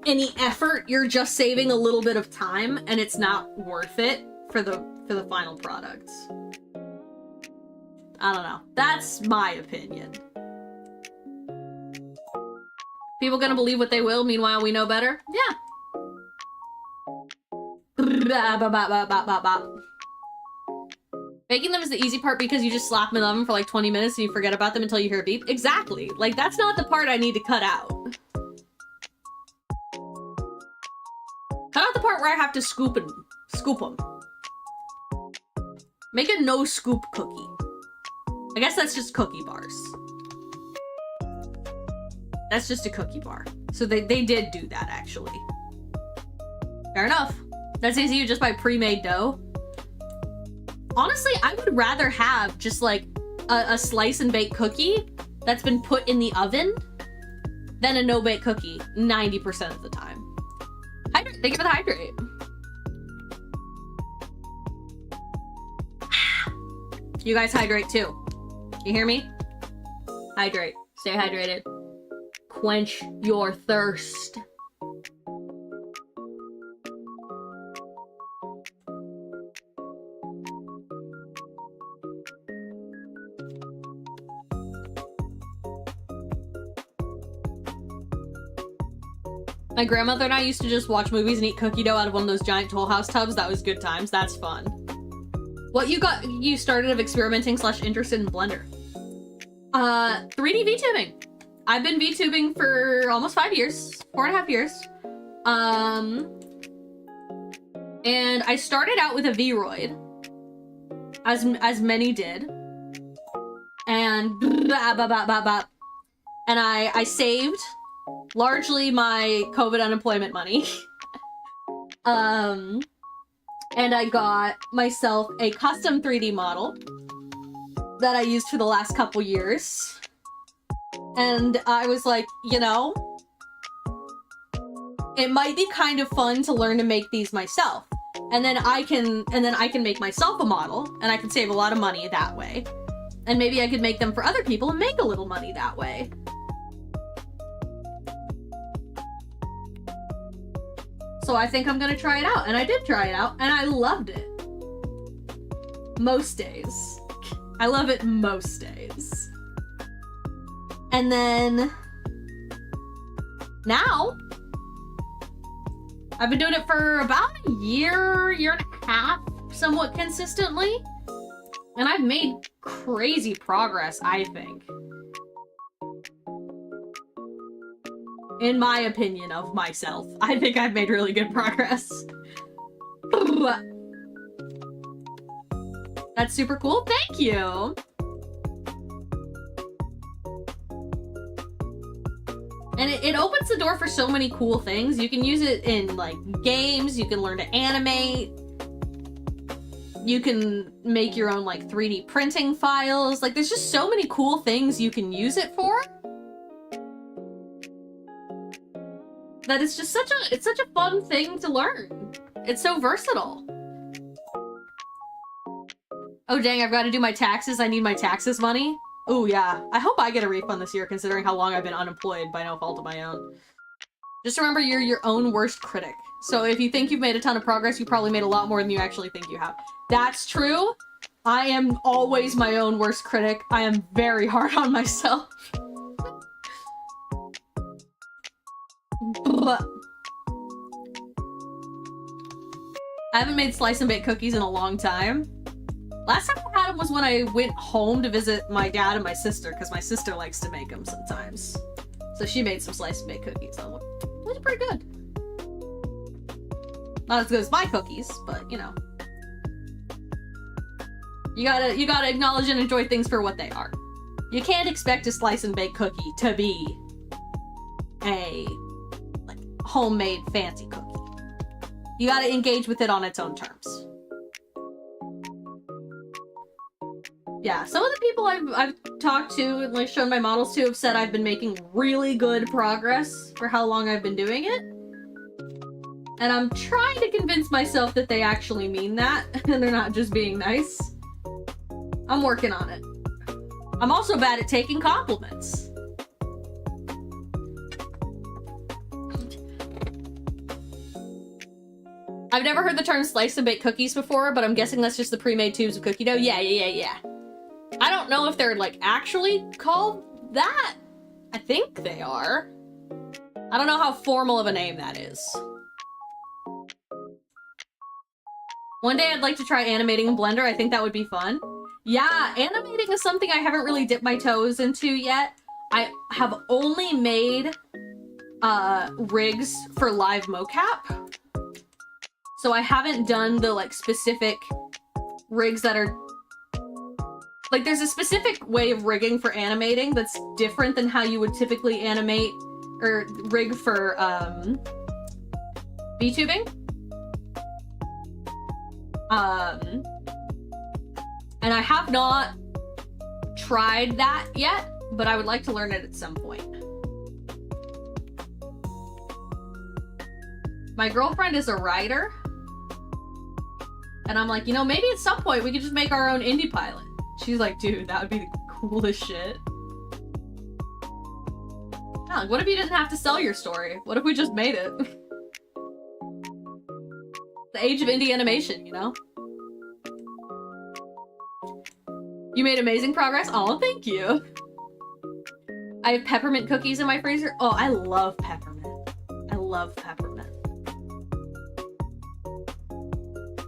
any effort, you're just saving a little bit of time, and it's not worth it for the final product. I don't know. That's my opinion. People gonna believe what they will, meanwhile we know better? Yeah. Baking them is the easy part because you just slap them in the oven for like 20 minutes and you forget about them until you hear a beep. Exactly. Like, that's not the part I need to cut out. Cut out the part where I have to scoop them. Make a no-scoop cookie. I guess that's just cookie bars. That's just a cookie bar. So they did do that, actually. Fair enough. That's easy to just buy pre-made dough. Honestly, I would rather have just like a slice and bake cookie that's been put in the oven than a no-bake cookie 90% of the time. Hydrate. Thank you for the hydrate. You guys hydrate too. You hear me? Hydrate. Stay hydrated. Quench your thirst. My grandmother and I used to just watch movies and eat cookie dough out of one of those giant Toll House tubs. That was good times. That's fun. What you started of experimenting / interested in Blender? 3D VTubing. I've been VTubing for almost 5 years, 4.5 years. And I started out with a Vroid, as many did. And I saved largely my COVID unemployment money. And I got myself a custom 3D model that I used for the last couple years. And I was like, you know, it might be kind of fun to learn to make these myself. And then I can make myself a model, and I can save a lot of money that way. And maybe I could make them for other people and make a little money that way. So I think I'm gonna try it out. And I did try it out, and I loved it. Most days. I love it most days. And then now I've been doing it for about a year and a half, somewhat consistently. And I've made crazy progress, I think. In my opinion of myself, I think I've made really good progress. That's super cool. Thank you. And it opens the door for so many cool things. You can use it in, like, games. You can learn to animate. You can make your own, like, 3D printing files. Like, there's just so many cool things you can use it for. That it's just such a fun thing to learn. It's so versatile. Oh, dang, I've got to do my taxes. I need my taxes money. Oh, yeah. I hope I get a refund this year, considering how long I've been unemployed by no fault of my own. Just remember, you're your own worst critic. So if you think you've made a ton of progress, you probably made a lot more than you actually think you have. That's true. I am always my own worst critic. I am very hard on myself. I haven't made slice and bake cookies in a long time. Last time I had them them was when I went home to visit my dad and my sister, because my sister likes to make them sometimes. So she made some slice and bake cookies. I'm like, those are pretty good. Not as good as my cookies, but you know. You gotta acknowledge and enjoy things for what they are. You can't expect a slice and bake cookie to be a like homemade fancy cookie. You gotta engage with it on its own terms. Yeah, some of the people I've talked to and like shown my models to have said I've been making really good progress for how long I've been doing it. And I'm trying to convince myself that they actually mean that and they're not just being nice. I'm working on it. I'm also bad at taking compliments. I've never heard the term slice and bake cookies before, but I'm guessing that's just the pre-made tubes of cookie dough. Yeah. I don't know if they're like actually called that. I think they are. I don't know how formal of a name that is. One day I'd like to try animating in Blender. I think that would be fun. Yeah, animating is something I haven't really dipped my toes into yet. I have only made rigs for live mocap. So I haven't done the like specific rigs that are like there's a specific way of rigging for animating that's different than how you would typically animate or rig for VTubing. And I have not tried that yet, but I would like to learn it at some point. My girlfriend is a writer. And I'm like, you know, maybe at some point we could just make our own indie pilot. She's like, dude, that would be the coolest shit. Yeah, like, what if you didn't have to sell your story? What if we just made it? The age of indie animation, you know? You made amazing progress. Oh, thank you. I have peppermint cookies in my freezer. Oh, I love peppermint. I love peppermint.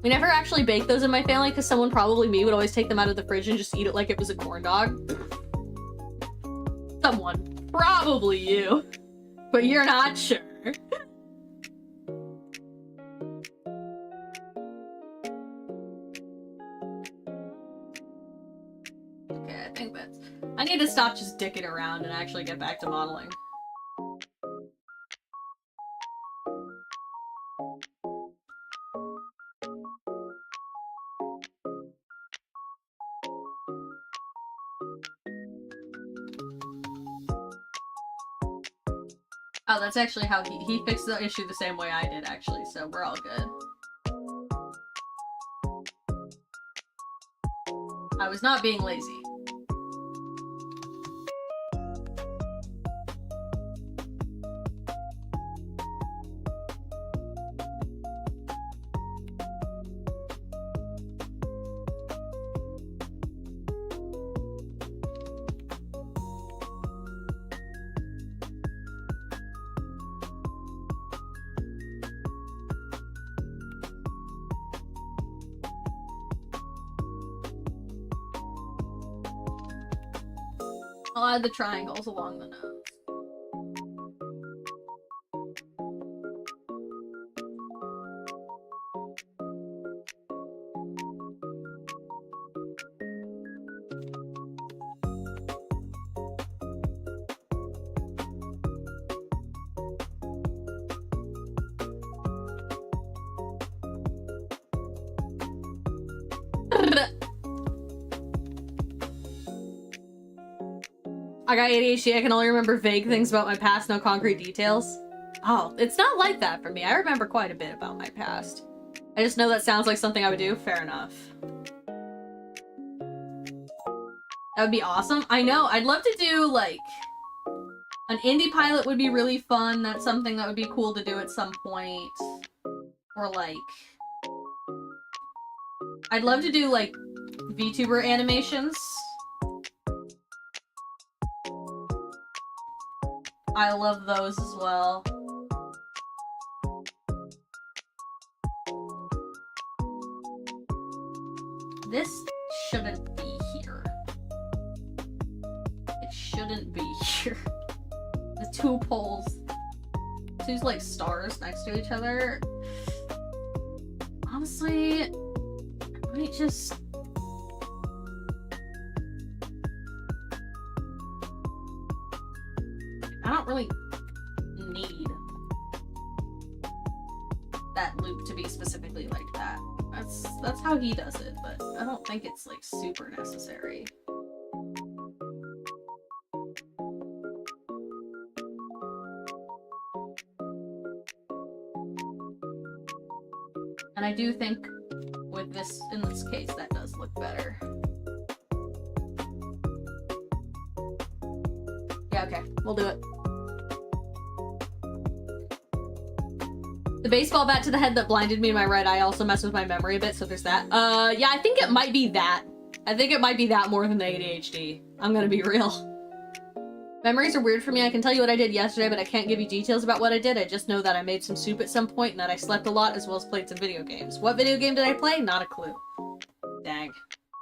We never actually baked those in my family because someone, probably me, would always take them out of the fridge and just eat it like it was a corn dog. Someone. Probably you. But you're not sure. Okay, I think that's... I need to stop just dicking around and actually get back to modeling. Oh, that's actually how he fixed the issue the same way I did, actually, so we're all good. I was not being lazy. I'll add the triangles along the nose. I got ADHD, I can only remember vague things about my past, no concrete details. Oh, it's not like that for me. I remember quite a bit about my past. I just know that sounds like something I would do. Fair enough. That would be awesome. I know, I'd love to do, like... An indie pilot would be really fun. That's something that would be cool to do at some point. Or, like... I'd love to do, like, VTuber animations. I love those as well. This shouldn't be two poles, two like stars next to each other. Honestly, I might just... I don't really need that loop to be specifically like that. That's how he does it, but I don't think it's like super necessary. And I do think with this, in this case, that does look better. Yeah, okay, we'll do it. The baseball bat to the head that blinded me in my right eye also messed with my memory a bit, so there's that. Yeah, I think it might be that. I think it might be that more than the ADHD. I'm gonna be real. Memories are weird for me. I can tell you what I did yesterday, but I can't give you details about what I did. I just know that I made some soup at some point and that I slept a lot as well as played some video games. What video game did I play? Not a clue. Dang.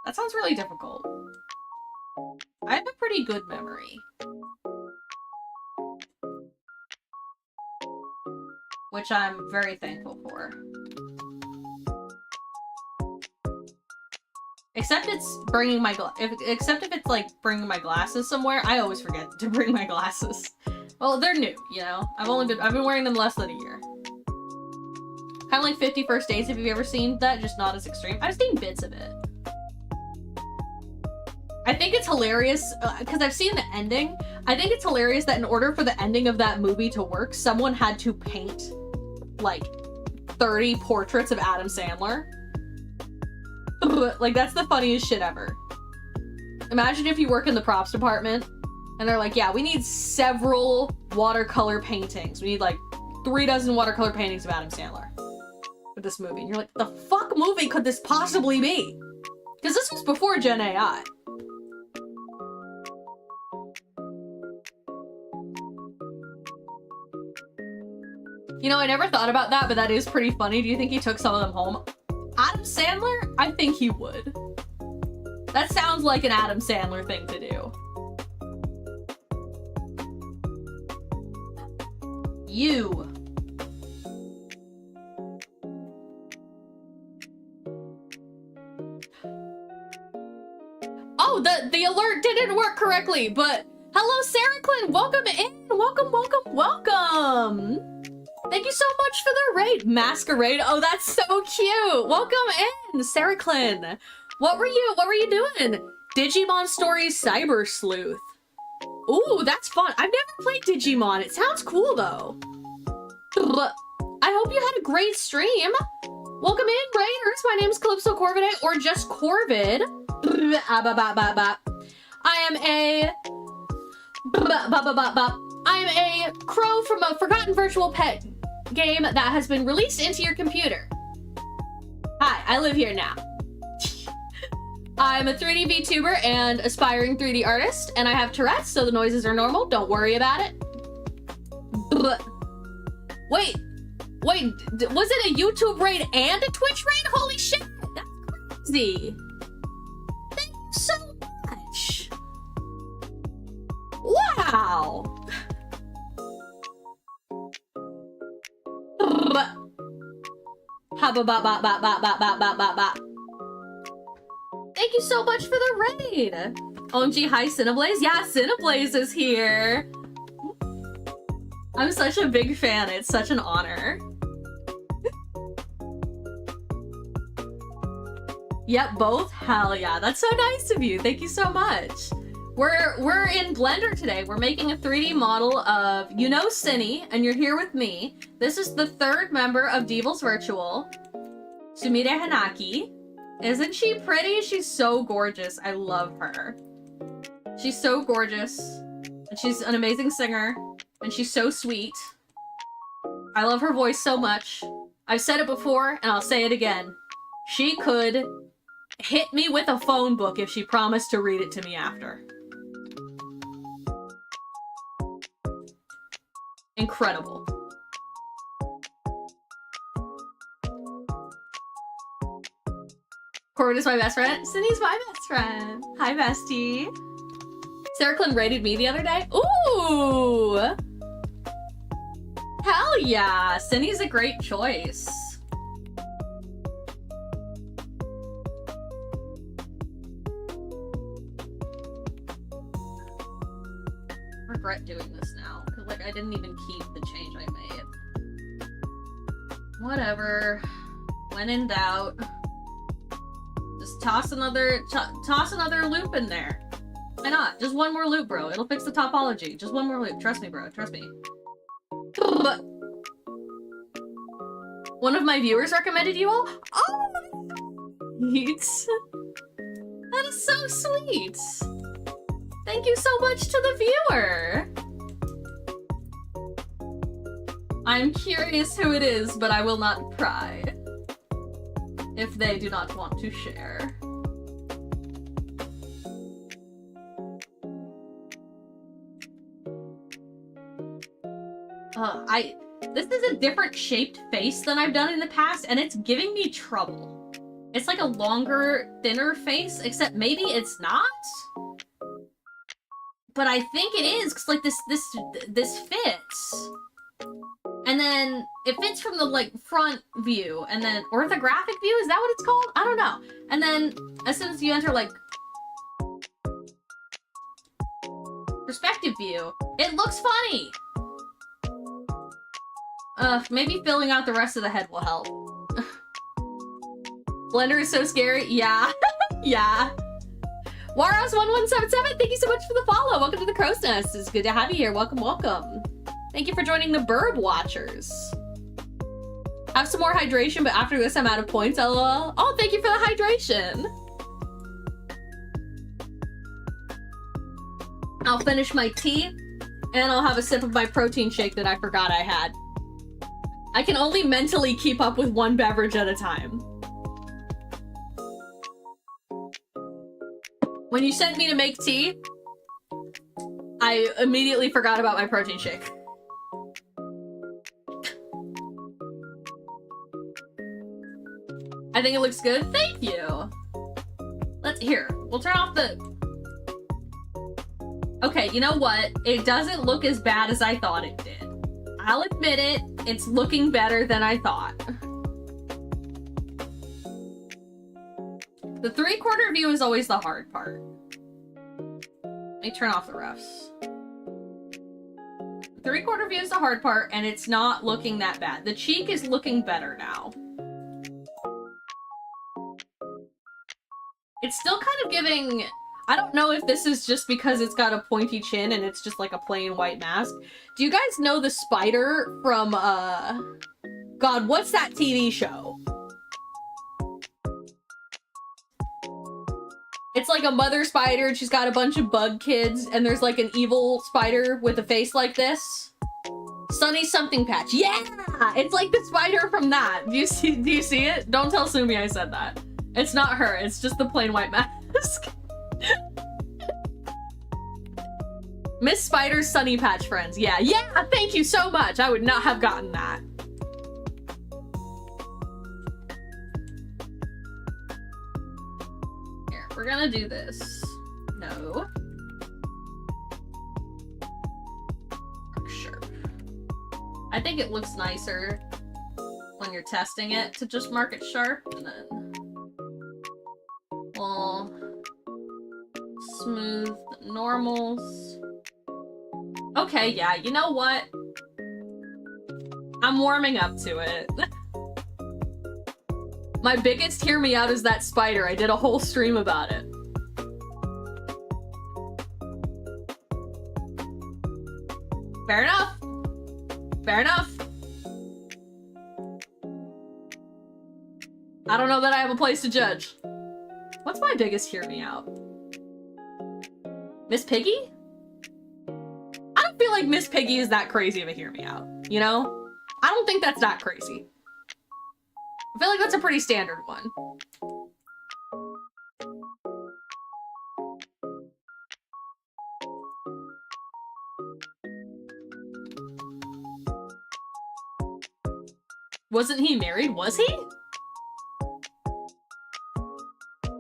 That sounds really difficult. I have a pretty good memory. Which I'm very thankful for. Except it's bringing my except if it's like bringing my glasses somewhere, I always forget to bring my glasses. Well, they're new, you know. I've been wearing them less than a year. Kind of like 50 First Dates, if you've ever seen that, just not as extreme. I've seen bits of it. I think it's hilarious because I've seen the ending. I think it's hilarious that in order for the ending of that movie to work, someone had to paint like 30 portraits of Adam Sandler. Like, that's the funniest shit ever. Imagine if you work in the props department and they're like, yeah, we need several watercolor paintings. We need like 36 watercolor paintings of Adam Sandler for this movie. And you're like, the fuck movie could this possibly be? Because this was before Gen AI. You know, I never thought about that, but that is pretty funny. Do you think he took some of them home? Adam Sandler? I think he would. That sounds like an Adam Sandler thing to do. You. Oh, the alert didn't work correctly, but hello, Sarah Quinn. Welcome in. Welcome, welcome, welcome. Thank you so much for the raid. Masquerade. Oh, that's so cute. Welcome in, Sarah Klin. What were you doing? Digimon Stories Cyber Sleuth. Ooh, that's fun. I've never played Digimon. It sounds cool though. I hope you had a great stream. Welcome in, Raiders. My name is Calypso Corvidae, or just Corvid. I am a crow from a forgotten virtual pet game that has been released into your computer. Hi, I live here now. I'm a 3D VTuber and aspiring 3D artist, and I have Tourette's, so the noises are normal. Don't worry about it. Wait, was it a YouTube raid and a Twitch raid? Holy shit, that's crazy. Thank you so much. Wow. Thank you so much for the raid. OMG, hi Cineblaze. Yeah, Cineblaze is here. I'm such a big fan. It's such an honor. Yep, both? Hell yeah. That's so nice of you. Thank you so much. We're in Blender today. We're making a 3D model of, you know, Cinny, and you're here with me. This is the third member of Devil's Virtual, Sumire Hanaki. Isn't she pretty? She's so gorgeous. I love her. She's so gorgeous, and she's an amazing singer, and she's so sweet. I love her voice so much. I've said it before, and I'll say it again. She could hit me with a phone book if she promised to read it to me after. Incredible. Corbin is my best friend. Cindy's my best friend. Hi, bestie. Sarah Klin rated me the other day. Ooh! Hell yeah! Cindy's a great choice. I regret doing this now, because like I didn't even keep the change I made. Whatever. When in doubt, just toss another loop in there. Why not? Just one more loop, bro. It'll fix the topology. Just one more loop. Trust me, bro. Trust me. One of my viewers recommended you all? Oh! Sweet. That is so sweet. Thank you so much to the viewer. I'm curious who it is, but I will not pry. If they do not want to share. This is a different shaped face than I've done in the past, and it's giving me trouble. It's like a longer, thinner face, except maybe it's not? But I think it is, because like this fits. And then it fits from the like front view, and then orthographic view, is that what it's called? I don't know. And then as soon as you enter like perspective view, it looks funny. Maybe filling out the rest of the head will help. Blender is so scary. Yeah. Yeah. Waros1177, thank you so much for the follow. Welcome to the Crow's Nest. It's good to have you here. Welcome, welcome. Thank you for joining the Burb Watchers. Have some more hydration, but after this I'm out of points, lol. Oh, thank you for the hydration. I'll finish my tea, and I'll have a sip of my protein shake that I forgot I had. I can only mentally keep up with one beverage at a time. When you sent me to make tea, I immediately forgot about my protein shake. I think it looks good. Thank you. We'll turn off the... Okay, you know what? It doesn't look as bad as I thought it did. I'll admit it. It's looking better than I thought. The 3/4 view is always the hard part. Let me turn off the refs. 3/4 view is the hard part, and it's not looking that bad. The cheek is looking better now. It's still kind of giving... I don't know if this is just because it's got a pointy chin and it's just like a plain white mask. Do you guys know the spider from, God, what's that TV show? It's like a mother spider and she's got a bunch of bug kids, and there's like an evil spider with a face like this. Sunny something patch. Yeah! It's like the spider from that. Do you see it? Don't tell Sumi I said that. It's not her, it's just the plain white mask. Miss Spider's Sunny Patch Friends. Yeah, thank you so much. I would not have gotten that. Here, we're gonna do this. No. Mark sharp. I think it looks nicer when you're testing it to just mark it sharp, and then we'll smooth the normals. Okay, yeah, you know what? I'm warming up to it. My biggest hear me out is that spider. I did a whole stream about it. Fair enough. Fair enough. I don't know that I have a place to judge. What's my biggest hear me out? Miss Piggy? I don't feel like Miss Piggy is that crazy of a hear me out, you know? I don't think that's that crazy. I feel like that's a pretty standard one. Wasn't he married? Was he?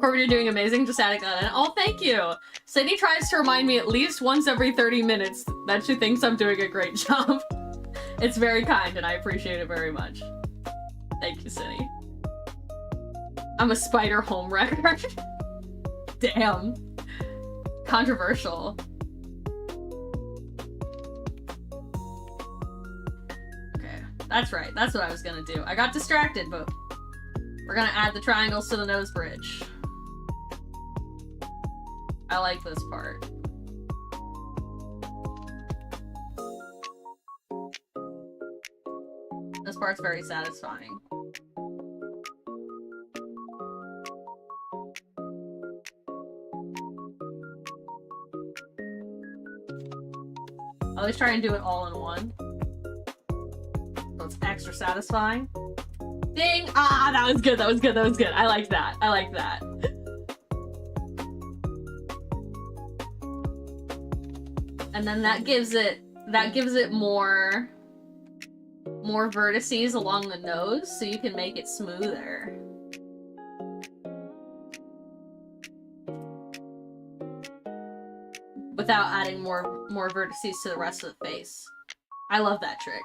Corbin, you're doing amazing. Just adding that in. Oh, thank you. Sydney tries to remind me at least once every 30 minutes that she thinks I'm doing a great job. It's very kind and I appreciate it very much. Thank you, Cindy. I'm a spider homewrecker. Damn. Controversial. Okay, that's right. That's what I was gonna do. I got distracted, but we're gonna add the triangles to the nose bridge. I like this part. This part's very satisfying. I always try and do it all in one. So it's extra satisfying. Ding! Ah, that was good, that was good, that was good. I like that. I like that. And then that gives it more vertices along the nose, so you can make it smoother. Without adding more vertices to the rest of the face. I love that trick.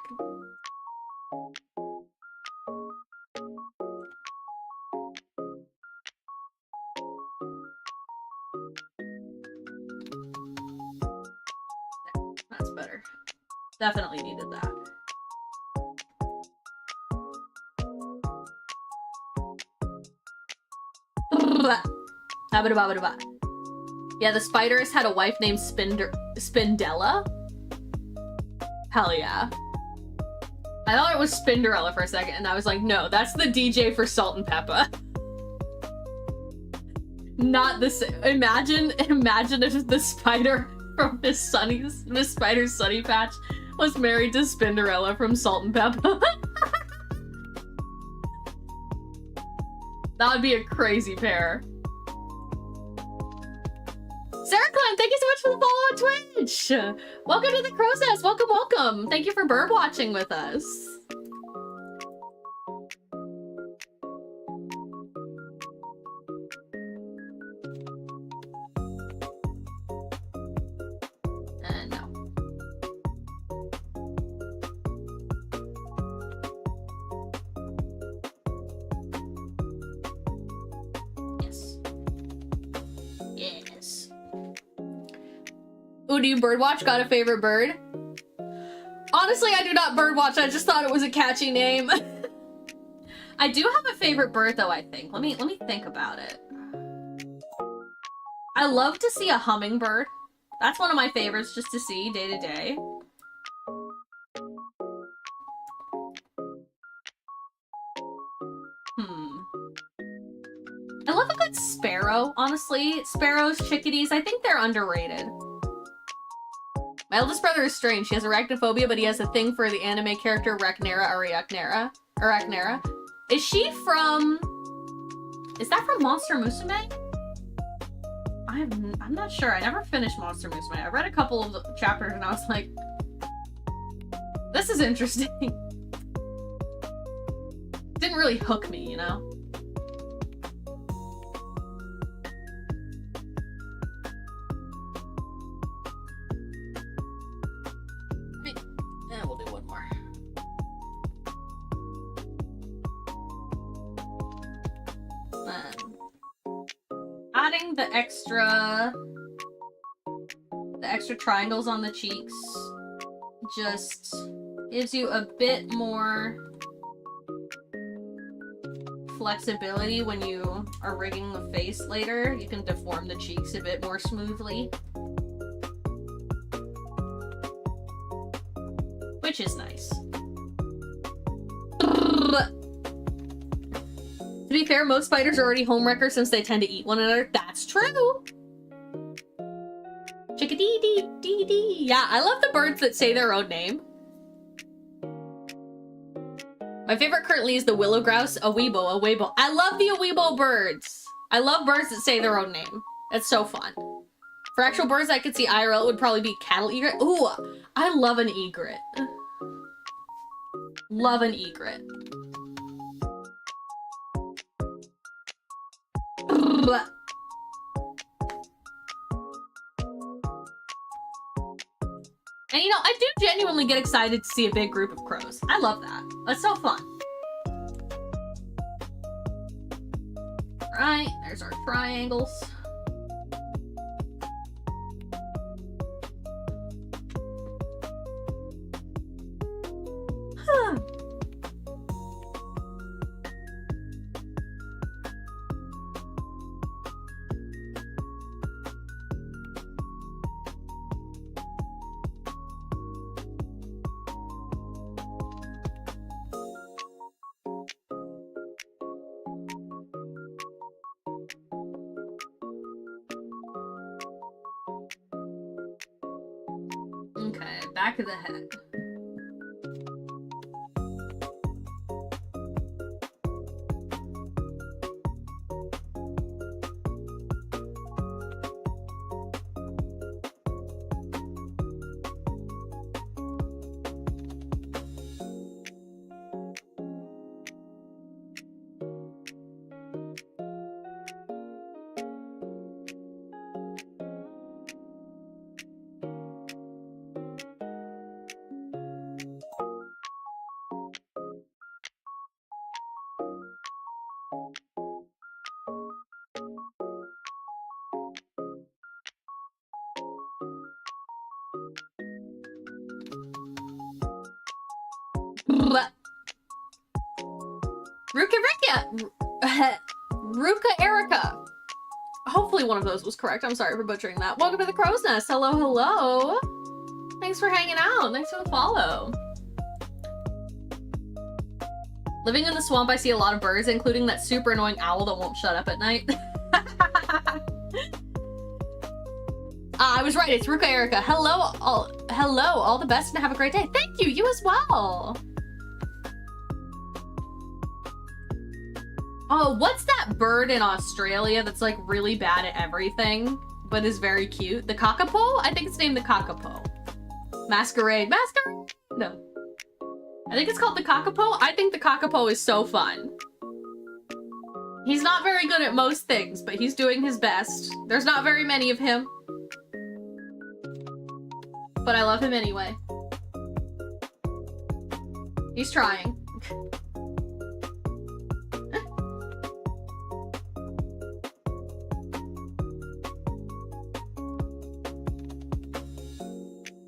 That's better. Definitely needed that. Yeah, the spiders had a wife named Spindella. Hell yeah. I thought it was Spinderella for a second, and I was like, no, that's the DJ for Salt and Peppa. Not the same. Imagine if the spider from Miss Spider's Sunny Patch was married to Spinderella from Salt and Peppa. That would be a crazy pair. Sarah Clem, thank you so much for the follow on Twitch! Welcome to the Crow's Nest, welcome, welcome! Thank you for bird watching with us. No. Yes. Yes. Ooh, do you birdwatch? Got a favorite bird? Honestly, I do not birdwatch. I just thought it was a catchy name. I do have a favorite bird, though, I think. Let me think about it. I love to see a hummingbird. That's one of my favorites just to see day to day. I love a good sparrow, honestly. Sparrows, chickadees, I think they're underrated. My eldest brother is strange. He has arachnophobia, but he has a thing for the anime character Arachnera or Arachnera. Is she from... Is that from Monster Musume? I'm not sure. I never finished Monster Musume. I read a couple of the chapters and I was like, this is interesting. Didn't really hook me, you know? We'll do one more. Adding the extra triangles on the cheeks just gives you a bit more flexibility when you are rigging the face later. You can deform the cheeks a bit more smoothly, which is nice. To be fair, most spiders are already homewreckers since they tend to eat one another. That's true. Chickadee-dee-dee-dee. Yeah, I love the birds that say their own name. My favorite currently is the willow grouse, a weebo. I love the weebo birds. I love birds that say their own name. That's so fun. For actual birds I could see IRL, it would probably be cattle egret. Ooh, I love an egret. Love an egret. And you know, I do genuinely get excited to see a big group of crows. I love that. That's so fun. Right, there's our triangles. Huh. Okay, back of the head. Ruka Rika! Ruka Erica! Hopefully one of those was correct. I'm sorry for butchering that. Welcome to the Crow's Nest. Hello, hello! Thanks for hanging out. Thanks for the follow. Living in the swamp, I see a lot of birds, including that super annoying owl that won't shut up at night. I was right. It's Ruka Erica. Hello, all the best and have a great day. Thank you. You as well. Oh, what's that bird in Australia that's like really bad at everything, but is very cute? The kakapo? I think it's named the kakapo. Masquerade. Masquerade? No. I think it's called the kakapo. I think the kakapo is so fun. He's not very good at most things, but he's doing his best. There's not very many of him. But I love him anyway. He's trying.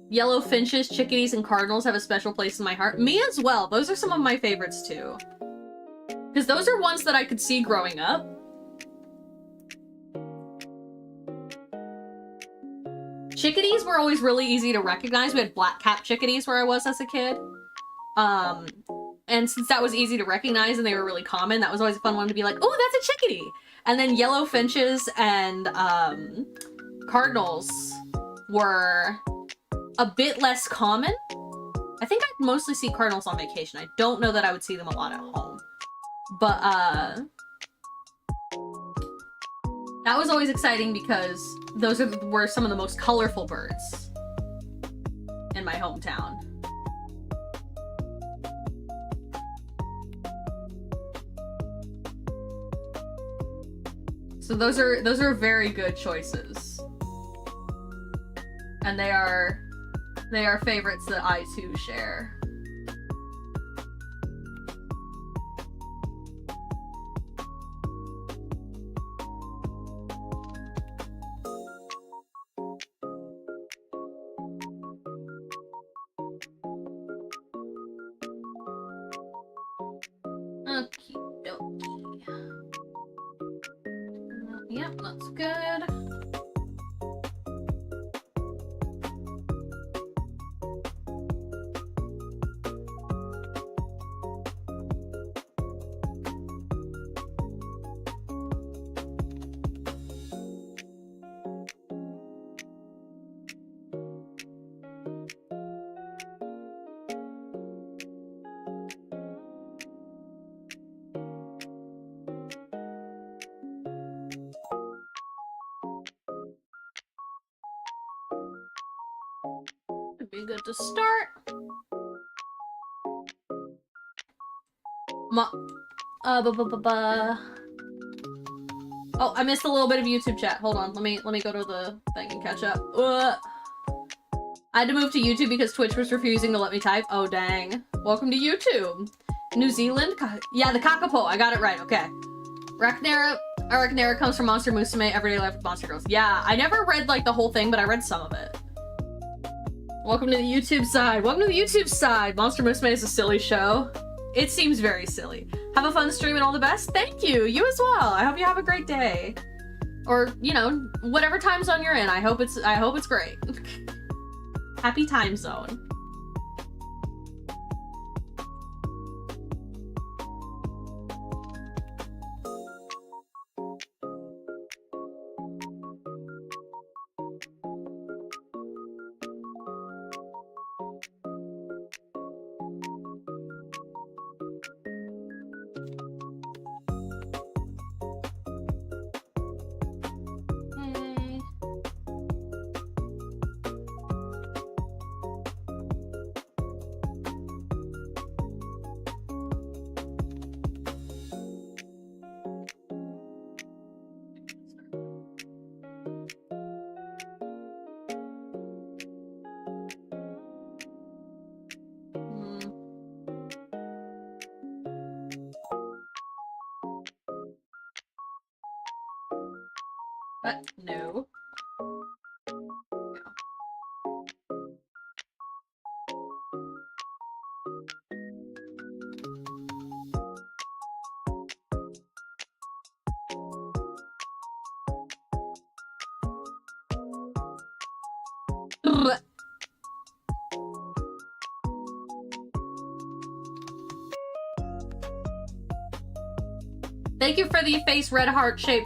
Yellow finches, chickadees, and cardinals have a special place in my heart. Me as well. Those are some of my favorites too. Because those are ones that I could see growing up. Chickadees were always really easy to recognize. We had black-capped chickadees where I was as a kid. And since that was easy to recognize and they were really common, that was always a fun one to be like, oh, that's a chickadee! And then yellow finches and cardinals were a bit less common. I think I'd mostly see cardinals on vacation. I don't know that I would see them a lot at home. But, that was always exciting because those were some of the most colorful birds in my hometown. So those are very good choices. And they are favorites that I too share. Okie dokie. Yep, that's good. Would be good to start. Oh, I missed a little bit of YouTube chat. Hold on, let me go to the thing and catch up. I had to move to YouTube because Twitch was refusing to let me type. Oh, dang. Welcome to YouTube. New Zealand? Yeah, the Kakapo. I got it right. Okay. Ragnera comes from Monster Musume, Everyday Life with Monster Girls. Yeah, I never read, like, the whole thing, but I read some of it. Welcome to the YouTube side. Welcome to the YouTube side. Monster Musume is a silly show. It seems very silly. Have a fun stream and all the best. Thank you. You as well. I hope you have a great day. Or, you know, whatever time zone you're in. I hope it's great. Happy time zone. No. Ugh. Thank you for the face red heart shape.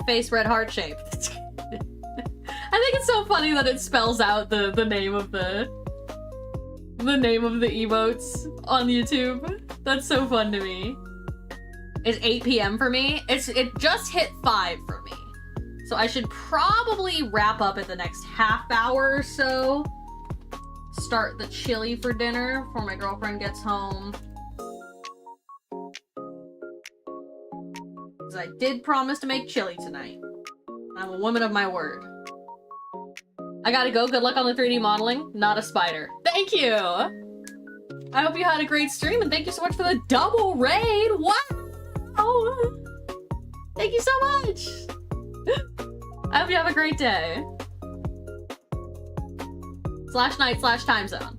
I think it's so funny that it spells out the name of the emotes on YouTube. That's so fun to me. It's 8 p.m. for me. It just hit 5 for me. So I should probably wrap up at the next half hour or so. Start the chili for dinner before my girlfriend gets home. Because I did promise to make chili tonight. I'm a woman of my word. I gotta go. Good luck on the 3D modeling. Not a spider. Thank you! I hope you had a great stream, and thank you so much for the double raid! Wow! Thank you so much! I hope you have a great day. /night/time zone.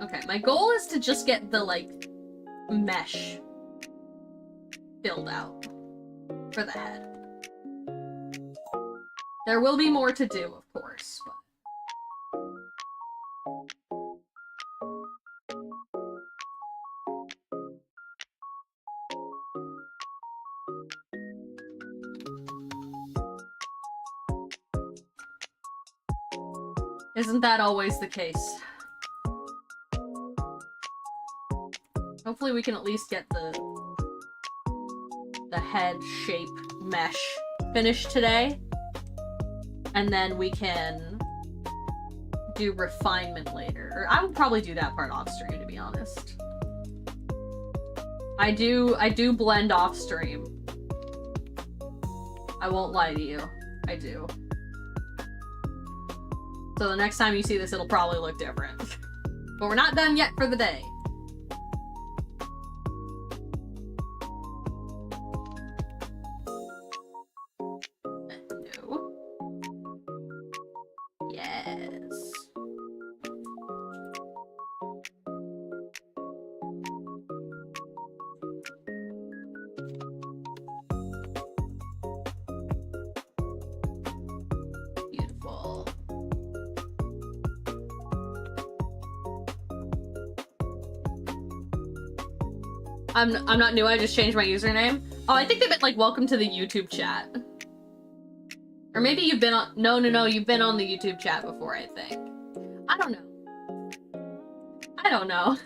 Okay, my goal is to just get the, like, mesh filled out for the head. There will be more to do, of course, but... Isn't that always the case? Hopefully we can at least get the head shape mesh finished today. And then we can do refinement later. Or I would probably do that part off stream, to be honest. I do blend off stream. I won't lie to you. I do. So the next time you see this, it'll probably look different. But we're not done yet for the day. No. Yes. Beautiful. I'm not new, I just changed my username. Oh, I think they meant like welcome to the YouTube chat. Or maybe you've been on, no, you've been on the YouTube chat before, I think. I don't know. I don't know.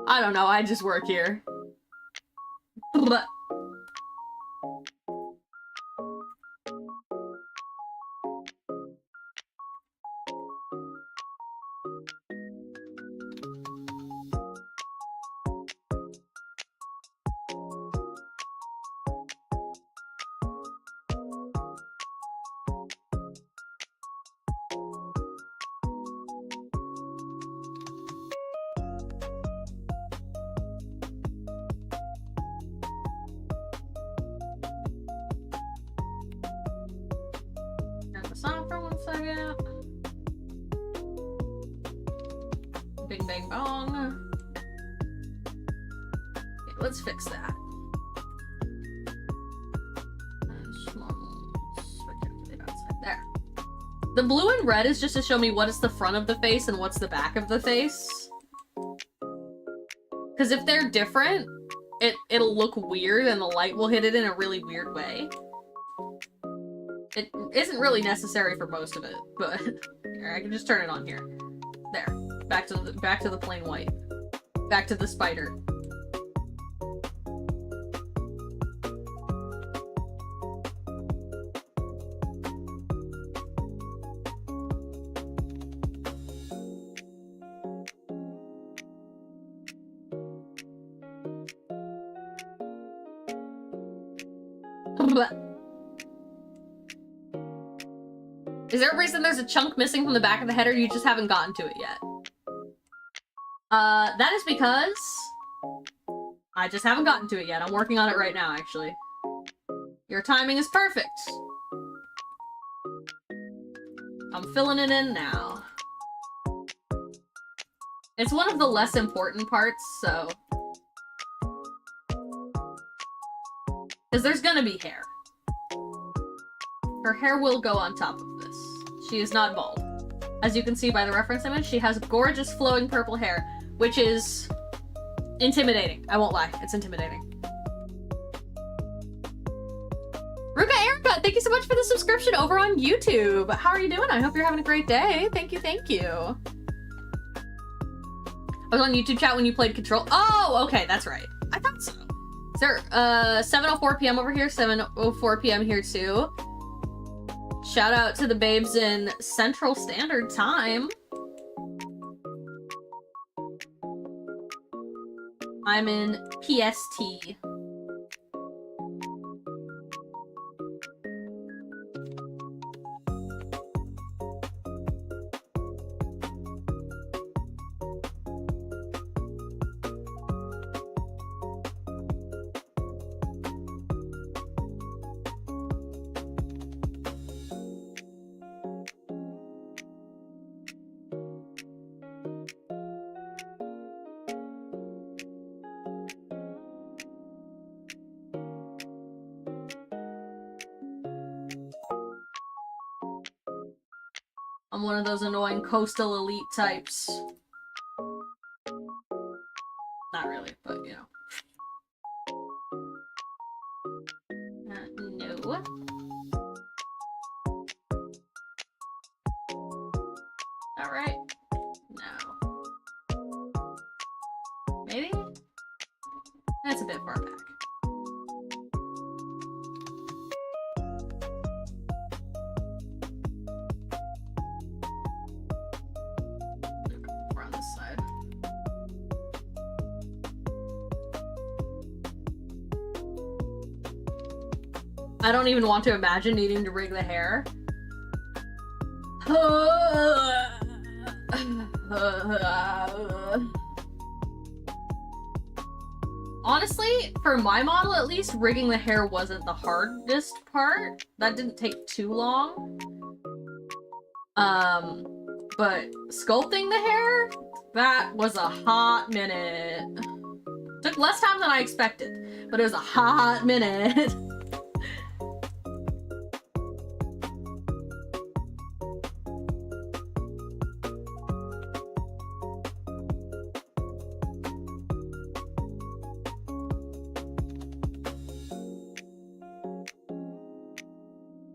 I don't know, I just work here. Blah. Bing bang bong. Okay, let's fix that. There. The blue and red is just to show me what is the front of the face and what's the back of the face. Because if they're different, it'll look weird and the light will hit it in a really weird way. It isn't really necessary for most of it, but here, I can just turn it on here. There. Back to the plain white. Back to the spider. Is there a reason there's a chunk missing from the back of the head, or you just haven't gotten to it yet? That is because I just haven't gotten to it yet. I'm working on it right now, actually. Your timing is perfect. I'm filling it in now. It's one of the less important parts, so... because there's gonna be hair. Her hair will go on top of this. She is not bald. As you can see by the reference image, she has gorgeous flowing purple hair, which is intimidating. I won't lie, it's intimidating. Ruka Erica, thank you so much for the subscription over on YouTube. How are you doing? I hope you're having a great day. Thank you, thank you. I was on YouTube chat when you played Control. Oh, okay, that's right. I thought so. Is there 7:04 p.m. over here, 7:04 p.m. here too. Shout out to the babes in Central Standard Time. I'm in PST. I'm one of those annoying coastal elite types. Not really, but you know. No. Alright. No. Maybe? That's a bit far back. We're on this side. I don't even want to imagine needing to rig the hair. Honestly, for my model at least, rigging the hair wasn't the hardest part. That didn't take too long. But sculpting the hair, that was a hot minute. Took less time than I expected, but it was a hot minute.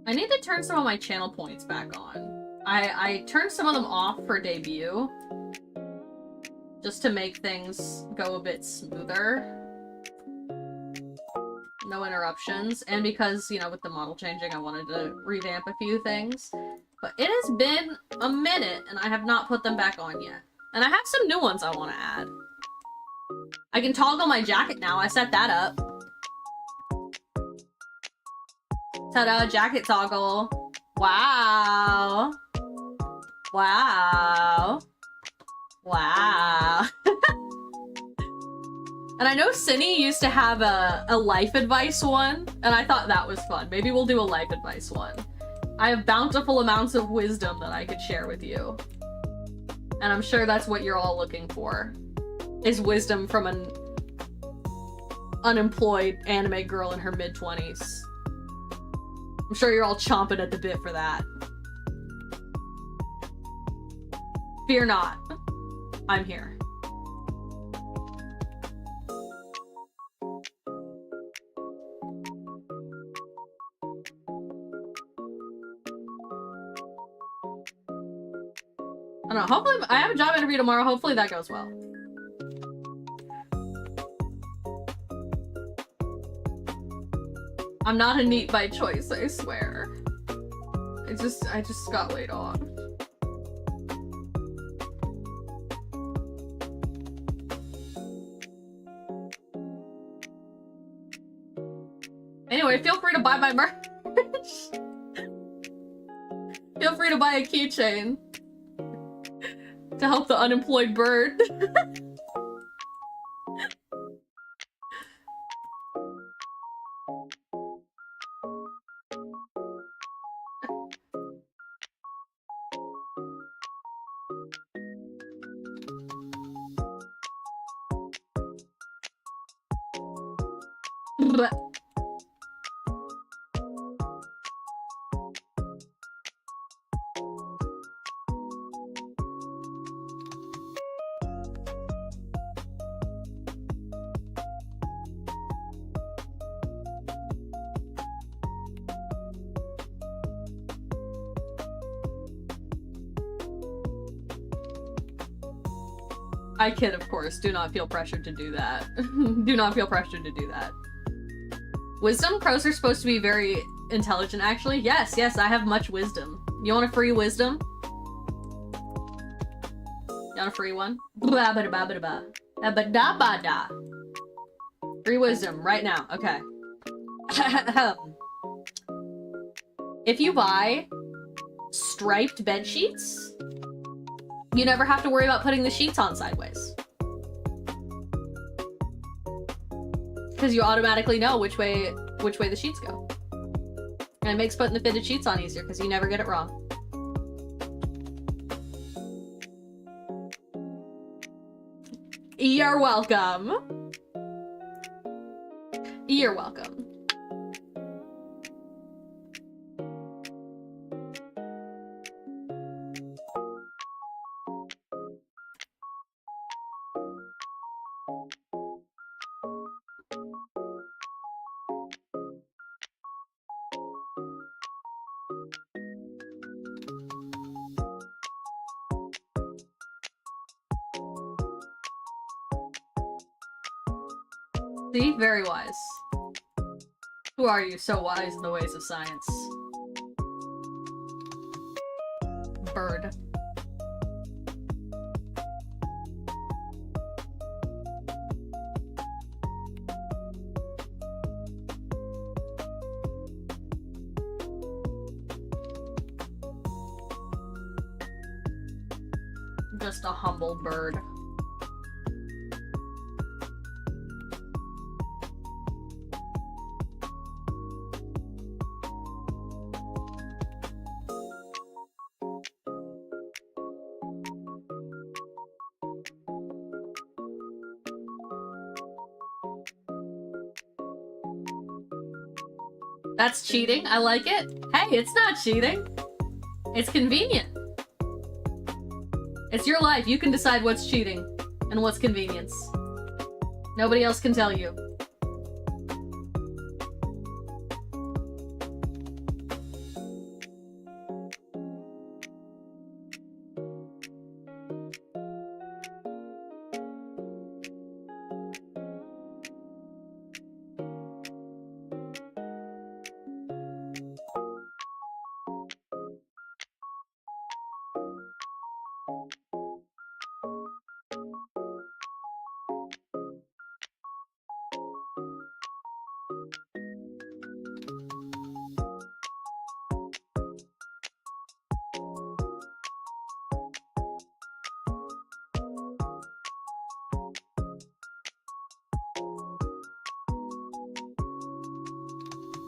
I need to turn some of my channel points back on. I turned some of them off for debut, just to make things go a bit smoother. No interruptions, and because, you know, with the model changing, I wanted to revamp a few things. But it has been a minute, and I have not put them back on yet. And I have some new ones I want to add. I can toggle my jacket now, I set that up. Ta-da, jacket toggle. Wow. Wow. Wow. And I know Cindy used to have a life advice one, and I thought that was fun. Maybe we'll do a life advice one. I have bountiful amounts of wisdom that I could share with you. And I'm sure that's what you're all looking for, is wisdom from an unemployed anime girl in her mid-20s. I'm sure you're all chomping at the bit for that. Fear not. I'm here. I don't know, hopefully I have a job interview tomorrow, hopefully that goes well. I'm not a NEET by choice, I swear. I just got laid off. Anyway, feel free to buy my merch. Feel free to buy a keychain to help the unemployed bird. Blech. I kid, of course. Do not feel pressured to do that. Do not feel pressured to do that. Wisdom? Crows are supposed to be very intelligent, actually. Yes, yes, I have much wisdom. You want a free wisdom? You want a free one? Free wisdom, right now. Okay. If you buy striped bed sheets, you never have to worry about putting the sheets on sideways. Because you automatically know which way the sheets go. And it makes putting the fitted sheets on easier because you never get it wrong. You're welcome. You're welcome. See? Very wise. Who are you so wise in the ways of science? Bird. Just a humble bird. That's cheating. I like it. Hey, it's not cheating. It's convenient. It's your life. You can decide what's cheating and what's convenience. Nobody else can tell you.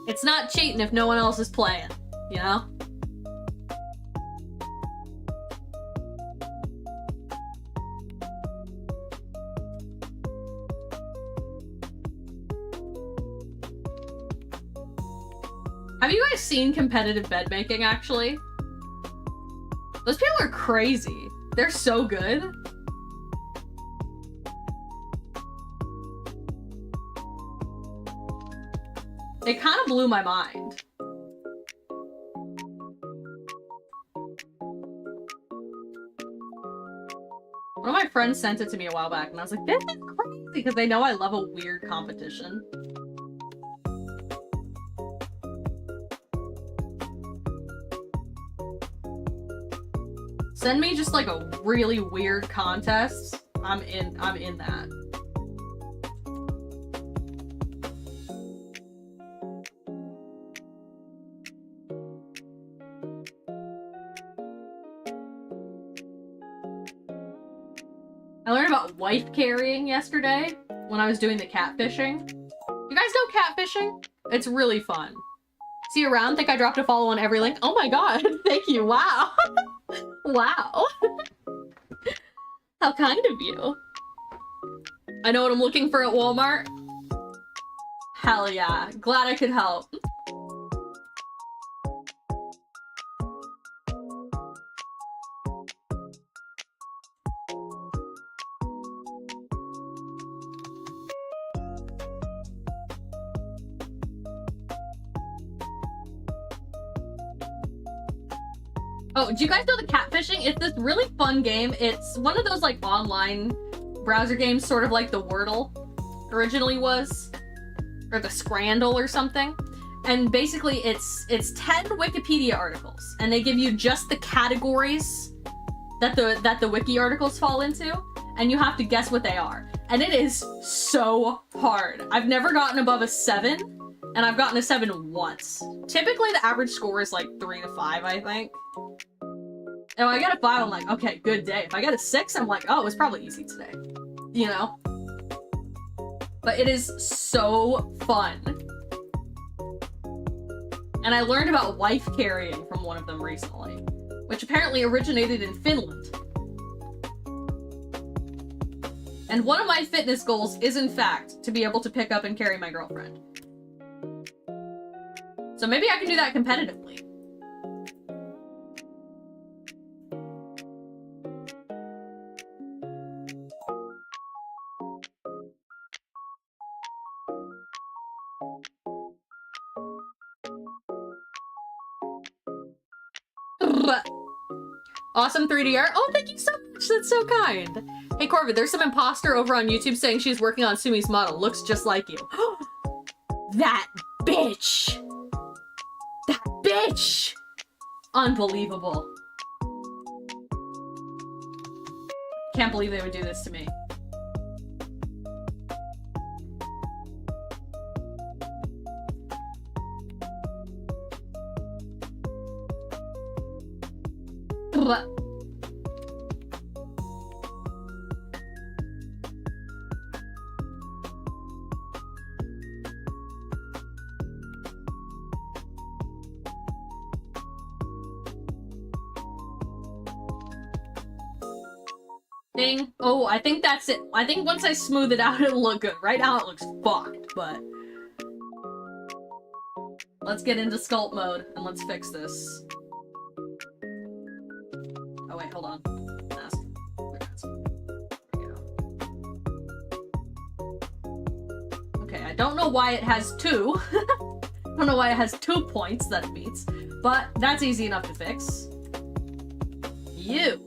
It's not cheating if no one else is playing, you know? Have you guys seen competitive bed making, actually? Those people are crazy. They're so good. It kind of blew my mind. One of my friends sent it to me a while back, and I was like, this is crazy, because they know I love a weird competition. Send me just like a really weird contest. I'm in that. I learned about wife carrying yesterday when I was doing the catfishing. You guys know catfishing? It's really fun. See you around? Think I dropped a follow on every link? Oh my god, thank you, wow. Wow. How kind of you. I know what I'm looking for at Walmart. Hell yeah, glad I could help. Oh, do you guys know the catfishing? It's this really fun game. It's one of those like online browser games, sort of like the Wordle originally was, or the Scrandle or something. And basically it's 10 Wikipedia articles, and they give you just the categories that the wiki articles fall into, and you have to guess what they are. And it is so hard. I've never gotten above a 7, and I've gotten a 7 once. Typically the average score is like 3 to 5, I think. And when I get a 5, I'm like, okay, good day. If I get a 6, I'm like, oh, it's probably easy today. You know? But it is so fun. And I learned about wife carrying from one of them recently, which apparently originated in Finland. And one of my fitness goals is, in fact, to be able to pick up and carry my girlfriend. So maybe I can do that competitively. Awesome 3D art. Oh, thank you so much. That's so kind. Hey, Corbin, there's some imposter over on YouTube saying she's working on Sumi's model. Looks just like you. That bitch. That bitch. Unbelievable. Can't believe they would do this to me. Ding. Oh, I think that's it. I think once I smooth it out, it'll look good. Right now it looks fucked, but let's get into sculpt mode and let's fix this. Oh wait, hold on. Mask. There we go. Okay, I don't know why it has 2. I don't know why it has 2 points that it meets, but that's easy enough to fix. You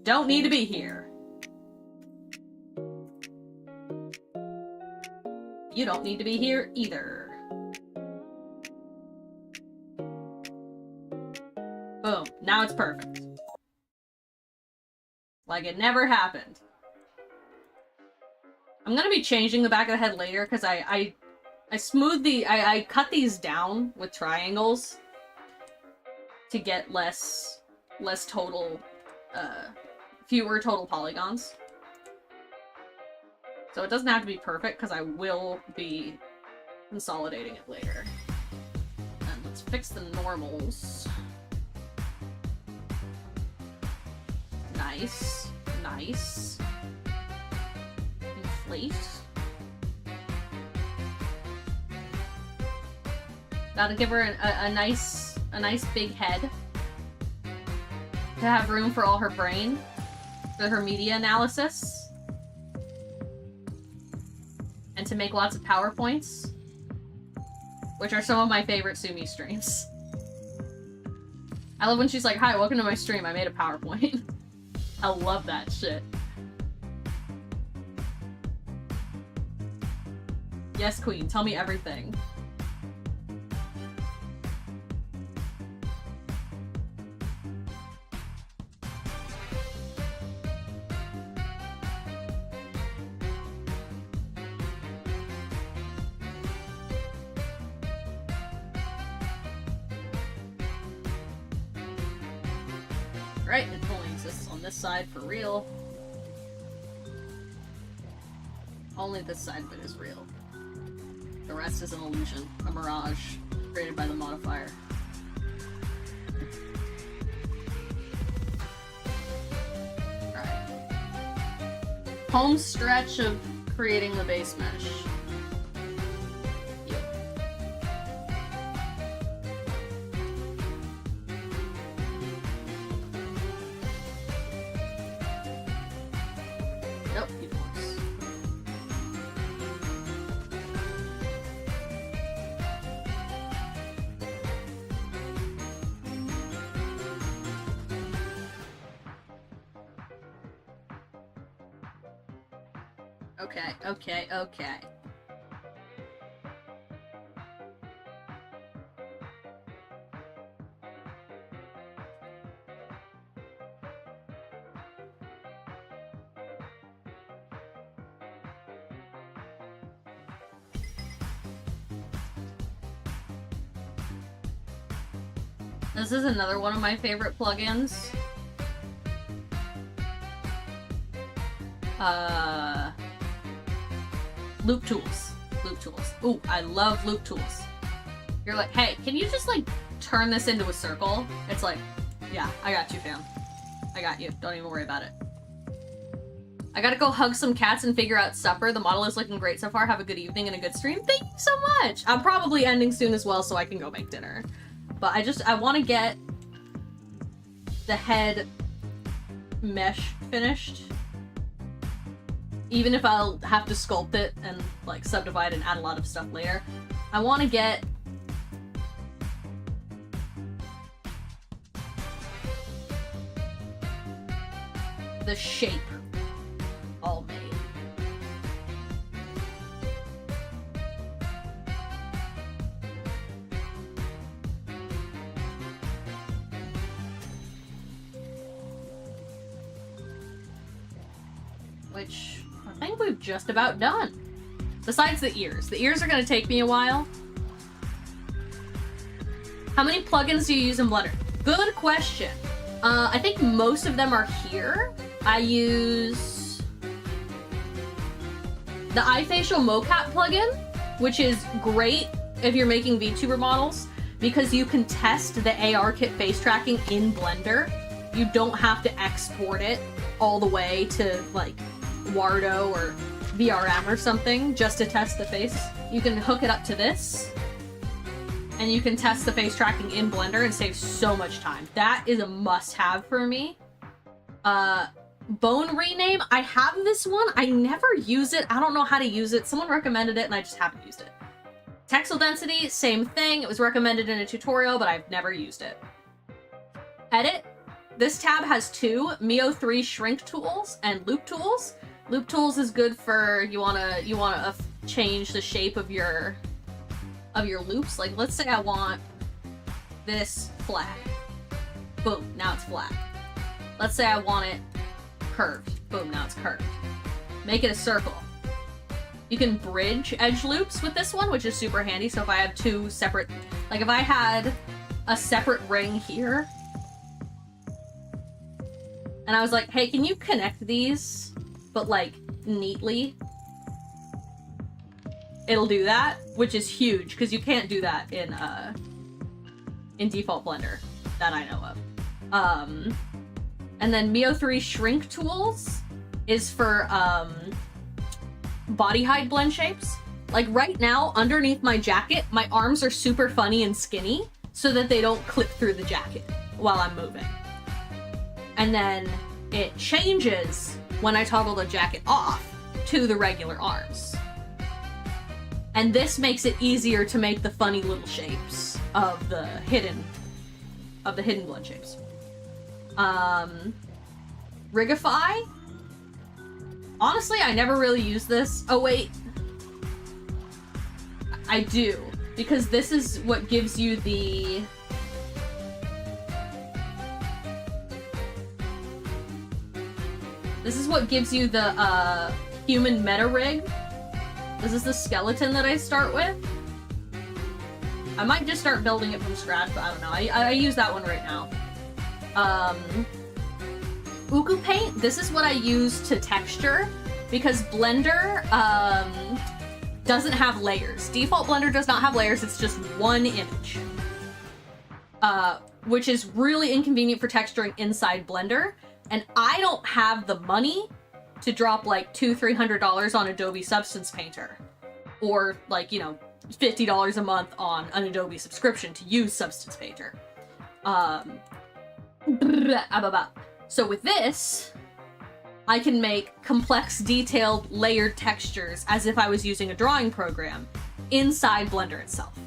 don't need to be here. You don't need to be here either. Boom. Now it's perfect. Like it never happened. I'm gonna be changing the back of the head later because I smoothed I cut these down with triangles to get less total, fewer total polygons. So it doesn't have to be perfect, because I will be consolidating it later. And let's fix the normals. Nice. Nice. Inflate. Gotta give her a nice big head to have room for all her brain for her media analysis and to make lots of PowerPoints, which are some of my favorite Sumi streams. I love when she's like, "Hi, welcome to my stream. I made a PowerPoint." I love that shit. Yes, queen, tell me everything. Right, it only exists on this side for real. Only this side of it is real. The rest is an illusion, a mirage, created by the modifier. Alright. Home stretch of creating the base mesh. Yep. Nope, it works. Okay. This is another one of my favorite plugins. Loop tools. Ooh, I love loop tools. You're like, hey, can you just like turn this into a circle? It's like, yeah, I got you, fam. I got you. Don't even worry about it. I gotta go hug some cats and figure out supper. The model is looking great so far. Have a good evening and a good stream. Thank you so much. I'm probably ending soon as well, so I can go make dinner. But I want to get the head mesh finished. Even if I'll have to sculpt it and like subdivide and add a lot of stuff later. I want to get the shape all made. Which I think we've just about done. Besides the ears. The ears are going to take me a while. How many plugins do you use in Blender? Good question. I think most of them are here. I use the iFacial mocap plugin, which is great if you're making VTuber models because you can test the ARKit face tracking in Blender. You don't have to export it all the way to like Wardo or VRM or something just to test the face. You can hook it up to this and you can test the face tracking in Blender and save so much time. That is a must-have for me. Bone rename, I have this one. I never use it. I don't know how to use it. Someone recommended it and I just haven't used it. Texel density, same thing. It was recommended in a tutorial, but I've never used it. Edit. This tab has two, Mio 3 shrink tools and loop tools. Loop tools is good for you wanna change the shape of your loops. Like let's say I want this flat. Boom, now it's flat. Let's say I want it curved. Boom, now it's curved. Make it a circle. You can bridge edge loops with this one, which is super handy. So if I have two separate, like if I had a separate ring here, and I was like, hey, can you connect these, but like neatly? It'll do that, which is huge because you can't do that in default Blender that I know of. And then Mio 3 shrink tools is for body height blend shapes. Like right now, underneath my jacket, my arms are super funny and skinny so that they don't clip through the jacket while I'm moving. And then it changes when I toggle the jacket off to the regular arms. And this makes it easier to make the funny little shapes of the hidden blood shapes. Rigify. Honestly, I never really use this. Oh wait. I do, because this is what gives you the human meta rig. This is the skeleton that I start with. I might just start building it from scratch, but I don't know. I use that one right now. Uku paint, this is what I use to texture, because Blender doesn't have layers. Default Blender does not have layers, it's just one image. Which is really inconvenient for texturing inside Blender, and I don't have the money to drop like $200-300 on Adobe Substance Painter, or like, you know, $50 a month on an Adobe subscription to use Substance Painter. So with this, I can make complex, detailed, layered textures as if I was using a drawing program inside Blender itself.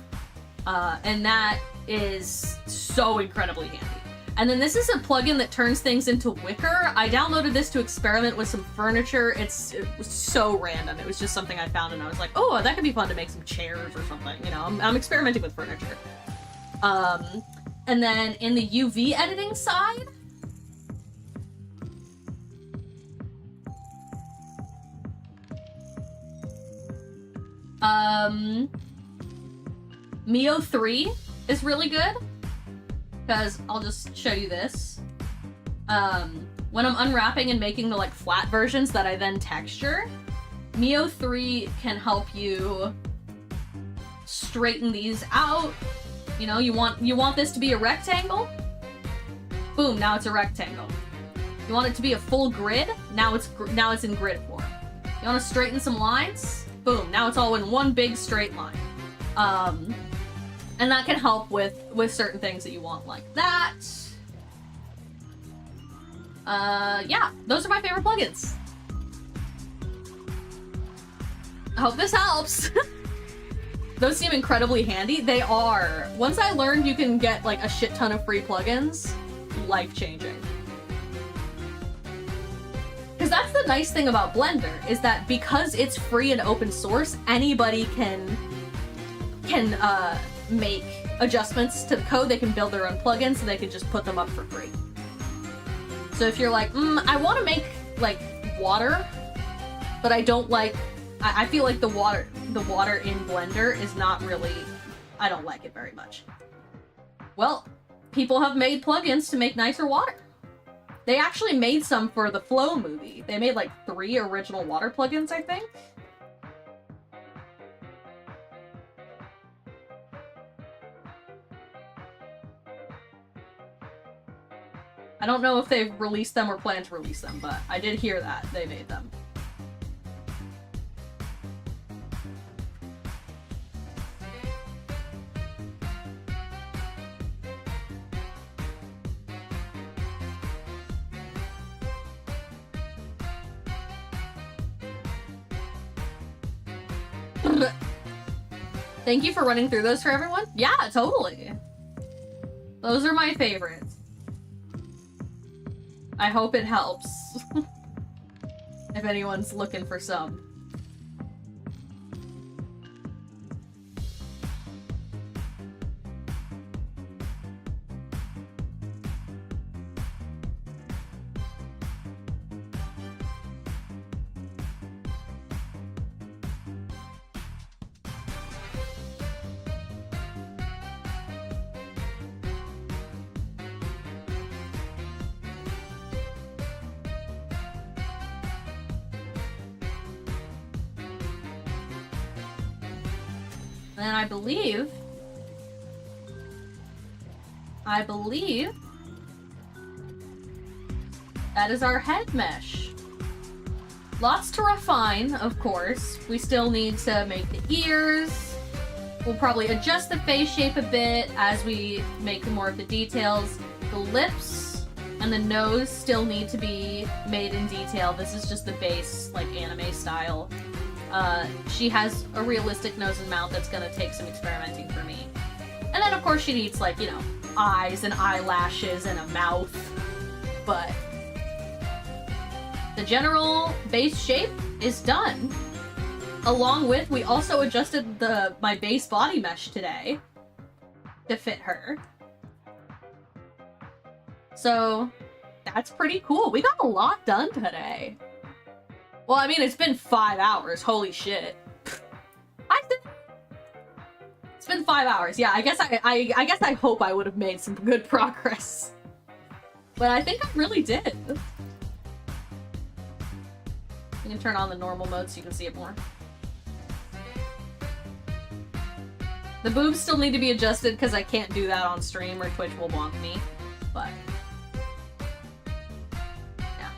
And that is so incredibly handy. And then this is a plugin that turns things into wicker. I downloaded this to experiment with some furniture. It was so random. It was just something I found and I was like, oh, that could be fun to make some chairs or something. You know, I'm experimenting with furniture. And then in the UV editing side, Mio 3 is really good, because I'll just show you this. When I'm unwrapping and making the like flat versions that I then texture, Mio 3 can help you straighten these out. You know, you want this to be a rectangle? Boom, now it's a rectangle. You want it to be a full grid? Now it's in grid form. You want to straighten some lines? Boom, now it's all in one big straight line. And that can help with certain things that you want like that. Yeah, those are my favorite plugins. I hope this helps. Those seem incredibly handy. They are. Once I learned you can get like a shit ton of free plugins, life-changing. Because that's the nice thing about Blender, is that because it's free and open source, anybody can make adjustments to the code. They can build their own plugins, so they can just put them up for free. So if you're like, I want to make like water, but I don't like, I feel like the water in Blender is not really, I don't like it very much. Well, people have made plugins to make nicer water. They actually made some for the Flow movie. They made like 3 original water plugins, I think. I don't know if they've released them or plan to release them, but I did hear that they made them. Thank you for running through those for everyone. Yeah, totally. Those are my favorites. I hope it helps. If anyone's looking for some. And I believe that is our head mesh. Lots to refine, of course. We still need to make the ears. We'll probably adjust the face shape a bit as we make more of the details. The lips and the nose still need to be made in detail. This is just the base, like, anime style. She has a realistic nose and mouth that's gonna take some experimenting for me. And then, of course, she needs, like, you know, eyes and eyelashes and a mouth. But the general base shape is done. Along with, we also adjusted my base body mesh today to fit her. So, that's pretty cool. We got a lot done today. Well, I mean, it's been 5 hours. Holy shit. It's been 5 hours. Yeah, I guess I hope I would have made some good progress. But I think I really did. You can turn on the normal mode so you can see it more. The boobs still need to be adjusted because I can't do that on stream or Twitch will bonk me. But yeah.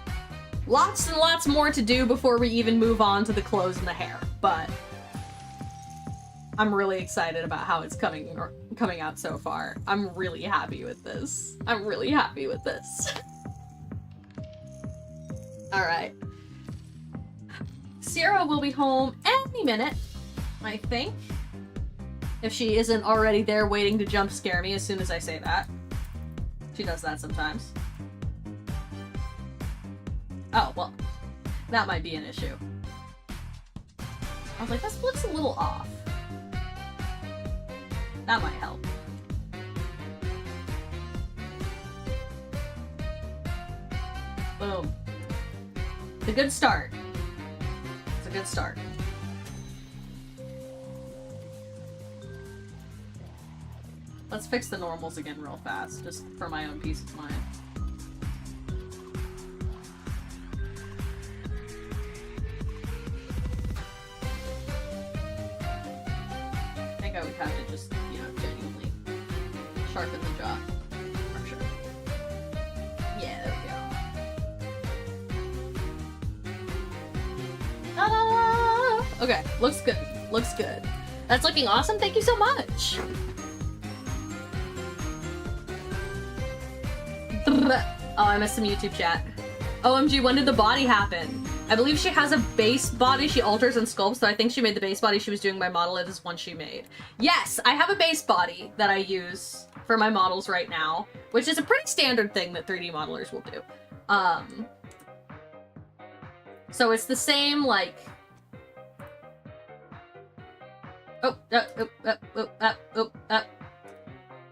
Lots and lots more to do before we even move on to the clothes and the hair. But I'm really excited about how it's coming out so far. I'm really happy with this. I'm really happy with this. Alright. Sierra will be home any minute, I think. If she isn't already there waiting to jump scare me as soon as I say that. She does that sometimes. Oh, well. That might be an issue. I was like, this looks a little off. That might help. Boom. It's a good start. It's a good start. Let's fix the normals again real fast, just for my own peace of mind. I think I would have to just, you know, genuinely sharpen the jaw. For sure. Yeah, there we go. Ta-da! Okay, looks good. Looks good. That's looking awesome. Thank you so much. Oh, I missed some YouTube chat. OMG, when did the body happen? I believe she has a base body she alters and sculpts, so I think she made the base body she was doing my model. It is one she made. Yes, I have a base body that I use for my models right now, which is a pretty standard thing that 3D modelers will do. So it's the same, like...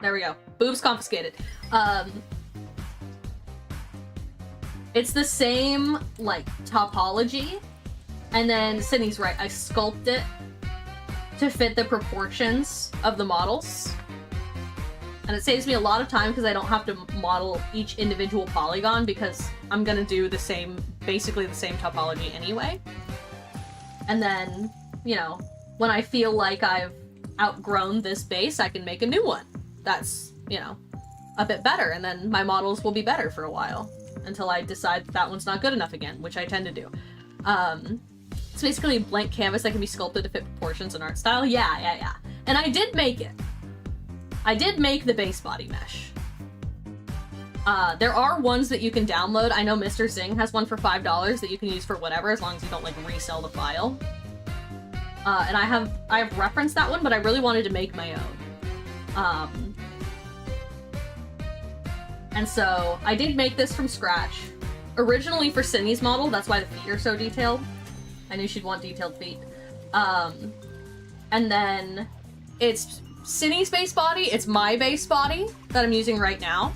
There we go. Boobs confiscated. It's the same, like, topology, and then Sydney's right, I sculpt it to fit the proportions of the models. And it saves me a lot of time because I don't have to model each individual polygon because I'm gonna do the same, basically the same topology anyway. And then, you know, when I feel like I've outgrown this base, I can make a new one that's, you know, a bit better, and then my models will be better for a while. Until I decide that one's not good enough again, which I tend to do. It's basically a blank canvas that can be sculpted to fit proportions and art style. Yeah. And I did make it. I did make the base body mesh. There are ones that you can download. I know Mr. Zing has one for $5 that you can use for whatever, as long as you don't, like, resell the file. And I have referenced that one, but I really wanted to make my own. And so, I did make this from scratch. Originally for Sydney's model, that's why the feet are so detailed. I knew she'd want detailed feet. And then, it's Sydney's base body, it's my base body that I'm using right now.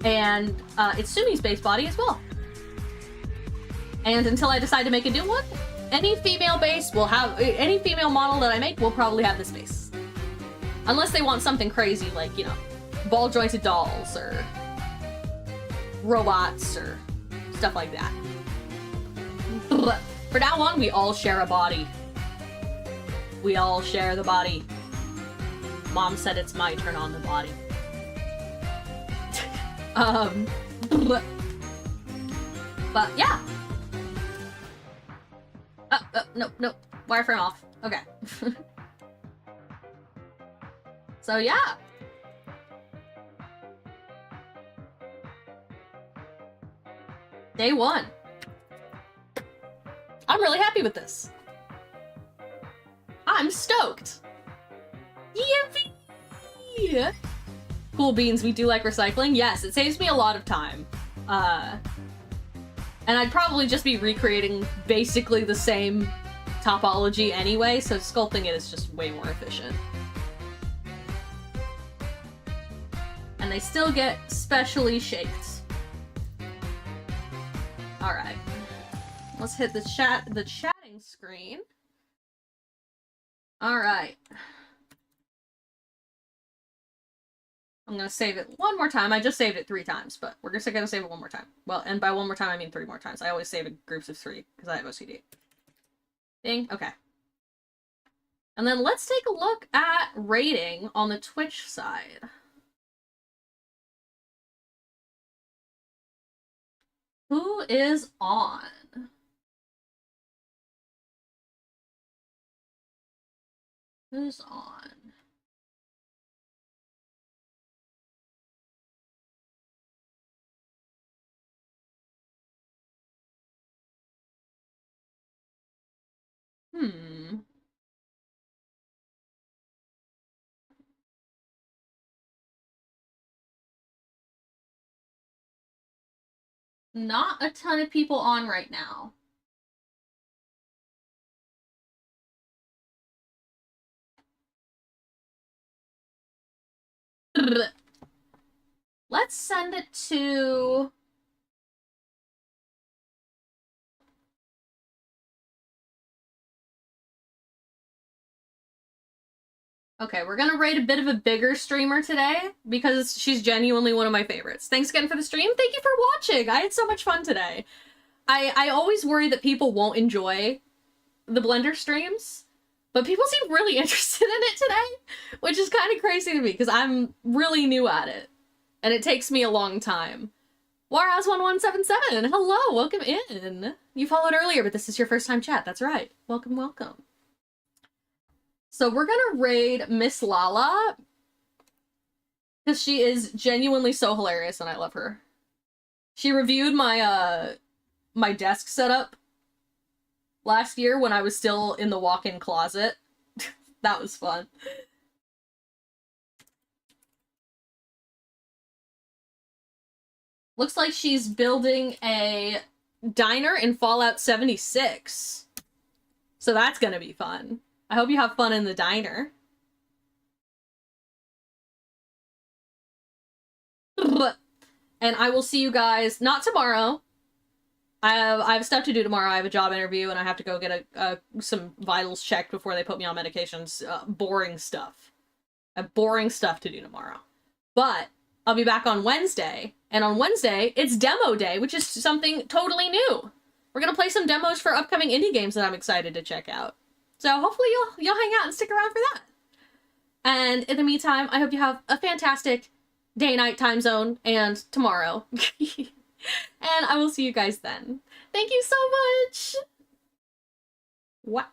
And, it's Sumi's base body as well. And until I decide to make a new one, any female base will have, any female model that I make will probably have this base. Unless they want something crazy like, you know, ball-jointed dolls, or robots, or stuff like that. For now on, we all share a body. We all share the body. Mom said it's my turn on the body. But yeah. Nope, nope. Wireframe off. Okay. So yeah. Day 1. I'm really happy with this. I'm stoked. Yippee! Cool beans, we do like recycling. Yes, it saves me a lot of time. And I'd probably just be recreating basically the same topology anyway, so sculpting it is just way more efficient. And they still get specially shaped. Alright. Let's hit the chatting screen. Alright. I'm gonna save it one more time. I just saved it 3 times, but we're just gonna save it one more time. Well, and by one more time, I mean 3 more times. I always save in groups of 3, because I have OCD. Ding. Okay. And then let's take a look at rating on the Twitch side. Who is on? Who's on? Not a ton of people on right now. Let's send it to... Okay, we're gonna rate a bit of a bigger streamer today because she's genuinely one of my favorites. Thanks again for the stream. Thank you for watching. I had so much fun today. I always worry that people won't enjoy the Blender streams, but people seem really interested in it today, which is kind of crazy to me because I'm really new at it and it takes me a long time. Warhouse1177, hello, welcome in. You followed earlier, but this is your first time chat. That's right. Welcome, welcome. So we're gonna raid Miss Lala because she is genuinely so hilarious and I love her. She reviewed my my desk setup last year when I was still in the walk-in closet. That was fun. Looks like she's building a diner in Fallout 76. So that's gonna be fun. I hope you have fun in the diner. And I will see you guys, not tomorrow. I have stuff to do tomorrow. I have a job interview and I have to go get some vitals checked before they put me on medications. Boring stuff. I have boring stuff to do tomorrow. But I'll be back on Wednesday. And on Wednesday, it's demo day, which is something totally new. We're gonna play some demos for upcoming indie games that I'm excited to check out. So hopefully you'll hang out and stick around for that. And in the meantime, I hope you have a fantastic day-night time zone and tomorrow. And I will see you guys then. Thank you so much! Wow.